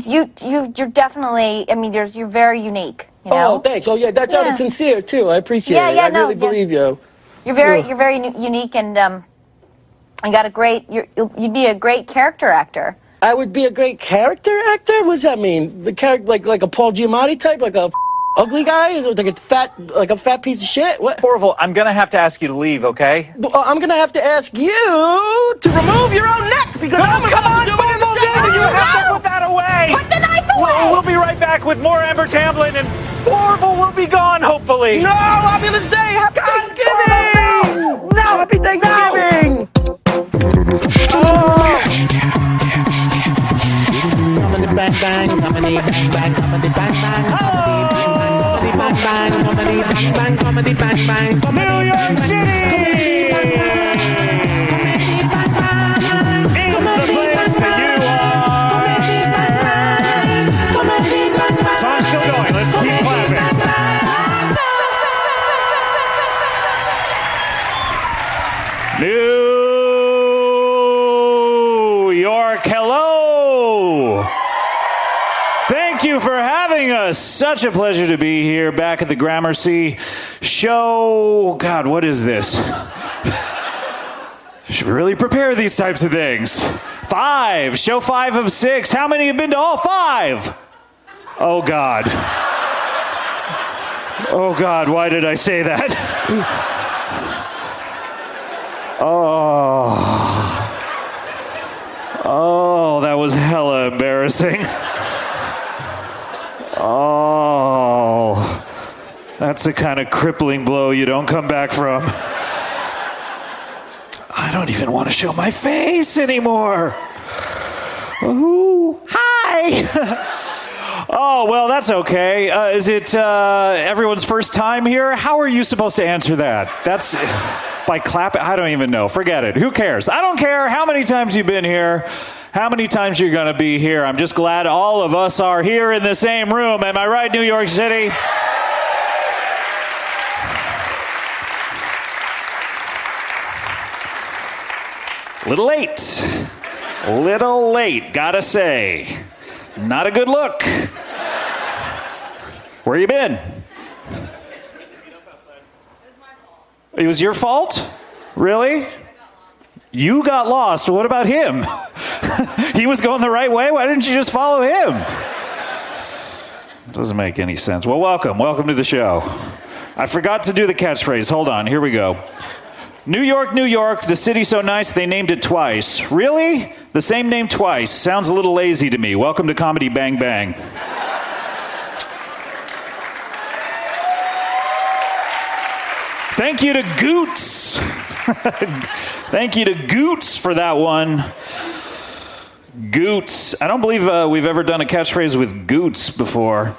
S11: You're definitely, I mean, you're very unique, you know?
S3: Oh, thanks. Oh, yeah, that sounded sincere, too. I appreciate it. I really believe you.
S11: You're very unique, and you got a great, you'd be a great character actor.
S3: I would be a great character actor? What does that mean? The character, like a Paul Giamatti type? Like a ugly guy? Is it like a fat piece of shit? What?
S1: Fourvel, I'm gonna have to ask you to leave, okay?
S3: I'm gonna have to ask you to remove your own neck because I'm
S1: come on, Fourvel, you have to put that away!
S11: Put the knife away!
S1: We'll be right back with more Amber Tamlin, and Fourvel will be gone, hopefully.
S3: No, I'm gonna stay! Happy Thanksgiving! No! Happy Thanksgiving!
S4: Comedy bang bang, comedy bang bang, comedy bang bang, comedy bang bang, comedy bang bang, comedy bang bang, comedy
S1: New York City! It's the place that you are. Song's still going, let's keep clapping. New York, hello! Thank you for having us. Such a pleasure to be here back at the Gramercy show. God, what is this? Should really prepare these types of things. 5, show 5 of 6. How many have been to all 5? Oh, God. Oh, God, why did I say that? Oh, that was hella embarrassing. Oh, that's the kind of crippling blow you don't come back from. I don't even want to show my face anymore. Ooh, hi. Oh, well, that's okay. Is it everyone's first time here? How are you supposed to answer that? That's by clapping? I don't even know. Forget it. Who cares? I don't care how many times you've been here, how many times you're going to be here. I'm just glad all of us are here in the same room. Am I right, New York City? Little late, gotta say. Not a good look. Where you been? It was your fault? Really? You got lost. What about him? He was going the right way. Why didn't you just follow him? Doesn't make any sense. Well, welcome. Welcome to the show. I forgot to do the catchphrase. Hold on. Here we go. New York, New York, the city so nice they named it twice. Really? The same name twice. Sounds a little lazy to me. Welcome to Comedy Bang Bang. Thank you to Goots. Thank you to Goots for that one. Goots. I don't believe we've ever done a catchphrase with Goots before.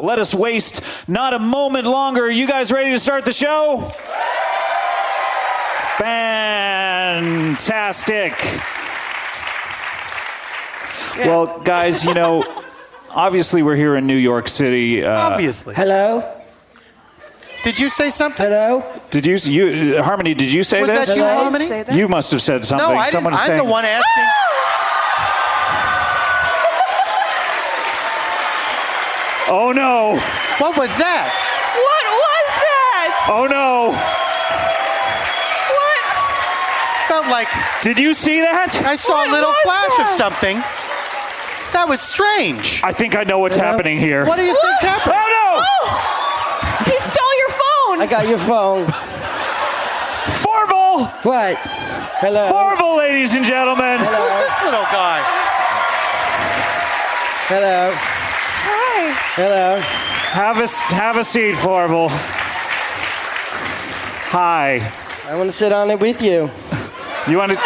S1: Let us waste not a moment longer. Are you guys ready to start the show? Fantastic. Yeah. Well, guys, you know, obviously we're here in New York City.
S12: Obviously.
S3: Hello?
S12: Did you say something?
S3: Hello?
S1: Did you, Harmony, did you say
S12: Was
S1: this?
S12: that you, Harmony?
S1: You must have said something.
S12: No, I
S1: Someone
S12: didn't.
S1: is saying,
S12: I'm the one asking.
S1: Oh, no.
S12: What was that?
S13: What was that?
S1: Oh, no.
S13: What?
S12: Felt like
S1: Did you see that?
S12: I saw a little flash of something. That was strange.
S1: I think I know what's happening here.
S12: What do you think's happening?
S1: Oh, no.
S13: He stole your phone.
S3: I got your phone.
S1: Fourvel.
S3: What? Hello?
S1: Fourvel, ladies and gentlemen.
S12: Who's this little guy?
S3: Hello?
S13: Hi.
S3: Hello?
S1: Have a seat, Fourvel. Hi.
S3: I want to sit on it with you.
S1: You want to?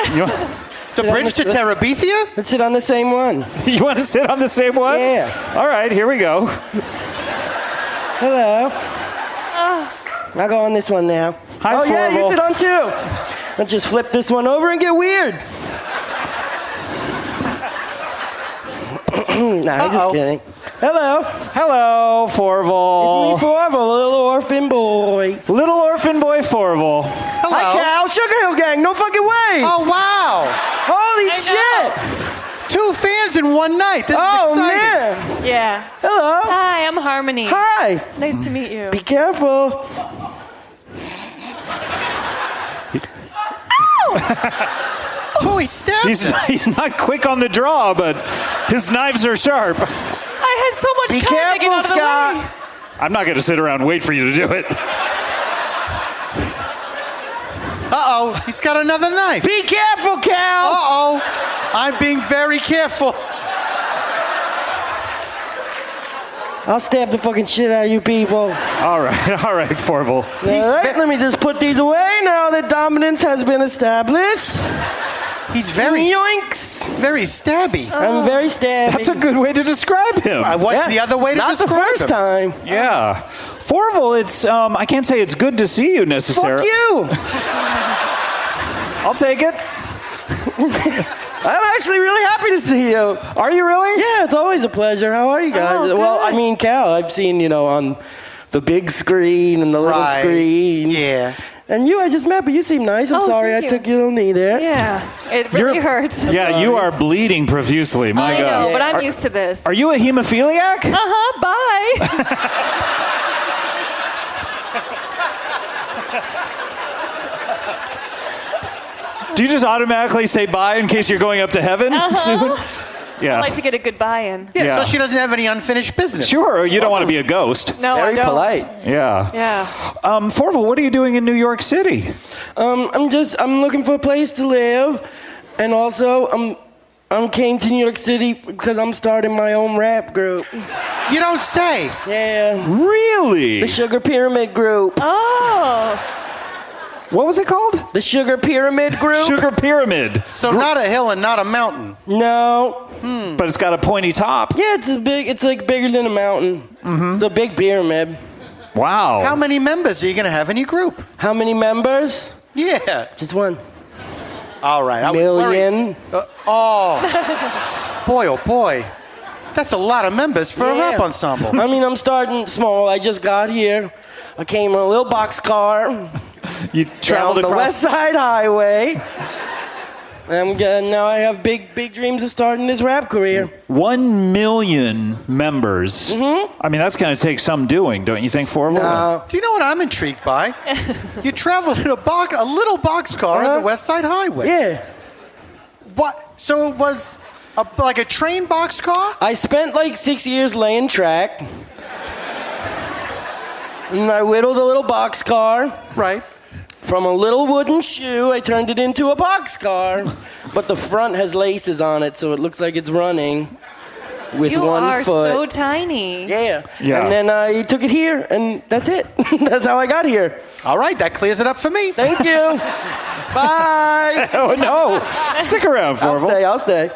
S12: The bridge to Terabithia?
S3: Let's sit on the same one.
S1: You want to sit on the same one?
S3: Yeah.
S1: All right, here we go.
S3: Hello? I'll go on this one now.
S1: Hi,
S3: oh, yeah, you
S1: Fourvel.
S3: sit on two. Let's just flip this one over and get weird. Nah, just kidding. Hello.
S1: Hello, Fourvel.
S3: It's me, Fourvel, little orphan boy.
S1: Little orphan boy Fourvel.
S12: Hello.
S3: Hi, Cal. Sugar Hill Gang. No fucking way.
S12: Oh, wow.
S3: Holy shit.
S12: 2 fans in one night. This is exciting.
S3: Man.
S13: Yeah.
S3: Hello.
S13: Hi, I'm Harmony.
S3: Hi.
S13: Nice to meet you.
S3: Be careful.
S12: Oh, he stabbed him.
S1: He's not quick on the draw, but his knives are sharp.
S13: I had so much
S3: Be
S13: time to get
S3: careful,
S13: out of the
S3: Scott.
S13: way.
S1: I'm not going to sit around and wait for you to do it.
S12: Uh-oh, he's got another knife.
S3: Be careful, Cal.
S12: Uh-oh, I'm being very careful.
S3: I'll stab the fucking shit out of you people.
S1: All right, Fourvel.
S3: All right, let me just put these away now that dominance has been established.
S12: He's very
S3: Yoinks.
S12: very stabby.
S3: I'm very stabby.
S1: That's a good way to describe him.
S12: What's the other way to
S3: Not
S12: describe
S3: the first
S12: him?
S3: time.
S1: Yeah. Fourvel, it's, I can't say it's good to see you necessarily.
S3: Fuck you.
S1: I'll take it.
S3: I'm actually really happy to see you.
S1: Are you really?
S3: Yeah, it's always a pleasure. How are you guys?
S13: Oh,
S3: Well,
S13: good.
S3: I mean, Cal, I've seen, on the big screen and the little
S12: Right.
S3: screen.
S12: Yeah.
S3: And you, I just met, but you seem nice. I'm
S13: Oh,
S3: sorry I
S13: thank you.
S3: took your little knee there.
S13: Yeah, it really hurts.
S1: Yeah, you are bleeding profusely. My
S13: I
S1: God.
S13: know, but I'm
S1: Are-
S13: used to this.
S1: Are you a hemophiliac?
S13: Uh-huh, bye.
S1: Do you just automatically say bye in case you're going up to heaven soon? Yeah.
S13: I like to get a good buy-in.
S12: Yeah,
S1: Yeah.
S12: so she doesn't have any unfinished business.
S1: Sure, you don't want to be a ghost.
S13: No,
S3: Very
S13: I don't.
S3: polite.
S1: Yeah.
S13: Yeah.
S1: Fourvel, what are you doing in New York City?
S3: I'm looking for a place to live, and also I'm came to New York City because I'm starting my own rap group.
S12: You don't say.
S3: Yeah,
S1: Really?
S3: the Sugar Pyramid Group.
S13: Oh.
S1: What was it called?
S3: The Sugar Pyramid Group.
S1: Sugar Pyramid.
S12: So not a hill and not a mountain.
S3: No.
S1: But it's got a pointy top.
S3: Yeah, it's like bigger than a mountain. It's a big pyramid.
S1: Wow.
S12: How many members are you going to have in your group?
S3: How many members?
S12: Yeah.
S3: Just one.
S12: All right. I was
S3: Million.
S12: worried. Oh. Boy, oh boy. That's a lot of members for a rap ensemble.
S3: I mean, I'm starting small. I just got here. I came in a little boxcar.
S1: You traveled
S3: down the
S1: across
S3: West Side Highway. Now I have big dreams of starting this rap career.
S1: 1 million members. I mean, that's going to take some doing, don't you think, Fourvel?
S3: No.
S12: Do you know what I'm intrigued by? You traveled in a little boxcar on the West Side Highway.
S3: Yeah.
S12: What? So it was like a train boxcar?
S3: I spent like 6 years laying track. And I whittled a little boxcar.
S12: Right.
S3: From a little wooden shoe, I turned it into a boxcar. But the front has laces on it, so it looks like it's running with
S13: You
S3: one
S13: are
S3: foot.
S13: so tiny.
S3: Yeah.
S1: Yeah.
S3: And then I took it here, and that's it. That's how I got here.
S12: All right, that clears it up for me.
S3: Thank you. Bye.
S1: Oh, no. Stick around, Fourvel.
S3: I'll stay.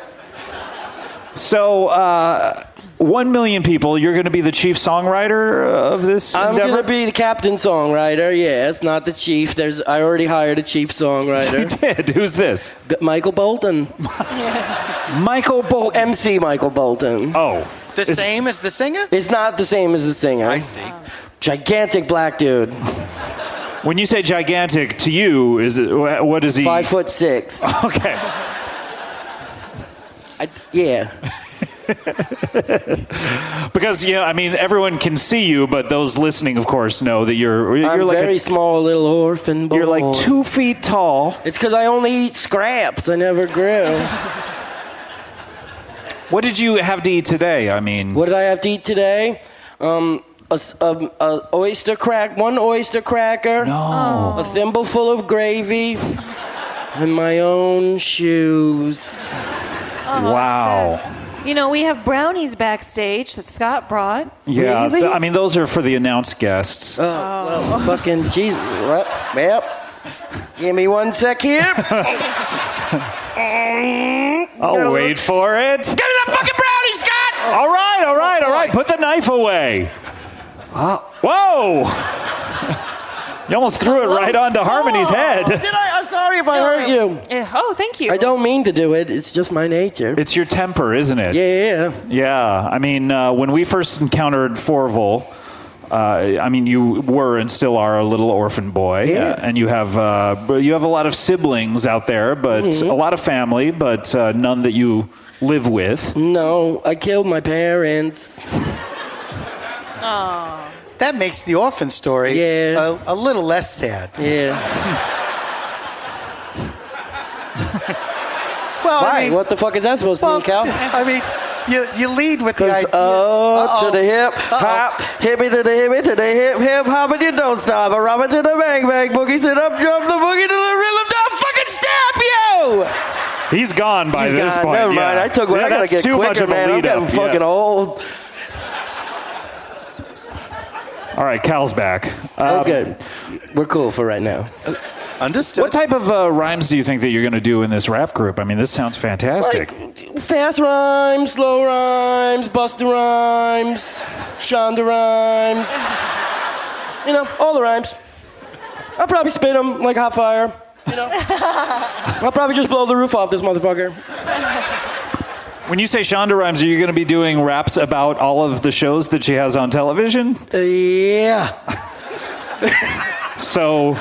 S1: So, 1 million people, you're going to be the chief songwriter of this
S3: I'm
S1: endeavor?
S3: going to be the captain songwriter, yes, not the chief. I already hired a chief songwriter.
S1: You did. Who's this?
S3: Michael Bolton.
S1: Michael Bolton.
S3: MC Michael Bolton.
S1: Oh.
S12: The same as the singer?
S3: It's not the same as the singer.
S12: I see.
S3: Gigantic black dude.
S1: When you say gigantic, to you, what is he?
S3: 5'6".
S1: Okay.
S3: Yeah.
S1: Because, I mean, everyone can see you, but those listening, of course, know that you're
S3: I'm
S1: like
S3: very small little orphan boy.
S1: You're like 2 feet tall.
S3: It's because I only eat scraps. I never grew.
S1: What did you have to eat today? I mean,
S3: What did I have to eat today? One oyster cracker.
S1: No.
S3: A thimbleful of gravy. And my own shoes.
S1: Wow.
S13: You know, we have brownies backstage that Scott brought.
S1: Yeah,
S3: Really?
S1: I mean, those are for the announced guests.
S3: Well, fucking Jesus. Yep. Give me 1 sec here.
S1: I'll wait for it.
S12: Give me that fucking brownie, Scott!
S1: All right. Put the knife away. Whoa. You almost threw it right onto Harmony's head.
S3: Did I? I'm sorry if I hurt you.
S13: Oh, thank you.
S3: I don't mean to do it. It's just my nature.
S1: It's your temper, isn't it?
S3: Yeah.
S1: Yeah. I mean, when we first encountered Fourvel, I mean, you were and still are a little orphan boy, and you have a lot of siblings out there, but a lot of family, but none that you live with.
S3: No, I killed my parents.
S13: Aww.
S12: That makes the orphan story a little less sad.
S3: Yeah.
S12: Well,
S3: Why?
S12: I mean,
S3: What the fuck is that supposed to mean, Cal?
S12: I mean, you lead with the idea.
S3: To the hip, hop, hippie to the hippie, to the hip, hip, hop, and you don't stop. A robin to the bang, bang, boogie, sit up, jump the boogie to the rhythm, don't fucking stop you!
S1: He's gone by this point.
S3: Never mind. I took. I gotta
S1: that's
S3: get
S1: too much
S3: quicker,
S1: of a
S3: man. I'm
S1: lead
S3: getting
S1: up.
S3: fucking old.
S1: All right, Cal's back.
S3: Okay, we're cool for right now.
S12: Understood.
S1: What type of rhymes do you think that you're going to do in this rap group? I mean, this sounds fantastic.
S3: Like, fast rhymes, slow rhymes, Buster rhymes, Shonda rhymes. You know, all the rhymes. I'll probably spit them like hot fire. You know, I'll probably just blow the roof off this motherfucker.
S1: When you say Shonda rhymes, are you going to be doing raps about all of the shows that she has on television?
S3: Yeah.
S1: So,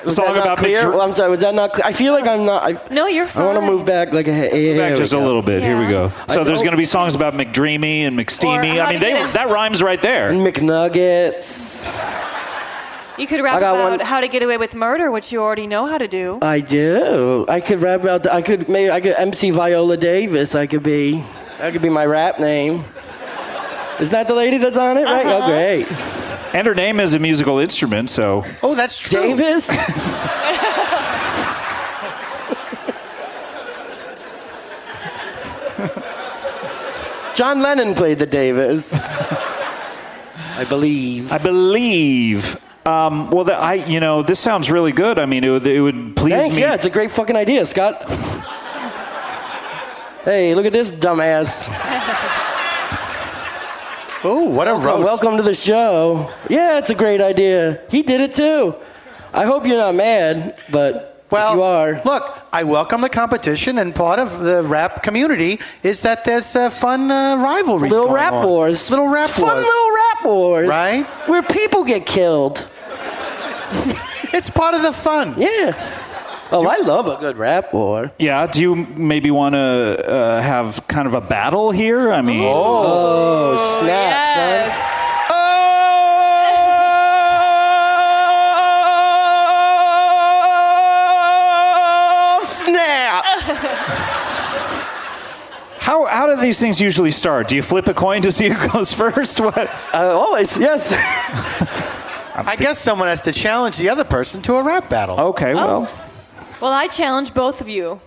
S1: song about
S3: clear? Well, I'm sorry, was that not clear? I feel like I'm not.
S13: No, you're fine.
S3: I want to move back like
S1: back just a little bit.
S13: Yeah.
S1: Here we go. So there's going to be songs about McDreamy and McSteamy. I mean, that rhymes right there.
S3: McNuggets.
S13: You could rap about how to get away with murder, which you already know how to do.
S3: I do. I could rap about. I could MC Viola Davis. That could be my rap name. Is that the lady that's on it? Right? Oh, great.
S1: And her name is a musical instrument, so.
S12: Oh, that's true.
S3: Davis? John Lennon played the Davis. I believe.
S1: Well, this sounds really good. I mean, it would please
S3: Thanks,
S1: me.
S3: yeah, it's a great fucking idea, Scott. Hey, look at this dumbass.
S12: Oh, what a roast.
S3: Welcome to the show. Yeah, it's a great idea. He did it too. I hope you're not mad, but if you are.
S12: Look, I welcome the competition, and part of the rap community is that there's fun rivalries
S3: Little
S12: going
S3: rap
S12: on.
S3: wars.
S12: Little rap
S3: Fun
S12: wars.
S3: little rap wars.
S12: Right?
S3: Where people get killed.
S12: It's part of the fun.
S3: Yeah. Oh, I love a good rap war.
S1: Yeah, do you maybe want to have kind of a battle here? I mean.
S3: Oh, snap, son.
S1: How do these things usually start? Do you flip a coin to see who goes first? What?
S3: Always, yes.
S12: I guess someone has to challenge the other person to a rap battle.
S1: Okay, well.
S13: Well, I challenge both of you.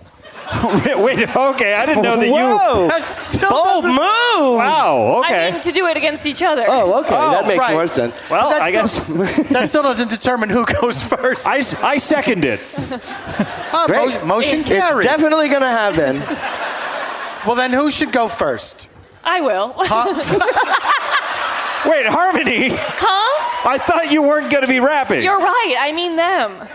S1: Wait, okay, I didn't know that
S3: Whoa.
S12: That's still
S3: Bold move.
S1: Wow, okay.
S13: I mean, to do it against each other.
S3: Oh, okay. That makes
S12: right.
S3: more sense.
S1: Well,
S12: That
S1: I guess
S12: that still doesn't determine who goes first.
S1: I second it.
S3: Great.
S12: Motion carried.
S3: It's definitely going to happen.
S12: Well, then who should go first?
S13: I will.
S1: Wait, Harmony?
S13: Huh?
S1: I thought you weren't going to be rapping.
S13: You're right. I mean them.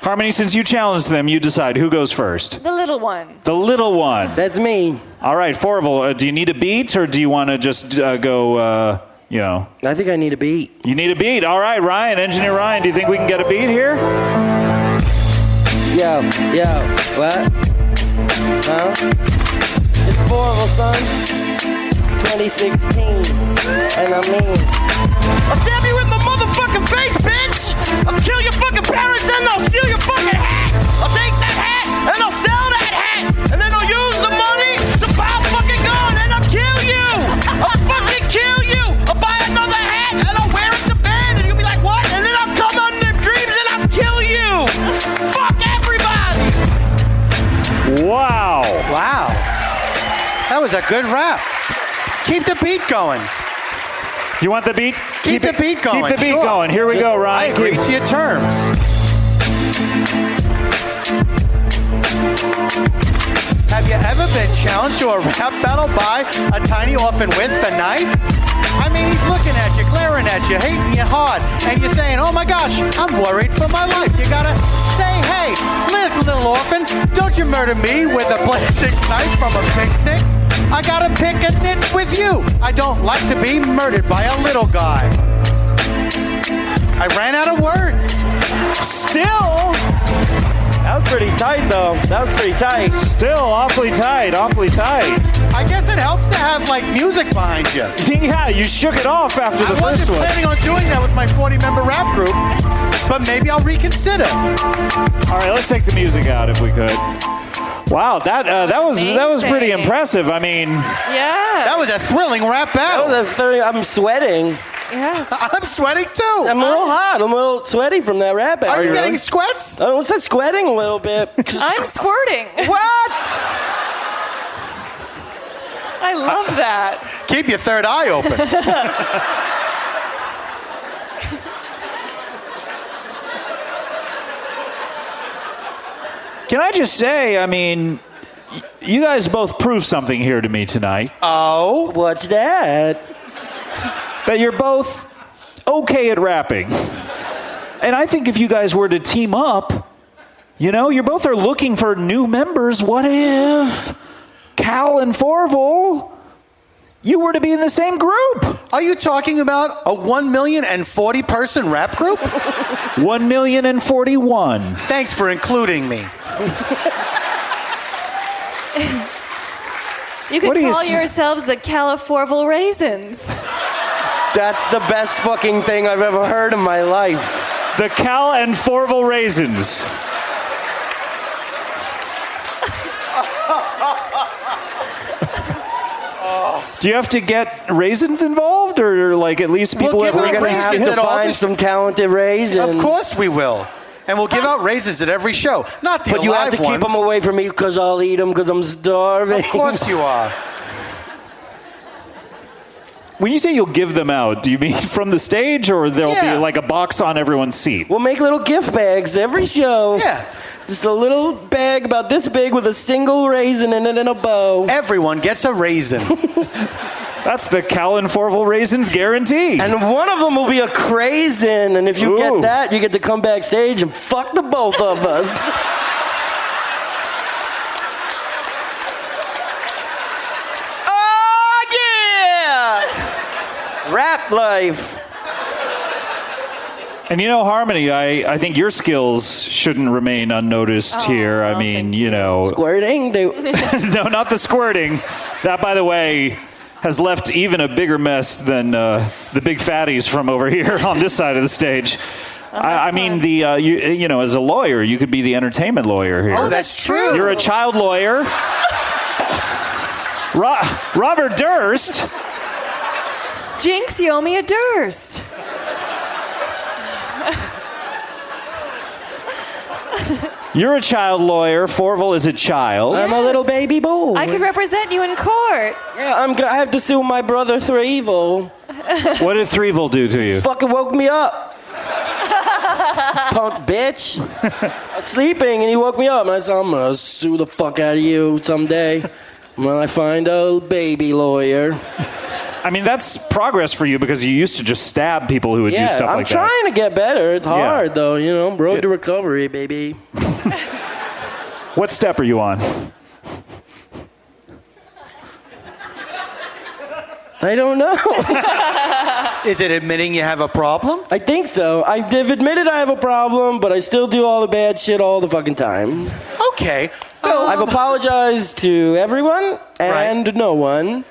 S1: Harmony, since you challenged them, you decide who goes first.
S13: The little one.
S1: The little one.
S3: That's me.
S1: All right, Fourvel, do you need a beat or do you want to just go,
S3: I think I need a beat.
S1: You need a beat. All right, Ryan, Engineer Ryan, do you think we can get a beat here?
S3: Yo, what? Huh? It's Fourvel, son. 2016. And I mean, I'll stab you with my motherfucking face, bitch! I'll kill your fucking parents and I'll steal your fucking hat! I'll take that hat and I'll sell that hat! And then I'll use the money to buy a fucking gun and I'll kill you! I'll fucking kill you! I'll buy another hat and I'll wear it to bed and you'll be like, what? And then I'll come on in dreams and I'll kill you! Fuck everybody!
S1: Wow.
S12: Wow. That was a good rap. Keep the beat going.
S1: You want the beat?
S12: Keep the beat going.
S1: Keep the beat
S12: Sure.
S1: going. Here we go, Ryan.
S12: I agree to your terms. Have you ever been challenged to a rap battle by a tiny orphan with a knife? I mean, he's looking at you, glaring staring at you, hating you hard, and you're saying, oh my gosh, I'm worried for my life. You gotta say, hey, little orphan, don't you murder me with a plastic knife from a picnic. I gotta pick a nit with you. I don't like to be murdered by a little guy. I ran out of words.
S1: Still.
S3: That was pretty tight, though. That was pretty tight.
S1: Still awfully tight, awfully tight.
S12: I guess it helps to have, like, music behind you.
S1: Yeah, you shook it off after the first one.
S12: I wasn't planning on doing that with my 40-member rap group, but maybe I'll reconsider.
S1: All right, let's take the music out if we could. Wow, that was pretty impressive. I mean,
S13: Yeah.
S12: That was a thrilling rap battle.
S3: I'm sweating.
S13: Yes.
S12: I'm sweating too.
S3: I'm a little hot. I'm a little sweaty from that rap battle.
S12: Are you getting sweats?
S3: I was just sweating a little bit.
S13: I'm squirting.
S3: What?
S13: I love that.
S12: Keep your third eye open.
S1: can I just say, I mean, you guys both proved something here to me tonight.
S3: Oh? What's that?
S1: That you're both okay at rapping. And I think if you guys were to team up, you know, you both are looking for new members. What if Cal and Fourvel, you were to be in the same group?
S12: Are you talking about a 1,040 person rap group?
S1: 1,041.
S12: Thanks for including me.
S13: You could call yourselves the Califorvel Raisins.
S3: That's the best fucking thing I've ever heard in my life.
S1: The Cal and Fourvel Raisins. Do you have to get raisins involved, or like at least people
S12: We'll give
S3: We're gonna have to find some talented raisins.
S12: Of course we will. And we'll give out raisins at every show. Not the
S3: But you have to
S12: alive
S3: keep them away from me because I'll eat them because I'm starving.
S12: Of course you are.
S1: When you say you'll give them out, do you mean from the stage, or there'll be like a box on everyone's seat?
S3: We'll make little gift bags every show.
S12: Yeah.
S3: Just a little bag about this big with a single raisin in it and a bow.
S12: Everyone gets a raisin.
S1: That's the Cal and Fourvel Raisins guarantee.
S3: And one of them will be a craisin. And if you get that, you get to come backstage and fuck the both of us. Oh, yeah! Rap life.
S1: And you know, Harmony, I think your skills shouldn't remain unnoticed here. I mean, you know.
S3: Squirting?
S1: No, not the squirting. That, by the way, has left even a bigger mess than the big fatties from over here on this side of the stage. I mean, you know, as a lawyer, you could be the entertainment lawyer here.
S12: Oh, that's true.
S1: You're a child lawyer. Robert Durst.
S13: Jinx, you owe me a Durst.
S1: You're a child lawyer. Fourvel is a child.
S3: I'm a little baby boy.
S13: I could represent you in court.
S3: Yeah, I have to sue my brother Threevil.
S1: What did Threevil do to you?
S3: Fucking woke me up. Punk bitch. I was sleeping and he woke me up and I said, I'm gonna sue the fuck out of you someday when I find a baby lawyer.
S1: I mean, that's progress for you because you used to just stab people who would do stuff like that.
S3: I'm trying to get better. It's hard, though, you know. Road to recovery, baby.
S1: What step are you on?
S3: I don't know.
S12: Is it admitting you have a problem?
S3: I think so. I've admitted I have a problem, but I still do all the bad shit all the fucking time.
S12: Okay.
S3: I've apologized to everyone and no one.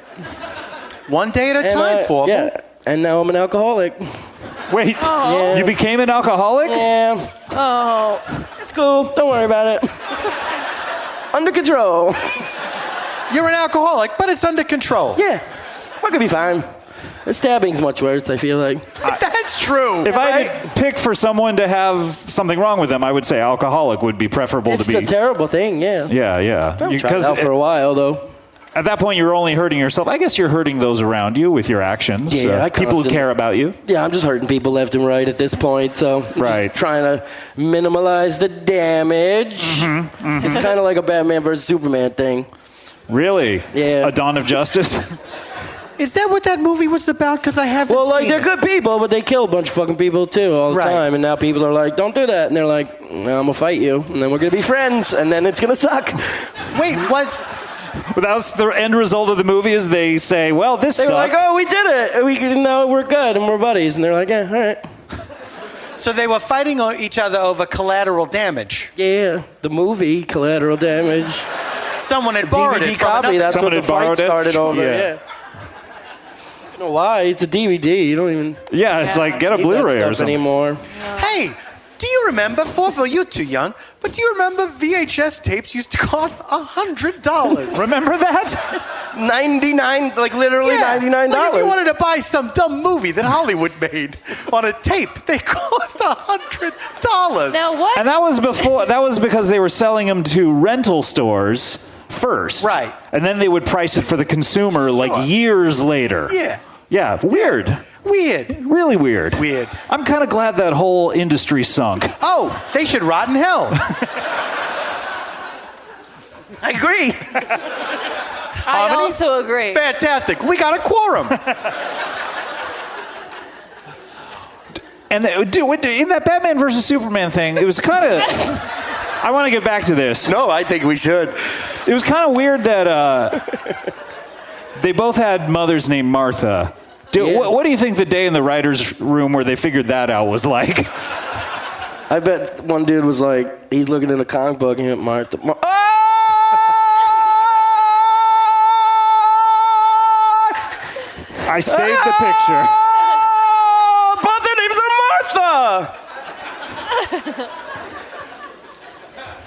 S12: One day at a time, Fourvel.
S3: Yeah, and now I'm an alcoholic.
S1: Wait, you became an alcoholic?
S3: Yeah. Oh, it's cool. Don't worry about it. Under control.
S12: You're an alcoholic, but it's under control.
S3: Yeah, I could be fine. The stabbing's much worse, I feel like.
S12: That's true.
S1: If I had to pick for someone to have something wrong with them, I would say alcoholic would be preferable to be.
S3: It's a terrible thing, yeah.
S1: Yeah.
S3: I've tried it out for a while, though.
S1: At that point, you're only hurting yourself. I guess you're hurting those around you with your actions.
S3: Yeah,
S1: people who care about you.
S3: Yeah, I'm just hurting people left and right at this point, so I'm just trying to minimize the damage. It's kind of like a Batman versus Superman thing.
S1: Really?
S3: Yeah.
S1: A Dawn of Justice?
S12: Is that what that movie was about? Because I haven't
S3: Well, like,
S12: seen
S3: they're
S12: it.
S3: good people, but they kill a bunch of fucking people, too, all the time. And now people are like, don't do that. And they're like, no, I'm going to fight you. And then we're going to be friends. And then it's going to suck.
S12: Wait,
S1: But that was the end result of the movie is they say, well, this
S3: They were
S1: sucked.
S3: like, oh, we did it. Now we're good and we're buddies. And they're like, yeah, all right.
S12: So they were fighting each other over collateral damage.
S3: Yeah, the movie, Collateral Damage.
S12: Someone had borrowed
S3: DVD
S12: it from
S3: copy,
S12: another.
S3: that's
S1: Someone
S3: what the
S1: had
S3: fight
S1: borrowed it?
S3: started over,
S1: Yeah.
S3: yeah. I don't know why, it's a DVD, you don't even...
S1: Yeah, it's like, get a
S3: need
S1: Blu-ray
S3: that
S1: or
S3: stuff
S1: something.
S3: anymore.
S12: Hey, do you remember, Fourvel, you're too young, but do you remember VHS tapes used to cost $100?
S1: Remember that?
S3: 99, like literally $99.
S12: Like if you wanted to buy some dumb movie that Hollywood made on a tape, they cost $100.
S13: Now what?
S1: And that was before. That was because they were selling them to rental stores first,
S12: Right.
S1: And then they would price it for the consumer like years later.
S12: Yeah.
S1: Yeah, weird.
S12: Weird.
S1: Really weird.
S12: Weird.
S1: I'm kind of glad that whole industry sunk.
S12: Oh, they should rot in hell.
S3: I agree.
S13: I also agree.
S12: Fantastic. We got a quorum.
S1: And in that Batman versus Superman thing, it was kind of. I want to get back to this.
S3: No, I think we should.
S1: It was kind of weird that they both had mothers named Martha. What do you think the day in the writer's room where they figured that out was like?
S3: I bet one dude was like, he's looking in a comic book and he went, Martha.
S1: I saved the picture.
S3: But their names are Martha!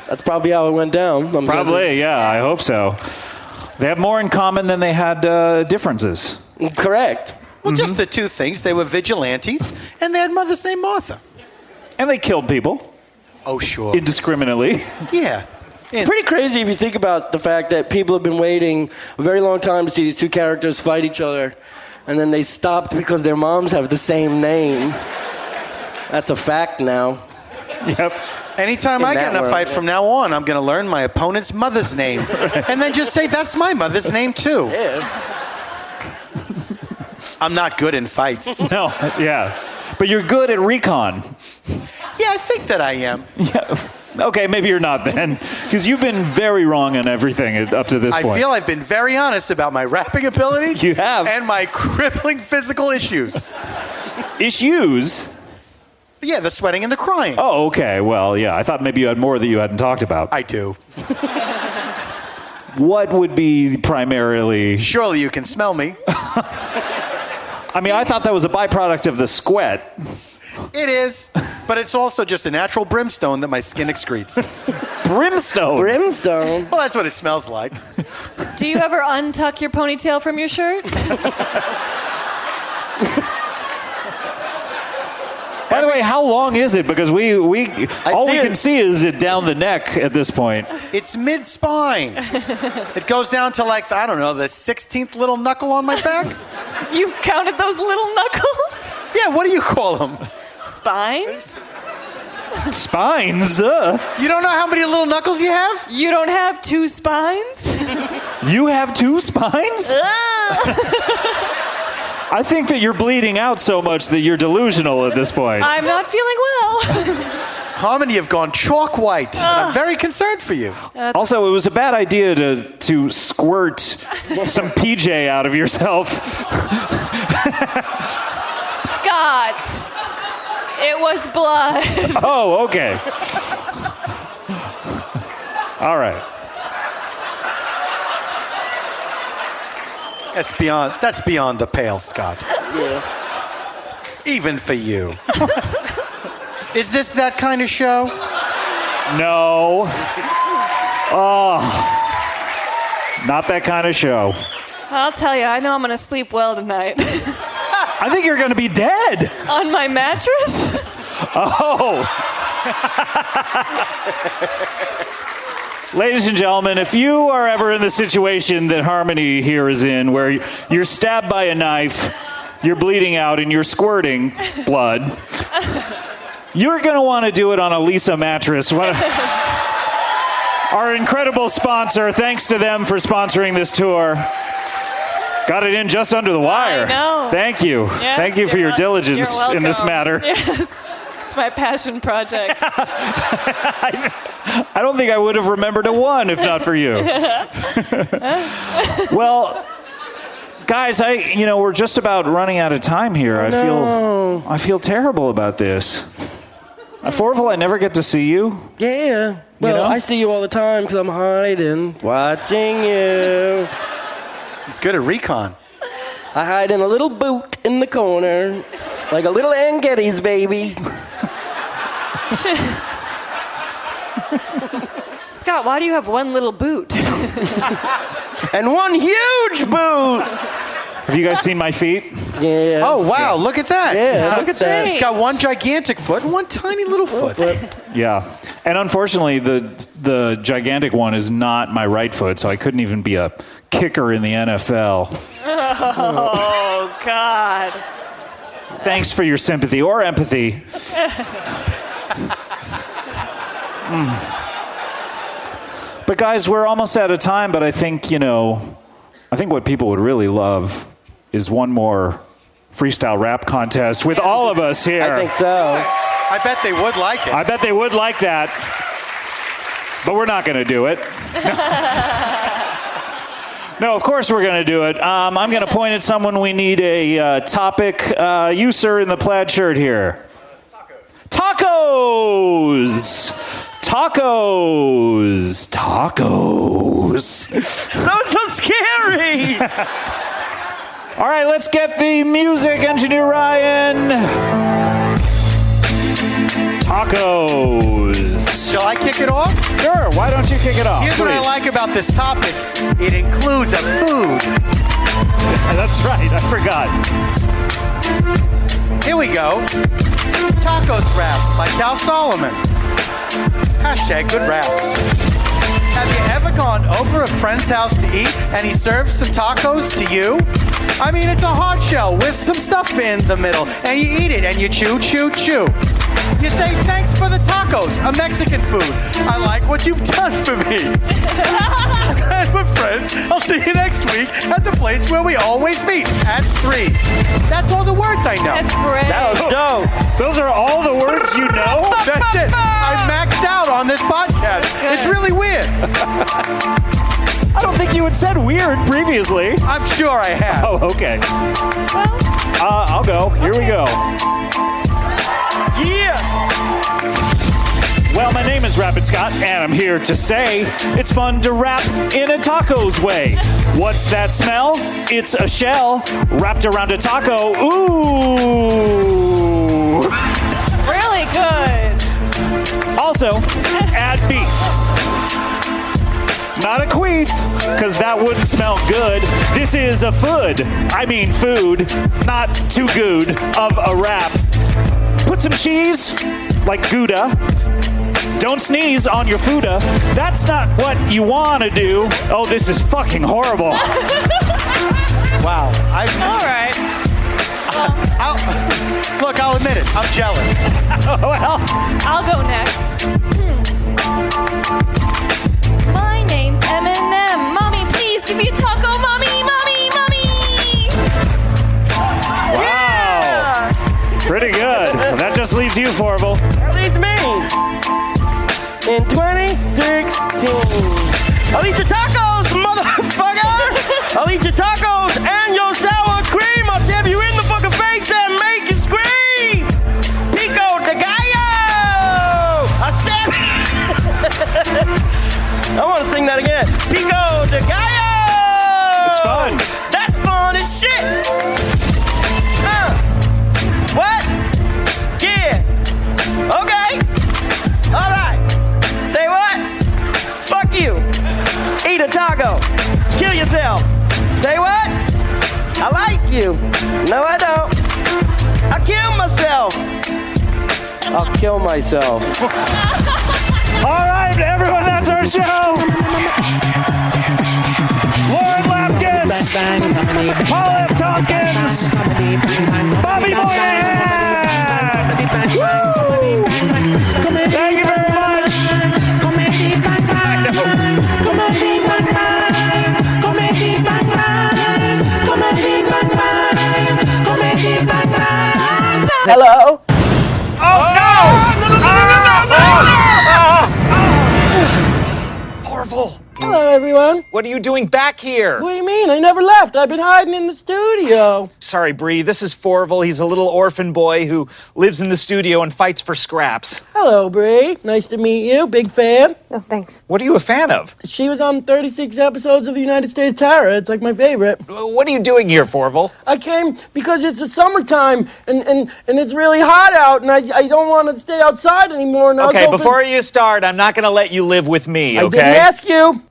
S3: That's probably how it went down. I'm
S1: Probably,
S3: guessing.
S1: yeah, I hope so. They have more in common than they had differences.
S3: Correct.
S12: Well, just the two things. They were vigilantes, and they had mothers named Martha.
S1: And they killed people.
S12: Oh, sure.
S1: Indiscriminately.
S12: Yeah.
S3: Pretty crazy if you think about the fact that people have been waiting a very long time to see these two characters fight each other, and then they stopped because their moms have the same name. That's a fact now.
S1: Yep.
S12: Anytime I get in a fight from now on, I'm going to learn my opponent's mother's name. And then just say, that's my mother's name, too.
S3: Yeah.
S12: I'm not good in fights.
S1: No, yeah. But you're good at recon.
S12: Yeah, I think that I am.
S1: Yeah. Okay, maybe you're not then. Because you've been very wrong on everything up to this point.
S12: I feel I've been very honest about my rapping abilities.
S1: You have.
S12: And my crippling physical issues.
S1: Issues?
S12: Yeah, the sweating and the crying.
S1: Oh, okay. Well, yeah. I thought maybe you had more that you hadn't talked about.
S12: I do.
S1: What would be primarily...
S12: Surely you can smell me.
S1: I mean, I thought that was a byproduct of the sweat.
S12: It is, but it's also just a natural brimstone that my skin excretes.
S1: Brimstone?
S3: Brimstone?
S12: Well, that's what it smells like.
S13: Do you ever untuck your ponytail from your shirt?
S1: By the way, how long is it? Because all we can see is it down the neck at this point.
S12: It's mid-spine. It goes down to like, I don't know, the 16th little knuckle on my back.
S13: You've counted those little knuckles?
S12: Yeah, what do you call them?
S13: Spines?
S1: Spines?
S12: You don't know how many little knuckles you have?
S13: You don't have two spines?
S1: You have two spines? I think that you're bleeding out so much that you're delusional at this point.
S13: I'm not feeling well.
S12: How many have gone chalk white? I'm very concerned for you.
S1: Also, it was a bad idea to squirt some PJ out of yourself.
S13: Scott, it was blood.
S1: Oh, okay. All right.
S12: That's beyond the pale, Scott.
S3: Yeah.
S12: Even for you. Is this that kind of show?
S1: No. Oh. Not that kind of show.
S13: I'll tell you, I know I'm going to sleep well tonight.
S1: I think you're going to be dead.
S13: On my mattress?
S1: Oh. Ladies and gentlemen, if you are ever in the situation that Harmony here is in, where you're stabbed by a knife, you're bleeding out, and you're squirting blood, you're going to want to do it on a Lisa mattress. Our incredible sponsor, thanks to them for sponsoring this tour. Got it in just under the wire.
S13: I know.
S1: Thank you.
S13: Yes,
S1: Thank you for your diligence
S13: you're
S1: in this
S13: welcome.
S1: matter.
S13: Yes. It's my passion project.
S1: I don't think I would have remembered a one if not for you. Well, guys, we're just about running out of time here. I feel terrible about this. Fourvel, I never get to see you.
S3: Yeah. Well, I see you all the time because I'm hiding, watching you.
S12: He's good at recon.
S3: I hide in a little boot in the corner, like a little Ann Geddes baby.
S13: Scott, why do you have one little boot?
S3: And one huge boot.
S1: Have you guys seen my feet?
S3: Yeah.
S12: Oh, wow, look at that.
S3: Yeah, look at that.
S12: He's got one gigantic foot and one tiny little foot.
S1: Yeah. And unfortunately, the gigantic one is not my right foot, so I couldn't even be a kicker in the NFL.
S13: Oh, God.
S1: Thanks for your sympathy or empathy. But guys, we're almost out of time, but I think what people would really love is one more freestyle rap contest with all of us here.
S3: I think so.
S12: I bet they would like it.
S1: I bet they would like that. But we're not going to do it. No, of course we're going to do it. I'm going to point at someone. We need a topic. You, sir, in the plaid shirt here. Tacos! Tacos! Tacos!
S3: That was so scary!
S1: All right, let's get the music, Engineer Ryan. Tacos.
S12: Shall I kick it off?
S1: Sure, why don't you kick it off?
S12: Here's what I like about this topic. It includes a food.
S1: That's right, I forgot.
S12: Here we go. Tacos rap by Cal Solomon. Hashtag good raps. Have you ever gone over a friend's house to eat and he serves some tacos to you? I mean, it's a hard shell with some stuff in the middle, and you eat it and you chew, chew, chew. You say, thanks for the tacos, a Mexican food. I like what you've done for me. And we're friends. I'll see you next week at the place where we always meet, at 3. That's all the words I know.
S13: That's great.
S1: That was dope. Those are all the words you know?
S12: That's it. I maxed out on this podcast. It's really weird.
S1: I don't think you had said weird previously.
S12: I'm sure I have.
S1: Oh, okay. I'll go. Here we go.
S3: Yeah!
S1: Well, my name is Rapid Scott, and I'm here to say it's fun to rap in a tacos way. What's that smell? It's a shell wrapped around a taco. Ooh!
S13: Really good.
S1: Also, add beef. Not a queef, because that wouldn't smell good. This is a food, not too good of a wrap. Put some cheese, like Gouda. Don't sneeze on your Fuda. That's not what you want to do. Oh, this is fucking horrible.
S12: Wow.
S13: All right.
S12: Look, I'll admit it. I'm jealous.
S1: Well,
S13: I'll go next. My name's Eminem. Mommy, please give me a taco. Mommy, mommy, mommy.
S1: wow.
S13: Yeah.
S1: Pretty good. Well, that just leaves you, Fourvel.
S3: That leaves me. In 2016. I'll eat your tacos, motherfucker! I'll eat your tacos and your sour cream. I'll stab you in the fucking face and make you scream. Pico de gallo! I'll stab I want to sing that again. Pico de gallo!
S1: It's fun.
S3: That's fun as shit! What? Yeah. Okay. All right. Say what? Fuck you. Eat a taco. Kill yourself. Say what? I like you. No, I don't. I'll kill myself. I'll kill myself.
S1: All right, everyone, that's our show. Lauren Lapkus, Paul F. Tompkins, Bobby Moynihan. Thank you very much. I know.
S3: Hello?
S1: Fourvel,
S3: Hello, everyone.
S1: what are you doing back here?
S3: What do you mean? I never left. I've been hiding in the studio.
S1: Sorry, Bree, this is Fourvel. He's a little orphan boy who lives in the studio and fights for scraps.
S3: Hello, Bree. Nice to meet you. Big fan.
S11: Oh, thanks.
S1: What are you a fan of?
S3: She was on 36 episodes of the United States of Tara. It's like my favorite.
S1: What are you doing here, Fourvel?
S3: I came because it's the summertime and it's really hot out and I don't want to stay outside anymore. And I was
S1: Okay,
S3: hoping-
S1: before you start, I'm not going to let you live with me,
S3: I
S1: okay?
S3: didn't ask you.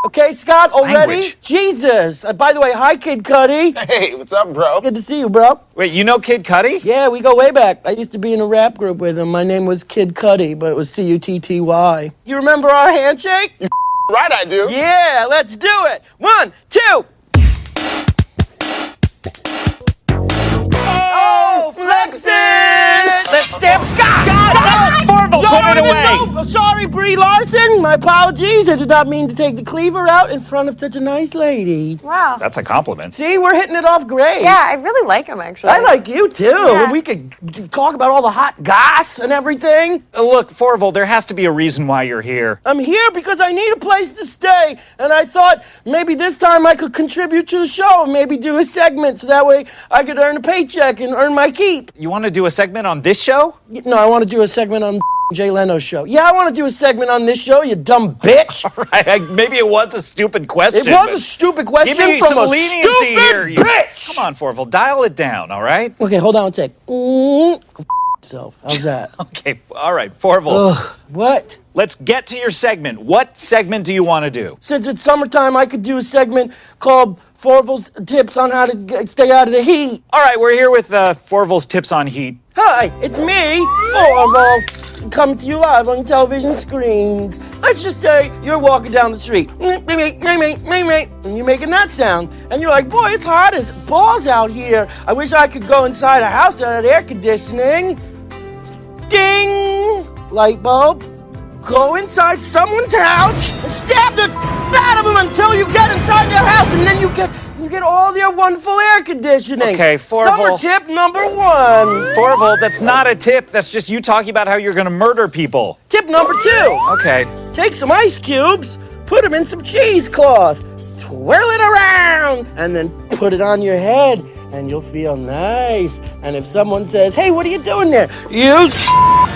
S3: Okay, Scott, already?
S1: Language.
S3: Jesus. By the way, hi, Kid Cudi.
S14: Hey, what's up, bro?
S3: Good to see you, bro.
S1: Wait, you know Kid Cudi?
S3: Yeah, we go way back. I used to be in a rap group with him. My name was Kid Cudi, but it was Cutty. You remember our handshake?
S14: Right, I do.
S3: Yeah, let's do it. 1, 2. Oh, flex it! Let's stamp Scott!
S1: Fourvel, put it away!
S3: No. Sorry, Brie Larson. My apologies. I did not mean to take the cleaver out in front of such a nice lady.
S11: Wow.
S1: That's a compliment.
S3: See, we're hitting it off great.
S11: Yeah, I really like him, actually.
S3: I like you, too.
S11: Yeah.
S3: And we could talk about all the hot goss and everything.
S1: Look, Fourvel, there has to be a reason why you're here.
S3: I'm here because I need a place to stay, and I thought maybe this time I could contribute to the show and maybe do a segment so that way I could earn a paycheck and earn my keep.
S1: You want to do a segment on this show?
S3: No, I want to do a segment on Jay Leno's show. Yeah, I want to do a segment on this show, you dumb bitch.
S1: Right, maybe it was a stupid question.
S3: It was a stupid question
S1: Give me
S3: from
S1: some
S3: a
S1: leniency
S3: stupid
S1: here.
S3: bitch.
S1: Come on, Fourvel, dial it down, all right?
S3: Okay, hold on a sec. Go yourself. How's that?
S1: Okay, all right, Fourvel.
S3: Ugh, what?
S1: Let's get to your segment. What segment do you want to do?
S3: Since it's summertime, I could do a segment called Fourvel's Tips on How to Stay Out of the Heat.
S1: All right, we're here with Fourvel's Tips on Heat.
S3: Hi, it's me, Fourvel, coming to you live on television screens. Let's just say you're walking down the street, and you're making that sound, and you're like, boy, it's hot as balls out here. I wish I could go inside a house that had air conditioning. Ding! Light bulb. Go inside someone's house and stab the out of them until you get inside their house, and then you get all their wonderful air conditioning.
S1: Okay, Fourvel.
S3: Summer tip number 1.
S1: Fourvel, that's not a tip. That's just you talking about how you're going to murder people.
S3: Tip number 2.
S1: Okay.
S3: Take some ice cubes, put them in some cheesecloth, twirl it around, and then put it on your head, and you'll feel nice. And if someone says, hey, what are you doing there? You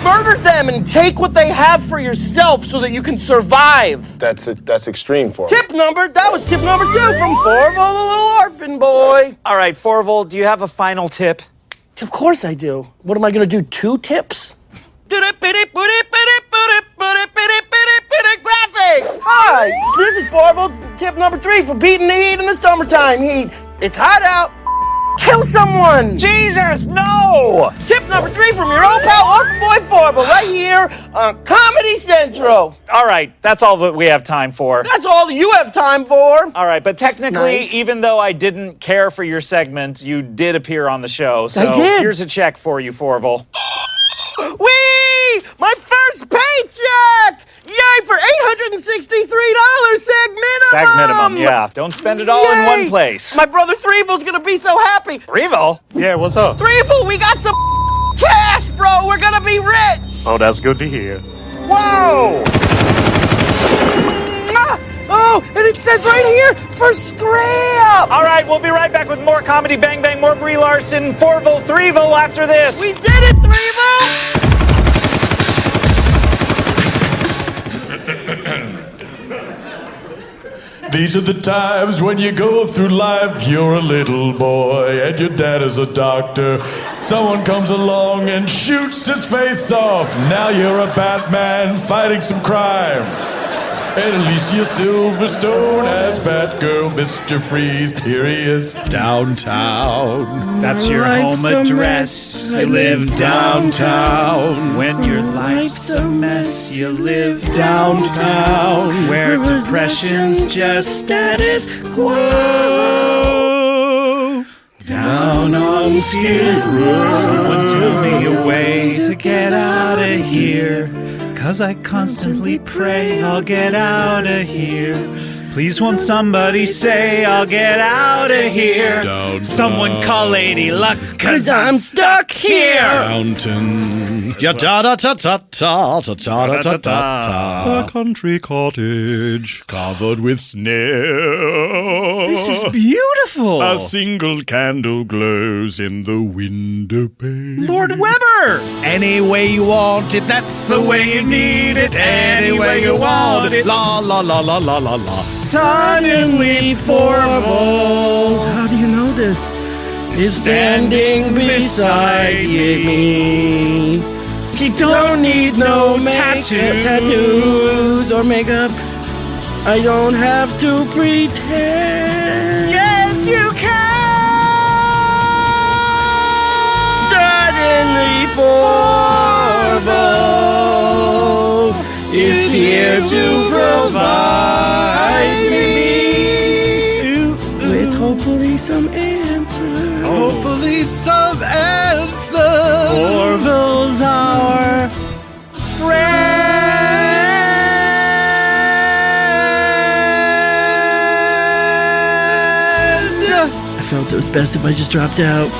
S3: murder them and take what they have for yourself so that you can survive.
S14: That's extreme for me.
S3: That was tip number 2 from Fourvel, the little orphan boy.
S1: All right, Fourvel, do you have a final tip?
S3: Of course I do. What am I going to do, 2 tips? Graphics! Hi, this is Fourvel, tip number 3 for beating the heat in the summertime heat. It's hot out. Kill someone!
S1: Jesus, no!
S3: Tip number 3 from your old pal, Orphan Boy Fourvel, right here on Comedy Central.
S1: All right, that's all that we have time for.
S3: That's all you have time for.
S1: All right, but technically,
S3: Nice.
S1: even though I didn't care for your segment, you did appear on the show. So
S3: I did.
S1: here's a check for you, Fourvel.
S3: Whee! My first paycheck! Yay, for $863
S1: Sag minimum, yeah. Don't spend it all in one place.
S3: My brother Threevel's gonna be so happy.
S1: Threevel?
S14: Yeah, what's up?
S3: Threevel, we got some cash, bro. We're gonna be rich.
S14: Oh, that's good to hear.
S1: Whoa!
S3: Oh, and it says right here for scraps.
S1: All right, we'll be right back with more Comedy Bang Bang, more Brie Larson, Fourvel, Threevel after this.
S3: We did it, Threevel.
S2: These are the times when you go through life, you're a little boy and your dad is a doctor. Someone comes along and shoots his face off. Now you're a Batman fighting some crime. And Alicia Silverstone as Batgirl, Mr. Freeze, here he is.
S6: Downtown.
S5: That's your
S6: Life's
S5: home
S6: a
S5: address.
S6: mess.
S5: You
S6: I
S5: live downtown. When your
S6: Life's
S5: life's a mess, you live
S6: downtown.
S5: Where depression's just status quo. Down on Skid Row. Someone tell me a way to get out of here. 'Cause I constantly pray I'll get out of here. Please won't somebody say I'll get out of here. Someone call Lady Luck, 'cause I'm stuck here.
S6: Mountain. A country cottage covered with snow.
S5: This is beautiful.
S6: A single candle glows in the window pane.
S5: Lord Weber!
S6: Any way you want it, that's the way you need it. Any way you want it. La la la la la la la.
S3: Suddenly Fourvel, how do you know this? Is standing beside me. He don't need no tattoos or makeup. I don't have to pretend.
S5: Yes, you can!
S3: Suddenly Fourvel is here to provide me with hopefully some answers.
S6: Hopefully some answers.
S3: Fourvel's our friend. I felt it was best if I just dropped out.